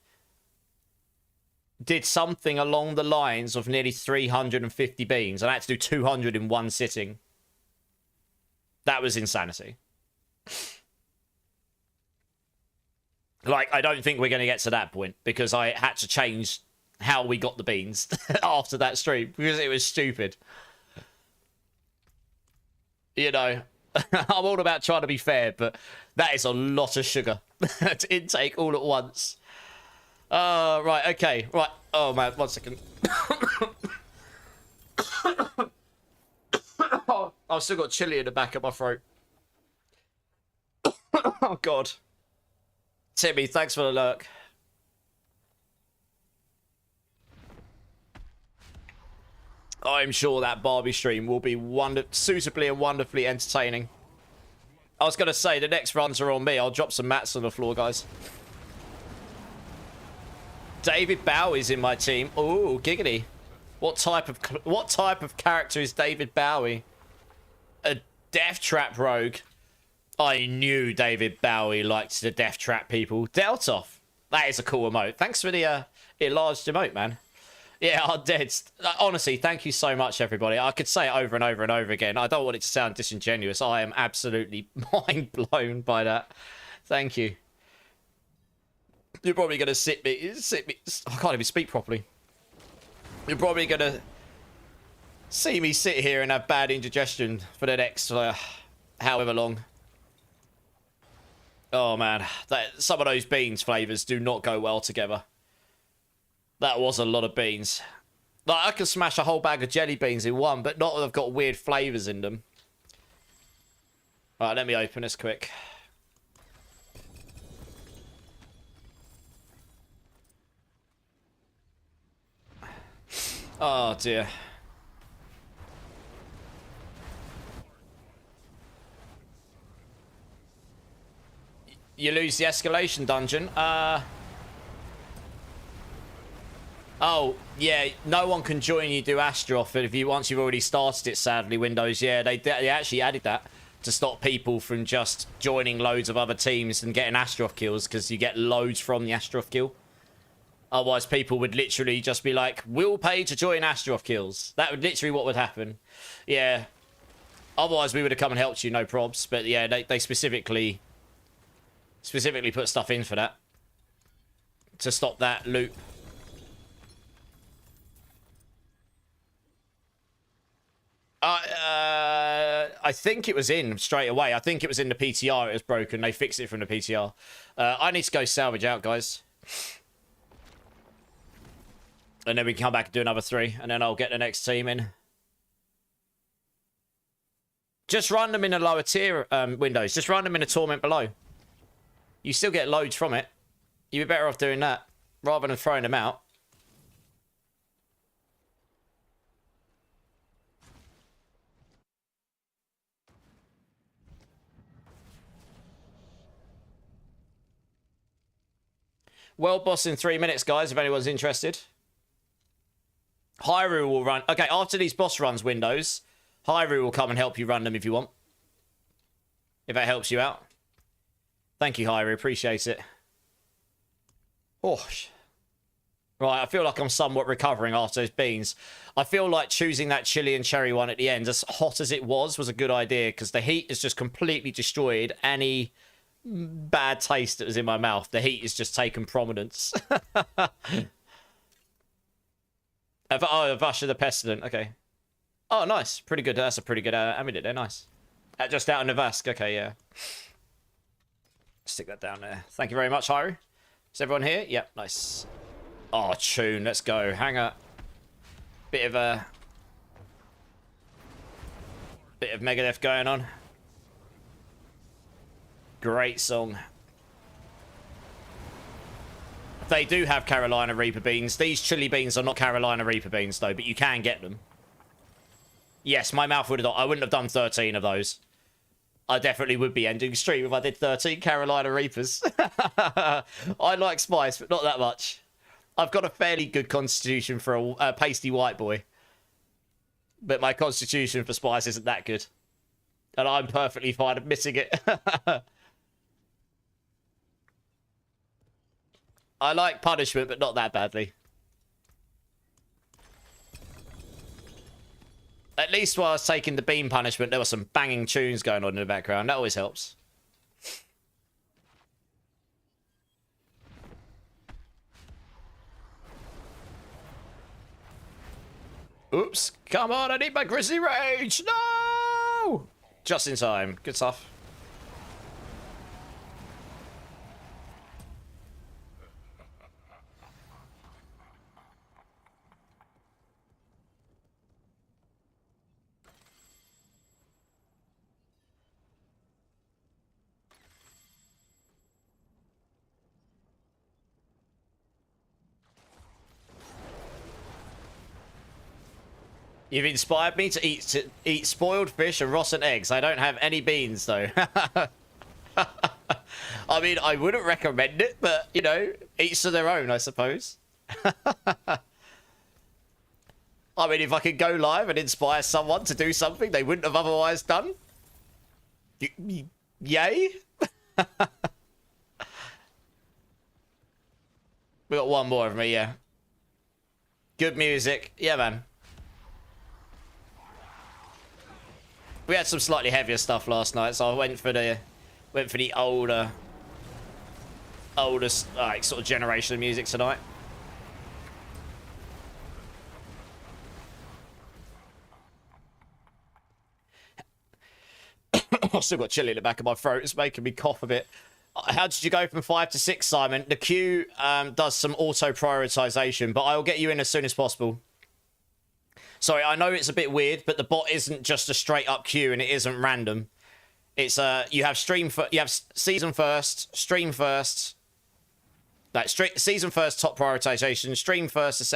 did something along the lines of nearly 350 beans. And I had to do 200 in one sitting. That was insanity. Like, I don't think we're going to get to that point because I had to change how we got the beans after that stream because it was stupid. You know, I'm all about trying to be fair, but that is a lot of sugar to intake all at once. Right, okay, right. Oh, man, 1 second. I've still got chili in the back of my throat. Oh, God. Timmy, thanks for the lurk. I'm sure that Barbie stream will be suitably and wonderfully entertaining. I was going to say, the next runs are on me. I'll drop some mats on the floor, guys. David Bowie's in my team. Ooh, giggity. What type of character is David Bowie? A death trap rogue. I knew David Bowie liked the death trap people. Deltoff. That is a cool emote. Thanks for the enlarged emote, man. Yeah, I'm dead. Honestly, thank you so much, everybody. I could say it over and over and over again. I don't want it to sound disingenuous. I am absolutely mind blown by that. Thank you. You're probably going to sit me. I can't even speak properly. You're probably going to See me sit here and have bad indigestion for the next however long. Oh man, some of those beans flavors do not go well together. That was a lot of beans. Like, I could smash a whole bag of jelly beans in one, but not that they've got weird flavors in them. Alright, let me open this quick. Oh dear. You lose the escalation dungeon. Oh, yeah, no one can join you do Astroth if you once you've already started it, sadly, Windows. Yeah, they actually added that to stop people from just joining loads of other teams and getting Astroth kills, because you get loads from the Astroth kill. Otherwise, people would literally just be like, we'll pay to join Astroth kills. That would literally what would happen. Yeah. Otherwise, we would have come and helped you, no probs. But yeah, they specifically put stuff in for that. To stop that loop. I think it was in straight away. I think it was in the PTR. It was broken. They fixed it from the PTR. I need to go salvage out, guys. And then we can come back and do another 3. And then I'll get the next team in. Just run them in a lower tier windows. Just run them in a torment below. You still get loads from it. You'd be better off doing that rather than throwing them out. World boss in 3 minutes, guys, if anyone's interested. Hyrule will run... Okay, after these boss runs, Windows, Hyrule will come and help you run them if you want. If that helps you out. Thank you, Hyrule. Appreciate it. Oh, right, I feel like I'm somewhat recovering after those beans. I feel like choosing that chili and cherry one at the end, as hot as it was a good idea, because the heat has just completely destroyed any bad taste that was in my mouth. The heat has just taken prominence. Oh, Vasha the Pestilent. Okay. Oh, nice. Pretty good. That's a pretty good amulet there. Nice. Just out in Navask. Okay, yeah. Stick that down there. Thank you very much, Haru. Is everyone here? Yep, nice. Oh, tune. Let's go. Hang up. Bit of Megadeth going on. Great song. They do have Carolina Reaper beans. These chili beans are not Carolina Reaper beans, though, but you can get them. Yes, my mouth would have... I wouldn't have done 13 of those. I definitely would be ending stream if I did 13 Carolina Reapers. I like spice, but not that much. I've got a fairly good constitution for a pasty white boy. But my constitution for spice isn't that good. And I'm perfectly fine admitting it. I like punishment, but not that badly. At least while I was taking the beam punishment, there were some banging tunes going on in the background. That always helps. Oops. Come on, I need my Grizzly Rage. No! Just in time. Good stuff. You've inspired me to eat spoiled fish and rotten eggs. I don't have any beans, though. I mean, I wouldn't recommend it, but, you know, each to their own, I suppose. I mean, if I could go live and inspire someone to do something they wouldn't have otherwise done, yay. We got one more of me, yeah. Good music. Yeah, man. We had some slightly heavier stuff last night, so I went for the older like sort of generation of music tonight. I've still got chili in the back of my throat. It's making me cough a bit. How did you go from 5 to 6, Simon? The queue does some auto prioritization, but I'll get you in as soon as possible. Sorry, I know it's a bit weird, but the bot isn't just a straight up queue and it isn't random. It's you have season first, stream first. Like season first top prioritization, stream first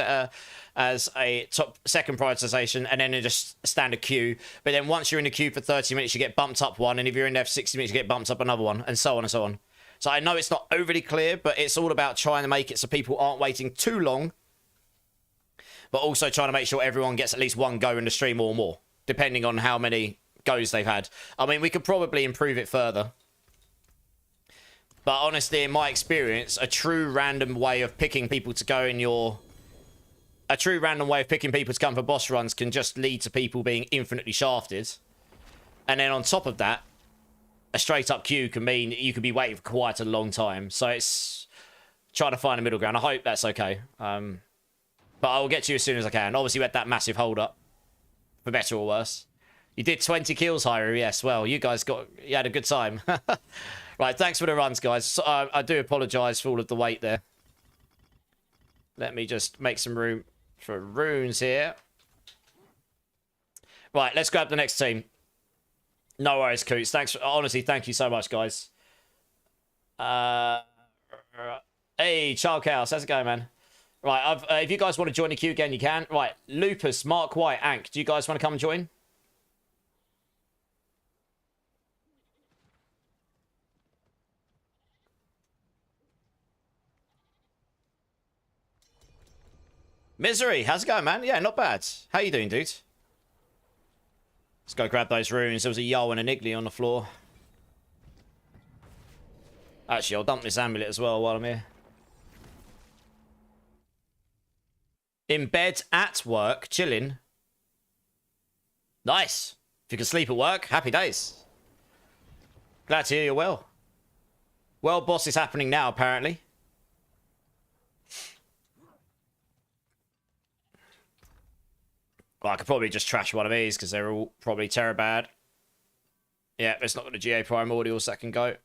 as a top second prioritization, and then just standard queue. But then once you're in the queue for 30 minutes, you get bumped up one, and if you're in there for 60 minutes, you get bumped up another one, and so on and so on. So I know it's not overly clear, but it's all about trying to make it so people aren't waiting too long, but also trying to make sure everyone gets at least one go in the stream or more, depending on how many goes they've had. I mean, we could probably improve it further. But honestly, in my experience, a true random way of picking people to go in your... A true random way of picking people to come for boss runs can just lead to people being infinitely shafted. And then on top of that, a straight up queue can mean you could be waiting for quite a long time. So it's trying to find a middle ground. I hope that's okay. But I'll get to you as soon as I can. Obviously, we had that massive hold up. For better or worse. You did 20 kills, Hyru. Yes, well, you had a good time. Right, thanks for the runs, guys. So, I do apologise for all of the wait there. Let me just make some room for runes here. Right, let's grab the next team. No worries, Coots. Thanks. Honestly, thank you so much, guys. Hey, Child Chaos. How's it going, man? Right, if you guys want to join the queue again, you can. Right, Lupus, Mark White, Ank. Do you guys want to come and join? Misery, how's it going, man? Yeah, not bad. How you doing, dude? Let's go grab those runes. There was a Yo and an Iggly on the floor. Actually, I'll dump this amulet as well while I'm here. In bed at work, chilling. Nice. If you can sleep at work, happy days. Glad to hear you're well. Well, boss is happening now, apparently. Well, I could probably just trash one of these because they're all probably terror bad. Yeah, it's not got the GA Primordials that can go.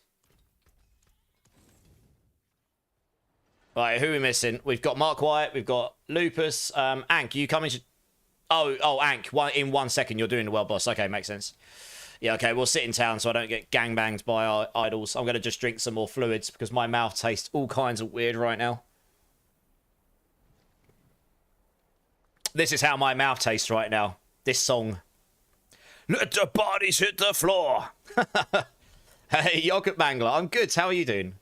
Right, who are we missing? We've got Mark White, we've got Lupus. Ank, you coming to... Oh, Ank, in 1 second you're doing the world boss. Okay, makes sense. Yeah, okay, we'll sit in town so I don't get gangbanged by our idols. I'm going to just drink some more fluids because my mouth tastes all kinds of weird right now. This is how my mouth tastes right now. This song. Let the bodies hit the floor. Hey, Yogurt Mangler. I'm good. How are you doing?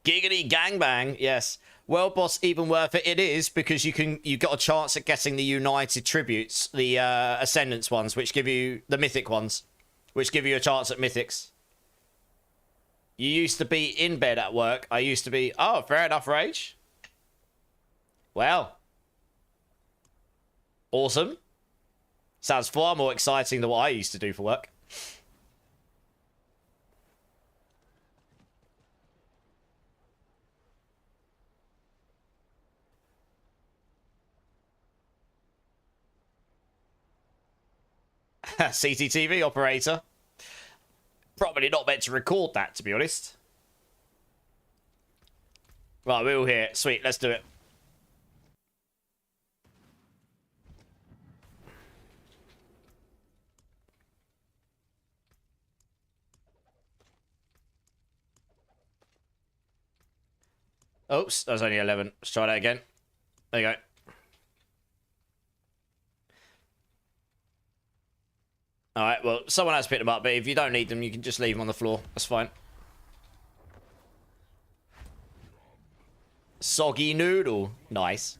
Giggity gangbang. Yes. Well, boss, even worth it. It is because you got a chance at getting the United tributes, the Ascendance ones, which give you the Mythic ones, which give you a chance at Mythics. You used to be in bed at work. I used to be... Oh, fair enough, Rage. Well... Awesome. Sounds far more exciting than what I used to do for work. CCTV operator. Probably not meant to record that, to be honest. Right, we're all here. Sweet, let's do it. Oops, that was only 11. Let's try that again. There you go. Alright, well, someone has picked them up, but if you don't need them, you can just leave them on the floor. That's fine. Soggy noodle. Nice.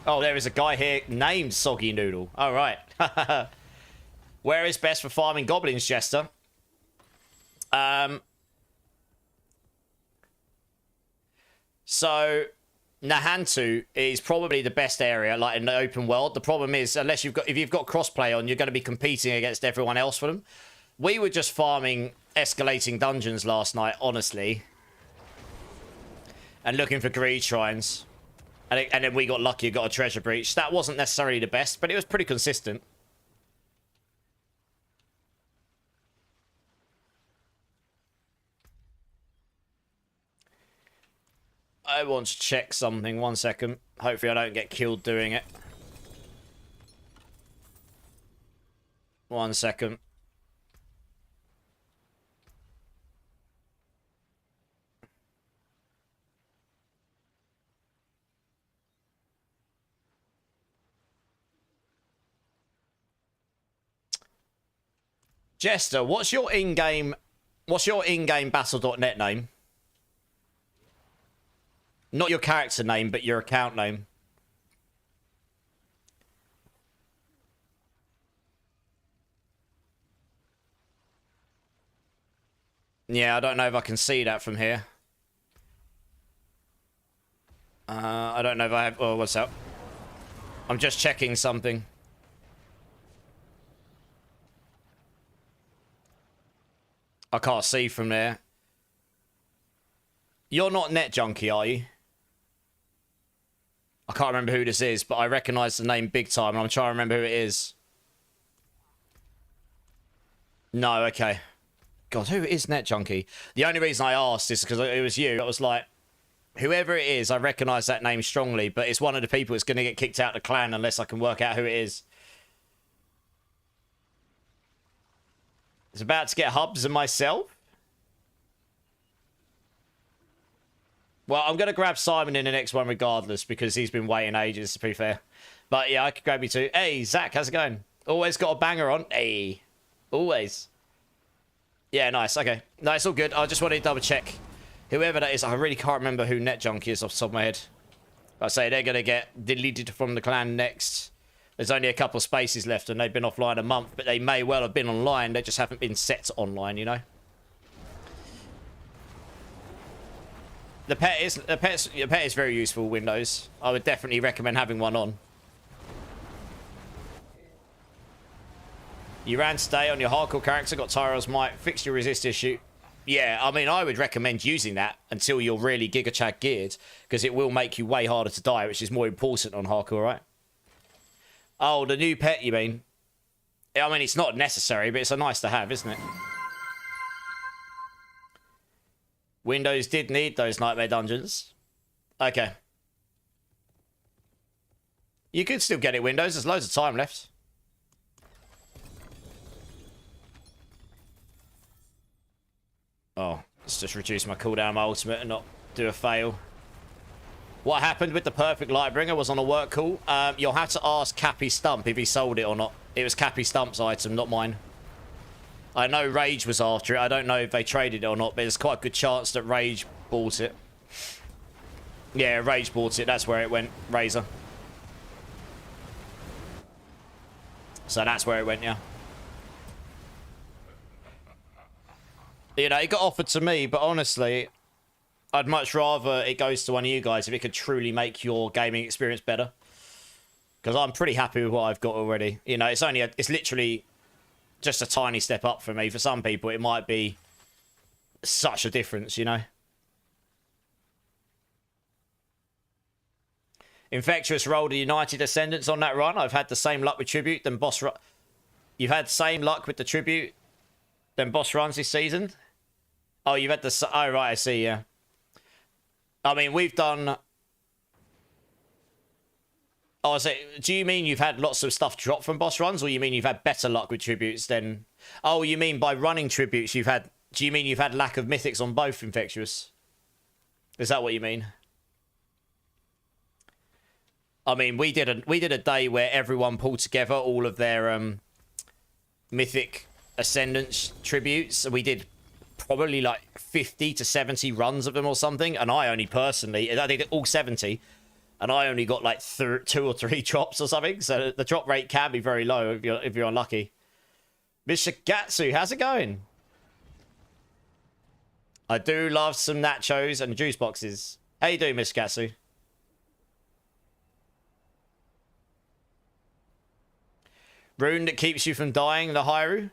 Oh, there is a guy here named Soggy Noodle. Alright. Where is best for farming goblins, Jester? So, Nahantu is probably the best area, like in the open world. The problem is, if you've got crossplay on, you're going to be competing against everyone else for them. We were just farming escalating dungeons last night, honestly, and looking for greed shrines. And then we got lucky and got a treasure breach. That wasn't necessarily the best, but it was pretty consistent. I want to check something. 1 second. Hopefully I don't get killed doing it. 1 second. Jester, what's your in-game battle.net name? Not your character name, but your account name. Yeah, I don't know if I can see that from here. I don't know if I have... Oh, what's up? I'm just checking something. I can't see from there. You're not Net Junkie, are you? I can't remember who this is, but I recognise the name big time, and I'm trying to remember who it is. No, okay. God, who is Net Junkie? The only reason I asked is because it was you. I was like, whoever it is, I recognise that name strongly, but it's one of the people that's going to get kicked out of the clan unless I can work out who it is. It's about to get Hubs and myself. Well, I'm going to grab Simon in the next one regardless because he's been waiting ages, to be fair. But yeah, I could grab you too. Hey, Zach, how's it going? Always got a banger on. Hey, always. Yeah, nice. Okay. No, it's all good. I just wanted to double check. Whoever that is, I really can't remember who Net Junkie is off the top of my head. I say they're going to get deleted from the clan next. There's only a couple of spaces left and they've been offline a month, but they may well have been online. They just haven't been set to online, you know? The pet is very useful, Windows. I would definitely recommend having one on. You ran today on your hardcore character, got Tyrell's might, fixed your resist issue. Yeah, I mean, I would recommend using that until you're really Giga Chad geared, because it will make you way harder to die, which is more important on hardcore, right? Oh, the new pet, you mean? I mean, it's not necessary, but it's a nice to have, isn't it? Windows did need those nightmare dungeons. Okay. You could still get it, Windows. There's loads of time left. Oh, let's just reduce my cooldown on my ultimate and not do a fail. What happened with the perfect Lightbringer was on a work call. You'll have to ask Cappy Stump if he sold it or not. It was Cappy Stump's item, not mine. I know Rage was after it. I don't know if they traded it or not, but there's quite a good chance that Rage bought it. Yeah, Rage bought it. That's where it went. Razor. So that's where it went, yeah. You know, it got offered to me, but honestly, I'd much rather it goes to one of you guys if it could truly make your gaming experience better. Because I'm pretty happy with what I've got already. You know, it's literally just a tiny step up for me. For some people, it might be such a difference, you know. Infectious rolled the United Ascendants on that run. I've had the same luck with Tribute than boss run. You've had the same luck with the Tribute than boss runs this season? Oh, you've had the... Oh, right, I see, yeah. I mean, we've done... Oh, I say, do you mean you've had lots of stuff drop from boss runs, or you mean you've had better luck with tributes than... Oh, you mean by running tributes you've had... Do you mean you've had lack of mythics on both Infectious? Is that what you mean? I mean, we did a day where everyone pulled together all of their mythic Ascendance tributes. We did probably like 50 to 70 runs of them or something, and I only personally... I did all 70... And I only got like 2 or 3 drops or something. So the drop rate can be very low if you're unlucky. Mr. Gatsu, how's it going? I do love some nachos and juice boxes. How you doing, Mr. Gatsu? Rune that keeps you from dying, the Hyrule.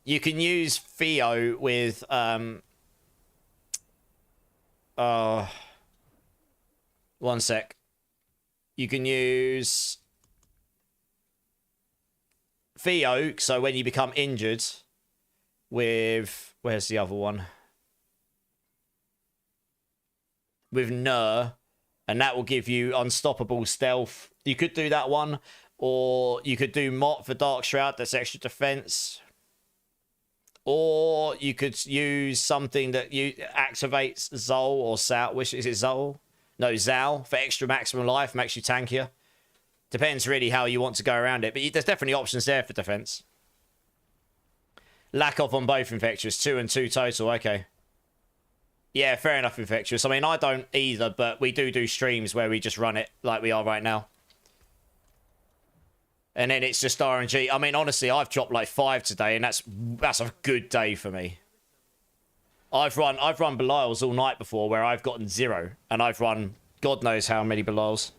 You can use Theo with... one sec. You can use Theo, so when you become injured with... Where's the other one? With Ner, and that will give you unstoppable stealth. You could do that one, or you could do Mott for Dark Shroud, that's extra defense. Or you could use something that you activates Zol or Sal. Which is it, Zol? No, Zal for extra maximum life, makes you tankier. Depends really how you want to go around it, but there's definitely options there for defense. Lack of on both Infectious, 2 and 2 total, okay. Yeah, fair enough, Infectious. I mean, I don't either, but we do streams where we just run it like we are right now. And then it's just RNG. I mean, honestly, I've dropped like 5 today, and that's a good day for me. I've run Belial's all night before where I've gotten 0, and I've run God knows how many Belial's.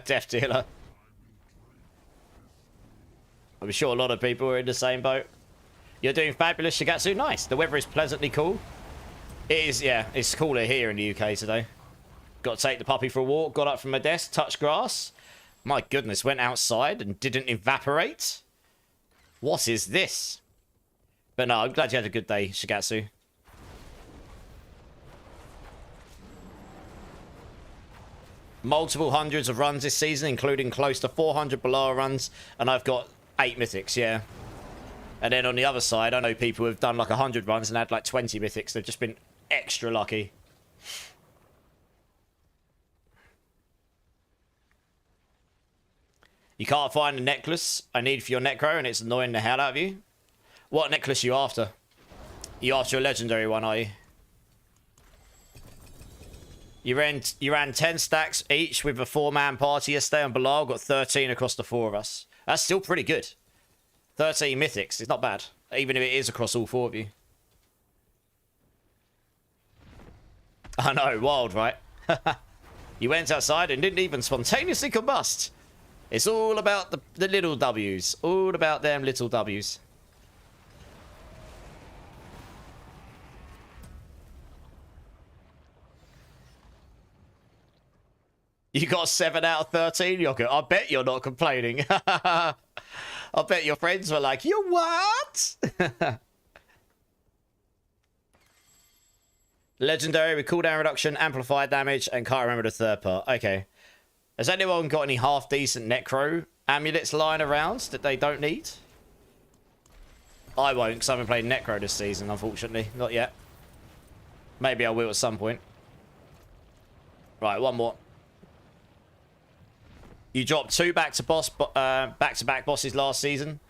Death dealer. I'm sure a lot of people are in the same boat. You're doing fabulous, Shigatsu. Nice. The weather is pleasantly cool. It is, yeah. It's cooler here in the UK today. Got to take the puppy for a walk. Got up from my desk, touched grass. My goodness, went outside and didn't evaporate. What is this? But no, I'm glad you had a good day, Shigatsu. Multiple hundreds of runs this season, including close to 400 Belial runs, and I've got 8 mythics, yeah. And then on the other side, I know people who've done like 100 runs and had like 20 mythics. They've just been extra lucky. You can't find a necklace I need for your Necro, and it's annoying the hell out of you. What necklace are you after? You after a legendary one, are you? You ran 10 stacks each with a 4-man party yesterday on Belial. Got 13 across the 4 of us. That's still pretty good. 13 mythics. It's not bad. Even if it is across all 4 of you. I know. Wild, right? You went outside and didn't even spontaneously combust. It's all about the little W's. All about them little W's. You got 7 out of 13, Yoko. I bet you're not complaining. I bet your friends were like, you what? Legendary with cooldown reduction, amplified damage, and can't remember the third part. Okay. Has anyone got any half-decent Necro amulets lying around that they don't need? I won't, because I haven't played Necro this season, unfortunately. Not yet. Maybe I will at some point. Right, one more. You dropped 2 back-to-back bosses last season.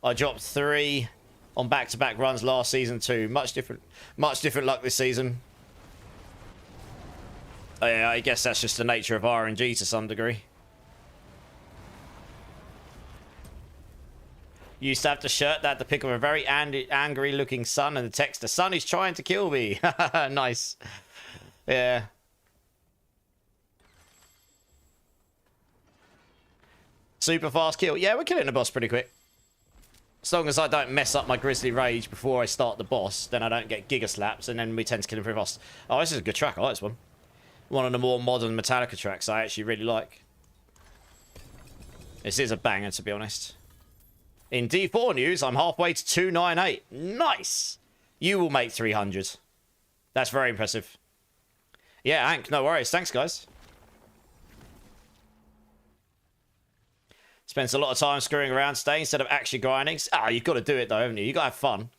I dropped 3 on back-to-back runs last season too. Much different luck this season. Oh, yeah, I guess that's just the nature of RNG to some degree. You used to have the shirt that had the pic of a very angry-looking sun and the text, "The sun is trying to kill me." Nice. Yeah. Super fast kill. Yeah, we're killing the boss pretty quick. As long as I don't mess up my Grizzly Rage before I start the boss, then I don't get Giga Slaps, and then we tend to kill him pretty fast. Oh, this is a good track. I like this one. One of the more modern Metallica tracks I actually really like. This is a banger, to be honest. In D4 news, I'm halfway to 298. Nice! You will make 300. That's very impressive. Yeah, Hank, no worries. Thanks, guys. Spends a lot of time screwing around today instead of actually grinding. Ah, you've got to do it though, haven't you? You've got to have fun.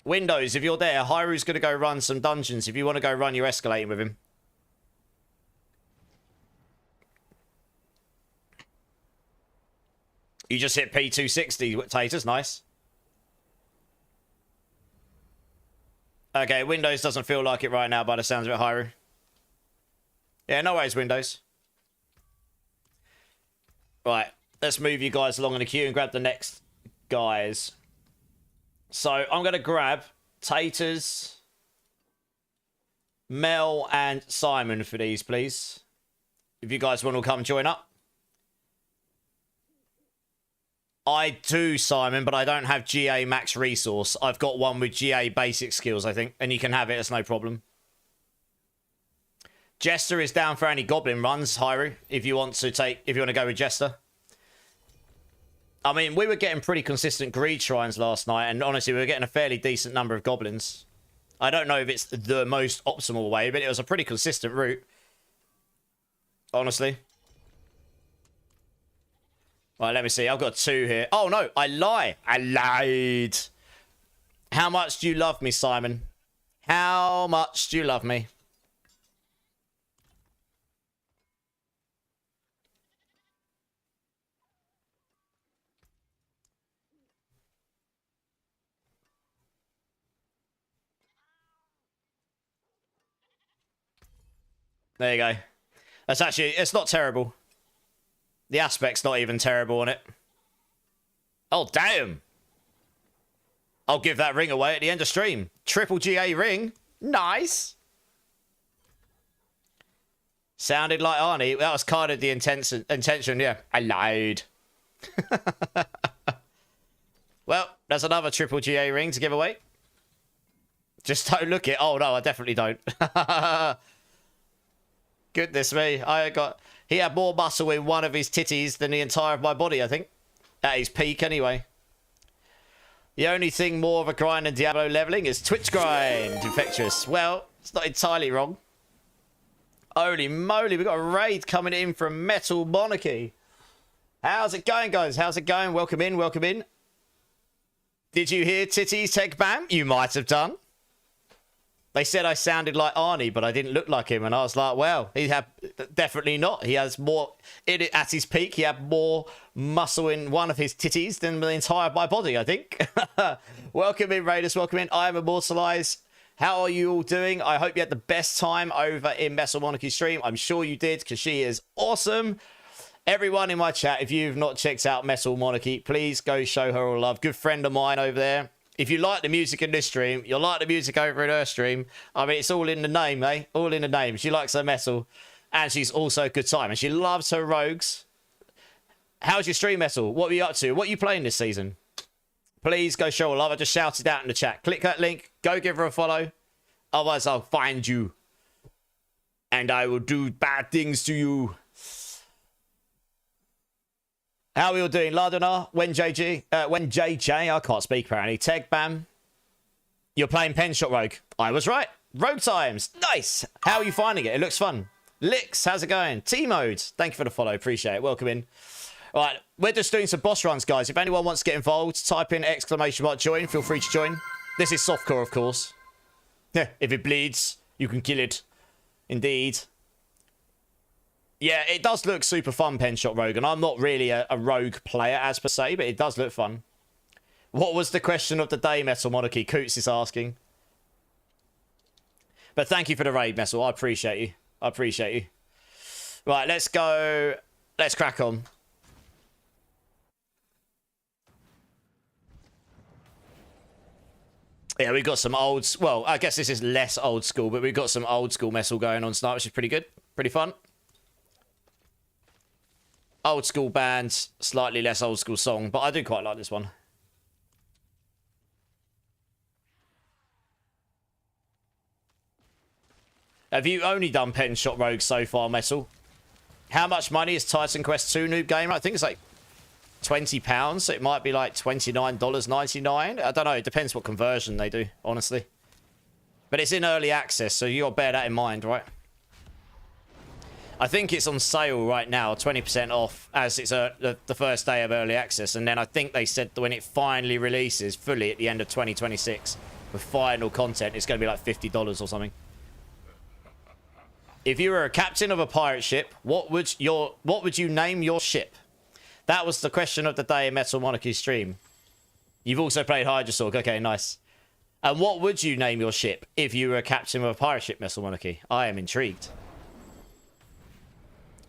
Windows, if you're there, Hyru's going to go run some dungeons. If you want to go run your escalating with him. You just hit P260, Taters. Nice. Okay, Windows doesn't feel like it right now by the sounds of it, Hyru. Yeah, no worries, Windows. Right, let's move you guys along in the queue and grab the next guys. So I'm going to grab Taters, Mel, and Simon for these, please. If you guys want to come join up. I do, Simon, but I don't have GA max resource. I've got one with GA basic skills, I think, and you can have it. It's no problem. Jester is down for any goblin runs, Hyru, if you want to go with Jester. I mean, we were getting pretty consistent greed shrines last night, and honestly, we were getting a fairly decent number of goblins. I don't know if it's the most optimal way, but it was a pretty consistent route. Honestly. Right, let me see. I've got 2 here. Oh, no, I lie. I lied. How much do you love me, Simon? How much do you love me? There you go. That's actually, it's not terrible. The aspect's not even terrible on it. Oh, damn. I'll give that ring away at the end of stream. Triple GA ring. Nice. Sounded like Arnie. That was kind of the intention, yeah. I lied. Well, there's another triple GA ring to give away. Just don't look it. Oh, no, I definitely don't. Goodness me. He had more muscle in one of his titties than the entire of my body, I think. At his peak, anyway. The only thing more of a grind than Diablo leveling is Twitch grind. Infectious. Well, it's not entirely wrong. Holy moly, we've got a raid coming in from Metal Monarchy. How's it going, guys? How's it going? Welcome in, welcome in. Did you hear Titties Tech Bam? You might have done. They said I sounded like Arnie, but I didn't look like him. And I was like, well, definitely not. He has more, at his peak, he had more muscle in one of his titties than the entire of my body, I think. Welcome in, Raiders. Welcome in. I am Immortalized. How are you all doing? I hope you had the best time over in Metal Monarchy stream. I'm sure you did, because she is awesome. Everyone in my chat, if you've not checked out Metal Monarchy, please go show her all love. Good friend of mine over there. If you like the music in this stream, you'll like the music over in her stream. I mean, it's all in the name, eh? All in the name. She likes her metal. And she's also a good time. And she loves her rogues. How's your stream, Metal? What are you up to? What are you playing this season? Please go show her love. I just shouted out in the chat. Click that link. Go give her a follow. Otherwise, I'll find you. And I will do bad things to you. How are we all doing? Lardona, when JJ, I can't speak apparently. Teg Bam, you're playing Pen Shot Rogue. I was right. Rogue Times, nice. How are you finding it? It looks fun. Licks, how's it going? T-Mode, thank you for the follow, appreciate it. Welcome in. All right, we're just doing some boss runs, guys. If anyone wants to get involved, type in ! join. Feel free to join. This is softcore, of course. Yeah, if it bleeds, you can kill it. Indeed. Yeah, it does look super fun, Pen Shot Rogue, and I'm not really a rogue player as per se, but it does look fun. What was the question of the day, Metal Monarchy? Coots is asking. But thank you for the raid, Metal. I appreciate you. I appreciate you. Right, let's go. Let's crack on. Yeah, we've got some old... Well, I guess this is less old school, but we've got some old school Metal going on tonight, which is pretty good. Pretty fun. Old school band, slightly less old school song, but I do quite like this one. Have you only done Pen Shot Rogue so far, Metal? How much money is Titan Quest 2 Noob Gamer? I think it's like £20, so it might be like $29.99. I don't know, it depends what conversion they do, honestly. But it's in early access, so you gotta bear that in mind, right? I think it's on sale right now, 20% off, as it's the first day of early access. And then I think they said that when it finally releases fully at the end of 2026, with final content, it's going to be like $50 or something. If you were a captain of a pirate ship, what would you name your ship? That was the question of the day in Metal Monarchy stream. You've also played Hydrosorg. Okay, nice. And what would you name your ship if you were a captain of a pirate ship, Metal Monarchy? I am intrigued.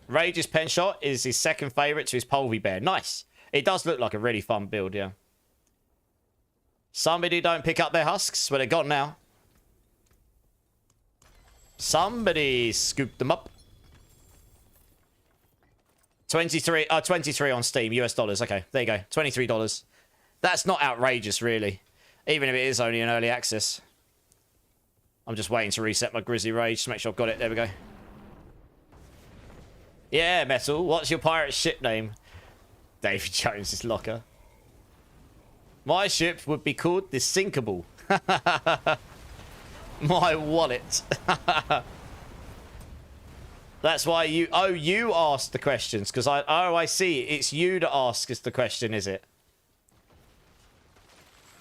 Rage's Pen Shot is his second favourite to his Pulvery Bear. Nice. It does look like a really fun build, yeah. Somebody don't pick up their husks. Well, they're gone now. Somebody scooped them up. 23 on Steam, US dollars. Okay, there you go. $23. That's not outrageous, really. Even if it is only an early access. I'm just waiting to reset my Grizzly Rage to make sure I've got it. There we go. Yeah, Metal. What's your pirate ship name? David Jones's locker. My ship would be called the Sinkable. My wallet. That's why you... Oh, you asked the questions. Because I see. It's you that asks the question, is it?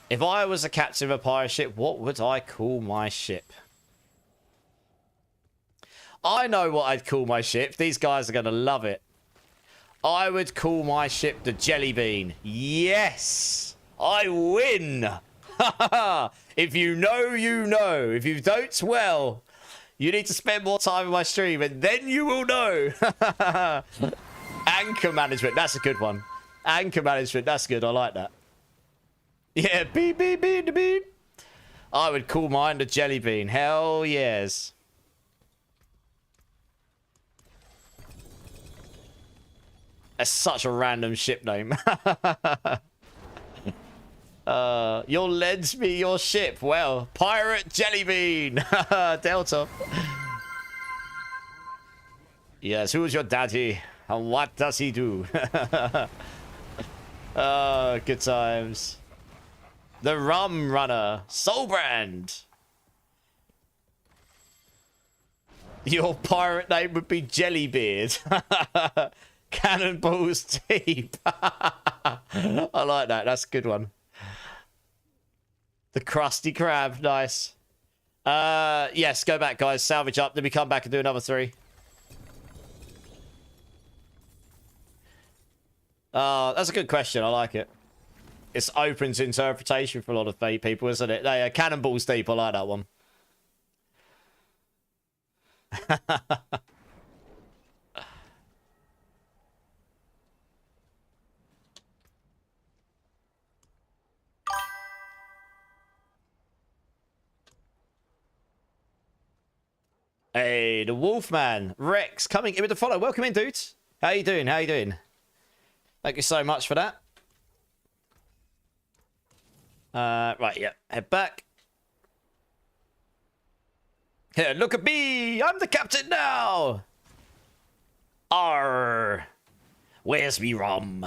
If I was a captain of a pirate ship, what would I call my ship? I know what I'd call my ship. These guys are going to love it. I would call my ship the Jelly Bean. Yes! I win! If you know, you know. If you don't, well, you need to spend more time in my stream and then you will know. Anchor management. That's a good one. Anchor management. That's good. I like that. Yeah, beep, beep, beep, beep. I would call mine the Jelly Bean. Hell yes. That's such a random ship name. You'll lend me your ship. Well, Pirate Jelly Bean. Delta. Yes, who's your daddy? And what does he do? Good times. The Rum Runner. Soulbrand. Your pirate name would be Jellybeard. Cannonballs deep. I like that. That's a good one. The Krusty Krab. Nice. Yes, go back, guys. Salvage up. Then we come back and do another 3. That's a good question. I like it. It's open to interpretation for a lot of people, isn't it? Yeah, Cannonballs deep. I like that one. Hey, the Wolfman. Rex coming in with the follow. Welcome in, dudes. How you doing? How you doing? Thank you so much for that. Right, yeah. Head back. Here, look at me. I'm the captain now. Arr. Where's me rum?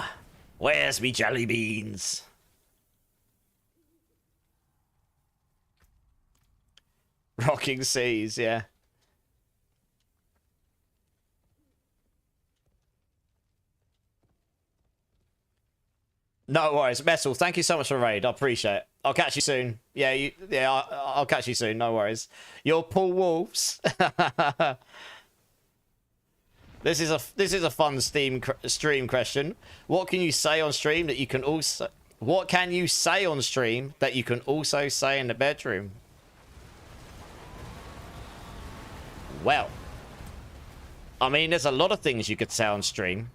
Where's me jelly beans? Rocking seas, yeah. No worries. Metal, thank you so much for the raid. I appreciate it. I'll catch you soon. Yeah, I'll catch you soon. No worries. You're Paul Wolves. This is a fun stream question. What can you say on stream that you can also... What can you say on stream that you can also say in the bedroom? Well, I mean, there's a lot of things you could say on stream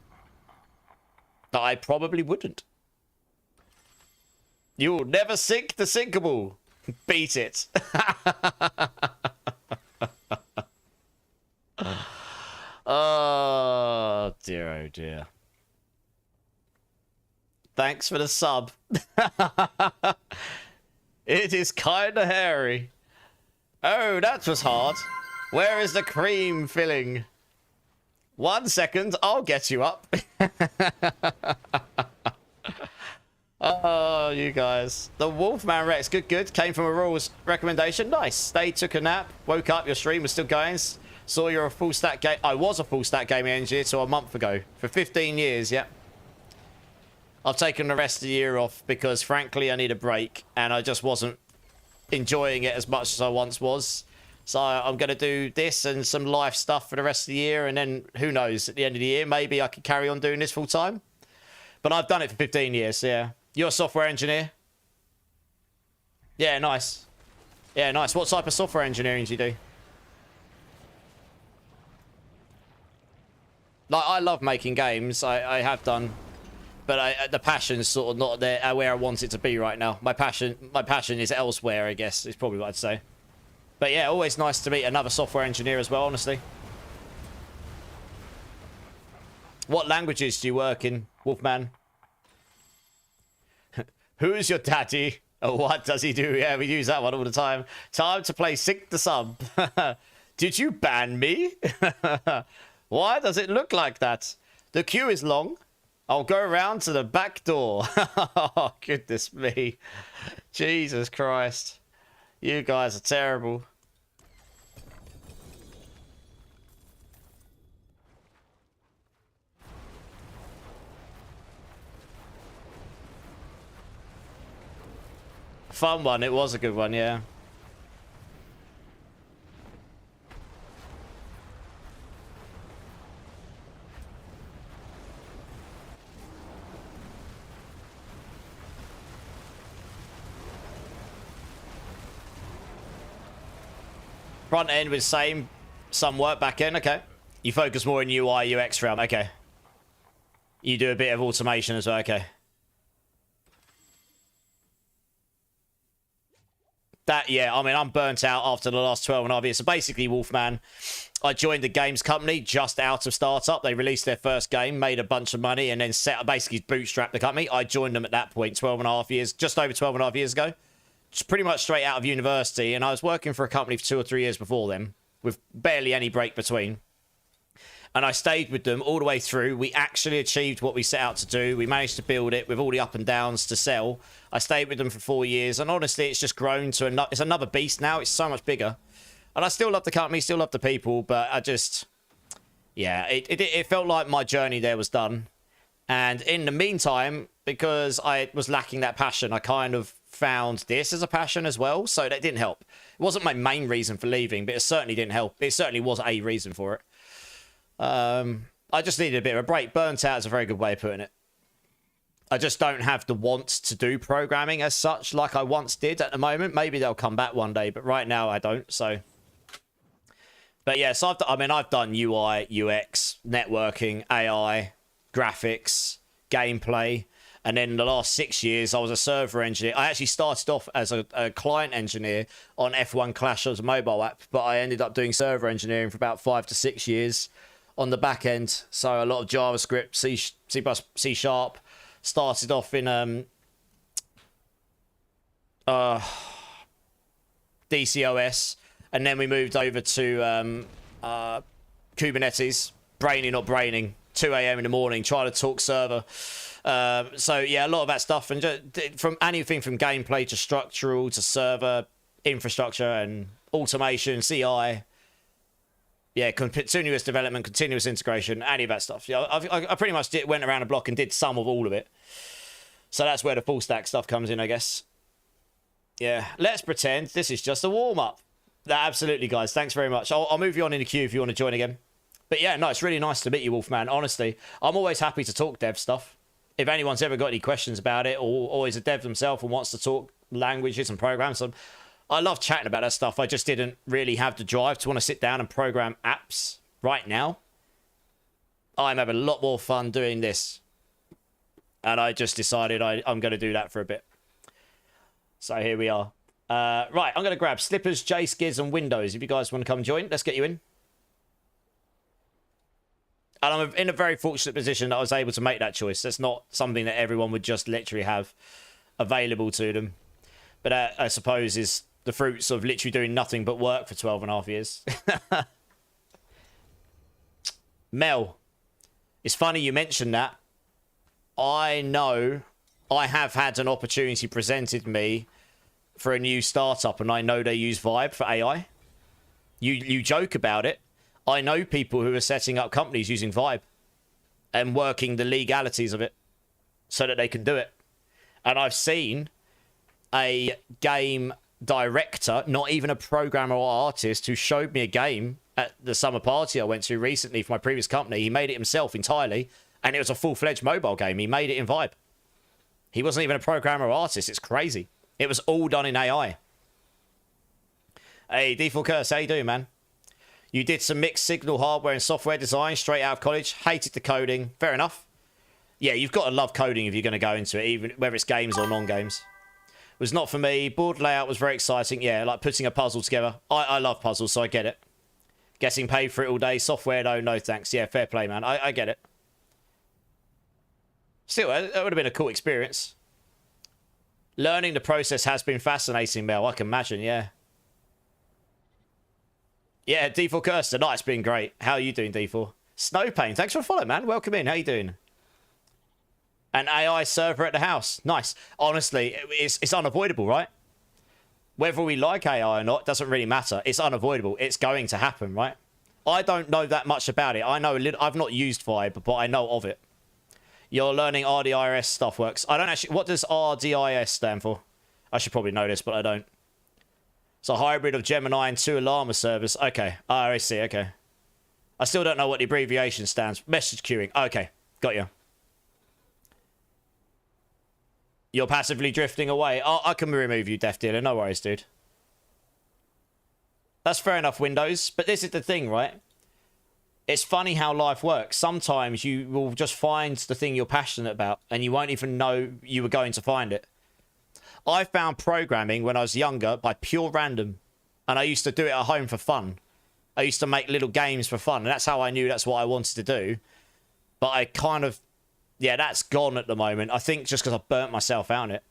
that I probably wouldn't. You'll never sink the sinkable. Beat it. Oh, dear, oh, dear. Thanks for the sub. It is kind of hairy. Oh, that was hard. Where is the cream filling? 1 second, I'll get you up. Oh, you guys. The Wolfman Rex, good. Came from a rules recommendation. Nice. They took a nap, woke up, your stream was still going. Saw you're a full stack game. I was a full stack gaming engineer till a month ago. For 15 years, yeah. I've taken the rest of the year off because, frankly, I need a break. And I just wasn't enjoying it as much as I once was. So I'm going to do this and some life stuff for the rest of the year. And then, who knows, at the end of the year, maybe I could carry on doing this full time. But I've done it for 15 years, so yeah. You're a software engineer? Yeah, nice. Yeah, nice. What type of software engineering do you do? Like, I love making games. I have done. But the passion's sort of not there where I want it to be right now. My passion is elsewhere, I guess, is probably what I'd say. But yeah, always nice to meet another software engineer as well, honestly. What languages do you work in, Wolfman? Who is your daddy? Oh, what does he do? Yeah, we use that one all the time. Time to play Sync the Sub. Did you ban me? Why does it look like that? The queue is long. I'll go around to the back door. Oh, goodness me. Jesus Christ. You guys are terrible. Fun one. It was a good one, yeah. Front end with some work, back end. Okay. You focus more in UI, UX realm. Okay. You do a bit of automation as well. Okay. That, yeah, I mean, I'm burnt out after the last 12 and a half years. So basically, Wolfman, I joined the games company just out of startup. They released their first game, made a bunch of money, and then basically bootstrapped the company. I joined them at that point 12 and a half years, just over 12 and a half years ago. Just pretty much straight out of university. And I was working for a company for 2 or 3 years before them, with barely any break between. And I stayed with them all the way through. We actually achieved what we set out to do. We managed to build it with all the up and downs to sell. I stayed with them for 4 years. And honestly, it's just grown to it's another beast now. It's so much bigger. And I still love the company, still love the people. But I just, yeah, it felt like my journey there was done. And in the meantime, because I was lacking that passion, I kind of found this as a passion as well. So that didn't help. It wasn't my main reason for leaving, but it certainly didn't help. It certainly was a reason for it. I just needed a bit of a break. Burnt out is a very good way of putting it. I just don't have the want to do programming as such like I once did at the moment. Maybe they'll come back one day, but right now I don't. So, but yeah, so I've done UI, UX, networking, AI, graphics, gameplay, and then in the last 6 years I was a server engineer. I actually started off as a client engineer on F1 Clash as a mobile app, but I ended up doing server engineering for about 5 to 6 years on the back end. So a lot of JavaScript, C Sharp. Started off in DCOS, and then we moved over to Kubernetes. Braining, not braining. 2 a.m. in the morning, trying to talk server. So yeah, a lot of that stuff, and just from anything from gameplay to structural to server infrastructure and automation, CI. Yeah, continuous development, continuous integration, any of that stuff. Yeah, I pretty much went around the block and did some of all of it. So that's where the full stack stuff comes in, I guess. Yeah, let's pretend this is just a warm-up. Absolutely, guys. Thanks very much. I'll move you on in the queue if you want to join again. But yeah, no, it's really nice to meet you, Wolfman. Honestly, I'm always happy to talk dev stuff. If anyone's ever got any questions about it, or is a dev themselves and wants to talk languages and programs, I love chatting about that stuff. I just didn't really have the drive to want to sit down and program apps right now. I'm having a lot more fun doing this. And I just decided I'm going to do that for a bit. So here we are. Right, I'm going to grab Slippers, J-Skids, and Windows. If you guys want to come join, let's get you in. And I'm in a very fortunate position that I was able to make that choice. That's not something that everyone would just literally have available to them. But I suppose is the fruits of literally doing nothing but work for 12 and a half years. Mel, it's funny you mentioned that. I know I have had an opportunity presented me for a new startup, and I know they use Vibe for AI. You joke about it. I know people who are setting up companies using Vibe and working the legalities of it so that they can do it. And I've seen a game director, not even a programmer or artist, who showed me a game at the summer party I went to recently for my previous company. He made it himself entirely, and it was a full-fledged mobile game. He made it in Vibe. He wasn't even a programmer or artist. It's crazy. It was all done in AI. Hey, Default Curse, how you doing, man? You did some mixed signal hardware and software design straight out of college. Hated the coding. Fair enough. Yeah, you've got to love coding if you're going to go into it, even whether it's games or non-games. Was not for me. Board layout was very exciting. Yeah, like putting a puzzle together. I love puzzles, so I get it. Getting paid for it all day. Software, though, no thanks. Yeah, fair play, man. I get it. Still, that would have been a cool experience. Learning the process has been fascinating, Mel. I can imagine, yeah. Yeah, D4 Curse, the night's been great. How are you doing, D4? Snowpain, thanks for following, man. Welcome in. How you doing? An AI server at the house. Nice. Honestly, it's unavoidable, right? Whether we like AI or not doesn't really matter. It's unavoidable. It's going to happen, right? I don't know that much about it. I know a little. I've not used Vibe, but I know of it. You're learning RDIS stuff works. I don't actually... What does RDIS stand for? I should probably know this, but I don't. It's a hybrid of Gemini and 2 Llama servers. Okay. Oh, I see. Okay. I still don't know what the abbreviation stands for. Message queuing. Okay. Got you. You're passively drifting away. Oh, I can remove you, Death Dealer. No worries, dude. That's fair enough, Windows. But this is the thing, right? It's funny how life works. Sometimes you will just find the thing you're passionate about and you won't even know you were going to find it. I found programming when I was younger by pure random. And I used to do it at home for fun. I used to make little games for fun. And that's how I knew that's what I wanted to do. But I kind of... Yeah, that's gone at the moment. I think just because I burnt myself out on it.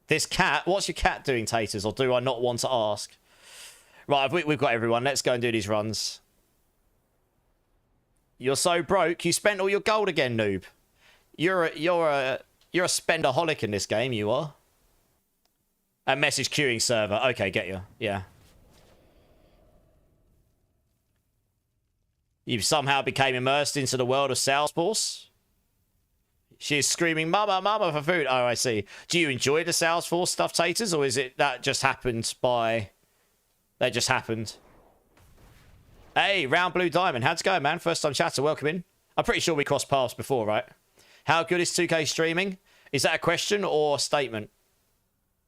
This cat... What's your cat doing, Taters? Or do I not want to ask? Right, we've got everyone. Let's go and do these runs. You're so broke. You spent all your gold again, noob. You're a spendaholic in this game, you are. A message queuing server. Okay, get you. Yeah. You somehow became immersed into the world of Salesforce. She is screaming, "Mama, mama," for food. Oh, I see. Do you enjoy the Salesforce stuff, Taters, or is it that just happened by... That just happened? Hey, Round Blue Diamond. How's it going, man? First time chatter. Welcome in. I'm pretty sure we crossed paths before, right? How good is 2K streaming? Is that a question or a statement?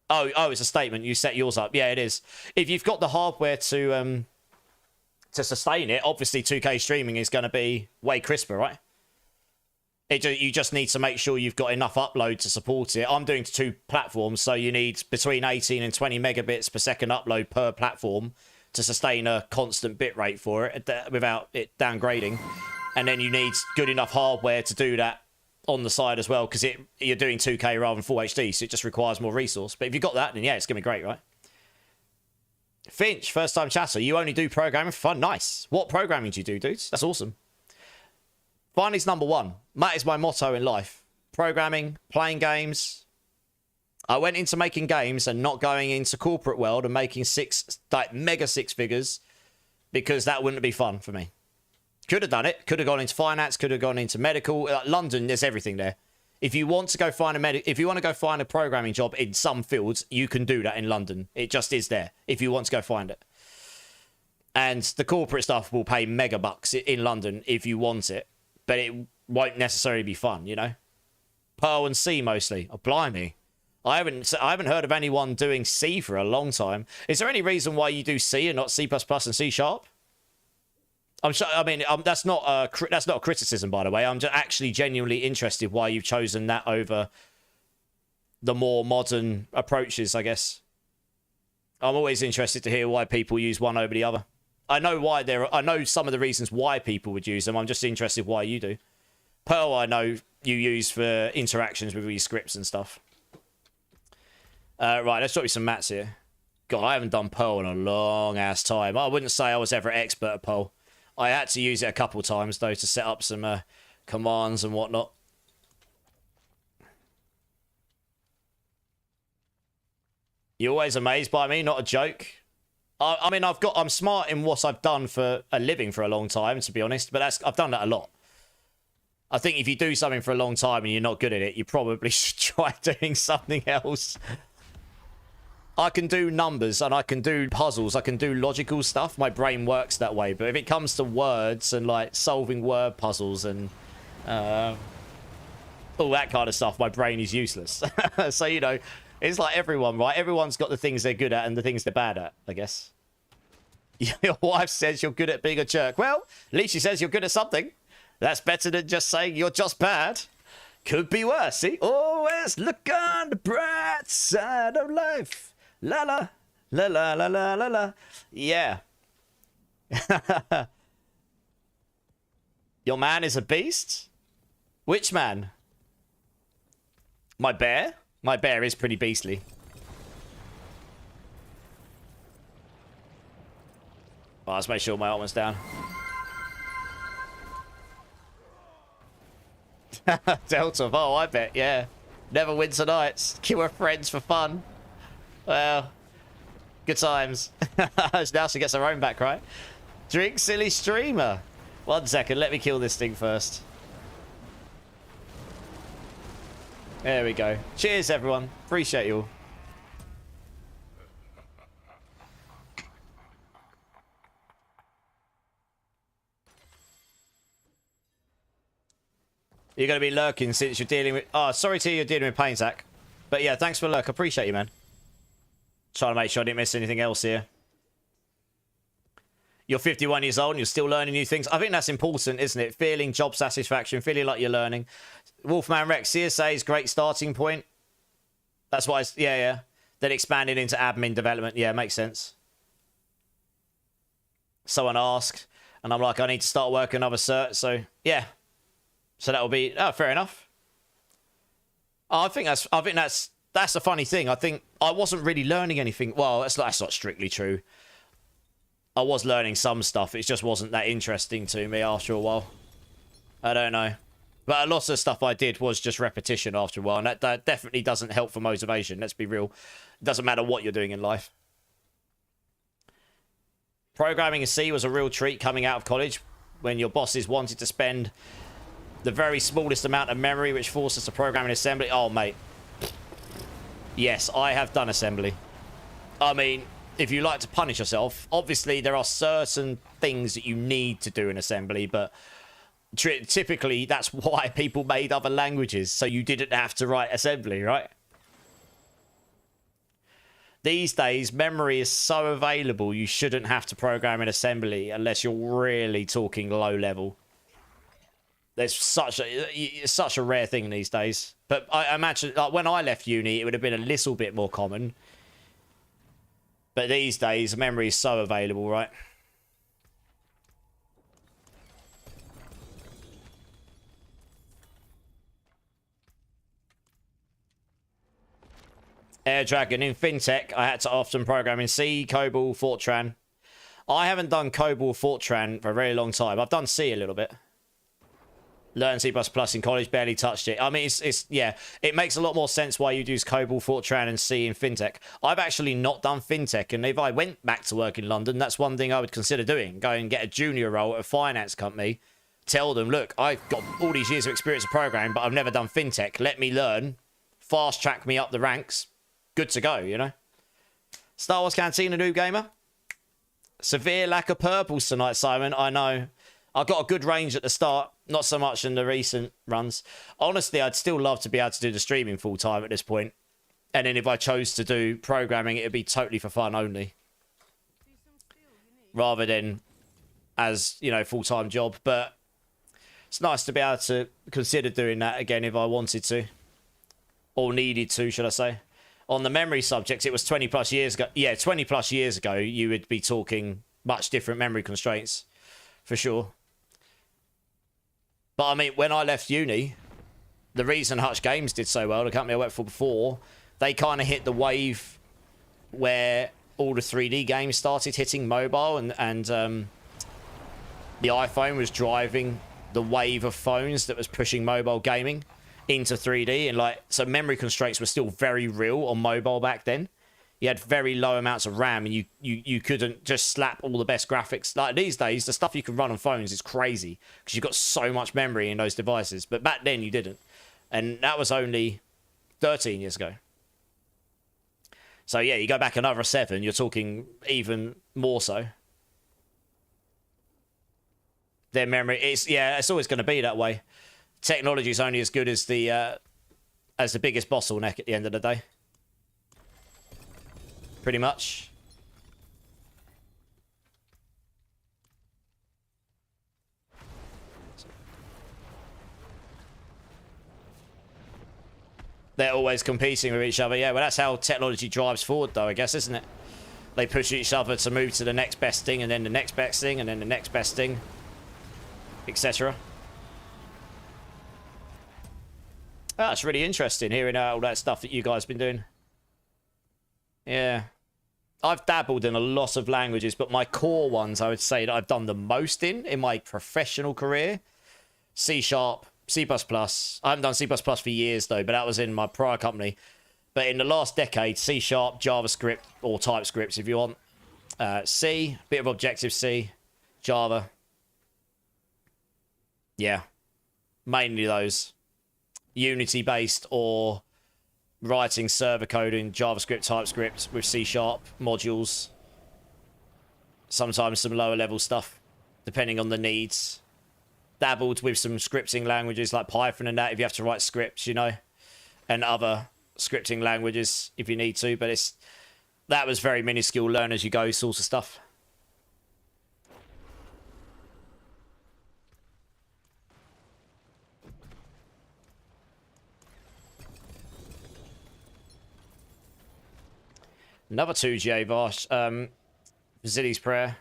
Oh, it's a statement. You set yours up. Yeah, it is. If you've got the hardware to sustain it, obviously 2K streaming is going to be way crisper, right? You just need to make sure you've got enough upload to support it. I'm doing 2 platforms, so you need between 18 and 20 megabits per second upload per platform to sustain a constant bitrate for it without it downgrading. And then you need good enough hardware to do that on the side as well, because you're doing 2K rather than full HD, so it just requires more resource. But if you've got that, then yeah, it's going to be great, right? Finch, first time chatter. You only do programming for fun. Nice. What programming do you do, dudes? That's awesome. Finally's number 1. That is my motto in life. Programming, playing games. I went into making games and not going into corporate world and making mega 6 figures because that wouldn't be fun for me. Could have done it. Could have gone into finance. Could have gone into medical. London, there's everything there. If you want to go find if you want to go find a programming job in some fields, you can do that in London. It just is there if you want to go find it. And the corporate stuff will pay mega bucks in London if you want it. But it won't necessarily be fun, you know? Perl and C mostly. Oh, blimey. I haven't heard of anyone doing C for a long time. Is there any reason why you do C and not C++ and C Sharp? I'm sure. I mean, that's not a criticism, by the way. I'm just actually genuinely interested why you've chosen that over the more modern approaches, I guess. I'm always interested to hear why people use one over the other. I know some of the reasons why people would use them. I'm just interested why you do. Perl, I know you use for interactions with your scripts and stuff. Right, let's drop you some mats here. God, I haven't done Perl in a long ass time. I wouldn't say I was ever expert at Perl. I had to use it a couple times though to set up some commands and whatnot. You're always amazed by me, not a joke. I mean, I'm smart in what I've done for a living for a long time, to be honest, but I've done that a lot. I think if you do something for a long time and you're not good at it, you probably should try doing something else. I can do numbers and I can do puzzles. I can do logical stuff. My brain works that way. But if it comes to words and like solving word puzzles and all that kind of stuff, my brain is useless. So, you know, it's like everyone, right? Everyone's got the things they're good at and the things they're bad at, I guess. Your wife says you're good at being a jerk. Well, at least she says you're good at something. That's better than just saying you're just bad. Could be worse, see? Always look on the bright side of life. La la, la la la la la la. Yeah. Your man is a beast? Which man? My bear? My bear is pretty beastly. Well, let's make sure my armor's down. Delta, oh, I bet, yeah. Never winter nights. Kill her friends for fun. Well, good times. Now she gets her own back, right? Drink, silly streamer. 1 second, let me kill this thing first. There we go. Cheers, everyone. Appreciate you all. You're going to be lurking since you're dealing with... Oh, sorry to hear you're dealing with pain, Zach. But yeah, thanks for lurk. I appreciate you, man. Trying to make sure I didn't miss anything else here. You're 51 years old and you're still learning new things. I think that's important, isn't it? Feeling job satisfaction, feeling like you're learning. Wolfman Rex, CSA is great starting point. That's why it's... Yeah, yeah. Then expanding into admin development. Yeah, makes sense. Someone asked, and I'm like, I need to start working another cert. So, yeah. So that'll be... Oh, fair enough. I think that's a funny thing. I think I wasn't really learning anything. Well, that's not strictly true. I was learning some stuff. It just wasn't that interesting to me after a while. I don't know. But a lot of the stuff I did was just repetition after a while. And that definitely doesn't help for motivation. Let's be real. It doesn't matter what you're doing in life. Programming in C was a real treat coming out of college when your bosses wanted to spend the very smallest amount of memory, which forced us to program in assembly. Oh, mate. Yes, I have done assembly. I mean, if you like to punish yourself, obviously there are certain things that you need to do in assembly, but typically that's why people made other languages, so you didn't have to write assembly, right? These days, memory is so available, you shouldn't have to program in assembly unless you're really talking low level. There's such a rare thing these days. But I imagine, like, when I left uni, it would have been a little bit more common. But these days, memory is so available, right? Air Dragon in FinTech, I had to often program in C, COBOL, Fortran. I haven't done COBOL, Fortran for a very long time. I've done C a little bit. Learned C++ in college, barely touched it. I mean, yeah, it makes a lot more sense why you'd use COBOL, Fortran, and C in FinTech. I've actually not done FinTech, and if I went back to work in London, that's one thing I would consider doing. Go and get a junior role at a finance company. Tell them, look, I've got all these years of experience of programming, but I've never done FinTech. Let me learn. Fast track me up the ranks. Good to go, you know? Star Wars Cantina, Noob Gamer. Severe lack of purples tonight, Simon. I know. I got a good range at the start, not so much in the recent runs. Honestly, I'd still love to be able to do the streaming full time at this point. And then if I chose to do programming, it'd be totally for fun only. Rather than as, you know, full-time job. But it's nice to be able to consider doing that again if I wanted to. Or needed to, should I say. On the memory subject, it was 20 plus years ago. Yeah, 20 plus years ago, you would be talking much different memory constraints. For sure. But I mean, when I left uni, the reason Hutch Games did so well, the company I worked for before, they kind of hit the wave where all the 3D games started hitting mobile, and the iPhone was driving the wave of phones that was pushing mobile gaming into 3D. And like, so memory constraints were still very real on mobile back then. You had very low amounts of RAM, and you couldn't just slap all the best graphics. Like these days, the stuff you can run on phones is crazy because you've got so much memory in those devices. But back then, you didn't. And that was only 13 years ago. So yeah, you go back another 7, you're talking even more so. Their memory, it's always going to be that way. Technology is only as good as the biggest bottleneck at the end of the day. Pretty much. They're always competing with each other. Yeah, well, that's how technology drives forward, though, I guess, isn't it? They push each other to move to the next best thing, and then the next best thing, and then the next best thing, etc. That's really interesting hearing all that stuff that you guys have been doing. Yeah. I've dabbled in a lot of languages, but my core ones I would say that I've done the most in my professional career. C#, C++. I haven't done C++ for years though, but that was in my prior company. But in the last decade, C#, JavaScript, or TypeScript if you want. C, bit of Objective-C, Java. Yeah. Mainly those. Unity-based or writing server code in JavaScript, TypeScript with C# modules. Sometimes some lower level stuff, depending on the needs. Dabbled with some scripting languages like Python and that if you have to write scripts, you know. And other scripting languages if you need to, but that was very minuscule, learn as you go sort of stuff. Another 2GA Vosh. Facilities prayer.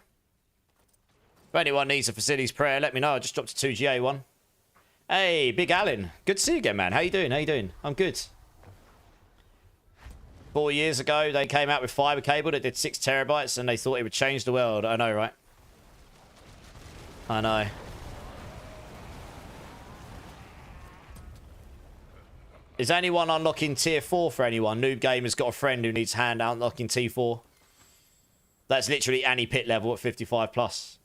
If anyone needs a facilities prayer, let me know. I just dropped a 2GA one. Hey, Big Alan. Good to see you again, man. How you doing? How you doing? I'm good. 4 years ago, they came out with fiber cable that did 6 terabytes and they thought it would change the world. I know, right? I know. Is anyone unlocking tier 4 for anyone? Noob Gamer's got a friend who needs hand unlocking T4. That's literally any pit level at 55 plus.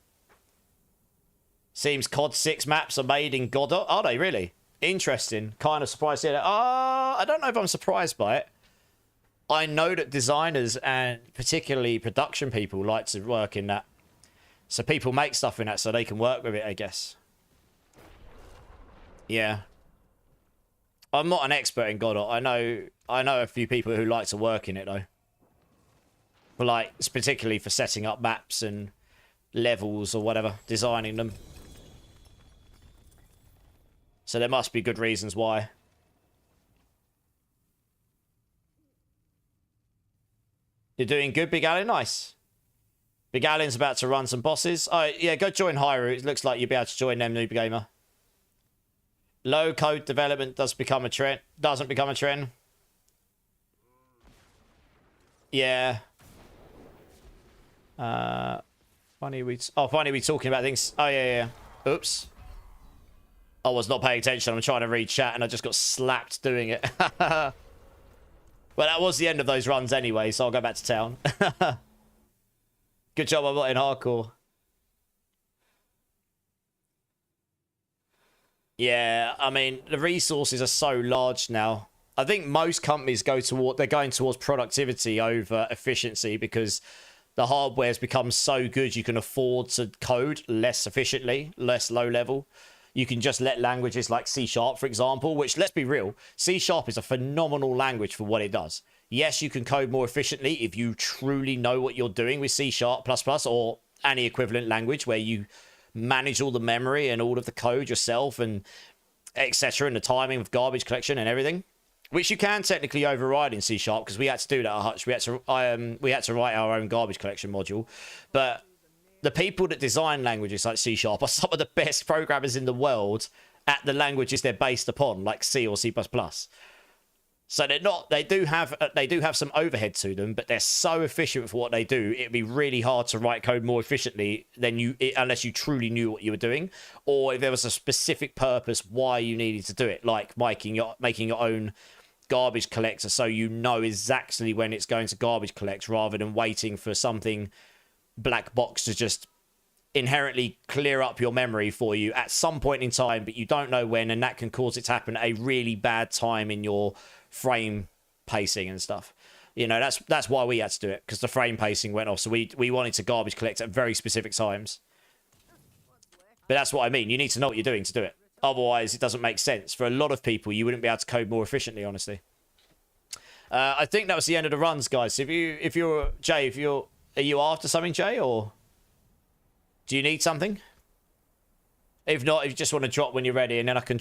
Seems COD 6 maps are made in Godot. Are they really? Interesting. Kind of surprised to hear that. I don't know if I'm surprised by it. I know that designers and particularly production people like to work in that. So people make stuff in that so they can work with it, I guess. Yeah. I'm not an expert in Godot. I know a few people who like to work in it though. But like, it's particularly for setting up maps and levels or whatever, designing them. So there must be good reasons why. You're doing good, Big Allen? Nice. Big Allen's about to run some bosses. Oh, yeah, go join Hyru. It looks like you'll be able to join them, Noob Gamer. Low code development doesn't become a trend. Yeah. Funny we talking about things. Oh, yeah. Oops. I was not paying attention. I'm trying to read chat and I just got slapped doing it. Well, that was the end of those runs anyway, so I'll go back to town. Good job I'm not in hardcore. Yeah, I mean, the resources are so large now. I think most companies going towards productivity over efficiency because the hardware's become so good you can afford to code less efficiently, less low level. You can just let languages like C#, for example, which, let's be real, C# is a phenomenal language for what it does. Yes, you can code more efficiently if you truly know what you're doing with C# or any equivalent language where you manage all the memory and all of the code yourself and etc. and the timing of garbage collection and everything, which you can technically override in C# because we had to do that at Hutch. We had to write our own garbage collection module, but the people that design languages like C# are some of the best programmers in the world at the languages they're based upon, like C or C++. So they do have some overhead to them, but they're so efficient for what they do. It'd be really hard to write code more efficiently than unless you truly knew what you were doing, or if there was a specific purpose why you needed to do it, like making your own garbage collector so you know exactly when it's going to garbage collect rather than waiting for something black box to just inherently clear up your memory for you at some point in time, but you don't know when, and that can cause it to happen at a really bad time in your frame pacing and stuff. You know, that's why we had to do it, because the frame pacing went off, so we wanted to garbage collect at very specific times. But that's what I mean, you need to know what you're doing to do it, otherwise it doesn't make sense. For a lot of people, you wouldn't be able to code more efficiently, honestly. I think that was the end of the runs, guys. Are you after something, Jay, or do you need something? If not, if you just want to drop when you're ready, and then I can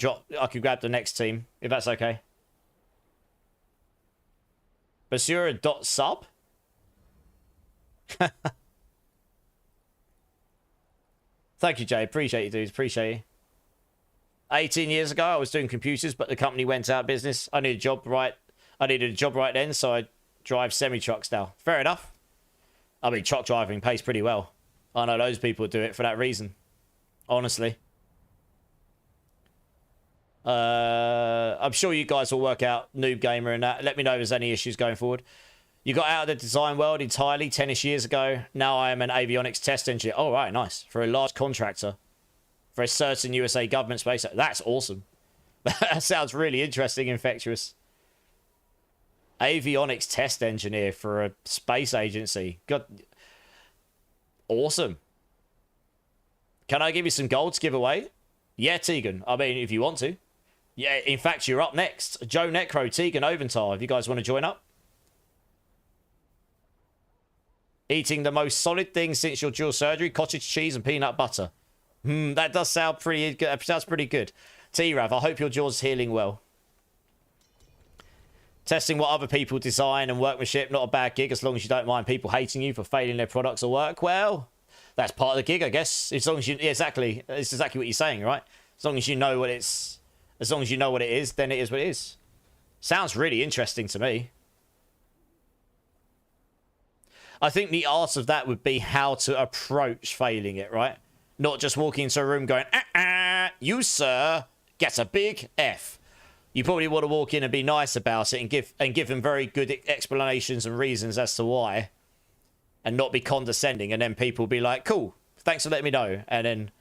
grab the next team, if that's okay. Basura.sub? Thank you, Jay. Appreciate you, dudes. Appreciate you. 18 years ago, I was doing computers, but the company went out of business. I needed a job right. I needed a job right then, so I drive semi-trucks now. Fair enough. I mean, truck driving pays pretty well. I know loads of people do it for that reason. Honestly. I'm sure you guys will work out Noob Gamer and that. Let me know if there's any issues going forward. You got out of the design world entirely 10-ish years ago. Now I am an avionics test engineer. Oh, right, nice. For a large contractor. For a certain USA government space. That's awesome. That sounds really interesting, Infectious. Avionics test engineer for a space agency. God. Awesome. Can I give you some gold to give away? Yeah, Tegan. I mean, if you want to. Yeah, in fact, you're up next. Joe Necro, Tegan, Oventar. If you guys want to join up. Eating the most solid thing since your dual surgery, cottage cheese and peanut butter. That does sound pretty good. That sounds pretty good. T-Rav, I hope your jaw's healing well. Testing what other people design and workmanship, not a bad gig as long as you don't mind people hating you for failing their products or work. Well, that's part of the gig, I guess. As long as you, yeah, exactly. It's exactly what you're saying, right? As long as you know what it's, as long as you know what it is, then it is what it is. Sounds really interesting to me. I think the art of that would be how to approach failing it, right? Not just walking into a room going, you, sir, get a big F. You probably want to walk in and be nice about it and give them very good explanations and reasons as to why. And not be condescending. And then people be like, cool, thanks for letting me know. And then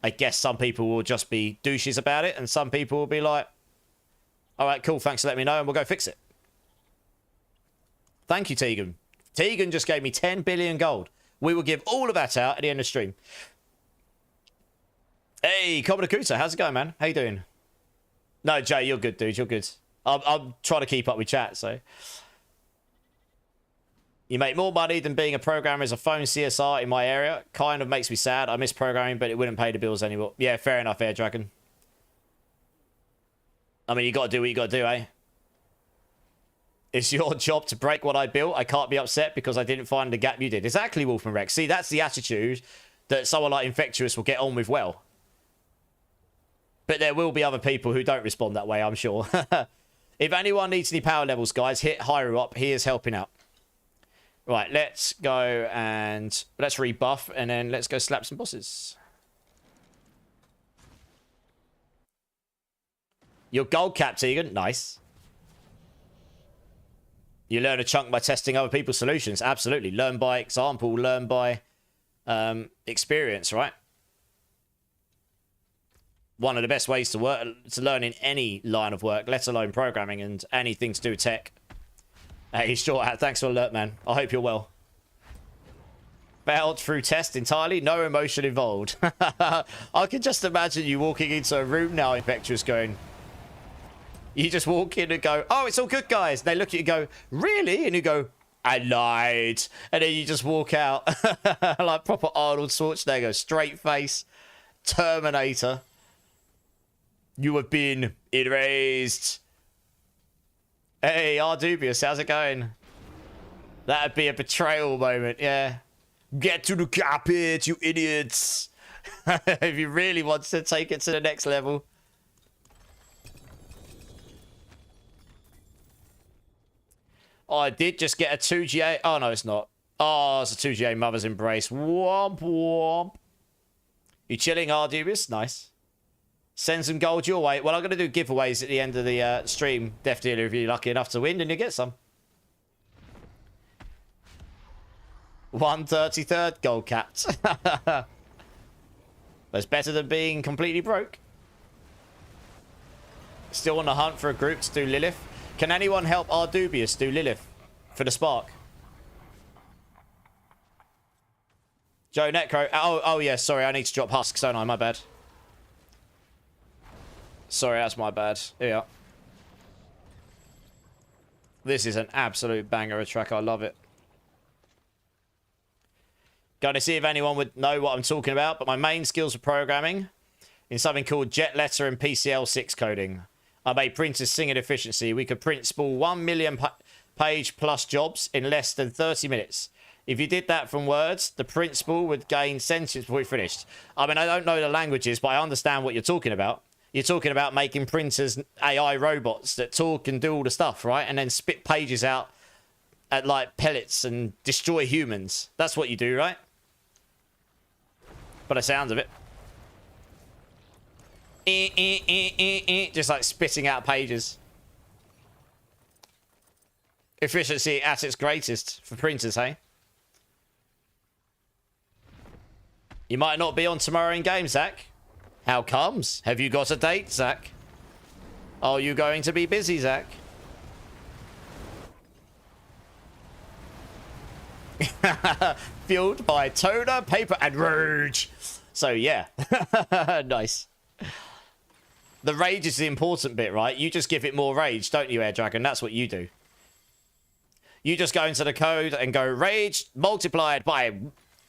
I guess some people will just be douches about it. And some people will be like, all right, cool, thanks for letting me know. And we'll go fix it. Thank you, Tegan. Tegan just gave me 10 billion gold. We will give all of that out at the end of the stream. Hey, Commodore Kuta, how's it going, man? How you doing? No, Jay, you're good, dude. You're good. I'm trying to keep up with chat, so. You make more money than being a programmer as a phone CSR in my area. Kind of makes me sad. I miss programming, but it wouldn't pay the bills anymore. Yeah, fair enough, Air Dragon. I mean, you got to do what you got to do, eh? It's your job to break what I built. I can't be upset because I didn't find the gap you did. Exactly, Wolfman Rex. See, that's the attitude that someone like Infectious will get on with well. But there will be other people who don't respond that way, I'm sure. If anyone needs any power levels, guys, hit Hyrule up. He is helping out. Right, let's go and let's rebuff and then let's go slap some bosses. Your gold cap, Tegan. Nice. You learn a chunk by testing other people's solutions. Absolutely. Learn by example. Learn by experience, right? One of the best ways to work, to learn in any line of work, let alone programming and anything to do with tech. Hey, sure. Thanks for the alert, man. I hope you're well. Failed through test entirely. No emotion involved. I can just imagine you walking into a room now, Infectious, going... You just walk in and go, oh, it's all good, guys. They look at you and go, really? And you go, I lied. And then you just walk out like proper Arnold Schwarzenegger, straight face, Terminator. You have been erased. Hey, Ardubius, how's it going? That'd be a betrayal moment, yeah. Get to the carpet, you idiots. If you really want to take it to the next level. Oh, I did just get a 2GA. Oh, no, it's not. Oh, it's a 2GA Mother's Embrace. Womp, womp. You chilling, Ardubius? Nice. Send some gold your way. Well, I'm going to do giveaways at the end of the stream. Death Dealer, if you're lucky enough to win, then you get some. 133rd gold capped. That's better than being completely broke. Still on the hunt for a group to do Lilith. Can anyone help Ardubius do Lilith for the Spark? Joe Necro. Oh, yeah, sorry. I need to drop husks, don't I? My bad. Sorry, that's my bad. Here we are. This is an absolute banger of a track. I love it. Going to see if anyone would know what I'm talking about, but my main skills for programming in something called Jet Letter and PCL6 coding. I made printers sing at efficiency. We could print spool 1 million page plus jobs in less than 30 minutes. If you did that from words, the print spool would gain sentence before it finished. I mean, I don't know the languages, but I understand what you're talking about. You're talking about making printers, AI robots that talk and do all the stuff, right? And then spit pages out at like pellets and destroy humans. That's what you do, right? By the sounds of it. Just like spitting out pages. Efficiency at its greatest for printers, hey? You might not be on tomorrow in game, Zach. How comes? Have you got a date, Zach? Are you going to be busy, Zach? Fueled by toner, paper, and rage. So, yeah. Nice. The rage is the important bit, right? You just give it more rage, don't you, Air Dragon? That's what you do. You just go into the code and go rage multiplied by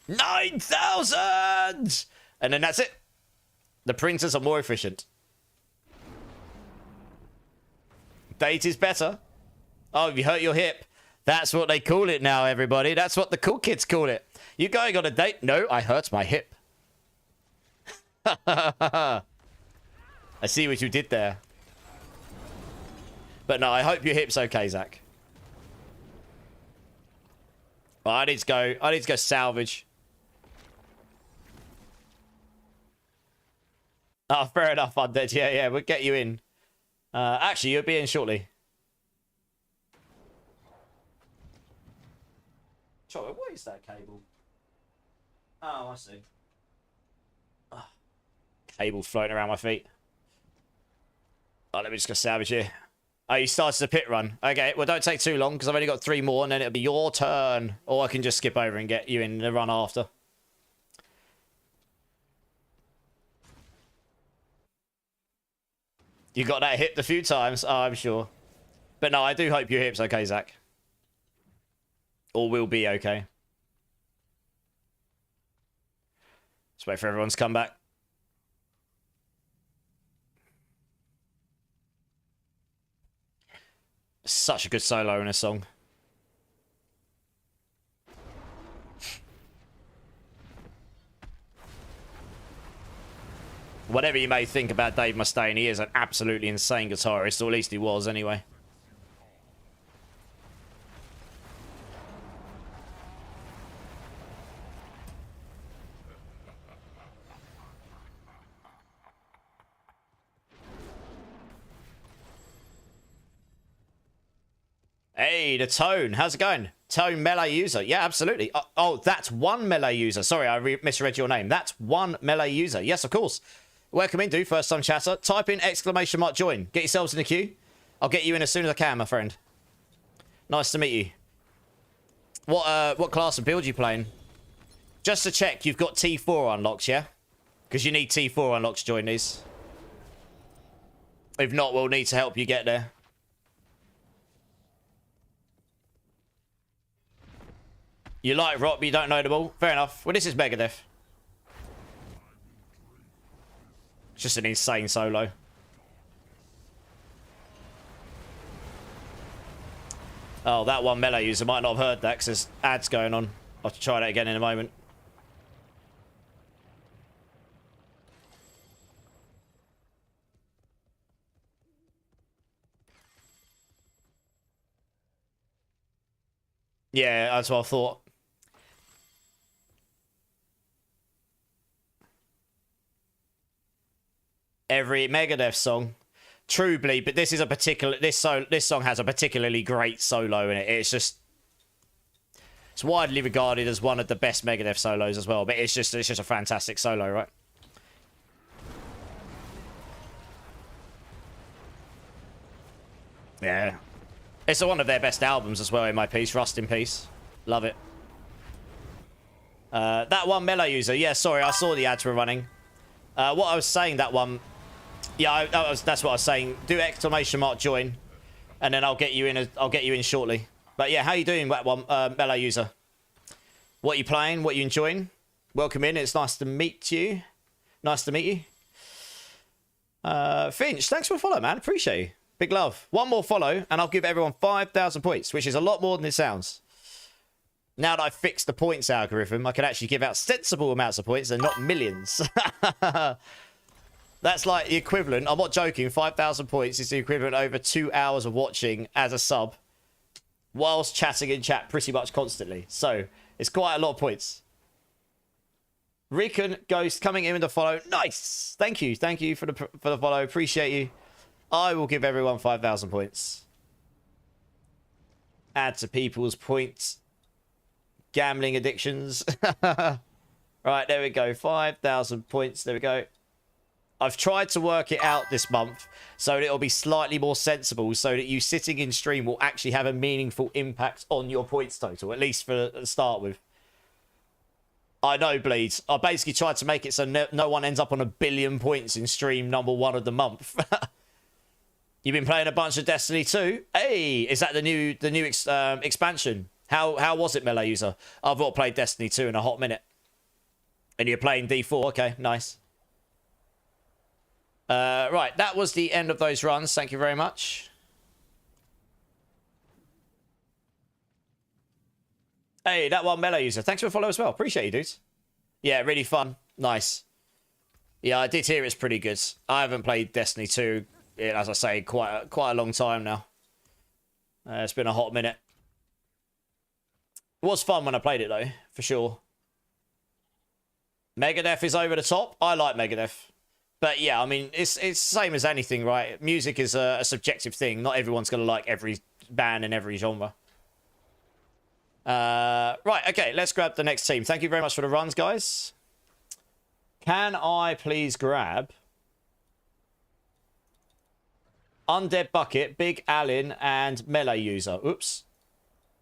9,000! And then that's it. The printers are more efficient. Date is better. Oh, you hurt your hip. That's what they call it now, everybody. That's what the cool kids call it. You going on a date? No, I hurt my hip. I see what you did there. But no, I hope your hip's okay, Zach. Well, I need to go salvage. Oh, fair enough, Undead. Yeah, we'll get you in. Actually, you'll be in shortly. Sorry, what is that cable? Oh, I see. Oh, cable floating around my feet. Oh, let me just go salvage here. Oh, you started the pit run. Okay, well, don't take too long, because I've only got 3 more, and then it'll be your turn. Or I can just skip over and get you in the run after. You got that hip a few times? Oh, I'm sure. But no, I do hope your hip's okay, Zach. Or will be okay. Let's wait for everyone to come back. Such a good solo in a song. Whatever you may think about Dave Mustaine, he is an absolutely insane guitarist, or at least he was anyway. Hey, the Tone. How's it going? Tone melee user. Yeah, absolutely. Oh, that's one melee user. Sorry, I misread your name. That's one melee user. Yes, of course. Welcome in, dude. First time chatter. Type in ! join. Get yourselves in the queue. I'll get you in as soon as I can, my friend. Nice to meet you. What class of build are you playing? Just to check, you've got T4 unlocked, yeah? Because you need T4 unlocked to join these. If not, we'll need to help you get there. You like rock, but you don't know them all? Fair enough. Well, this is Megadeth. It's just an insane solo. Oh, that one melee user might not have heard that because there's ads going on. I'll have to try that again in a moment. Yeah, that's what I thought. Every Megadeth song, true bleed, but this is a particular this song has a particularly great solo in it. It's widely regarded as one of the best Megadeth solos as well, but it's just a fantastic solo, right? Yeah, it's one of their best albums as well. In my piece, Rust in Peace, love it. That one melee user, yeah. Sorry, I saw the ads were running. What I was saying, that one. Yeah, that's what I was saying. Do ! join, and then I'll get you in. I'll get you in shortly. But yeah, how you doing, that one melee user? What are you playing? What are you enjoying? Welcome in. It's nice to meet you. Nice to meet you. Finch, thanks for the follow, man. Appreciate you. Big love. One more follow, and I'll give everyone 5,000 points, which is a lot more than it sounds. Now that I've fixed the points algorithm, I can actually give out sensible amounts of points and not millions. That's like the equivalent. I'm not joking. 5,000 points is the equivalent over 2 hours of watching as a sub, whilst chatting in chat pretty much constantly. So it's quite a lot of points. Rickon Ghost coming in with the follow. Nice. Thank you. Thank you for the follow. Appreciate you. I will give everyone 5,000 points. Add to people's points. Gambling addictions. Right, there we go. 5,000 points. There we go. I've tried to work it out this month so that it'll be slightly more sensible, so that you sitting in stream will actually have a meaningful impact on your points total, at least for the start with. I know, Bleeds. I basically tried to make it so no one ends up on 1 billion points in stream #1 of the month. You've been playing a bunch of Destiny 2. Hey, is that the new expansion? How was it, Melee User? I've not played Destiny 2 in a hot minute. And you're playing D4. Okay, nice. Right, that was the end of those runs. Thank you very much. Hey, that one Melee User. Thanks for the follow as well. Appreciate you, dudes. Yeah, really fun. Nice. Yeah, I did hear it's pretty good. I haven't played Destiny 2, as I say, quite a long time now. It's been a hot minute. It was fun when I played it, though, for sure. Megadeth is over the top. I like Megadeth. But yeah, I mean, it's the same as anything, right? Music is a subjective thing. Not everyone's going to like every band in every genre. Right, okay, let's grab the next team. Thank you very much for the runs, guys. Can I please grab Undead Bucket, Big Allen, and Melee User? Oops.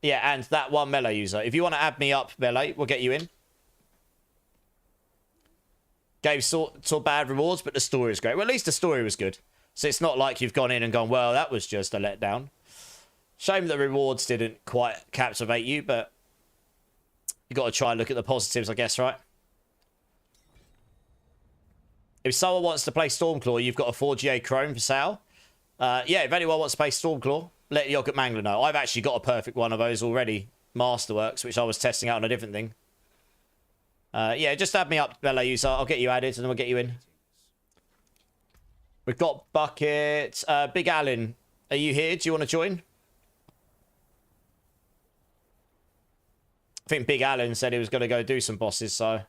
Yeah, and that one Melee User. If you want to add me up, Melee, we'll get you in. Gave saw bad rewards, but the story was great. Well, at least the story was good. So it's not like you've gone in and gone, well, that was just a letdown. Shame that the rewards didn't quite captivate you, but you got to try and look at the positives, I guess, right? If someone wants to play Stormclaw, you've got a 4GA Chrome for sale. Yeah, if anyone wants to play Stormclaw, let Yogurt Mangler know. I've actually got a perfect one of those already. Masterworks, which I was testing out on a different thing. Yeah, just add me up, Bella User. I'll get you added and then we'll get you in. We've got Bucket. Big Allen, are you here? Do you want to join? I think Big Allen said he was going to go do some bosses, so...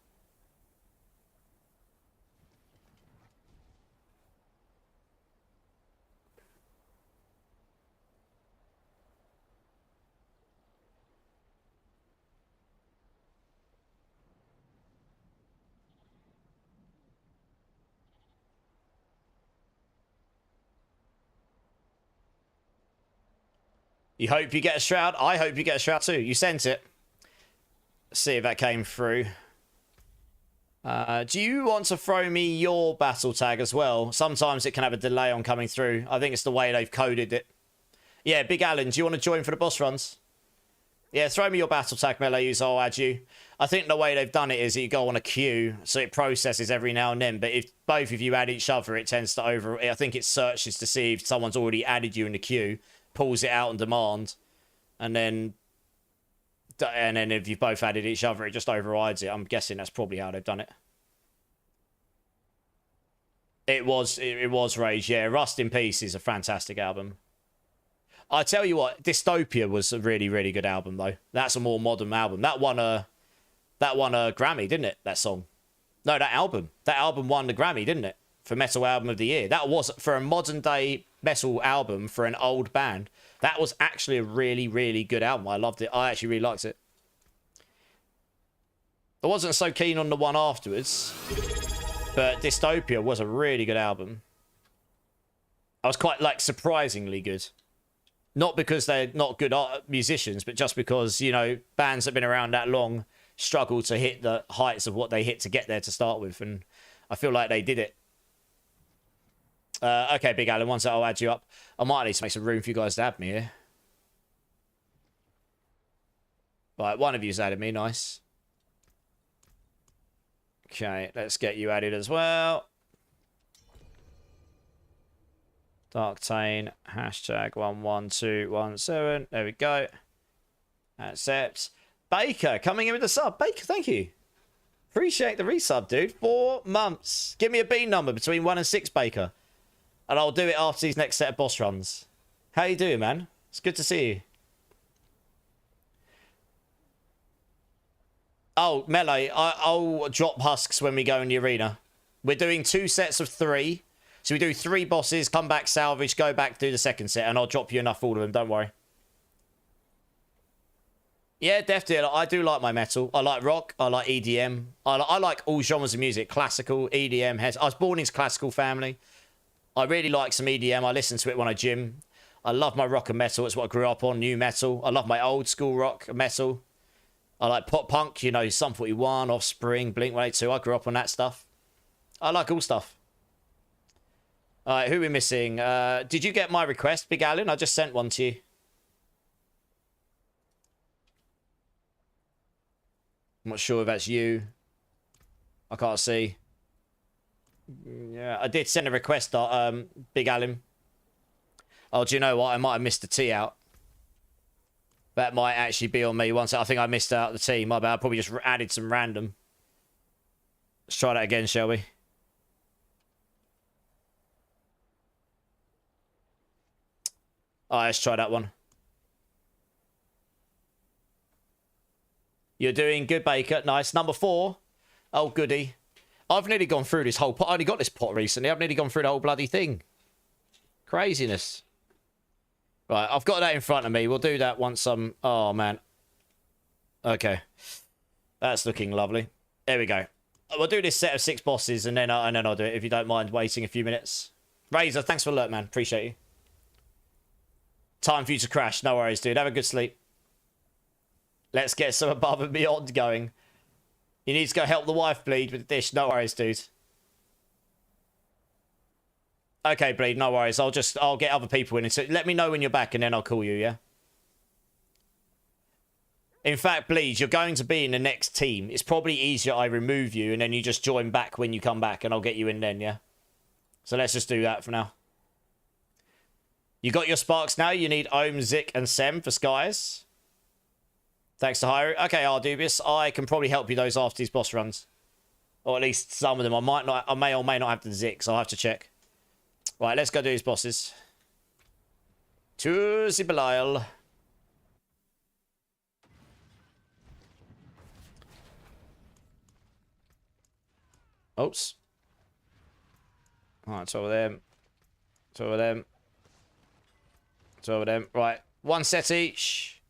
You hope you get a shroud? I hope you get a shroud too. You sent it. Let's see if that came through. Do you want to throw me your battle tag as well? Sometimes it can have a delay on coming through. I think it's the way they've coded it. Yeah, Big Allen, do you want to join for the boss runs? Yeah, throw me your battle tag, Melee User. I'll add you. I think the way they've done it is that you go on a queue, so it processes every now and then. But if both of you add each other, it tends to I think it searches to see if someone's already added you in the queue, pulls it out on demand, and then if you've both added each other, it just overrides it. I'm guessing that's probably how they've done it. It was Rage, yeah. Rust in Peace is a fantastic album. I tell you what, Dystopia was a really, really good album, though. That's a more modern album. That won a Grammy, didn't it? That song. No, that album. That album won the Grammy, didn't it? For Metal Album of the Year. That was, for a modern day metal album for an old band, that was actually a really, really good album. I loved it. I actually really liked it. I wasn't so keen on the one afterwards, but Dystopia was a really good album. I was quite, like, surprisingly good. Not because they're not good musicians, but just because, you know, bands that have been around that long struggle to hit the heights of what they hit to get there to start with, and I feel like they did it. Okay, Big Allen, once I'll add you up. I might need to make some room for you guys to add me here. Right, one of you's added me, nice. Okay, let's get you added as well. Darktane, hashtag 11217. There we go. Accept. Baker, coming in with a sub. Baker, thank you. Appreciate the resub, dude. 4 months. Give me a bean number between 1 and 6, Baker. And I'll do it after these next set of boss runs. How you doing, man? It's good to see you. Oh, Melee, I'll drop husks when we go in the arena. We're doing 2 sets of 3. So we do 3 bosses, come back, salvage, go back, do the second set, and I'll drop you enough for all of them, don't worry. Yeah, definitely. I do like my metal. I like rock. I like EDM. I like all genres of music. Classical, EDM. I was born into classical family. I really like some EDM. I listen to it when I gym. I love my rock and metal. It's what I grew up on. New metal. I love my old school rock and metal. I like pop punk. You know, Sum 41, Offspring, Blink-182. I grew up on that stuff. I like all stuff. All right, who are we missing? Did you get my request, Big Alan? I just sent one to you. I'm not sure if that's you. I can't see. Yeah, I did send a request, Big Alan. Oh, do you know what? I might have missed a T out. That might actually be on me. Once I think I missed out the T. My bad. I probably just added some random. Let's try that again, shall we? Alright, let's try that one. You're doing good, Baker. Nice. Number 4. Oh, goody. I've nearly gone through this whole pot. I only got this pot recently. I've nearly gone through the whole bloody thing. Craziness. Right, I've got that in front of me. We'll do that once I'm... Oh, man. Okay. That's looking lovely. There we go. We'll do this set of 6 bosses, and then I'll do it, if you don't mind waiting a few minutes. Razor, thanks for the alert, man. Appreciate you. Time for you to crash. No worries, dude. Have a good sleep. Let's get some above and beyond going. You need to go help the wife bleed with the dish. No worries, dude. Okay, Bleed, no worries. I'll get other people in. So let me know when you're back and then I'll call you, yeah? In fact, Bleed, you're going to be in the next team. It's probably easier I remove you and then you just join back when you come back and I'll get you in then, yeah? So let's just do that for now. You got your sparks now? You need Ohm, Zik, and Sem for skies. Thanks to Hyru. Okay, Ardubius, I can probably help you those after these boss runs. Or at least some of them. I may or may not have the Zik, so I'll have to check. Right, let's go do these bosses. To the Belial. Oops. Alright, it's over them. It's over them. It's over them. Right, 1 set each.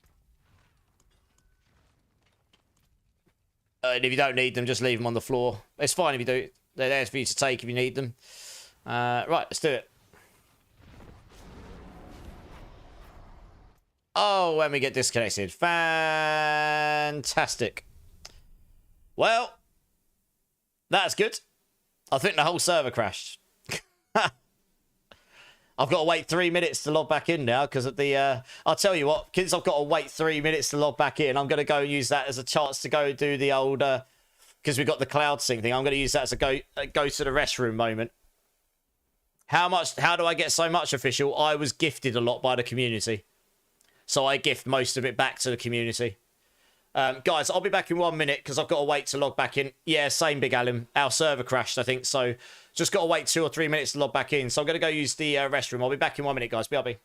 And if you don't need them, just leave them on the floor. It's fine if you do. They're there for you to take if you need them. Right, let's do it. Oh, when we get disconnected. Fantastic. Well, that's good. I think the whole server crashed. I've got to wait 3 minutes to log back in now because of the... I'll tell you what, since I've got to wait 3 minutes to log back in, I'm going to go and use that as a chance to go do the old... because we've got the cloud sync thing. I'm going to use that as a go to the restroom moment. How do I get so much, official? I was gifted a lot by the community. So I gift most of it back to the community. Guys, I'll be back in 1 minute because I've got to wait to log back in. Yeah, same, Big Alan. Our server crashed, I think. So just got to wait 2 or 3 minutes to log back in. So I'm going to go use the restroom. I'll be back in 1 minute, guys. BRB.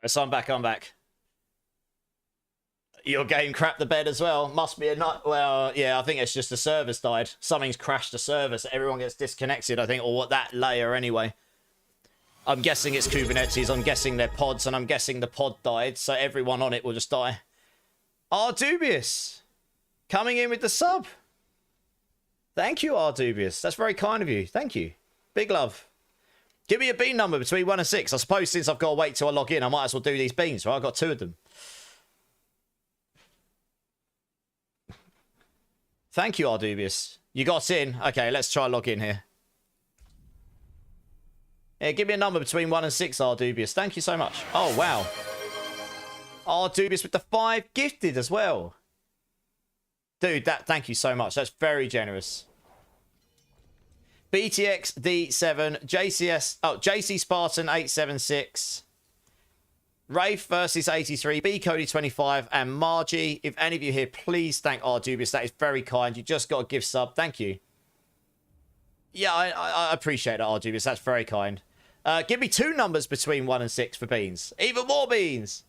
So I'm back. Your game crapped the bed as well. Must be a night. Well, yeah, I think it's just the servers died. Something's crashed the server, so everyone gets disconnected, I think, or what that layer anyway. I'm guessing it's Kubernetes. I'm guessing they're pods, and I'm guessing the pod died, so everyone on it will just die. Dubious coming in with the sub. Thank you, Dubious. That's very kind of you. Thank you. Big love. Give me a bean number between 1 and 6. I suppose since I've got to wait till I log in, I might as well do these beans, right? I've got 2 of them. Thank you, Dubious. You got in. Okay, let's try log in here. Yeah, give me a number between 1 and 6, Dubious. Thank you so much. Oh, wow. Dubious with the 5 gifted as well. Dude, thank you so much. That's very generous. BTX D7, JC Spartan 876, Rafe versus 83, B Cody 25, and Margie. If any of you here, please thank Dubious. That is very kind. You just got to give sub. Thank you. Yeah, I appreciate it, Dubious. That's very kind. Give me 2 numbers between 1 and 6 for beans. Even more beans.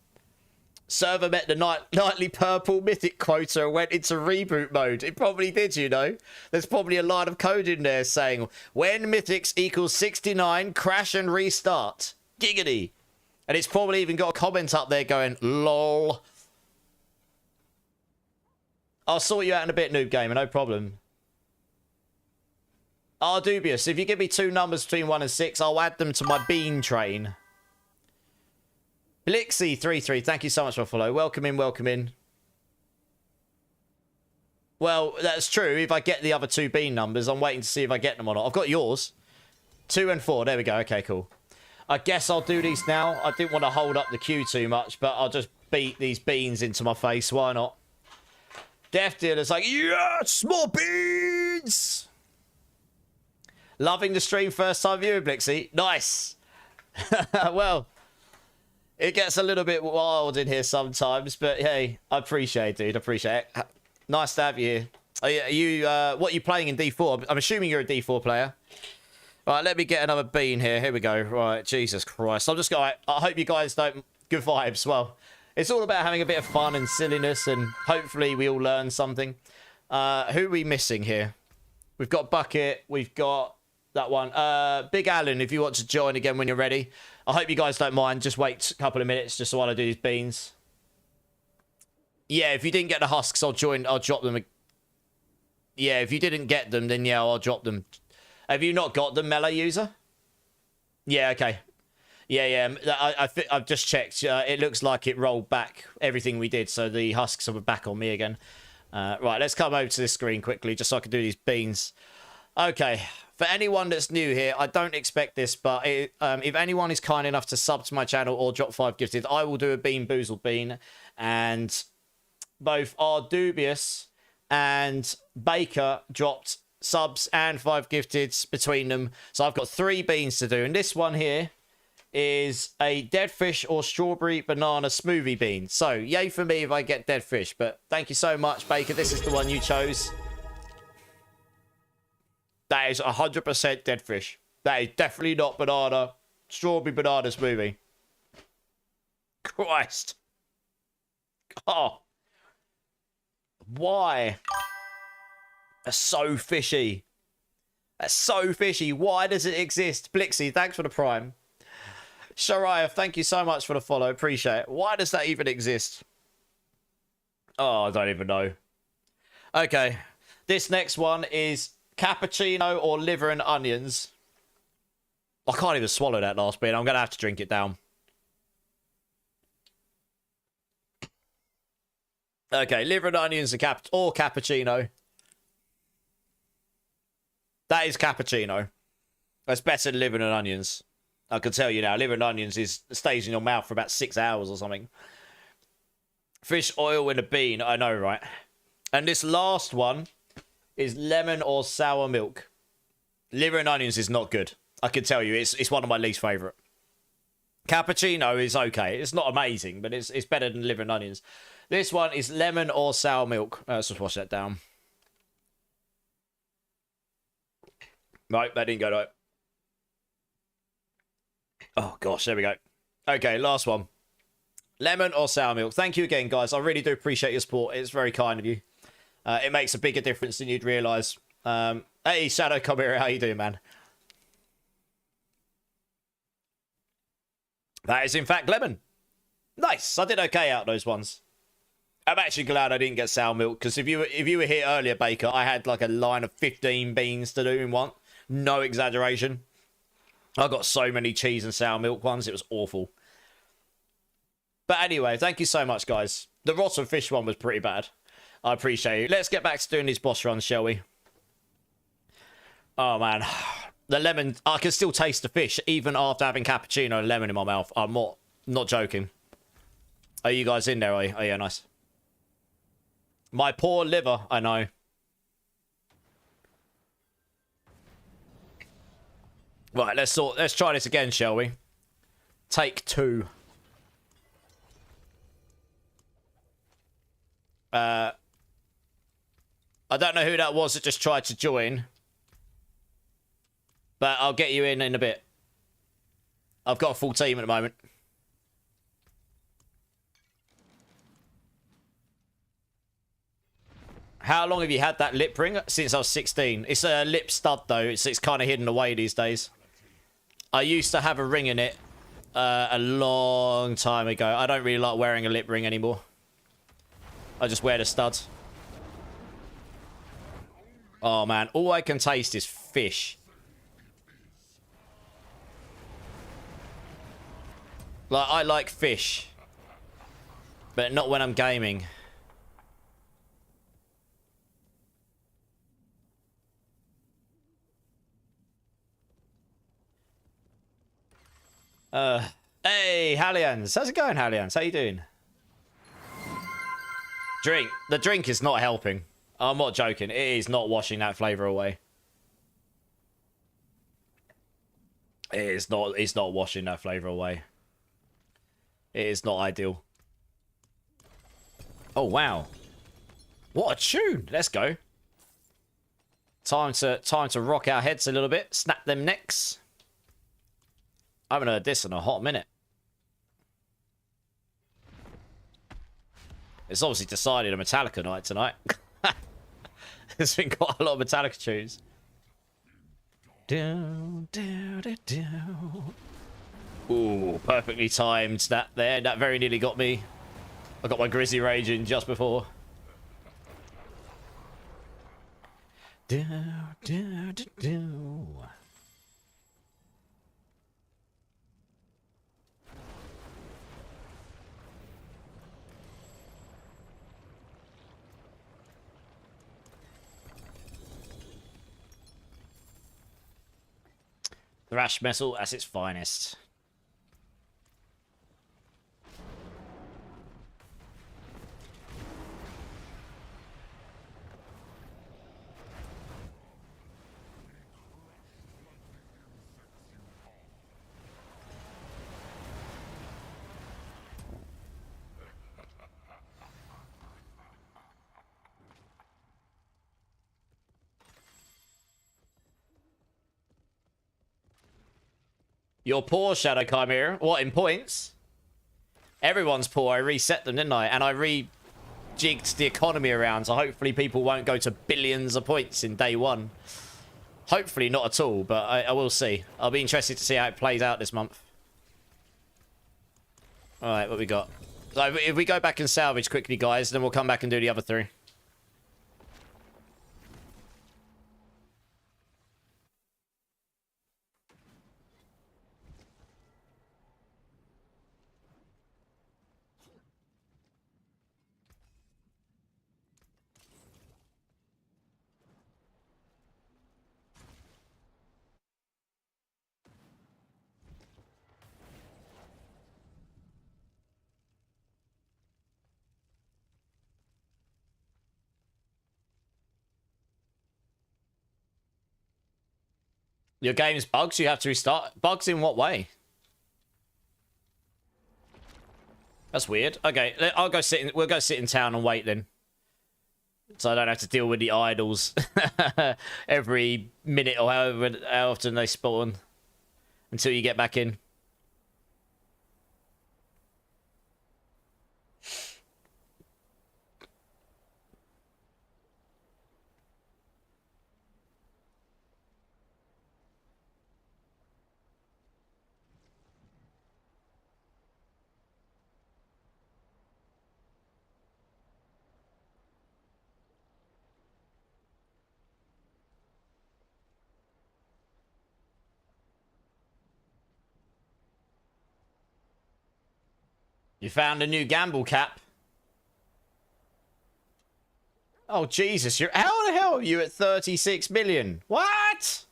Server met the nightly purple mythic quota and went into reboot mode. It probably did, you know. There's probably a line of code in there saying, when mythics equals 69, crash and restart. Giggity. And it's probably even got a comment up there going, lol. I'll sort you out in a bit, Noob Gamer, no problem. Dubious, if you give me 2 numbers between 1 and 6, I'll add them to my bean train. Blixie33, thank you so much for follow. Welcome in, welcome in. Well, that's true. If I get the other 2 bean numbers, I'm waiting to see if I get them or not. I've got yours. 2 and 4. There we go. Okay, cool. I guess I'll do these now. I didn't want to hold up the queue too much, but I'll just beat these beans into my face. Why not? Death Dealer's like, yes, more beans! Loving the stream, first time viewer, Blixie. Nice. Well, it gets a little bit wild in here sometimes, but hey, I appreciate it, dude. I appreciate it. Nice to have you here. Are you, what are you playing in D4? I'm assuming you're a D4 player. Right, let me get another bean here. Here we go. Right, Jesus Christ. I'm just going, I hope you guys don't, good vibes. Well, it's all about having a bit of fun and silliness, and hopefully we all learn something. Who are we missing here? We've got Bucket. We've got that one. Big Alan, if you want to join again when you're ready. I hope you guys don't mind. Just wait a couple of minutes just while I do these beans. Yeah, if you didn't get the husks, I'll drop them. Yeah, if you didn't get them, then yeah, I'll drop them. Have you not got them, Melee user? Yeah, okay. Yeah. I've just checked. It looks like it rolled back everything we did, so the husks are back on me again. Right, let's come over to this screen quickly just so I can do these beans. Okay, for anyone that's new here, I don't expect this, but if anyone is kind enough to sub to my channel or drop 5 gifted, I will do a Bean Boozled Bean. And both Dubious and Baker dropped subs and 5 gifteds between them. So I've got 3 beans to do. And this one here is a dead fish or strawberry banana smoothie bean. So yay for me if I get dead fish. But thank you so much, Baker. This is the one you chose. That is 100% dead fish. That is definitely not banana. Strawberry banana smoothie. Christ. Oh. Why? That's so fishy. That's so fishy. Why does it exist? Blixie, thanks for the prime. Shariah, thank you so much for the follow. Appreciate it. Why does that even exist? Oh, I don't even know. Okay. This next one is cappuccino or liver and onions. I can't even swallow that last bit. I'm going to have to drink it down. Okay, liver and onions or cappuccino. That is cappuccino. That's better than liver and onions. I can tell you now, liver and onions stays in your mouth for about 6 hours or something. Fish oil in a bean. I know, right? And this last one is lemon or sour milk. Liver and onions is not good. I can tell you, it's one of my least favourite. Cappuccino is okay. It's not amazing, but it's better than liver and onions. This one is lemon or sour milk. Let's just wash that down. Right, that didn't go right. Oh, gosh, there we go. Okay, last one. Lemon or sour milk? Thank you again, guys. I really do appreciate your support. It's very kind of you. It makes a bigger difference than you'd realise. Hey, Shadow, come here. How you doing, man? That is, in fact, lemon. Nice. I did okay out of those ones. I'm actually glad I didn't get sour milk, because if you were here earlier, Baker, I had like a line of 15 beans to do in one. No exaggeration. I got so many cheese and sour milk ones. It was awful. But anyway, thank you so much, guys. The rotten fish one was pretty bad. I appreciate it. Let's get back to doing these boss runs, shall we? Oh, man. The lemon, I can still taste the fish, even after having cappuccino and lemon in my mouth. I'm not joking. Are you guys in there, are you? Oh, yeah, nice. My poor liver, I know. Right, let's try this again, shall we? Take 2. I don't know who that was that just tried to join. But I'll get you in a bit. I've got a full team at the moment. How long have you had that lip ring? Since I was 16. It's a lip stud, though. It's kind of hidden away these days. I used to have a ring in it a long time ago. I don't really like wearing a lip ring anymore. I just wear the studs. Oh, man. All I can taste is fish. Like, I like fish. But not when I'm gaming. Hey, Hallians. How's it going, Hallians? How you doing? Drink. The drink is not helping. I'm not joking. It is not washing that flavour away. It's not washing that flavour away. It is not ideal. Oh, wow. What a tune. Let's go. Time to rock our heads a little bit. Snap them necks. I haven't heard this in a hot minute. It's obviously decided a Metallica night tonight. There's been quite a lot of Metallica tunes. Ooh, perfectly timed that there. That very nearly got me. I got my Grizzly Rage in just before. Thrash metal at its finest. You're poor, Shadow Chimera. What, in points? Everyone's poor. I reset them, didn't I? And I rejigged the economy around, so hopefully people won't go to billions of points in day one. Hopefully not at all, but I will see. I'll be interested to see how it plays out this month. Alright, what we got? So if we go back and salvage quickly, guys, then we'll come back and do the other 3. Your game's bugs, you have to restart. Bugs in what way? That's weird. Okay, I'll go sit in, we'll go sit in town and wait then. So I don't have to deal with the idols every minute or however how often they spawn until you get back in. You found a new gamble cap. Oh, Jesus. How the hell are you at 36 million? What?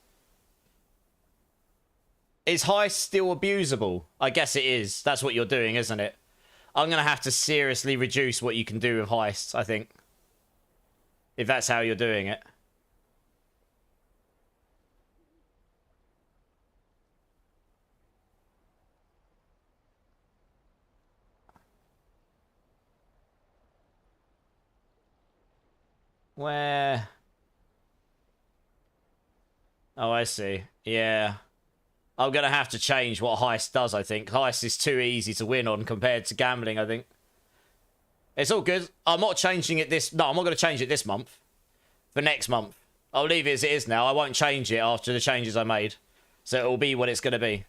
Is heist still abusable? I guess it is. That's what you're doing, isn't it? I'm going to have to seriously reduce what you can do with heists, I think. If that's how you're doing it. Where? Oh, I see. Yeah. I'm going to have to change what heist does, I think. Heist is too easy to win on compared to gambling, I think. It's all good. I'm not changing it this... No, I'm not going to change it this month. For next month. I'll leave it as it is now. I won't change it after the changes I made. So it will be what it's going to be.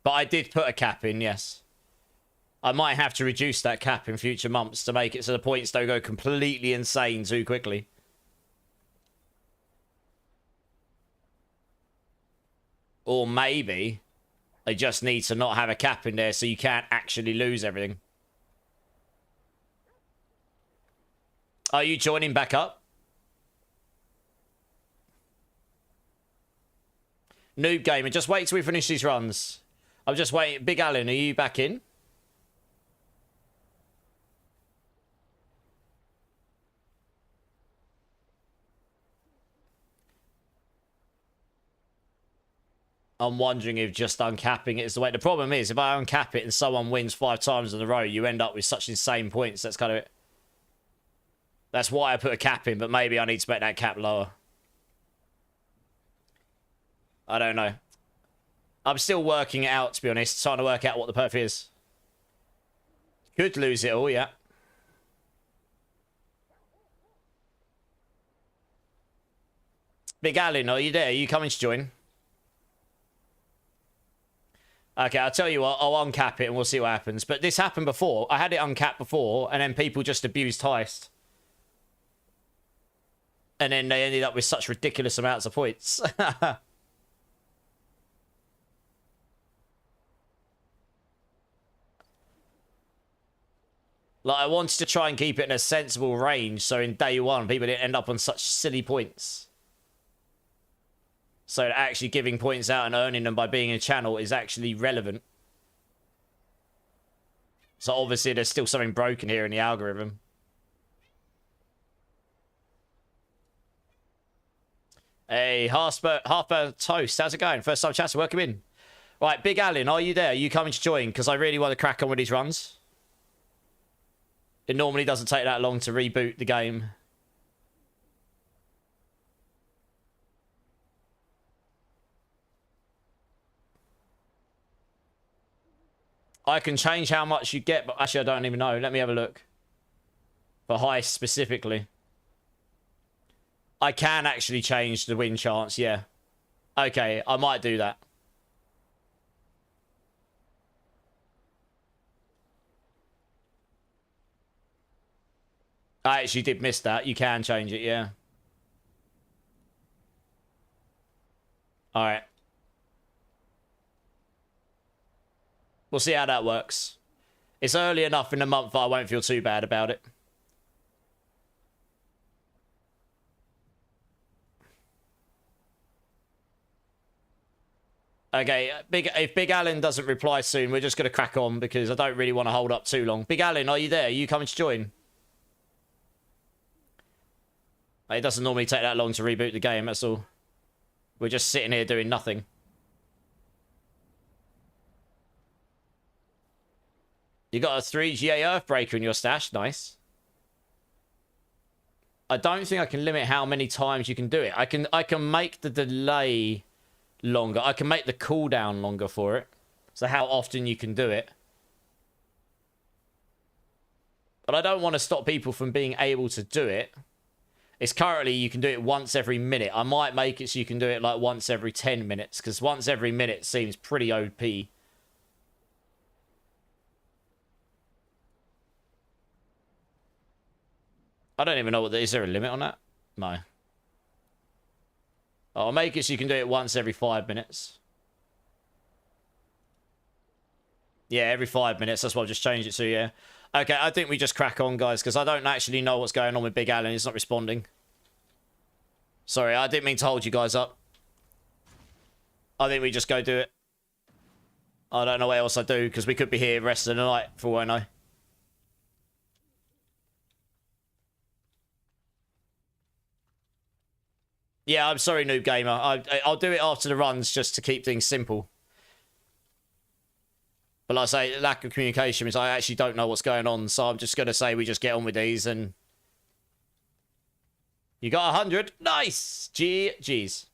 But I did put a cap in, yes. I might have to reduce that cap in future months to make it so the points don't go completely insane too quickly. Or maybe they just need to not have a cap in there so you can't actually lose everything. Are you joining back up? Noob Gamer, just wait till we finish these runs. I'm just waiting. Big Alan, are you back in? I'm wondering if just uncapping it is the way. The problem is, if I uncap it and someone wins 5 times in a row, you end up with such insane points. That's kind of it. That's why I put a cap in, but maybe I need to make that cap lower. I don't know. I'm still working it out, to be honest. Trying to work out what the perf is. Could lose it all, yeah. Big Alan, are you there? Are you coming to join? Okay, I'll tell you what. I'll uncap it and we'll see what happens. But this happened before. I had it uncapped before, and then people just abused heist. And then they ended up with such ridiculous amounts of points. Like, I wanted to try and keep it in a sensible range, so in day one, people didn't end up on such silly points. So actually giving points out and earning them by being in a channel is actually relevant. So obviously there's still something broken here in the algorithm. Hey, half-burnt toast. How's it going? First time chatting. Welcome in. Right, Big Alan, are you there? Are you coming to join? Because I really want to crack on with these runs. It normally doesn't take that long to reboot the game. I can change how much you get, but actually I don't even know. Let me have a look. For heist specifically. I can actually change the win chance, yeah. Okay, I might do that. I actually did miss that. You can change it, yeah. Alright. We'll see how that works. It's early enough in the month that I won't feel too bad about it. Okay, if Big Alan doesn't reply soon, we're just going to crack on because I don't really want to hold up too long. Big Alan, are you there? Are you coming to join? It doesn't normally take that long to reboot the game, that's all. We're just sitting here doing nothing. You got a 3GA Earthbreaker in your stash. Nice. I don't think I can limit how many times you can do it. I can make the delay longer. I can make the cooldown longer for it. So how often you can do it. But I don't want to stop people from being able to do it. It's currently you can do it once every minute. I might make it so you can do it like once every 10 minutes. Because once every minute seems pretty OP. I don't even know what... Is there a limit on that? No. I'll make it so you can do it once every 5 minutes. Yeah, every 5 minutes. That's what I've just changed it to, yeah. Okay, I think we just crack on, guys, because I don't actually know what's going on with Big Alan. He's not responding. Sorry, I didn't mean to hold you guys up. I think we just go do it. I don't know what else I do, because we could be here the rest of the night, for all I know. Yeah, I'm sorry, Noob Gamer. I'll do it after the runs, just to keep things simple. But like I say, lack of communication means I actually don't know what's going on, so I'm just going to say we just get on with these and... You got 100? Nice! GG's.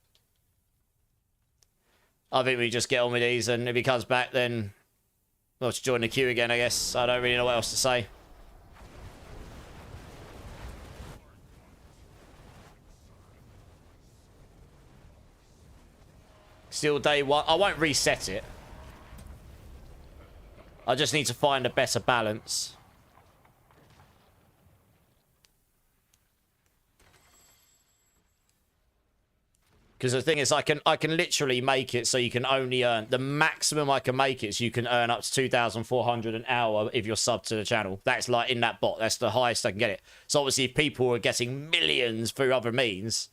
I think we just get on with these, and if he comes back, then... We'll just join the queue again, I guess. I don't really know what else to say. Still day one. I won't reset it. I just need to find a better balance. Because the thing is, I can literally make it so you can only earn... The maximum I can make it is you can earn up to 2,400 an hour if you're subbed to the channel. That's like in that bot. That's the highest I can get it. So obviously if people are getting millions through other means,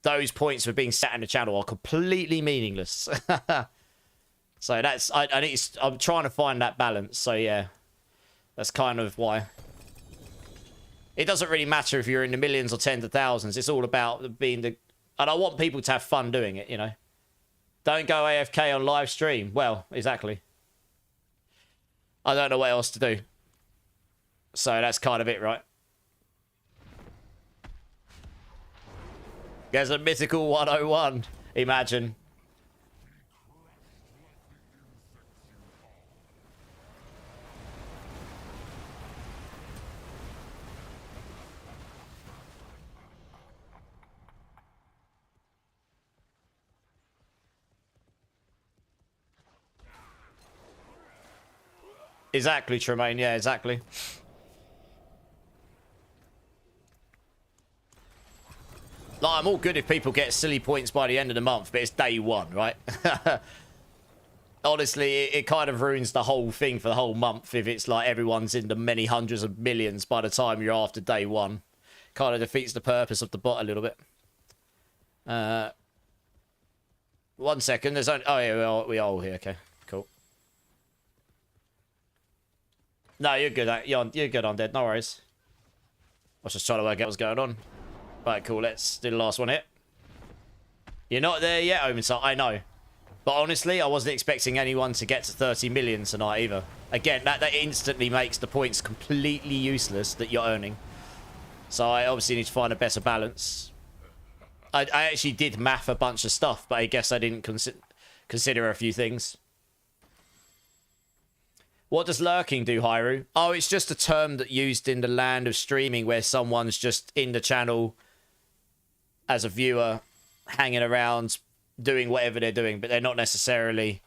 those points for being sat in the channel are completely meaningless. So that's... I'm trying to find that balance. So yeah. That's kind of why. It doesn't really matter if you're in the millions or tens of thousands. It's all about being the... And I want people to have fun doing it, you know. Don't go AFK on live stream. Well, exactly. I don't know what else to do. So that's kind of it, right? There's a mythical 101. Imagine. Exactly, Tremaine. Yeah, exactly. Like, I'm all good if people get silly points by the end of the month, but it's day one, right? Honestly, it kind of ruins the whole thing for the whole month if it's like everyone's in the many hundreds of millions by the time you're after day one. Kind of defeats the purpose of the bot a little bit. 1 second. There's only... Oh, yeah, we are all here. Okay, cool. No, you're good. You're good, Undead. No worries. I was just trying to work out what's going on. Right, cool. Let's do the last one here. You're not there yet, Omensight. I know. But honestly, I wasn't expecting anyone to get to 30 million tonight either. Again, that instantly makes the points completely useless that you're earning. So I obviously need to find a better balance. I actually did math a bunch of stuff, but I guess I didn't consider a few things. What does lurking do, Hyru? Oh, it's just a term that used in the land of streaming where someone's just in the channel as a viewer, hanging around, doing whatever they're doing, but they're not necessarily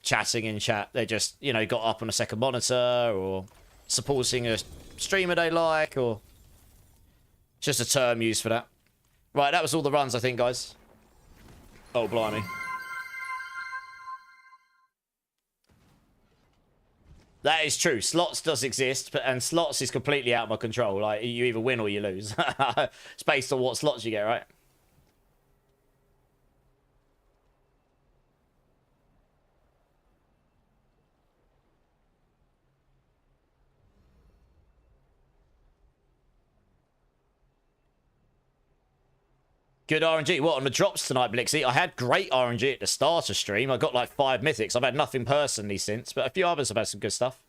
chatting in chat. They just, you know, got up on a second monitor or supporting a streamer they like, or just a term used for that. Right, that was all the runs, I think, guys. Oh, blimey. That is true. Slots does exist, and slots is completely out of my control. Like, you either win or you lose. It's based on what slots you get, right? Good RNG. What, on the drops tonight, Blixie? I had great RNG at the start of stream. I got like 5 mythics. I've had nothing personally since, but a few others have had some good stuff.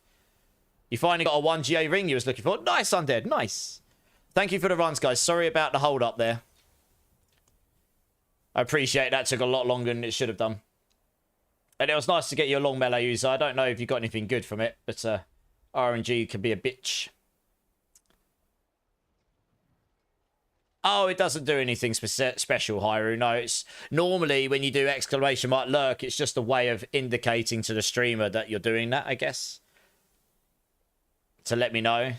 You finally got a 1 GA ring you was looking for. Nice, Undead. Nice. Thank you for the runs, guys. Sorry about the hold up there. I appreciate that. Took a lot longer than it should have done. And it was nice to get you a long melee user. I don't know if you got anything good from it, but RNG can be a bitch. Oh, it doesn't do anything special, Hyru. No, it's normally when you do exclamation mark lurk, it's just a way of indicating to the streamer that you're doing that, I guess. To let me know.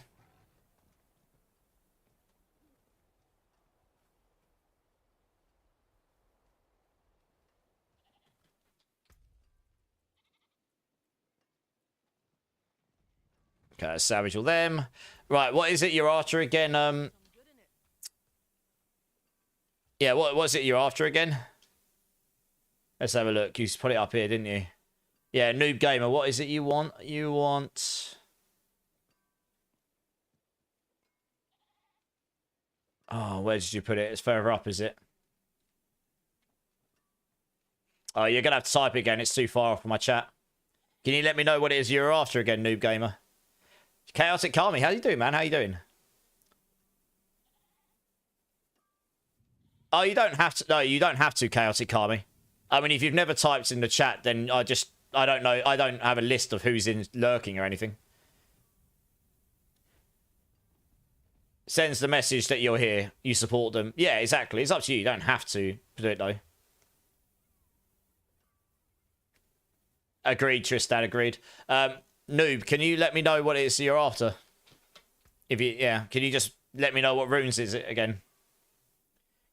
Okay, savage all them. Right, what is it you're after again? Yeah, what was it you're after again? Let's have a look. You put it up here, didn't you? Yeah, Noob Gamer, what is it you want? You want... Oh, where did you put it? It's further up, is it? Oh, you're going to have to type it again. It's too far off from my chat. Can you let me know what it is you're after again, Noob Gamer? Chaotic Kami, how you doing, man? How you doing? Oh, you don't have to. No, you don't have to, Chaotic Kami. I mean, if you've never typed in the chat, then I don't know. I don't have a list of who's in lurking or anything. Sends the message that you're here. You support them. Yeah, exactly. It's up to you. You don't have to do it, though. Agreed, Tristan. Agreed. Noob, can you let me know what it is you're after? If you, yeah, can you just let me know what runes is it again?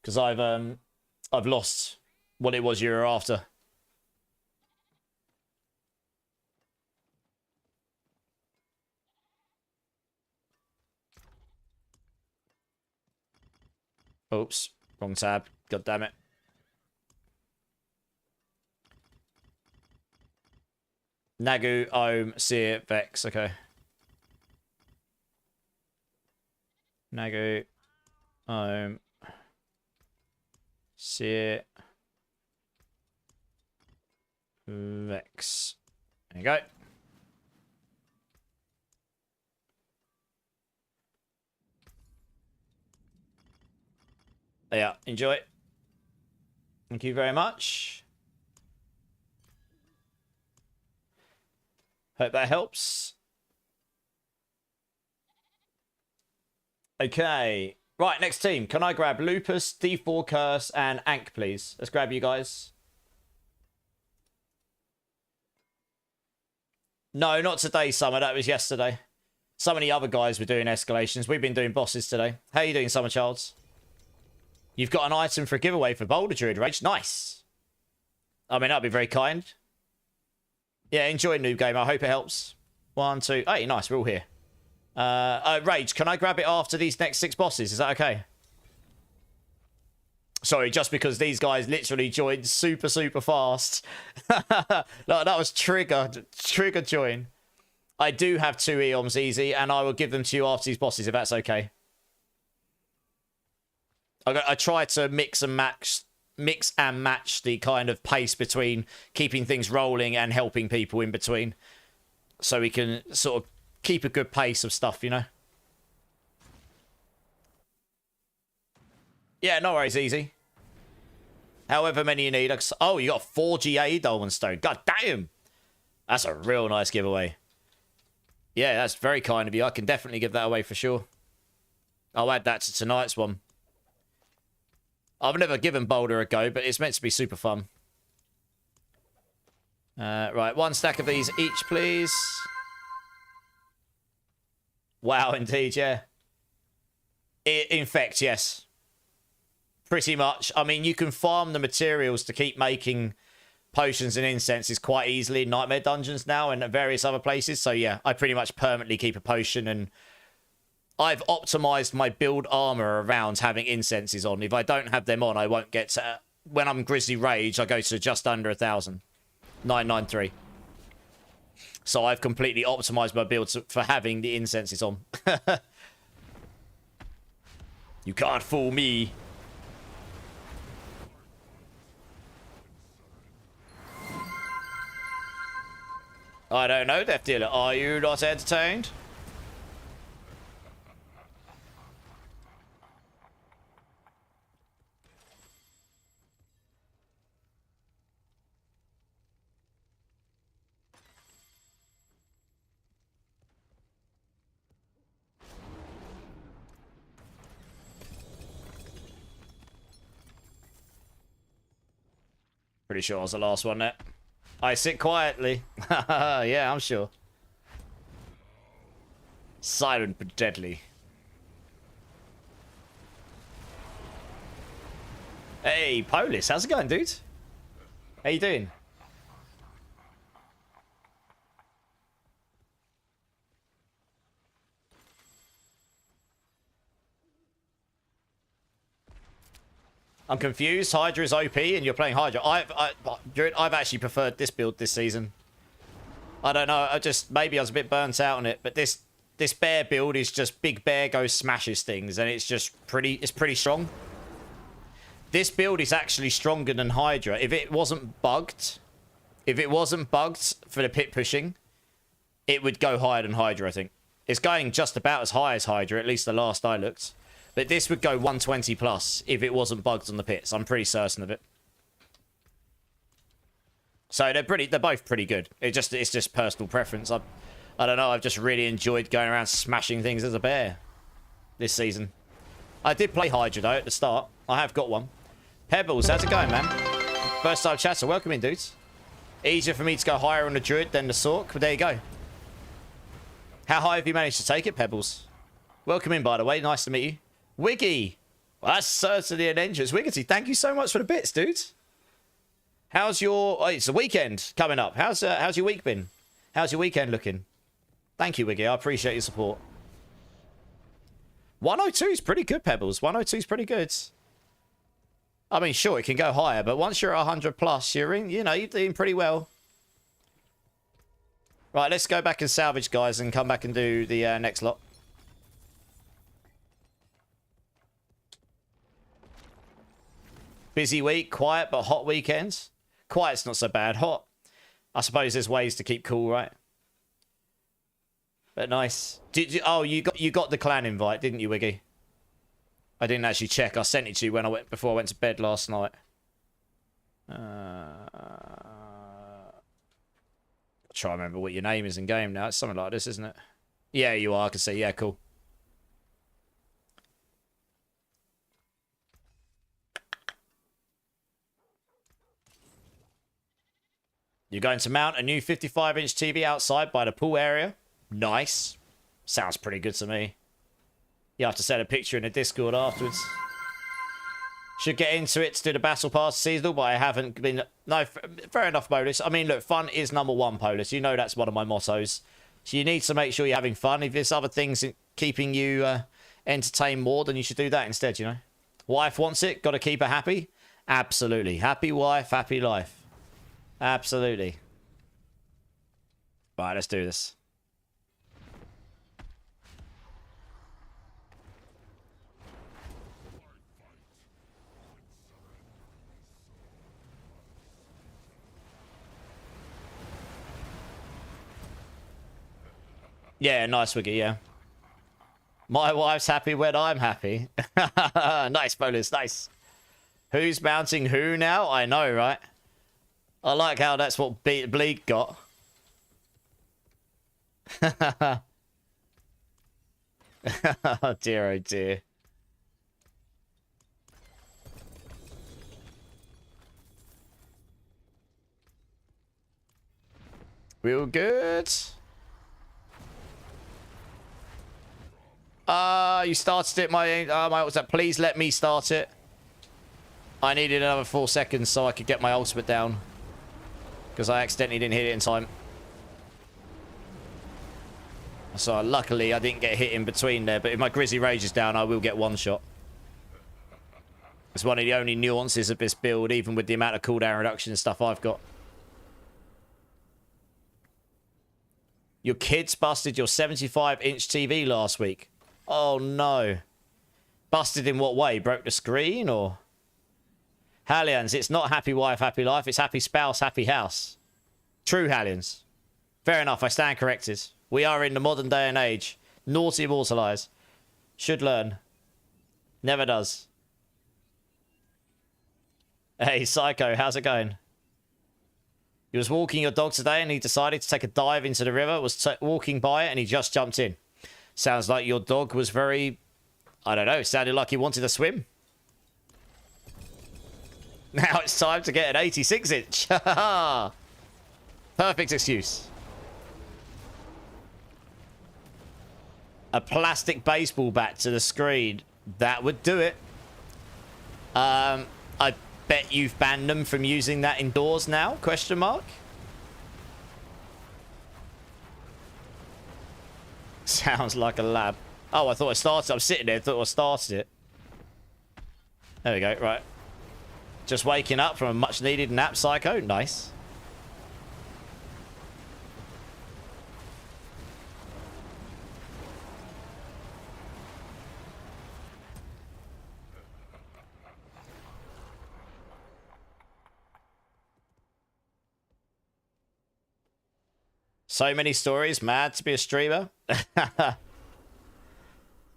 Because I've lost what it was you were after. Oops, wrong tab. God damn it. Nagu, Ohm, Seer, Vex. Okay. Nagu, Ohm, Seer, Vex. There you go. Yeah, enjoy. Thank you very much. Hope that helps. Okay. Right, next team. Can I grab Lupus, D4 Curse, and Ankh, please? Let's grab you guys. No, not today, Summer. That was yesterday. Some of the other guys were doing escalations. We've been doing bosses today. How you doing, Summer Childs? You've got an item for a giveaway for Boulder Druid Rage. Nice. I mean, that'd be very kind. Yeah, enjoy Noob Game. I hope it helps. 1, 2. Hey, nice. We're all here. Rage, can I grab it after these next 6 bosses? Is that okay? Sorry, just because these guys literally joined super, super fast. That was trigger join. I do have 2 Eoms easy, and I will give them to you after these bosses, if that's okay. I try to mix and match the kind of pace between keeping things rolling and helping people in between, so we can sort of keep a good pace of stuff, you know. Yeah, no worries, easy. However many you need. Oh, you got 4 GA Dolmen Stone. God damn, that's a real nice giveaway. Yeah, that's very kind of you. I can definitely give that away for sure. I'll add that to tonight's one. I've never given Boulder a go, but it's meant to be super fun. Right, 1 stack of these each, please. Wow, indeed, yeah. Infect, yes. Pretty much. I mean, you can farm the materials to keep making potions and incenses quite easily in Nightmare Dungeons now and at various other places. So, yeah, I pretty much permanently keep a potion, and I've optimized my build armor around having incenses on. If I don't have them on, I won't get to... When I'm Grizzly Rage, I go to just under 1,000. 993. So I've completely optimized my build for having the incenses on. You can't fool me. I don't know, Death Dealer. Are you not entertained? Pretty sure I was the last one there. I sit quietly. Yeah, I'm sure. Silent but deadly. Hey, Polis, how's it going, dude? How you doing? I'm confused. Hydra is OP and you're playing Hydra. I've actually preferred this build this season. I don't know. Maybe I was a bit burnt out on it, but this bear build is just big bear goes smashes things, and it's just pretty strong. This build is actually stronger than Hydra. If it wasn't bugged for the pit pushing, it would go higher than Hydra, I think. It's going just about as high as Hydra, at least the last I looked. But this would go 120 plus if it wasn't bugged on the pits. I'm pretty certain of it. So they're both pretty good. It's just personal preference. I don't know. I've just really enjoyed going around smashing things as a bear this season. I did play Hydra though at the start. I have got one. Pebbles, how's it going, man? First time chatter. Welcome in, dudes. Easier for me to go higher on the Druid than the Sork. But there you go. How high have you managed to take it, Pebbles? Welcome in, by the way. Nice to meet you. Wiggy. Well, that's certainly an entrance. Wiggity, thank you so much for the bits, dudes. How's your... Oh, it's the weekend coming up. How's your week been? How's your weekend looking? Thank you, Wiggy. I appreciate your support. 102 is pretty good, Pebbles. 102 is pretty good. I mean, sure, it can go higher, but once you're 100 plus, you're doing pretty well. Right, let's go back and salvage, guys, and come back and do the next lot. Busy week, quiet but hot weekends. Quiet's not so bad. Hot, I suppose there's ways to keep cool, right? But nice. Oh, you got the clan invite, didn't you, Wiggy? I didn't actually check. I sent it to you before I went to bed last night. I'll try to remember what your name is in game now. It's something like this, isn't it? Yeah, you are. I can see. Yeah, cool. You're going to mount a new 55-inch TV outside by the pool area. Nice. Sounds pretty good to me. You have to send a picture in the Discord afterwards. Should get into it to do the Battle Pass seasonal, but I haven't been... No, fair enough, Polis. I mean, look, fun is number one, Polis. You know that's one of my mottos. So you need to make sure you're having fun. If there's other things keeping you entertained more, then you should do that instead, you know? Wife wants it, got to keep her happy. Absolutely. Happy wife, happy life. Absolutely. Right, let's do this. Yeah, nice, Wiggy, yeah. My wife's happy when I'm happy. Nice, Bolus, nice. Who's mounting who now? I know, right? I like how that's what Bleak got. Oh dear, oh dear. Real good. You started it, my what's that? Please let me start it. I needed another 4 seconds so I could get my ultimate down. Because I accidentally didn't hit it in time. So luckily I didn't get hit in between there. But if my Grizzly Rage is down, I will get one shot. It's one of the only nuances of this build, even with the amount of cooldown reduction and stuff I've got. Your kids busted your 75-inch TV last week. Oh no. Busted in what way? Broke the screen or... Hallians, it's not happy wife, happy life. It's happy spouse, happy house. True, Hallians. Fair enough, I stand corrected. We are in the modern day and age. Naughty immortalize. Should learn. Never does. Hey, Psycho, how's it going? He was walking your dog today and he decided to take a dive into the river, was walking by it and he just jumped in. Sounds like your dog was very... I don't know, sounded like he wanted to swim. Now it's time to get an 86-inch. Perfect excuse. A plastic baseball bat to the screen. That would do it. I bet you've banned them from using that indoors now? Question mark. Sounds like a lab. Oh, I thought I started. I'm sitting there. I thought I started it. There we go. Right. Just waking up from a much-needed nap, Psycho. Nice. So many stories. Mad to be a streamer.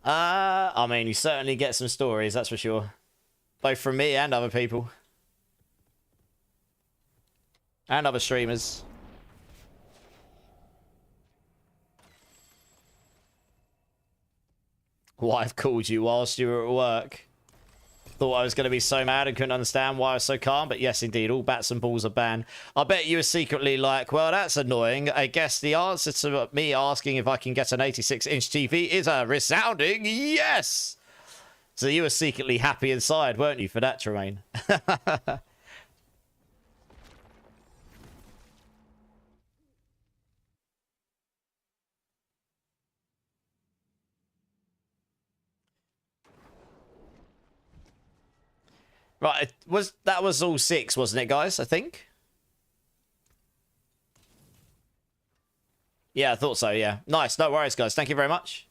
I mean, you certainly get some stories, that's for sure. Both from me and other people. And other streamers. Wife called you whilst you were at work. Thought I was going to be so mad and couldn't understand why I was so calm, but yes, indeed, all bats and balls are banned. I bet you were secretly like, well, that's annoying. I guess the answer to me asking if I can get an 86-inch TV is a resounding yes! So you were secretly happy inside, weren't you, for that, Tremaine? Right, that was all 6, wasn't it, guys? I think. Yeah, I thought so. Yeah, nice. No worries, guys. Thank you very much.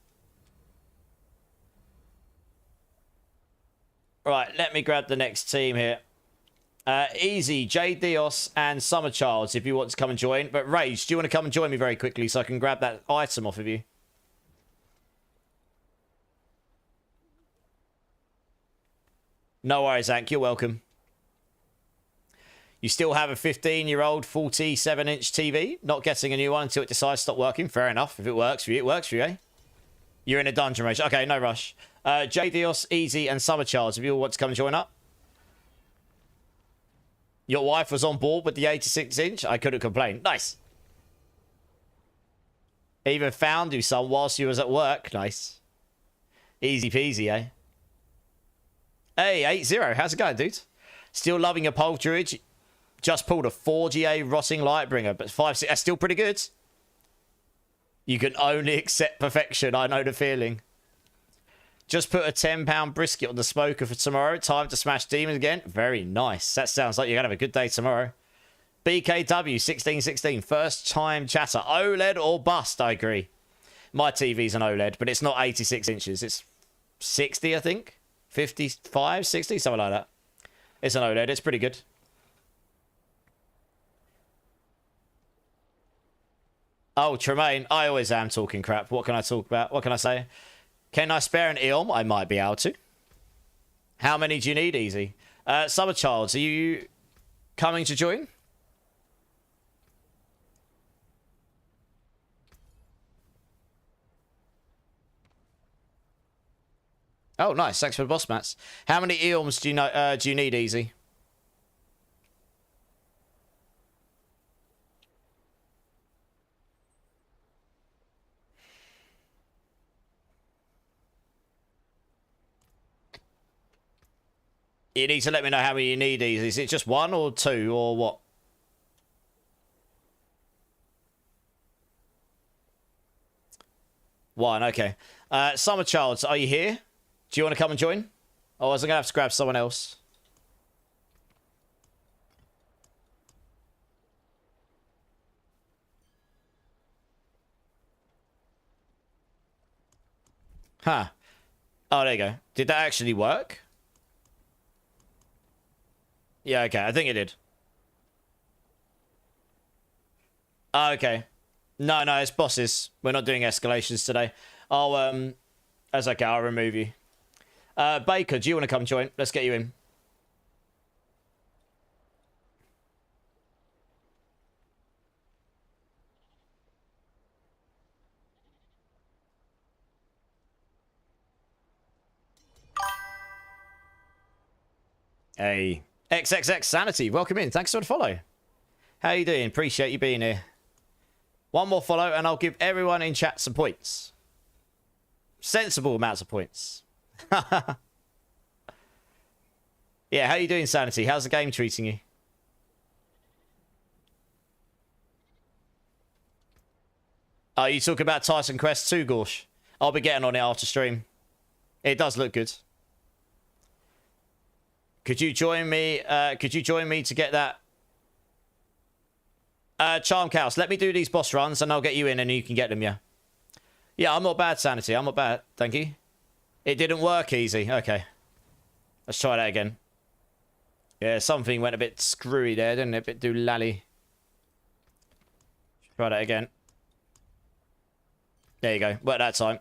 Right, let me grab the next team here. Easy, J Dios, and Summer Childs, if you want to come and join. But Rage, do you want to come and join me very quickly so I can grab that item off of you? No worries, Ank. You're welcome. You still have a 15-year-old 47-inch TV. Not getting a new one until it decides to stop working. Fair enough. If it works for you, it works for you, eh? You're in a dungeon rage. Okay, no rush. J Dios, Easy, and Summer Childs, if you all want to come and join up. Your wife was on board with the 86-inch. I couldn't complain. Nice. Even found you some whilst you was at work. Nice. Easy peasy, eh? Hey, 8-0. How's it going, dude? Still loving your Pulverise Druid. Just pulled a 4GA Rotting Lightbringer, but 5-6. That's still pretty good. You can only accept perfection. I know the feeling. Just put a £10 brisket on the smoker for tomorrow. Time to smash demons again. Very nice. That sounds like you're going to have a good day tomorrow. BKW 1616. First time chatter. OLED or bust, I agree. My TV's an OLED, but it's not 86 inches. It's 60, I think. 55, 60, something like that. It's an OLED. It's pretty good. Oh, Tremaine, I always am talking crap. What can I talk about? What can I say? Can I spare an Eom? I might be able to. How many do you need, Easy? Summer Childs, are you coming to join? Oh, nice. Thanks for the boss mats. How many Eoms do you need, Easy? You need to let me know how many you need, Easy. Is it just 1 or 2 or what? One, okay. Summer Childs, are you here? Do you want to come and join? Or was I going to have to grab someone else? Huh. Oh, there you go. Did that actually work? Yeah, okay. I think it did. Oh, okay. No, it's bosses. We're not doing escalations today. That's okay. I'll remove you. Baker, do you want to come join? Let's get you in. Hey. XXX Sanity, welcome in. Thanks for the follow. How you doing? Appreciate you being here. One more follow and I'll give everyone in chat some points. Sensible amounts of points. Yeah, how you doing, Sanity? How's the game treating you? Oh, you talk about Titan Quest 2, Gorsh? I'll be getting on it after stream. It does look good. Could you join me? Could you join me to get that? Charm Chaos, let me do these boss runs and I'll get you in and you can get them, yeah. Yeah, I'm not bad, Sanity. I'm not bad. Thank you. It didn't work easy. Okay. Let's try that again. Yeah, something went a bit screwy there, didn't it? A bit doolally. Try that again. There you go. Worked that time.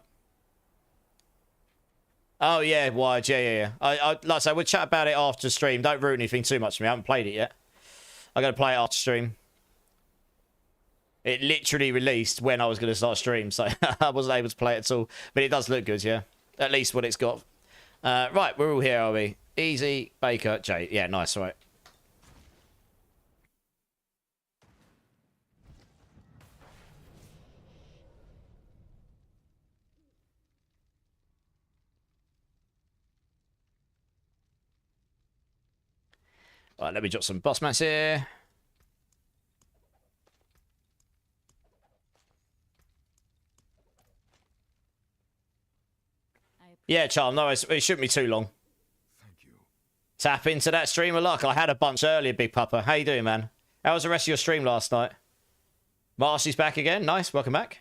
Oh, yeah, Wide. Yeah. Like I said, we'll chat about it after stream. Don't ruin anything too much for me. I haven't played it yet. I got to play it after stream. It literally released when I was going to start stream, so I wasn't able to play it at all. But it does look good, yeah. At least what it's got. Right, we're all here, are we? Easy, Baker, Jay. Yeah, nice, right. Right, let me drop some boss mats here. Yeah, Charm, no, it shouldn't be too long.
Thank you.
Tap into that stream of luck. I had a bunch earlier, Big Papa. How you doing, man? How was the rest of your stream last night? Marcy's back again. Nice, welcome back.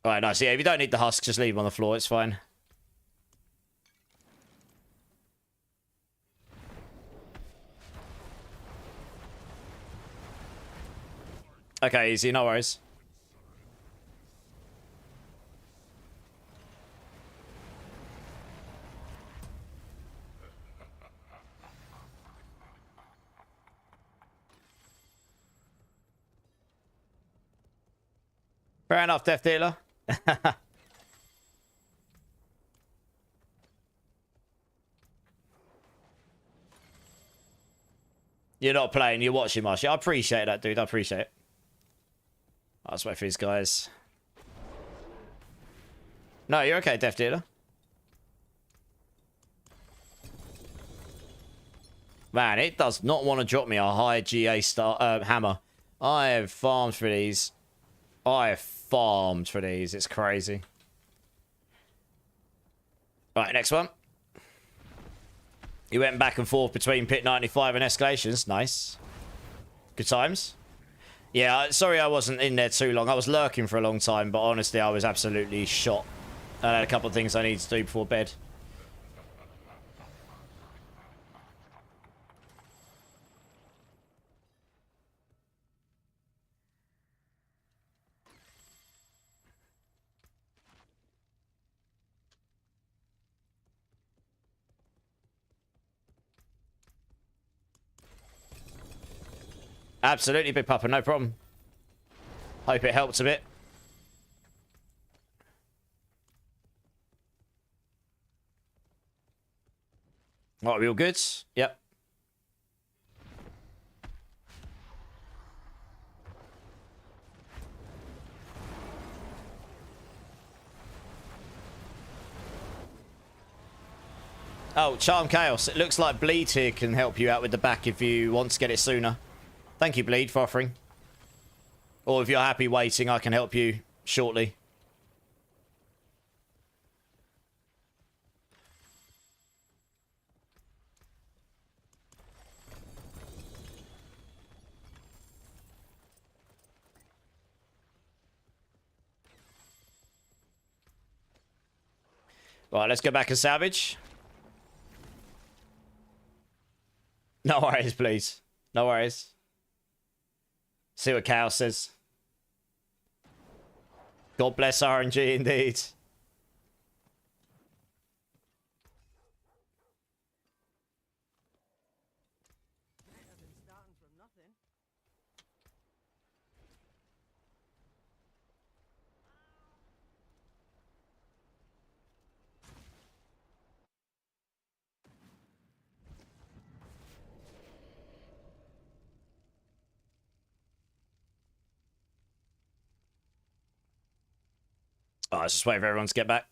Alright, nice. Yeah, if you don't need the husk, just leave them on the floor. It's fine. Okay, easy. No worries. Fair enough, Death Dealer. You're not playing, you're watching, Marshy. I appreciate that, dude. I appreciate it. I'll just wait for these guys. No, you're okay, Death Dealer. Man, it does not want to drop me a high GA star hammer. I have farmed for these. It's crazy. Right, next one. You went back and forth between Pit 95 and Escalations. Nice. Good times. Yeah, sorry I wasn't in there too long. I was lurking for a long time, but honestly, I was absolutely shot. I had a couple of things I needed to do before bed. Absolutely, Big Papa, no problem. Hope it helps a bit. Right, we all good? Yep. Oh, Charm Chaos. It looks like Bleed here can help you out with the back if you want to get it sooner. Thank you, Bleed, for offering. Or if you're happy waiting, I can help you shortly. Right, let's go back and salvage. No worries, please. No worries. See what Chaos says. God bless RNG indeed. Oh, let's just wait for everyone to get back.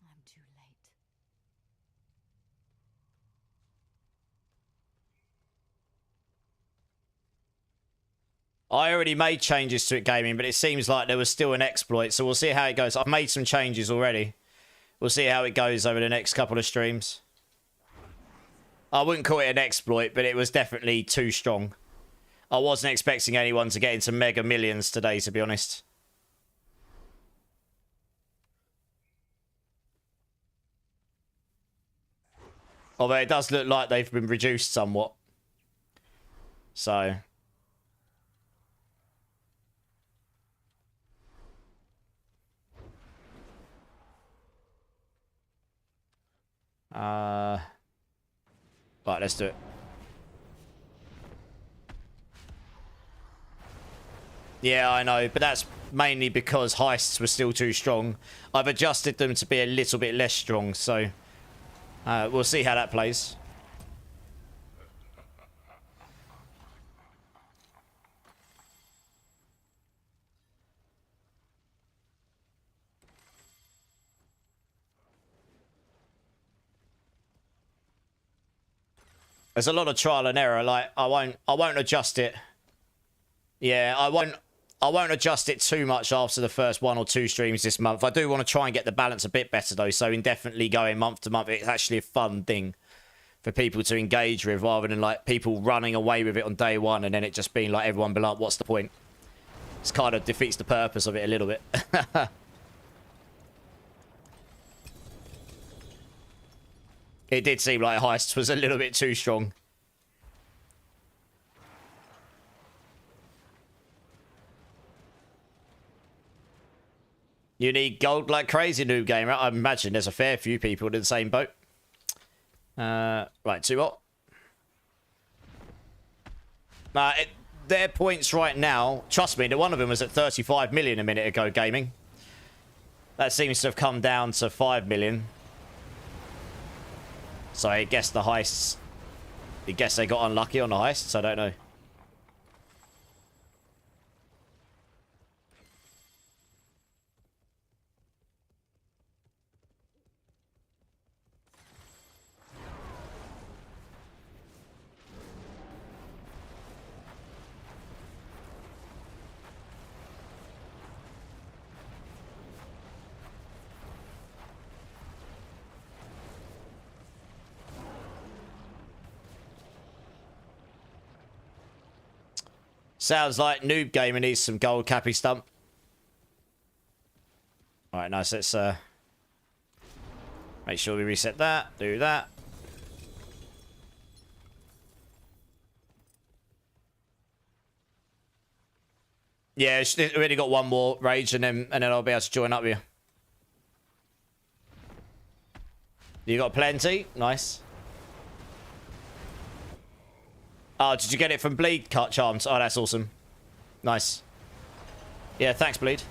I'm too late.
I already made changes to it, gaming, but it seems like there was still an exploit, so we'll see how it goes. I've made some changes already. We'll see how it goes over the next couple of streams. I wouldn't call it an exploit, but it was definitely too strong. I wasn't expecting anyone to get into mega millions today, to be honest. Although it does look like they've been reduced somewhat. So... right, let's do it. Yeah, I know, but that's mainly because heists were still too strong. I've adjusted them to be a little bit less strong, so we'll see how that plays. There's a lot of trial and error. Like I won't adjust it. Yeah, I won't adjust it too much after the first 1 or 2 streams this month. I do want to try and get the balance a bit better though, so indefinitely going month to month, it's actually a fun thing for people to engage with rather than like people running away with it on day one and then it just being like everyone be like, what's the point? It's kind of defeats the purpose of it a little bit. It did seem like Heist was a little bit too strong. You need gold like crazy, Noob Gamer. I imagine there's a fair few people in the same boat. Right, 2 what? Their points right now, trust me, one of them was at 35 million a minute ago, gaming. That seems to have come down to 5 million. So I guess the heists... I guess they got unlucky on the heists, I don't know. Sounds like Noob Gamer needs some gold cappy stump. Alright, nice. Let's make sure we reset that. Do that. Yeah, we already got one more rage and then I'll be able to join up with you. You got plenty? Nice. Oh, did you get it from Bleed Cut Charms? Oh, that's awesome. Nice. Yeah, thanks, Bleed.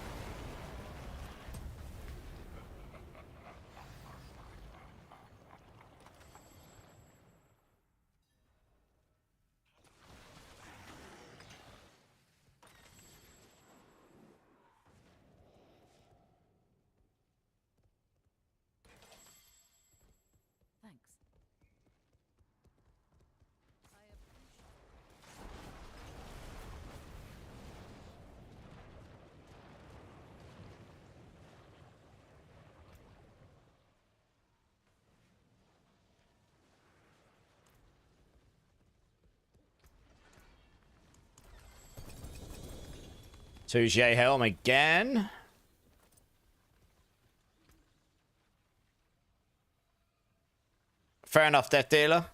To J Helm again. Fair enough, Death Dealer.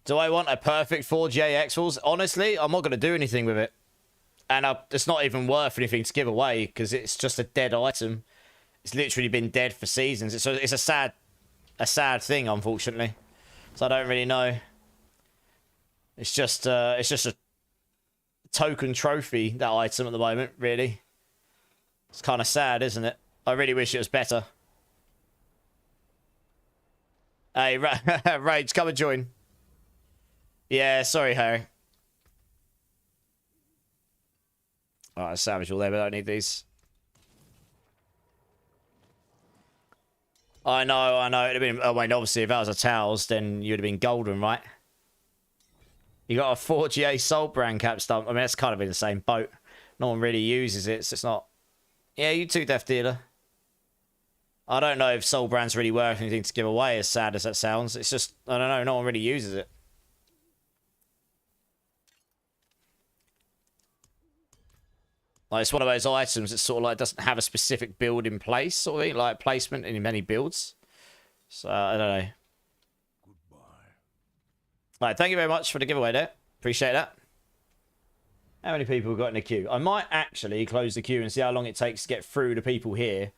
Do I want a perfect 4J X-Falls? Honestly, I'm not going to do anything with it. And it's not even worth anything to give away because it's just a dead item. It's literally been dead for seasons. It's a sad thing, unfortunately. So I don't really know. It's just a token trophy, that item at the moment, really. It's kind of sad, isn't it? I really wish it was better. Hey, Rage, come and join. Yeah, sorry, Harry. Alright, salvage all there, but I don't need these. I know. It'd have been... Oh, wait, obviously, if that was a towels, then you'd have been golden, right? You got a 4GA Soul Brand cap stump. I mean, that's kind of in the same boat. No one really uses it, so it's not... Yeah, you too, Death Dealer. I don't know if Soul Brand's really worth anything to give away, as sad as that sounds. It's just, I don't know, no one really uses it. Like, it's one of those items that sort of like doesn't have a specific build in place, sort of thing, like placement in many builds. So, I don't know. Alright, thank you very much for the giveaway there. Appreciate that. How many people have got in the queue? I might actually close the queue and see how long it takes to get through the people here.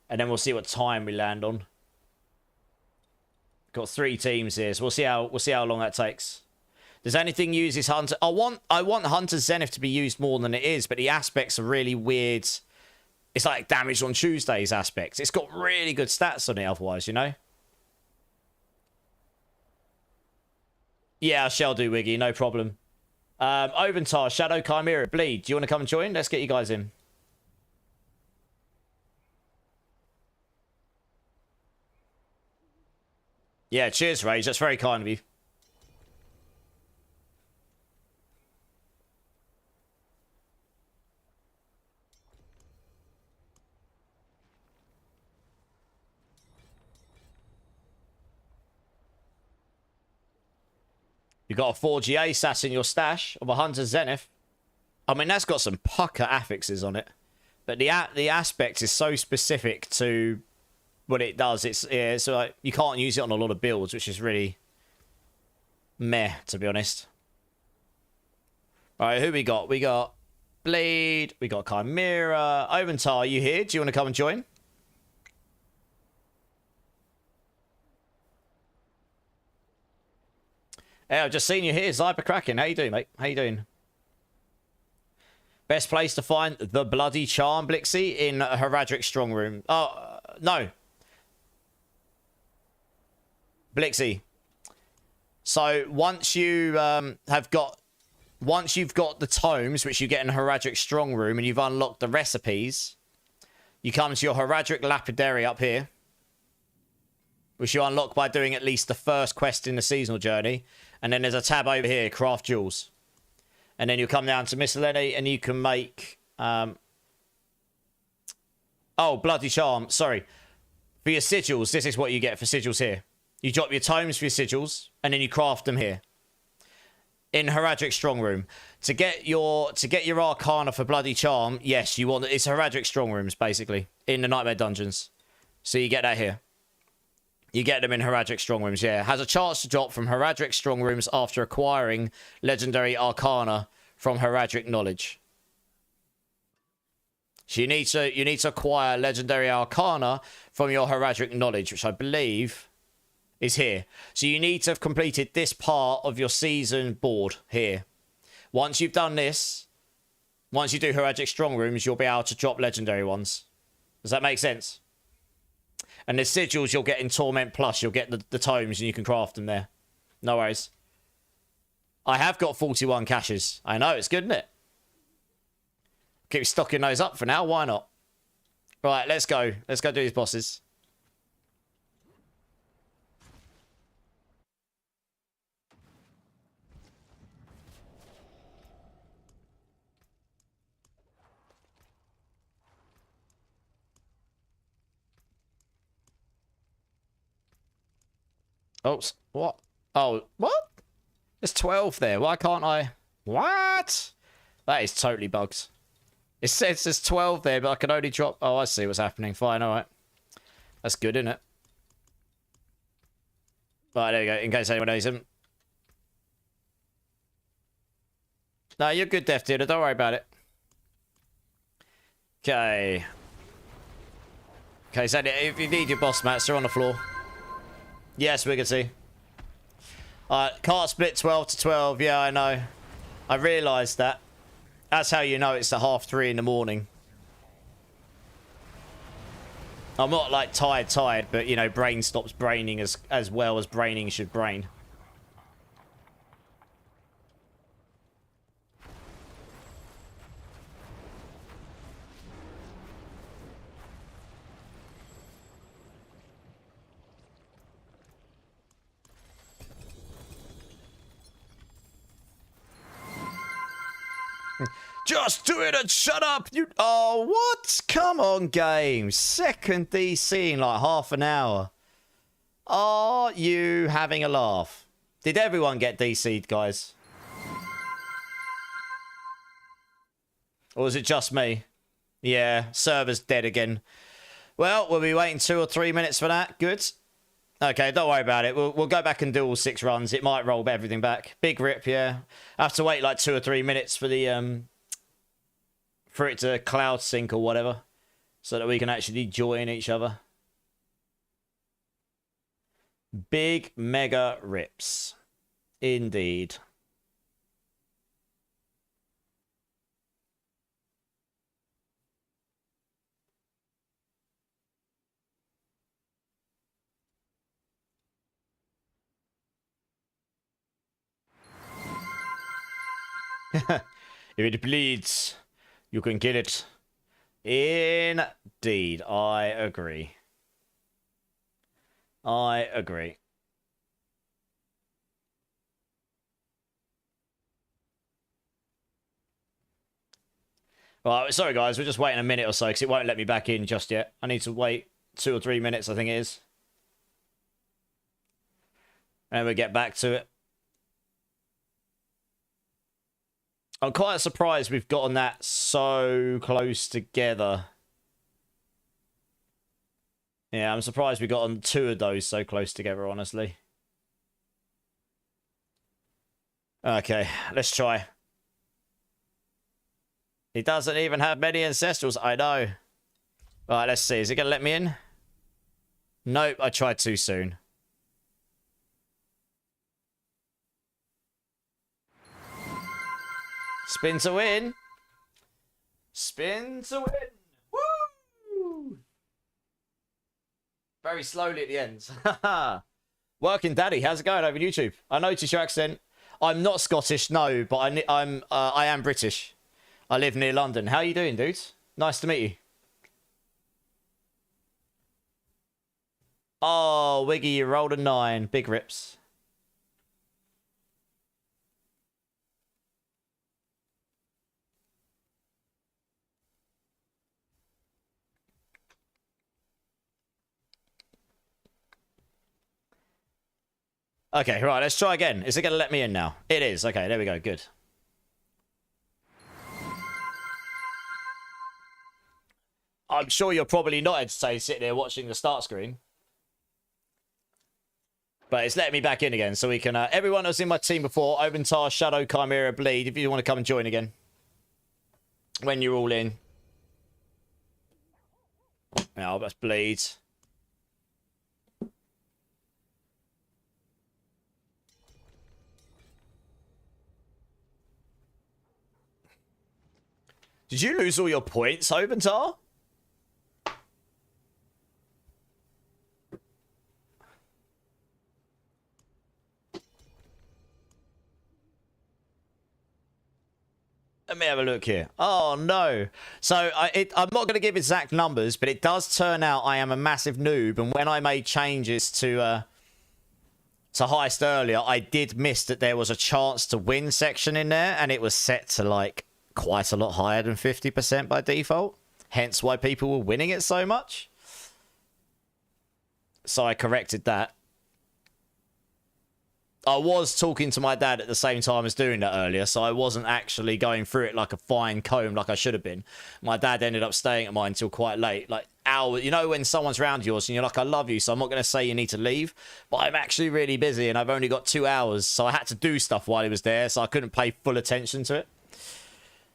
And then we'll see what time we land on. Got 3 teams here, so we'll see how long that takes. Does anything use this Hunter? I want Hunter's Zenith to be used more than it is, but the aspects are really weird. It's like damage on Tuesday's aspects. It's got really good stats on it otherwise, you know? Yeah, I shall do, Wiggy, no problem. Oventar, Shadow Chimera, Bleed, do you want to come and join? Let's get you guys in. Yeah, cheers, Rage. That's very kind of you. You got a 4GA sass in your stash of a Hunter Zenith. I mean, that's got some pucker affixes on it. But the aspect is so specific to what it does. It's like you can't use it on a lot of builds, which is really meh, to be honest. Alright, who we got? We got Bleed, we got Chimera. Oventar, are you here? Do you want to come and join? Hey, I've just seen you here, Zyper Kraken. How you doing, mate? How you doing? Best place to find the bloody charm, Blixie, in Heradric Strong Room. Oh, no. Blixie. So once you once you've got the tomes, which you get in Heradric Strong Room, and you've unlocked the recipes, you come to your Heradric Lapidary up here, which you unlock by doing at least the first quest in the seasonal journey. And then there's a tab over here, Craft Jewels. And then you come down to Miscellany and you can make... oh, Bloody Charm. Sorry. For your sigils, this is what you get for sigils here. You drop your tomes for your sigils, and then you craft them here. In Heradric Strong Room. To get your Arcana for Bloody Charm, yes, you want... It's Heradric Strong Rooms, basically. In the Nightmare Dungeons. So you get that here. You get them in Heradric Strong Rooms, yeah. Has a chance to drop from Heradric Strong Rooms after acquiring Legendary Arcana from Heradric Knowledge. So you need to acquire Legendary Arcana from your Heradric Knowledge, which I believe is here. So you need to have completed this part of your season board here. Once you've done this, once you do Heradric Strong Rooms, you'll be able to drop Legendary ones. Does that make sense? And the sigils you'll get in Torment Plus. You'll get the tomes and you can craft them there. No worries. I have got 41 caches. I know, it's good, isn't it? Keep stocking those up for now. Why not? Right, let's go. Let's go do these bosses. Oh, what? Oh, what? There's 12 there. Why can't I? What? That is totally bugs. It says there's 12 there, but I can only drop... Oh, I see what's happening. Fine, alright. That's good, isn't it? Right, there we go. In case anyone knows him. No, you're good, Death Dealer. Don't worry about it. Okay. Okay, so if you need your boss mats, they're on the floor. Yes, we can see. Alright, cart split 12 to 12. Yeah, I know. I realised that. That's how you know it's at 3:30 in the morning. I'm not like tired, but you know, brain stops braining as well as braining should brain. Just do it and shut up. You. Oh, what? Come on, game. Second DC in like half an hour. Are you having a laugh? Did everyone get DC'd, guys? Or was it just me? Yeah, server's dead again. Well, we'll be waiting 2 or 3 minutes for that. Good. Okay, don't worry about it. We'll go back and do all 6 runs. It might roll everything back. Big rip, yeah. I have to wait like 2 or 3 minutes for the for it to cloud sync or whatever, so that we can actually join each other. Big mega rips, indeed. If it bleeds, you can kill it. Indeed, I agree. I agree. Well, sorry guys, we're just waiting a minute or so because it won't let me back in just yet. I need to wait 2 or 3 minutes, I think it is. And we'll get back to it. I'm quite surprised we've gotten that so close together. Yeah, I'm surprised we've gotten 2 of those so close together, honestly. Okay, let's try. He doesn't even have many ancestrals, I know. Alright, let's see. Is it going to let me in? Nope, I tried too soon. Spin to win. Spin to win. Woo! Very slowly at the end. Working Daddy, how's it going over YouTube? I noticed your accent. I'm not Scottish, no, but I am British. I live near London. How you doing, dude? Nice to meet you. Oh, Wiggy, you rolled a 9. Big rips. Okay, right, let's try again. Is it going to let me in now? It is. Okay, there we go. Good. I'm sure you're probably not entertained sitting there watching the start screen. But it's letting me back in again, so we can... everyone that was in my team before, Oventar, Shadow, Chimera, Bleed, if you want to come and join again. When you're all in. Now, that's Bleed. Did you lose all your points, Oventar? Let me have a look here. Oh, no. So, I'm not going to give exact numbers, but it does turn out I am a massive noob. And when I made changes to Heist earlier, I did miss that there was a chance to win section in there. And it was set to, like, quite a lot higher than 50% by default. Hence why people were winning it so much. So I corrected that. I was talking to my dad at the same time as doing that earlier, so I wasn't actually going through it like a fine comb like I should have been. My dad ended up staying at mine until quite late. Like, hours. You know when someone's around yours and you're like, I love you, so I'm not going to say you need to leave, but I'm actually really busy and I've only got 2 hours, so I had to do stuff while he was there, so I couldn't pay full attention to it.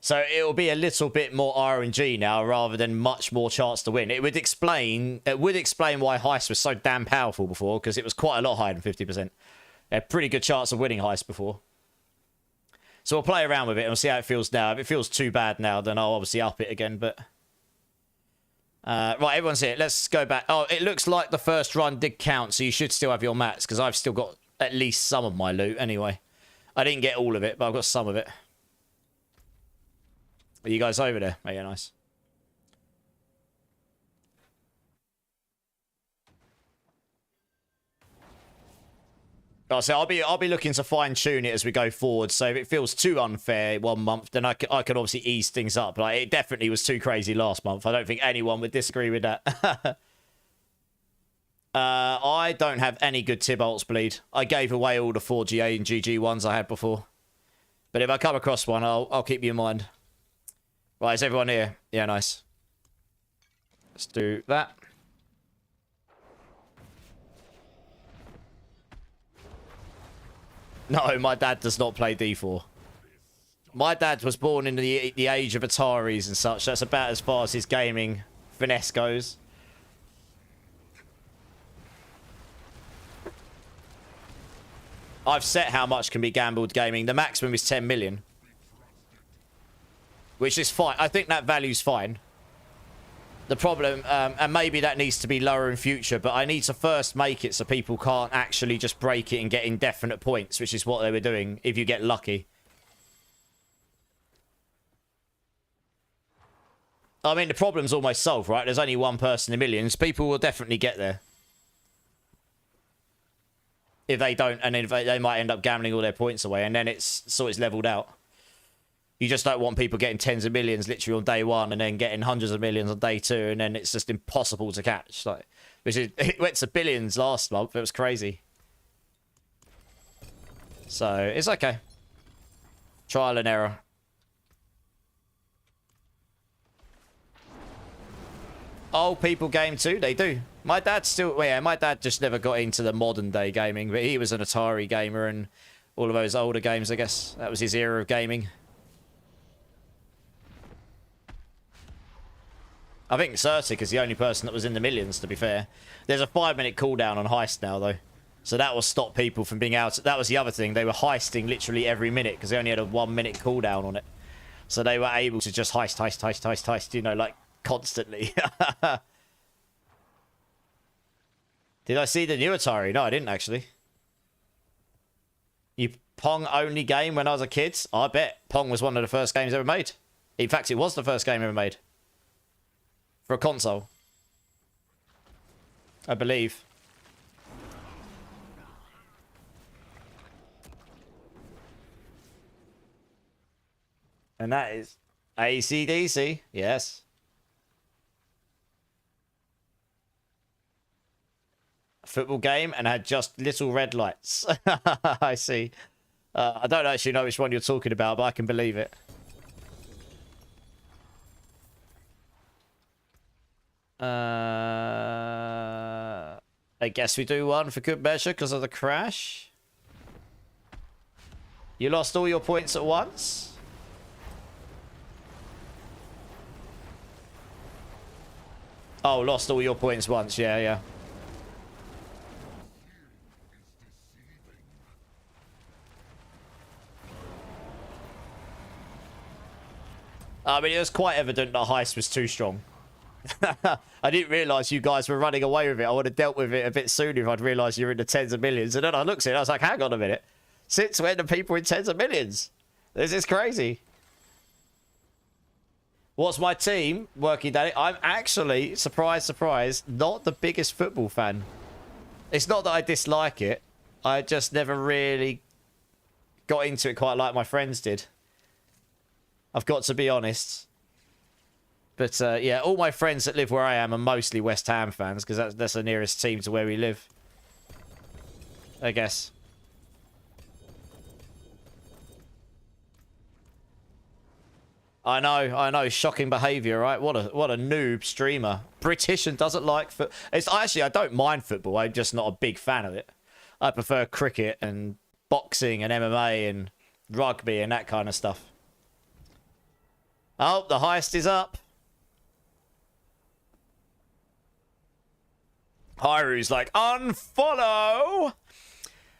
So it'll be a little bit more RNG now rather than much more chance to win. It would explain why Heist was so damn powerful before, because it was quite a lot higher than 50%. A pretty good chance of winning Heist before. So we'll play around with it and we'll see how it feels now. If it feels too bad now, then I'll obviously up it again, but... right, everyone's here. Let's go back. Oh, it looks like the first run did count, so you should still have your mats, because I've still got at least some of my loot anyway. I didn't get all of it, but I've got some of it. Are you guys over there? Oh, yeah, nice. So I'll be looking to fine tune it as we go forward. So if it feels too unfair 1 month, then I can obviously ease things up. Like it definitely was too crazy last month. I don't think anyone would disagree with that. I don't have any good Tybalt's bleed. I gave away all the 4GA and GG ones I had before. But if I come across one, I'll keep you in mind. Right, is everyone here? Yeah, nice. Let's do that. No, my dad does not play D4. My dad was born in the age of Ataris and such. That's about as far as his gaming finesse goes. I've set how much can be gambled gaming. The maximum is 10 million. Which is fine. I think that value's fine. The problem, and maybe that needs to be lower in future, but I need to first make it so people can't actually just break it and get indefinite points, which is what they were doing if you get lucky. I mean, the problem's almost solved, right? There's only one person in millions. People will definitely get there. If they don't, and then they might end up gambling all their points away, and then it's leveled out. You just don't want people getting tens of millions literally on day one and then getting hundreds of millions on day two, and then it's just impossible to catch. Like, it went to billions last month. It was crazy. So it's okay. Trial and error. Old people game too. They do. My dad still. Well, yeah, my dad just never got into the modern day gaming, but he was an Atari gamer and all of those older games. I guess that was his era of gaming. I think Certic is the only person that was in the millions, to be fair. There's a 5-minute cooldown on heist now, though. So that will stop people from being out. That was the other thing. They were heisting literally every minute because they only had a 1-minute cooldown on it. So they were able to just heist, you know, like constantly. Did I see the new Atari? No, I didn't actually. You Pong only game when I was a kid? I bet. Pong was one of the first games ever made. In fact, it was the first game ever made. For a console. I believe. And that is AC/DC. Yes. A football game and had just little red lights. I see. I don't actually know which one you're talking about, but I can believe it. I guess we do one for good measure because of the crash. You lost all your points at once? Oh, lost all your points once. Yeah, yeah. I mean, it was quite evident that heist was too strong. I didn't realise you guys were running away with it. I would have dealt with it a bit sooner if I'd realised you were in the tens of millions. And then I looked at it, I was like, hang on a minute. Since when are people in tens of millions? This is crazy. What's my team? Working Daddy. I'm actually, surprise, surprise, not the biggest football fan. It's not that I dislike it. I just never really got into it quite like my friends did. I've got to be honest. But, yeah, all my friends that live where I am are mostly West Ham fans, because that's the nearest team to where we live. I guess. I know. Shocking behaviour, right? What a noob streamer. British and doesn't like foot. I don't mind football. I'm just not a big fan of it. I prefer cricket and boxing and MMA and rugby and that kind of stuff. Oh, the heist is up. Hyru's like, unfollow!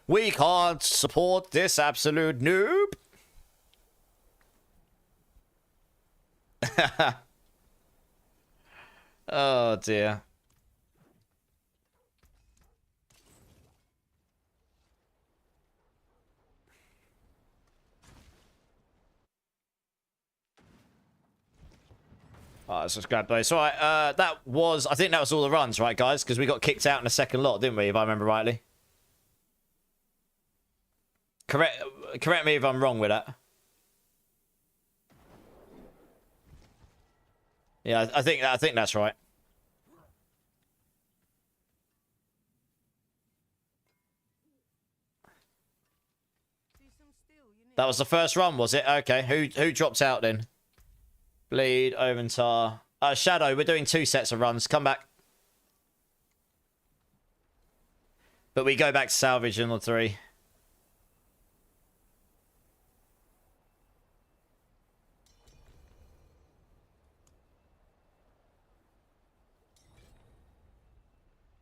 We can't support this absolute noob. Oh, dear. Oh, let's just grab those. So, I think that was all the runs, right, guys? Because we got kicked out in the second lot, didn't we, if I remember rightly? Correct me if I'm wrong with that. Yeah, I think that's right. That was the first run, was it? Okay, who dropped out then? Bleed, Oventar. Shadow, we're doing 2 sets of runs. Come back. But we go back to salvage in the 3.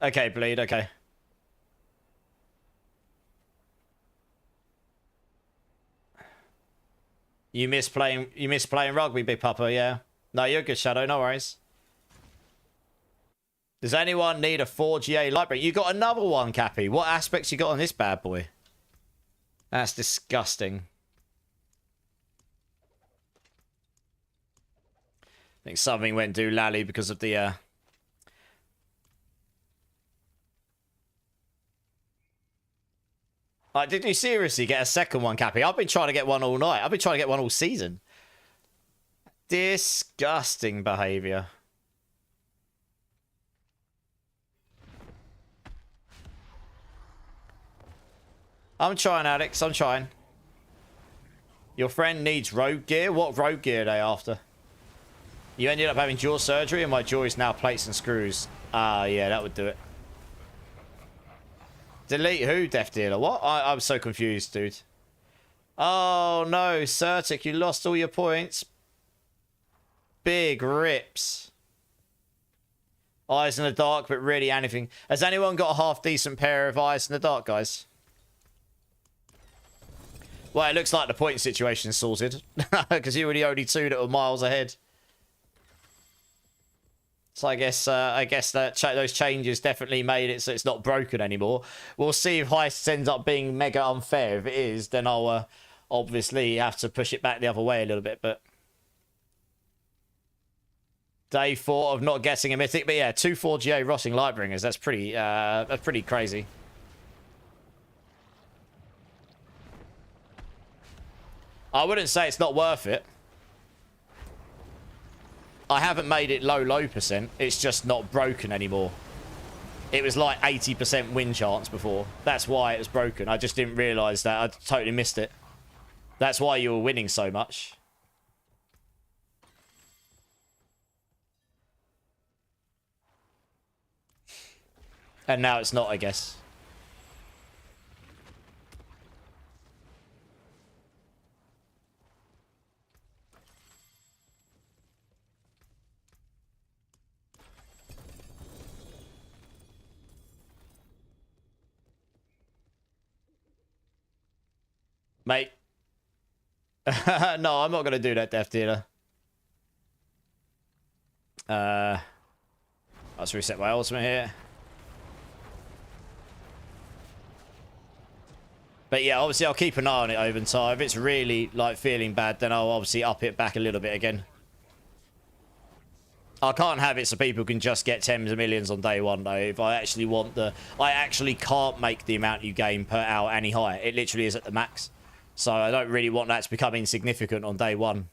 Okay, Bleed, okay. You miss playing rugby, Big Papa, yeah. No, you're good, Shadow, no worries. Does anyone need a 4GA library? You got another one, Cappy. What aspects you got on this bad boy? That's disgusting. I think something went doolally because of the Like, did you seriously get a second one, Cappy? I've been trying to get one all night. I've been trying to get one all season. Disgusting behaviour. I'm trying, Alex. I'm trying. Your friend needs rogue gear? What rogue gear are they after? You ended up having jaw surgery and my jaw is now plates and screws. Ah, yeah, that would do it. Delete who, Death Dealer? What? I'm so confused, dude. Oh, no. Certic, you lost all your points. Big rips. Eyes in the dark, but really anything. Has anyone got a half-decent pair of eyes in the dark, guys? Well, it looks like the point situation's sorted. Because you were the only 2 that were miles ahead. So I guess that those changes definitely made it so it's not broken anymore. We'll see if Heist ends up being mega unfair. If it is, then I'll obviously have to push it back the other way a little bit. But day 4 of not getting a mythic, but yeah, 2 4GA Rotting Lightbringers. That's pretty crazy. I wouldn't say it's not worth it. I haven't made it low percent. It's just not broken anymore. It was like 80% win chance before. That's why it was broken. I just didn't realise that. I totally missed it. That's why you were winning so much. And now it's not, I guess. Mate. No, I'm not going to do that, Death Dealer. Let's reset my ultimate here. But yeah, obviously I'll keep an eye on it over time. If it's really like feeling bad, then I'll obviously up it back a little bit again. I can't have it so people can just get tens of millions on day 1 though. If I actually want I actually can't make the amount you gain per hour any higher. It literally is at the max. So I don't really want that to become insignificant on day 1.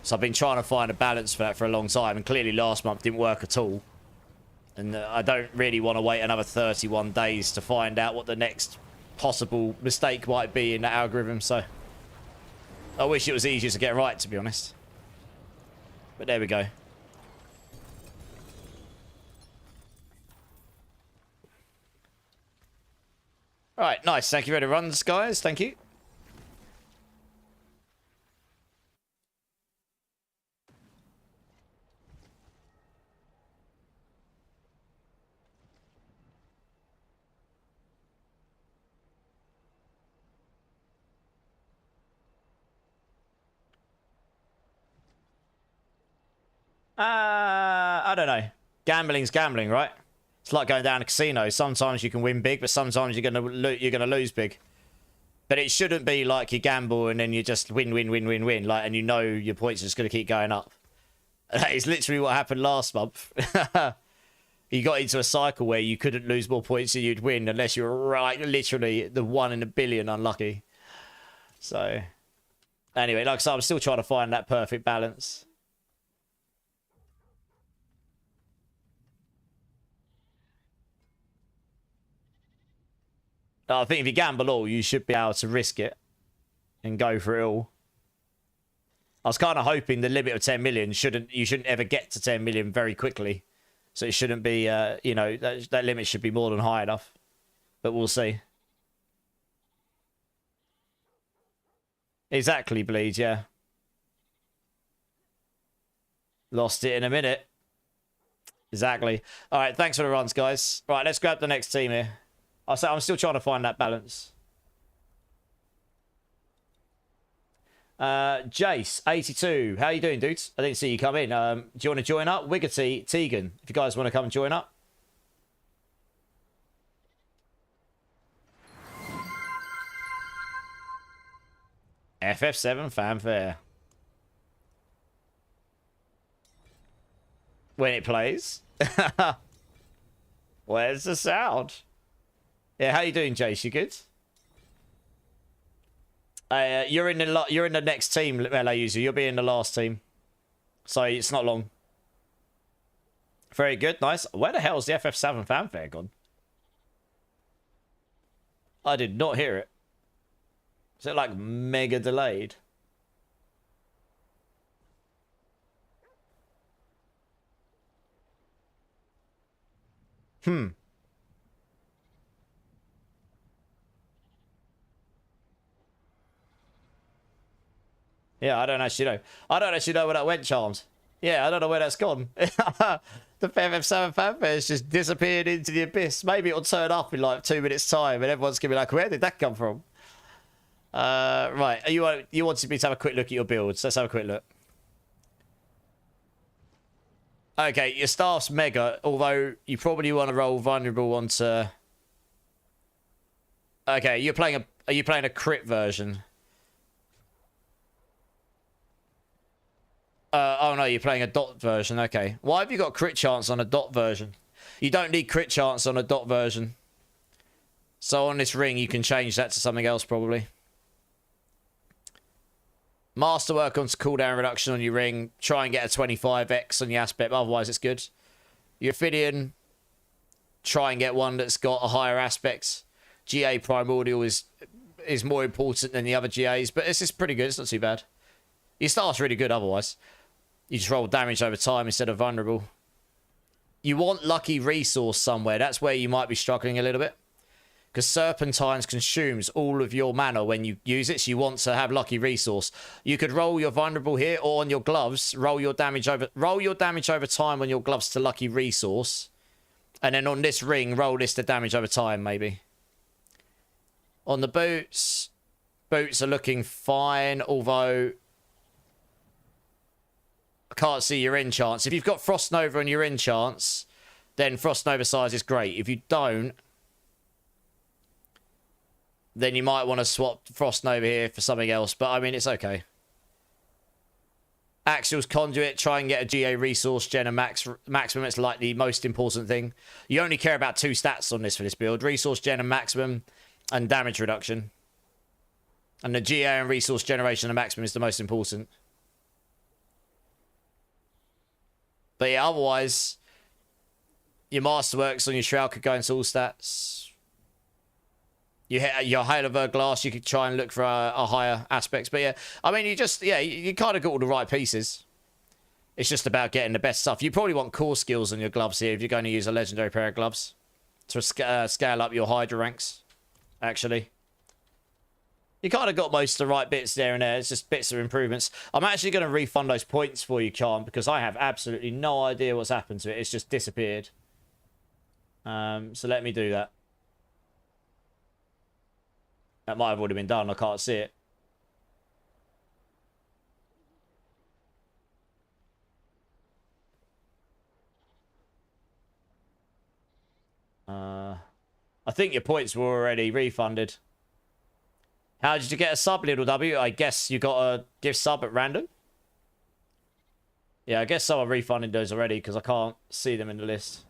So I've been trying to find a balance for that for a long time. And clearly last month didn't work at all. And I don't really want to wait another 31 days to find out what the next possible mistake might be in the algorithm. So I wish it was easier to get right, to be honest. But there we go. All right, nice. Thank you for the runs, guys. Thank you. I don't know. Gambling's gambling, right? It's like going down a casino. Sometimes you can win big, but sometimes you're gonna lose big. But it shouldn't be like you gamble and then you just win, like, and you know your points are just gonna keep going up. That is literally what happened last month. You got into a cycle where you couldn't lose more points than you'd win unless you were literally the 1 in a billion unlucky. So, anyway, like I said, I'm still trying to find that perfect balance. I think if you gamble all, you should be able to risk it and go for it all. I was kind of hoping the limit of 10 million you shouldn't ever get to 10 million very quickly. So it shouldn't be, you know, that limit should be more than high enough. But we'll see. Exactly, Bleed, yeah. Lost it in a minute. Exactly. All right, thanks for the runs, guys. Right, let's grab the next team here. I'm still trying to find that balance. Jace, 82. How you doing, dudes? I didn't see you come in. Do you want to join up? Wiggity, Tegan, if you guys want to come and join up. FF7 fanfare. When it plays. Where's the sound? Yeah, how you doing, Jace? You good? You're in the next team, LA user. You'll be in the last team, so it's not long. Very good, nice. Where the hell's the FF7 fanfare gone? I did not hear it. Is it like mega delayed? Yeah, I don't actually know. I don't actually know where that went, Charms. Yeah, I don't know where that's gone. The FF7 fanfare has just disappeared into the abyss. Maybe it'll turn up in like 2 minutes' time and everyone's going to be like, where did that come from? Right, you wanted me to have a quick look at your builds. Let's have a quick look. Okay, your staff's mega, although you probably want to roll vulnerable onto... Okay, are you playing a crit version? Oh no, you're playing a dot version. Okay. Why have you got crit chance on a dot version? You don't need crit chance on a dot version. So on this ring, you can change that to something else, probably. Masterwork on cooldown reduction on your ring. Try and get a 25x on your aspect, otherwise it's good. Your Ophidian, try and get one that's got a higher aspect. GA Primordial is more important than the other GAs, but this is pretty good. It's not too bad. Your start's really good otherwise. You just roll damage over time instead of vulnerable. You want lucky resource somewhere. That's where you might be struggling a little bit. Because Serpentines consumes all of your mana when you use it, so you want to have lucky resource. You could roll your vulnerable here, or on your gloves, roll your damage over time on your gloves to lucky resource. And then on this ring, roll this to damage over time, maybe. On the boots are looking fine, although I can't see your enchants. If you've got Frost Nova on your enchants, then Frost Nova size is great. If you don't, then you might want to swap Frost Nova here for something else. But, I mean, it's okay. Axial's Conduit, try and get a GA resource gen and maximum. It's like the most important thing. You only care about 2 stats on this for this build. Resource gen and maximum and damage reduction. And the GA and resource generation and maximum is the most important. But yeah, otherwise, your Masterworks on your Shroud could go into all stats. Your Hail of Glass, you could try and look for a higher aspects. But yeah, I mean, you kind of got all the right pieces. It's just about getting the best stuff. You probably want core skills on your gloves here if you're going to use a legendary pair of gloves to scale up your Hydra ranks, actually. You kind of got most of the right bits there and there. It's just bits of improvements. I'm actually going to refund those points for you, Charm, because I have absolutely no idea what's happened to it. It's just disappeared. So let me do that. That might have already been done. I can't see it. I think your points were already refunded. How did you get a sub, Little W? I guess you got a gift sub at random. Yeah, I guess someone refunded those already because I can't see them in the list.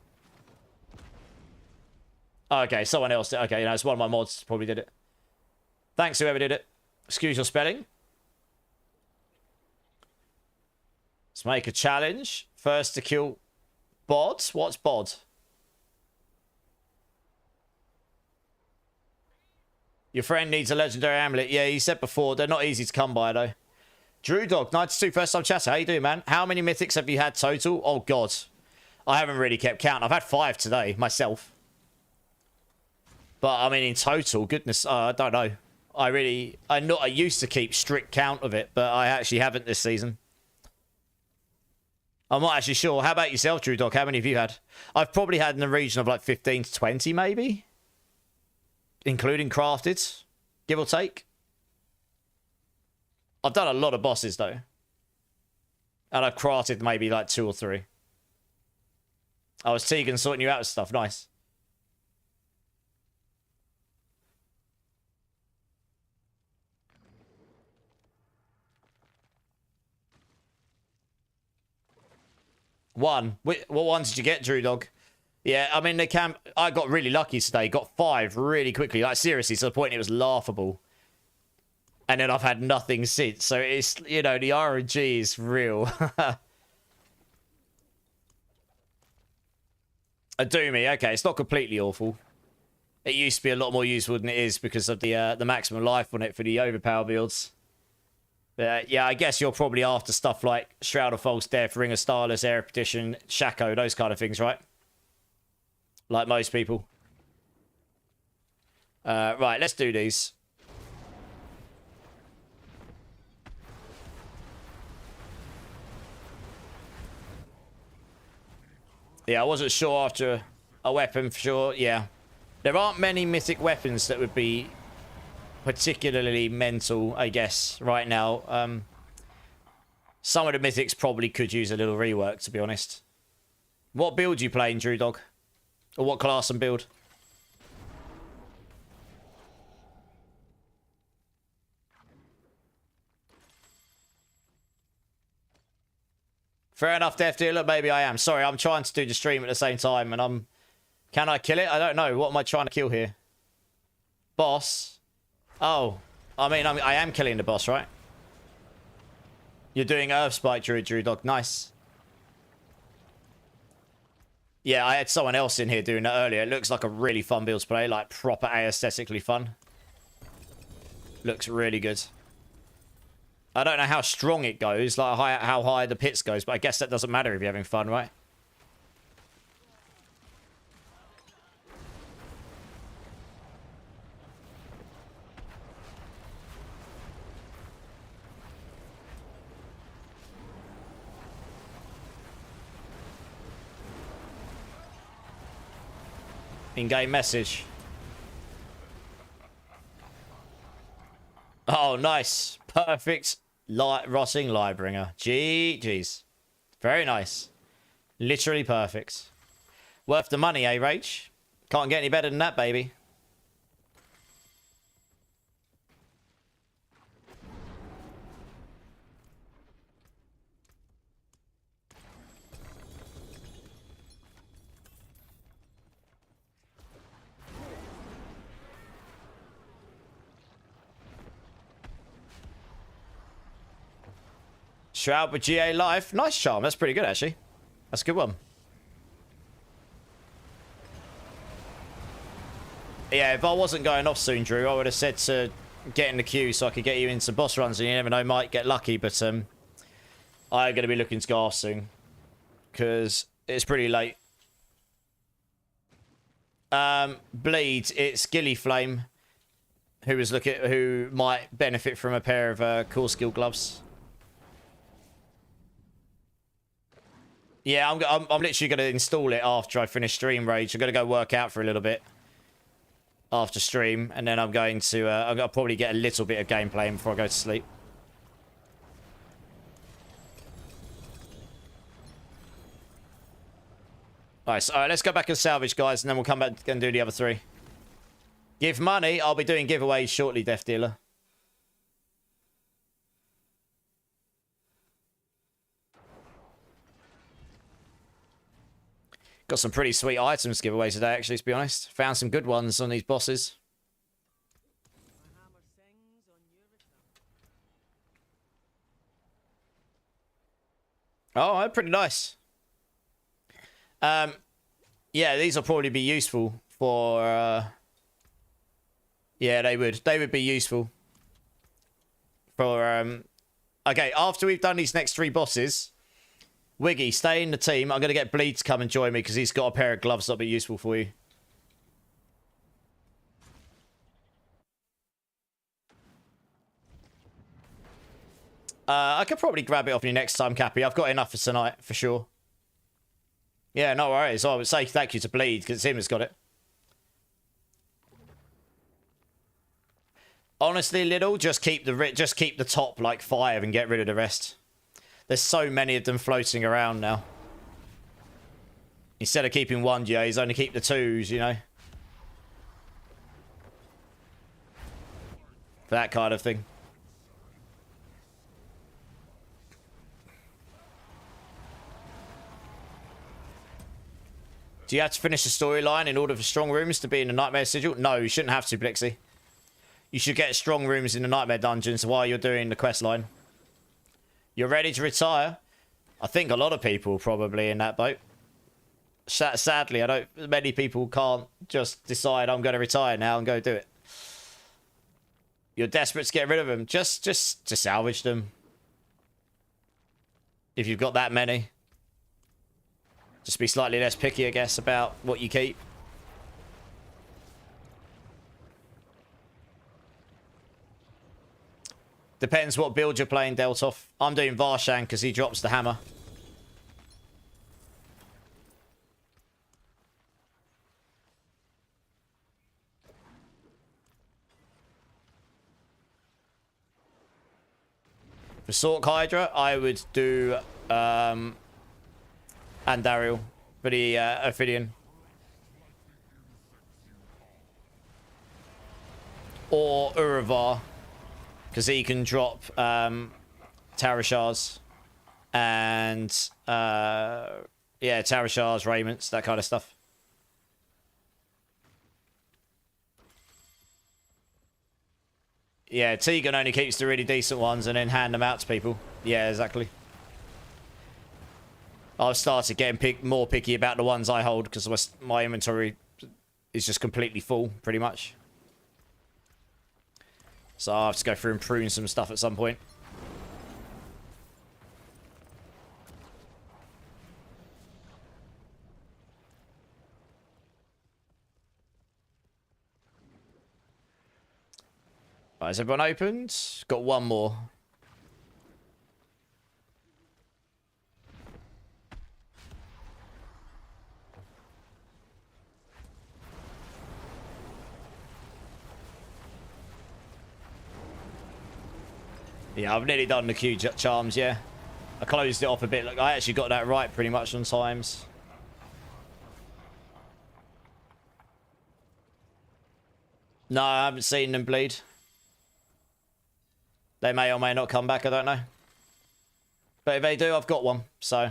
Okay, someone else did. Okay, no, it's one of my mods probably did it. Thanks, whoever did it. Excuse your spelling. Let's make a challenge. First to kill bod. What's bod? Your friend needs a legendary amulet. Yeah, you said before, they're not easy to come by, though. Drew Dog, 92, first time chatter. How you doing, man? How many mythics have you had total? Oh, God. I haven't really kept count. I've had 5 today, myself. But, I mean, in total, goodness, I don't know. I used to keep strict count of it, but I actually haven't this season. I'm not actually sure. How about yourself, Drew Dog? How many have you had? I've probably had in the region of like 15 to 20, maybe. Including crafted, give or take. I've done a lot of bosses, though. And I've crafted maybe like 2 or 3. I was Tegan sorting you out with stuff. Nice. One. What one did you get, Drew Dog? Yeah, I mean, I got really lucky today. Got 5 really quickly. Like, seriously, to the point it was laughable. And then I've had nothing since. So it's, you know, the RNG is real. A Doomy. Okay, it's not completely awful. It used to be a lot more useful than it is because of the maximum life on it for the overpower builds. Yeah, I guess you're probably after stuff like Shroud of False Death, Ring of Starless, Air Petition, Shaco, those kind of things, right? Like most people. Right, let's do these. Yeah, I wasn't sure after a weapon, for sure. Yeah. There aren't many mythic weapons that would be particularly mental, I guess, right now. Some of the mythics probably could use a little rework, to be honest. What build you playing, Drew Dog? Or what class and build? Fair enough, Death Dealer. Maybe I am. Sorry, I'm trying to do the stream at the same time, and I'm... Can I kill it? I don't know. What am I trying to kill here? Boss? Oh. I mean, I am killing the boss, right? You're doing Earth Spike, Drew Dog. Nice. Yeah, I had someone else in here doing that earlier. It looks like a really fun build to play. Like, proper aesthetically fun. Looks really good. I don't know how strong it goes, like how high the pits goes, but I guess that doesn't matter if you're having fun, right? In-game message. Oh, nice. Perfect. Rotting Lightbringer. Jeez. Very nice. Literally perfect. Worth the money, eh, Rach? Can't get any better than that, baby. Shroud with GA Life. Nice charm. That's pretty good, actually. That's a good one. Yeah, if I wasn't going off soon, Drew, I would have said to get in the queue so I could get you into boss runs, and you never know, might get lucky, but I'm going to be looking to go off soon because it's pretty late. Bleed, it's Gilly Flame who might benefit from a pair of cool skill gloves. Yeah, I'm literally going to install it after I finish Stream Rage. I'm going to go work out for a little bit after stream, and then I'm going to I'll probably get a little bit of gameplay before I go to sleep. Alright, so let's go back and salvage, guys, and then we'll come back and do the other 3. Give money. I'll be doing giveaways shortly, Death Dealer. Got some pretty sweet items to give away today, actually, to be honest. Found some good ones on these bosses. Oh, they're pretty nice. Yeah, these will probably be useful for... yeah, they would. They would be useful for... Okay, after we've done these next 3 bosses, Wiggy, stay in the team. I'm going to get Bleed to come and join me because he's got a pair of gloves that'll be useful for you. I could probably grab it off you next time, Cappy. I've got enough for tonight, for sure. Yeah, no worries. I would say thank you to Bleed, because it's him that's got it. Honestly, Little, just keep the top like 5 and get rid of the rest. There's so many of them floating around now. Instead of keeping 1 GAs, only keep the 2s, you know? That kind of thing. Do you have to finish the storyline in order for strong rooms to be in the Nightmare Sigil? No, you shouldn't have to, Blixie. You should get strong rooms in the Nightmare Dungeons while you're doing the quest line. You're ready to retire? I think a lot of people probably in that boat. Sadly, many people can't just decide I'm going to retire now and go do it. You're desperate to get rid of them. Just salvage them. If you've got that many. Just be slightly less picky, I guess, about what you keep. Depends what build you're playing, Deltoff. I'm doing Varshan because he drops the hammer. For Sork Hydra, I would do Andariel for the Ophidian. Or Uravar, because he can drop Tarashars and yeah, Tarashars, Raiments, that kind of stuff. Yeah, Tegan only keeps the really decent ones and then hand them out to people. Yeah, exactly. I've started getting more picky about the ones I hold because my inventory is just completely full, pretty much. So I'll have to go through and prune some stuff at some point. Right, has everyone opened? Got one more. Yeah, I've nearly done the Q charms, yeah. I closed it off a bit. Look, I actually got that right pretty much on times. No, I haven't seen them bleed. They may or may not come back, I don't know. But if they do, I've got one. So,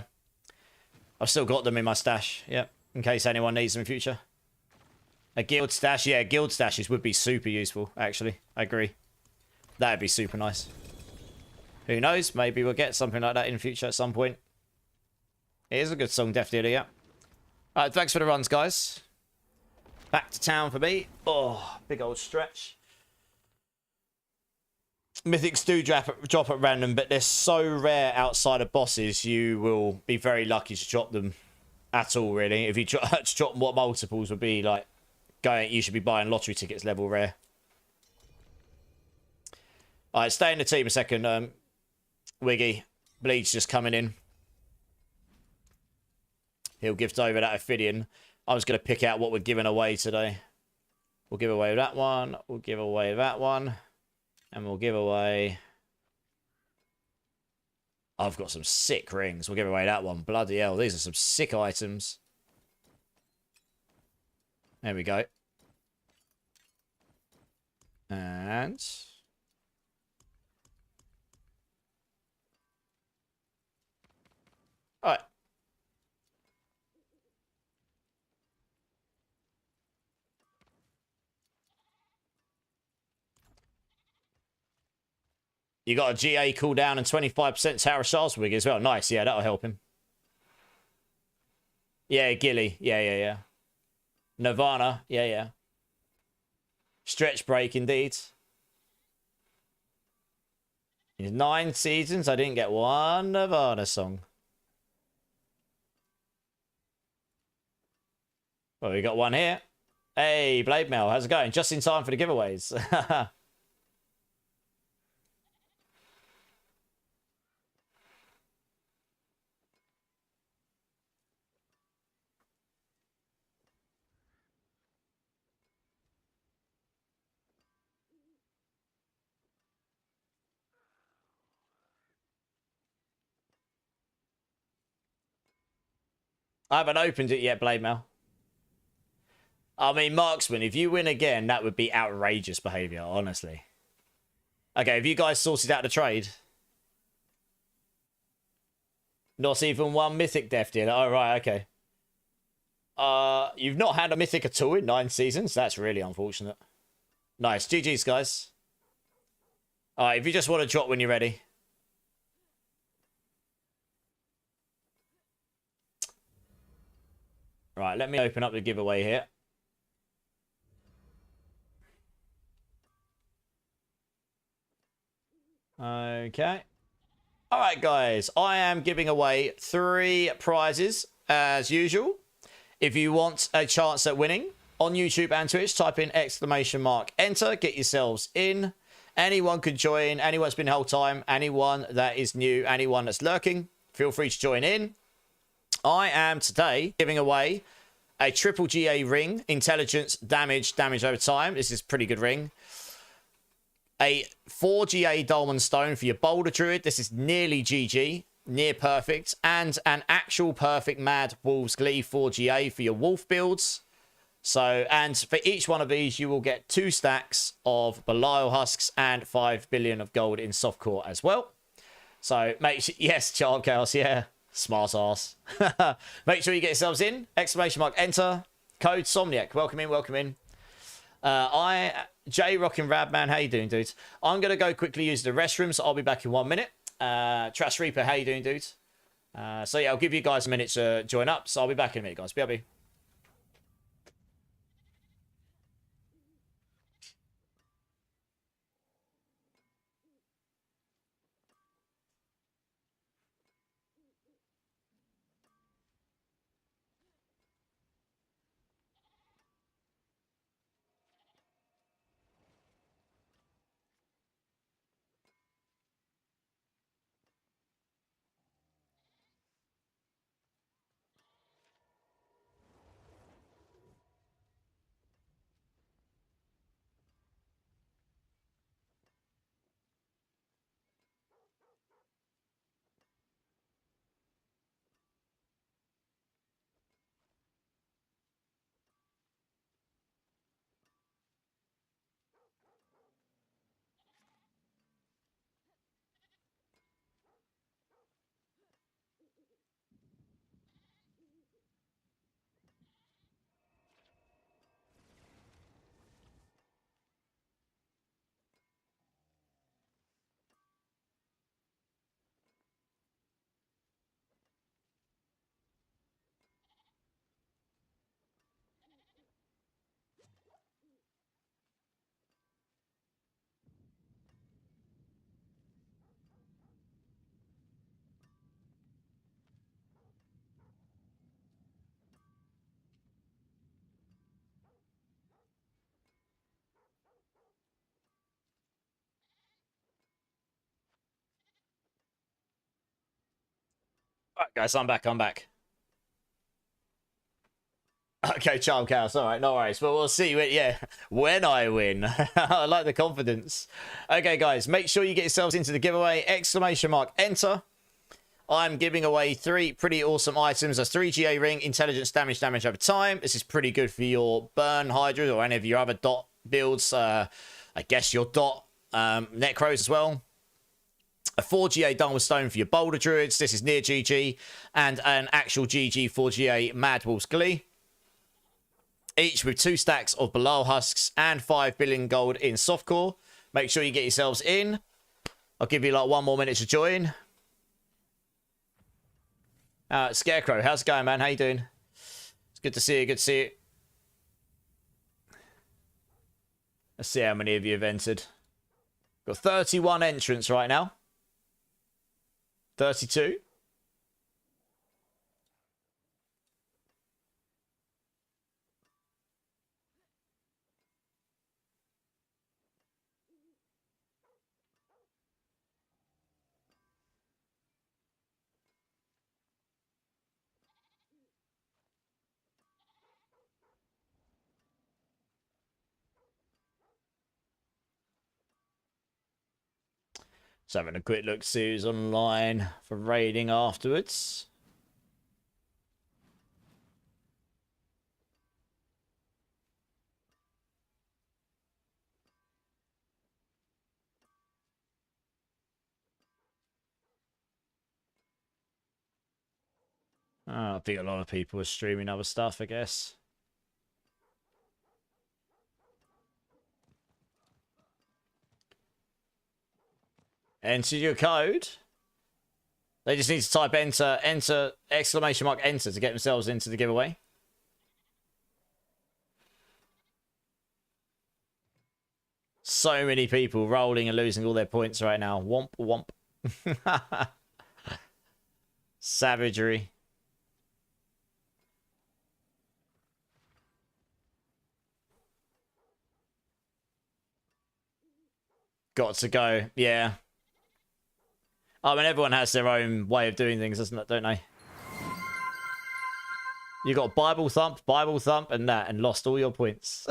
I've still got them in my stash, yeah. In case anyone needs them in future. A guild stash? Yeah, guild stashes would be super useful, actually. I agree. That would be super nice. Who knows? Maybe we'll get something like that in the future at some point. It is a good song, definitely, yeah. Alright, thanks for the runs, guys. Back to town for me. Oh, big old stretch. Mythics do drop at random, but they're so rare outside of bosses, you will be very lucky to drop them at all, really. If you drop what multiples would be like, you should be buying lottery tickets level rare. Alright, stay in the team a second, Wiggy. Bleed's just coming in. He'll gift over that Ophidian. I was going to pick out what we're giving away today. We'll give away that one. We'll give away that one. And we'll give away... I've got some sick rings. We'll give away that one. Bloody hell. These are some sick items. There we go. And... Alright. You got a GA cooldown and 25% Tower of Shards wig as well. Nice. Yeah, that'll help him. Yeah, Gilly. Yeah. Nirvana. Yeah. Stretch break, indeed. In 9 seasons, I didn't get one Nirvana song. Well, we got one here. Hey, Blade Mail, how's it going? Just in time for the giveaways. I haven't opened it yet, Blade Mail. I mean, Marksman, if you win again, that would be outrageous behavior, honestly. Okay, have you guys sorted out the trade? Not even one mythic death deal. Oh, right, okay. You've not had a mythic at all in 9 seasons? That's really unfortunate. Nice. GG's, guys. Alright, if you just want to drop when you're ready. Right, let me open up the giveaway here. Okay. All right, guys. I am giving away 3 prizes as usual. If you want a chance at winning on YouTube and Twitch, type in ! Enter. Get yourselves in. Anyone could join. Anyone's been the whole time. Anyone that is new. Anyone that's lurking. Feel free to join in. I am today giving away a triple GA ring. Intelligence, damage over time. This is a pretty good ring. A 4 GA Dolmen Stone for your Boulder Druid. This is nearly GG, near perfect. And an actual perfect Mad Wolves Glee 4 GA for your Wolf builds. So, and for each one of these, you will get 2 stacks of Belial Husks and 5 billion of gold in softcore as well. So, make sure, yes, Child Chaos, yeah. Smart ass. Make sure you get yourselves in. ! Enter. Code Somniac. Welcome in. J Rockin' Radman, how you doing, dude? I'm gonna go quickly use the restroom, so I'll be back in 1 minute. Trash Reaper, how you doing, dude? So yeah, I'll give you guys a minute to join up, so I'll be back in a minute, guys. BRB. Alright, guys, I'm back. Okay, Charm Chaos. All right, no worries. But we'll see. Yeah, when I win. I like the confidence. Okay, guys, make sure you get yourselves into the giveaway. ! Enter. I'm giving away 3 pretty awesome items. There's 3 GA ring, intelligence, damage over time. This is pretty good for your burn hydras or any of your other dot builds. I guess your dot necros as well. A 4 GA Dharma Stone for your Boulder Druids. This is near GG. And an actual GG 4 GA Mad Wolves Glee. Each with 2 stacks of Belial Husks and 5 billion gold in softcore. Make sure you get yourselves in. I'll give you like 1 more minute to join. Scarecrow, how's it going, man? How you doing? It's good to see you. Good to see you. Let's see how many of you have entered. Got 31 entrants right now. 32. Just having a quick look, see who's online for raiding afterwards. I think a lot of people are streaming other stuff, I guess. Enter your code. They just need to type enter, exclamation mark enter to get themselves into the giveaway. So many people rolling and losing all their points right now. Womp womp. Savagery. Got to go. Yeah. I mean, everyone has their own way of doing things, don't they? You got Bible Thump, and that, and lost all your points.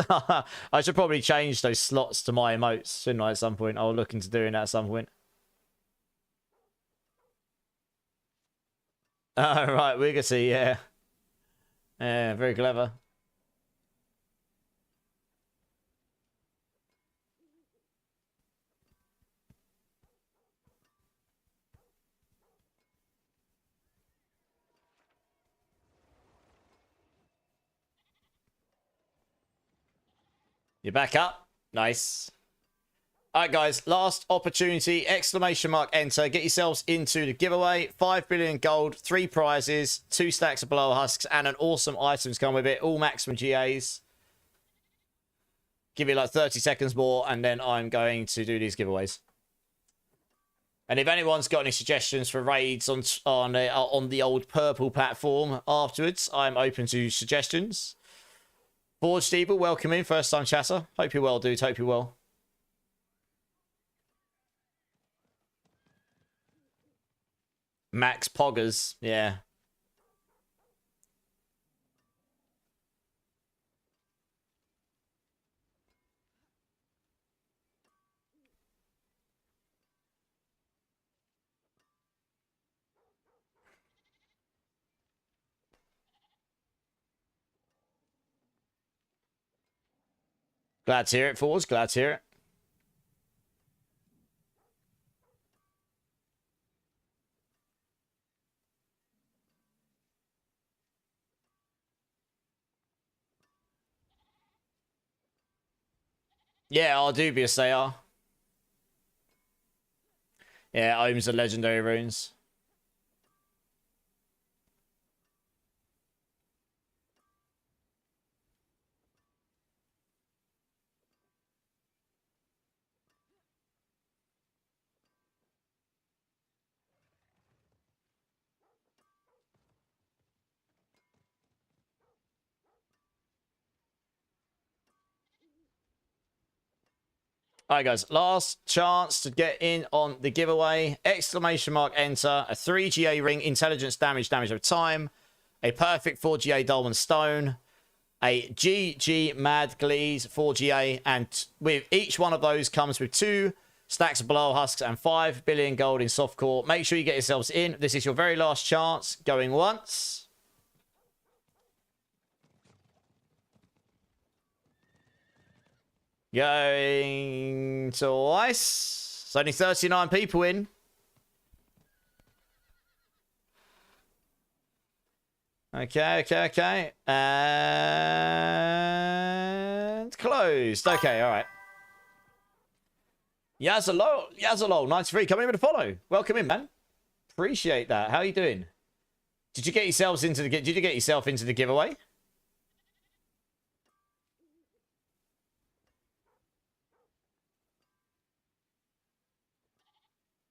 I should probably change those slots to my emotes, shouldn't I, at some point? I'll look into doing that at some point. Right, we can see, yeah. Yeah, very clever. You're back up. Nice. Alright, guys. Last opportunity. Exclamation mark enter. Get yourselves into the giveaway. 5 billion gold, 3 prizes, 2 stacks of blower husks, and an awesome items come with it. All maximum GAs. Give you like 30 seconds more, and then I'm going to do these giveaways. And if anyone's got any suggestions for raids on the old purple platform afterwards, I'm open to suggestions. Forged Evil, welcome in, first time chatter. Hope you're well, dude. Hope you're well. Max Poggers, yeah. Glad to hear it, Forge. Glad to hear it. Yeah, our dubious they are. Yeah, Ohms are legendary runes. Alright, guys. Last chance to get in on the giveaway. Exclamation mark enter. A 3 GA ring, intelligence damage over time. A perfect 4 GA Dolmen Stone. A GG Mad Glees 4 GA. And with each one of those comes with 2 stacks of blower husks and 5 billion gold in softcore. Make sure you get yourselves in. This is your very last chance. Going once. Going twice. It's only 39 people in. Okay. And closed. Okay, all right. Yazalo, 93, coming in with a follow. Welcome in, man. Appreciate that. How are you doing? Did you get yourselves into the? Did you get yourself into the giveaway?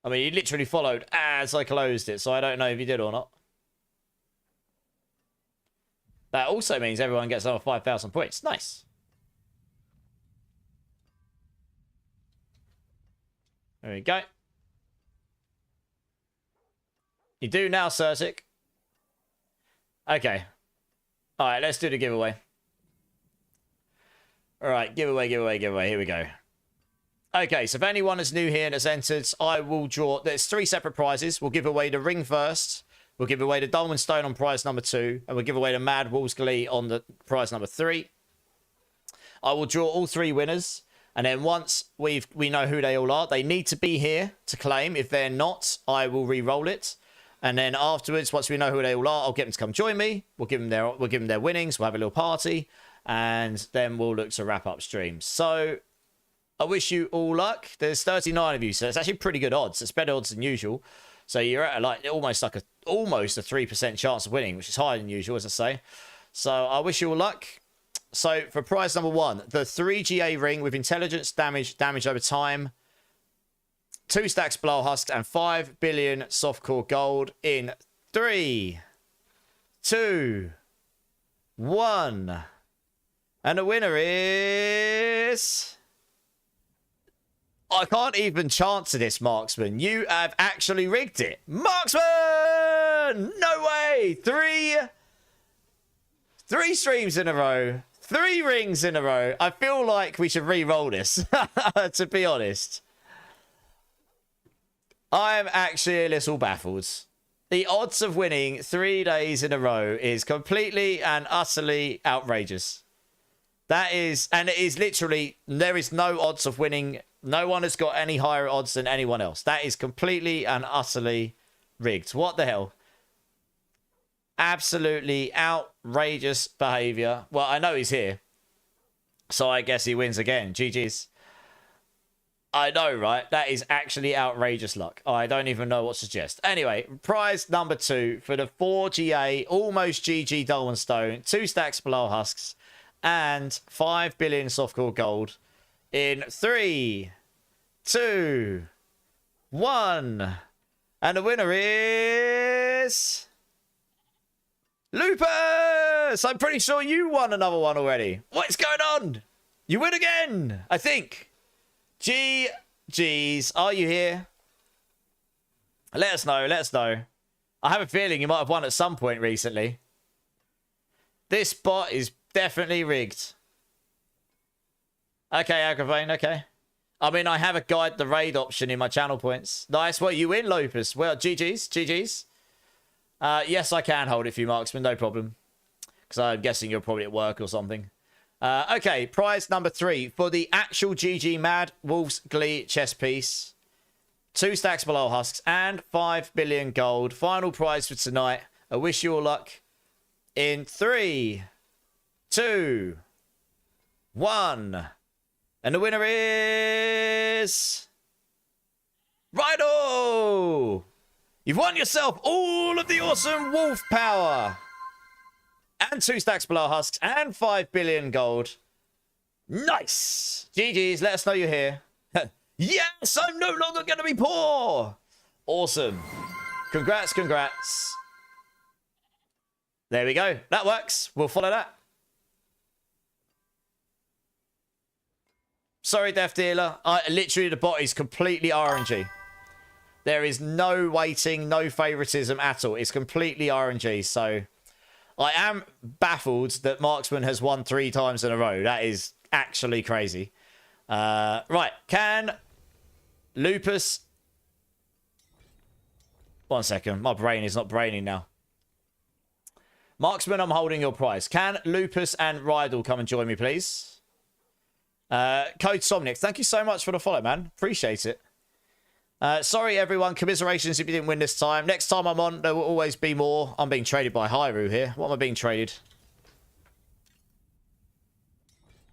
I mean, you literally followed as I closed it, so I don't know if you did or not. That also means everyone gets over 5,000 points. Nice. There we go. You do now, Certic. Okay. All right, let's do the giveaway. All right, giveaway. Here we go. Okay, so if anyone is new here that's entered, I will draw... There's 3 separate prizes. We'll give away the ring first. We'll give away the Dolmen Stone on prize number 2. And we'll give away the Mad Wolves Glee on the prize number 3. I will draw all 3 winners. And then once we know who they all are, they need to be here to claim. If they're not, I will re-roll it. And then afterwards, once we know who they all are, I'll get them to come join me. We'll give them their winnings. We'll have a little party. And then we'll look to wrap up streams. So... I wish you all luck. There's 39 of you, so it's actually pretty good odds. It's better odds than usual. So you're at almost a 3% chance of winning, which is higher than usual, as I say. So I wish you all luck. So for prize number 1, the 3GA ring with intelligence, damage over time, 2 stacks blow husks, and 5 billion softcore gold in 3, 2, 1. And the winner is... I can't even chance to this, Marksman. You have actually rigged it. Marksman! No way! 3 streams in a row. 3 rings in a row. I feel like we should re-roll this, to be honest. I am actually a little baffled. The odds of winning 3 days in a row is completely and utterly outrageous. That is, and it is literally, there is no odds of winning. No one has got any higher odds than anyone else. That is completely and utterly rigged. What the hell? Absolutely outrageous behavior. Well, I know he's here, so I guess he wins again. GG's. I know, right? That is actually outrageous luck. I don't even know what to suggest. Anyway, prize number 2 for the 4GA, almost GG Dolmen Stone, 2 stacks below husks, and 5 billion softcore gold in 3, 2, 1. And the winner is... Lupus! I'm pretty sure you won another one already. What is going on? You win again, I think. GG's. Are you here? Let us know. Let us know. I have a feeling you might have won at some point recently. This bot is definitely rigged. Okay, Agravane, okay. I mean, I have a guide the raid option in my channel points. Nice. Well, you win, Lopus. Well, GG's. GG's. Yes, I can hold it for you, Marksman. No problem. Because I'm guessing you're probably at work or something. Okay, prize number 3 for the actual GG Mad Wolves Glee chess piece. 2 stacks below husks and 5 billion gold. Final prize for tonight. I wish you all luck. In 3, 2, 1. And the winner is... Rhino! You've won yourself all of the awesome wolf power. And 2 stacks below husks and 5 billion gold. Nice! GG's, let us know you're here. Yes, I'm no longer going to be poor. Awesome. Congrats, congrats. There we go. That works. We'll follow that. Sorry, Death Dealer. Literally, the bot is completely RNG. There is no waiting, no favoritism at all. It's completely RNG. So I am baffled that Marksman has won 3 times in a row. That is actually crazy. Right. Can Lupus... One second. My brain is not braining now. Marksman, I'm holding your prize. Can Lupus and Rydell come and join me, please? Code Somnic, thank you so much for the follow, man. Appreciate it. Sorry, everyone. Commiserations if you didn't win this time. Next time I'm on, there will always be more. I'm being traded by Hyrule here. What am I being traded?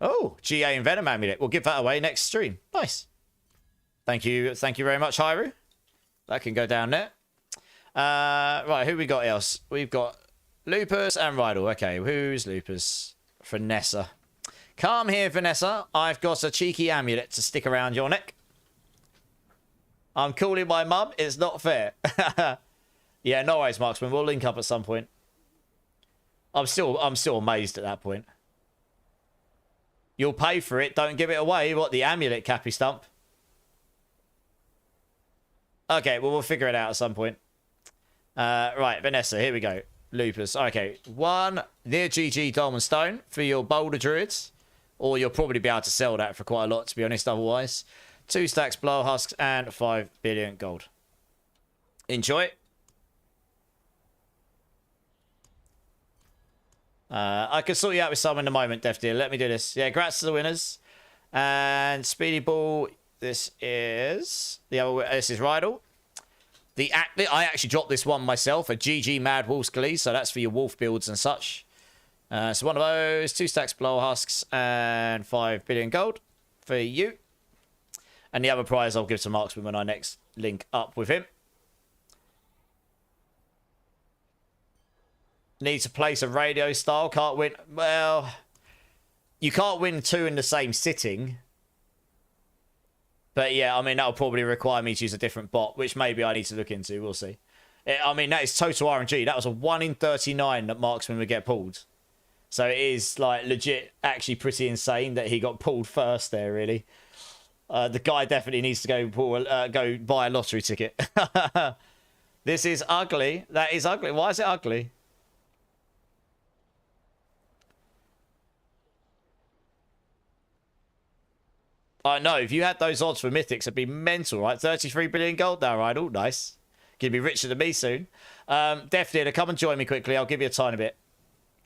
Oh, GA and Venom Amulet. We'll give that away next stream. Nice. Thank you very much, Hyru. That can go down there. Right, who we got else? We've got Lupus and Rydal. Okay, who's Lupus? Vanessa. Come here, Vanessa. I've got a cheeky amulet to stick around your neck. I'm calling my mum. It's not fair. Yeah, no worries, Marksman. We'll link up at some point. I'm still amazed at that point. You'll pay for it. Don't give it away. What, the amulet, Cappy Stump? Okay, well, we'll figure it out at some point. Right, Vanessa, here we go. Lupus. Okay, 1 near GG Diamond Stone for your Boulder Druids. Or you'll probably be able to sell that for quite a lot, to be honest, otherwise. 2 stacks Blower Husks and 5 billion gold. Enjoy. I can sort you out with some in a moment, Def Deal. Let me do this. Yeah, congrats to the winners. And Speedy Ball, this is Rydal. I actually dropped this one myself, a GG Mad Wolfscally, so that's for your wolf builds and such. So one of those, 2 stacks Blower Husks and 5 billion gold for you. And the other prize I'll give to Marksman when I next link up with him. Need to place a radio style. Can't win. Well, you can't win 2 in the same sitting. But yeah, I mean, that'll probably require me to use a different bot, which maybe I need to look into. We'll see. I mean, that is total RNG. That was a 1 in 39 that Marksman would get pulled. So it is, like, legit actually pretty insane that he got pulled first there, really. The guy definitely needs to go buy a lottery ticket. This is ugly. That is ugly. Why is it ugly? I know, if you had those odds for Mythics, it'd be mental, right? 33 billion gold now, right? Oh, nice. Gonna be richer than me soon. Def Dealer, come and join me quickly. I'll give you a tiny bit.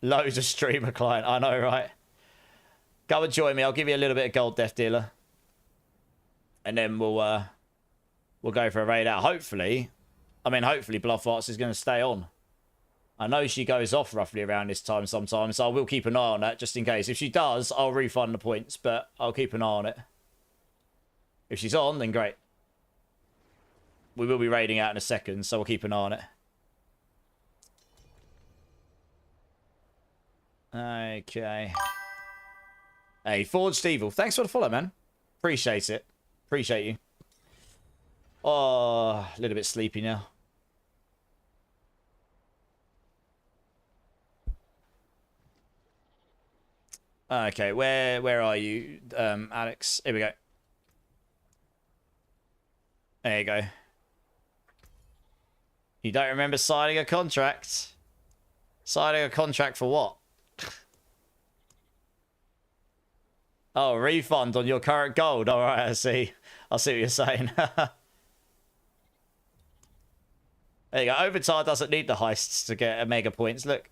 Loads of streamer client. I know, right? Come and join me. I'll give you a little bit of gold, Def Dealer. And then we'll go for a raid out. Hopefully Bluff Arts is going to stay on. I know she goes off roughly around this time sometimes, so I will keep an eye on that just in case. If she does, I'll refund the points, but I'll keep an eye on it. If she's on, then great. We will be raiding out in a second, so we'll keep an eye on it. Okay. Hey, Forged Evil. Thanks for the follow, man. Appreciate it. Appreciate you. Oh, a little bit sleepy now. Okay, where are you, Alex? Here we go. There you go. You don't remember signing a contract? Signing a contract for what? Oh, refund on your current gold. All right, I see. I see what you're saying. There you go. Overtime doesn't need the heists to get a mega points. Look.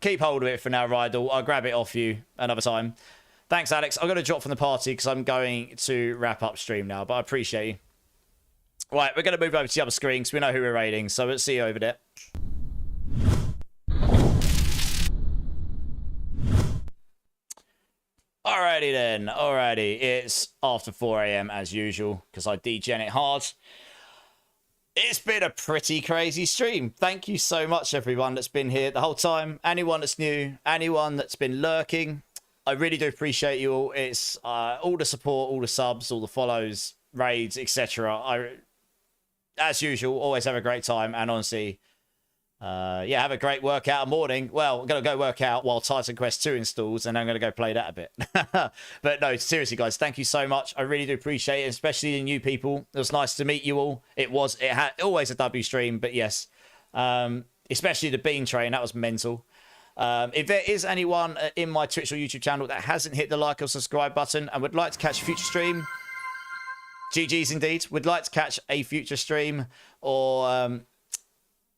Keep hold of it for now, Rydal. I'll grab it off you another time. Thanks, Alex. I'm going to drop from the party because I'm going to wrap up stream now, but I appreciate you. Right, we're going to move over to the other screen because we know who we're raiding, so we'll see you over there. Alrighty then. Alrighty. It's after 4 AM as usual because I degen it hard. It's been a pretty crazy stream. Thank you so much, everyone that's been here the whole time. Anyone that's new, anyone that's been lurking. I really do appreciate you all. It's all the support, all the subs, all the follows, raids, etc. As usual, always have a great time. And honestly, yeah, have a great workout morning. Well, I'm going to go work out while Titan Quest 2 installs, and I'm going to go play that a bit. But no, seriously, guys, thank you so much. I really do appreciate it, especially the new people. It was nice to meet you all. It had always a W stream, but yes, especially the Bean Train. That was mental. If there is anyone in my Twitch or YouTube channel that hasn't hit the like or subscribe button and would like to catch a future stream, GG's indeed, would like to catch a future stream or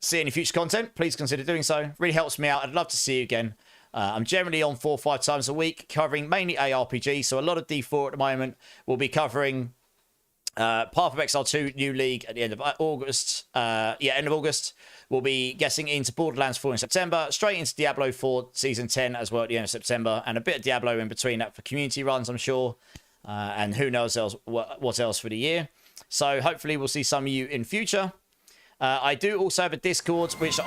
see any future content, please consider doing so. Really helps me out. I'd love to see you again. I'm generally on 4 or 5 times a week, covering mainly ARPG, so a lot of D4 at the moment. We'll be covering Path of Exile 2 New League at the end of August. End of August. we'll be getting into Borderlands 4 in September, straight into Diablo 4 Season 10 as well at the end of September, and a bit of Diablo in between that for community runs, I'm sure, and who knows else, what else for the year. So hopefully we'll see some of you in future. I do also have a Discord, which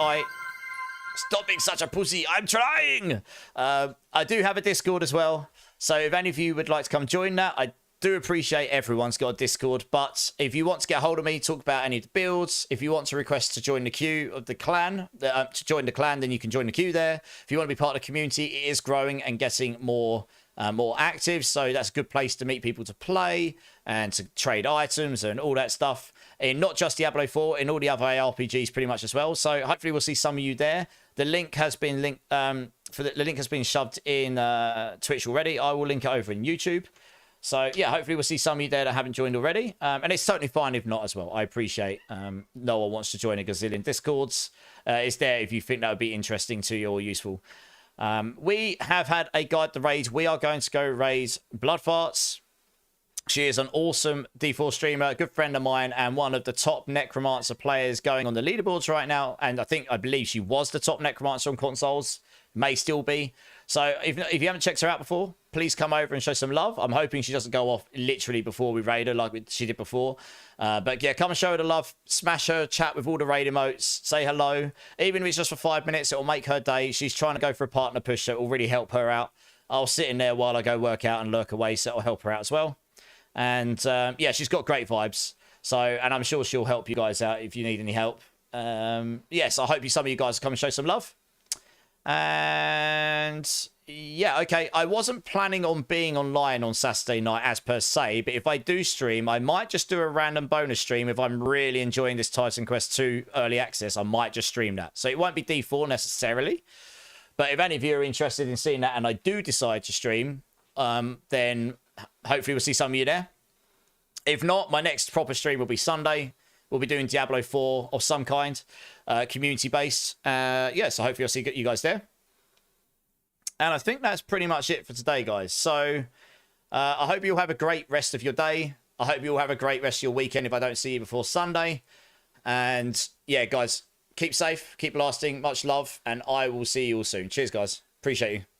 Stop being such a pussy. I'm trying. I do have a Discord as well. So if any of you would like to come join that, I do appreciate everyone's got a Discord. But if you want to get a hold of me, talk about any of the builds, if you want to request to join the queue of the clan, then you can join the queue there. If you want to be part of the community, it is growing and getting more active. So that's a good place to meet people to play and to trade items and all that stuff. In not just Diablo 4, in all the other RPGs pretty much as well. So hopefully we'll see some of you there. The link has been the link has been shoved in Twitch already. I will link it over in YouTube. So yeah, hopefully we'll see some of you there that haven't joined already. And it's totally fine if not as well. I appreciate no one wants to join a gazillion Discords. It's there if you think that would be interesting to you or useful. We have had a guide to raid. We are going to go raid Bloodfarts. She is an awesome D4 streamer, a good friend of mine, and one of the top Necromancer players going on the leaderboards right now. And I believe she was the top Necromancer on consoles, may still be. So if you haven't checked her out before, please come over and show some love. I'm hoping she doesn't go off literally before we raid her like she did before. But yeah, come and show her the love, smash her, chat with all the raid emotes, say hello. Even if it's just for 5 minutes, it'll make her day. She's trying to go for a partner push, so it will really help her out. I'll sit in there while I go work out and lurk away, so it'll help her out as well. And yeah, she's got great vibes. So, and I'm sure she'll help you guys out if you need any help. Yes, I hope some of you guys come and show some love. And yeah, okay. I wasn't planning on being online on Saturday night as per se, but if I do stream, I might just do a random bonus stream. If I'm really enjoying this Titan Quest 2 early access, I might just stream that. So it won't be D4 necessarily. But if any of you are interested in seeing that and I do decide to stream, then hopefully we'll see some of you there. If not, my next proper stream will be Sunday. We'll be doing Diablo 4 of some kind, community based. Yeah, so hopefully I'll see you guys there. And I think that's pretty much it for today, guys. So I hope you'll have a great rest of your day. I hope you'll have a great rest of your weekend if I don't see you before Sunday. And yeah, guys, keep safe, keep lasting, much love, and I will see you all soon. Cheers, guys. Appreciate you.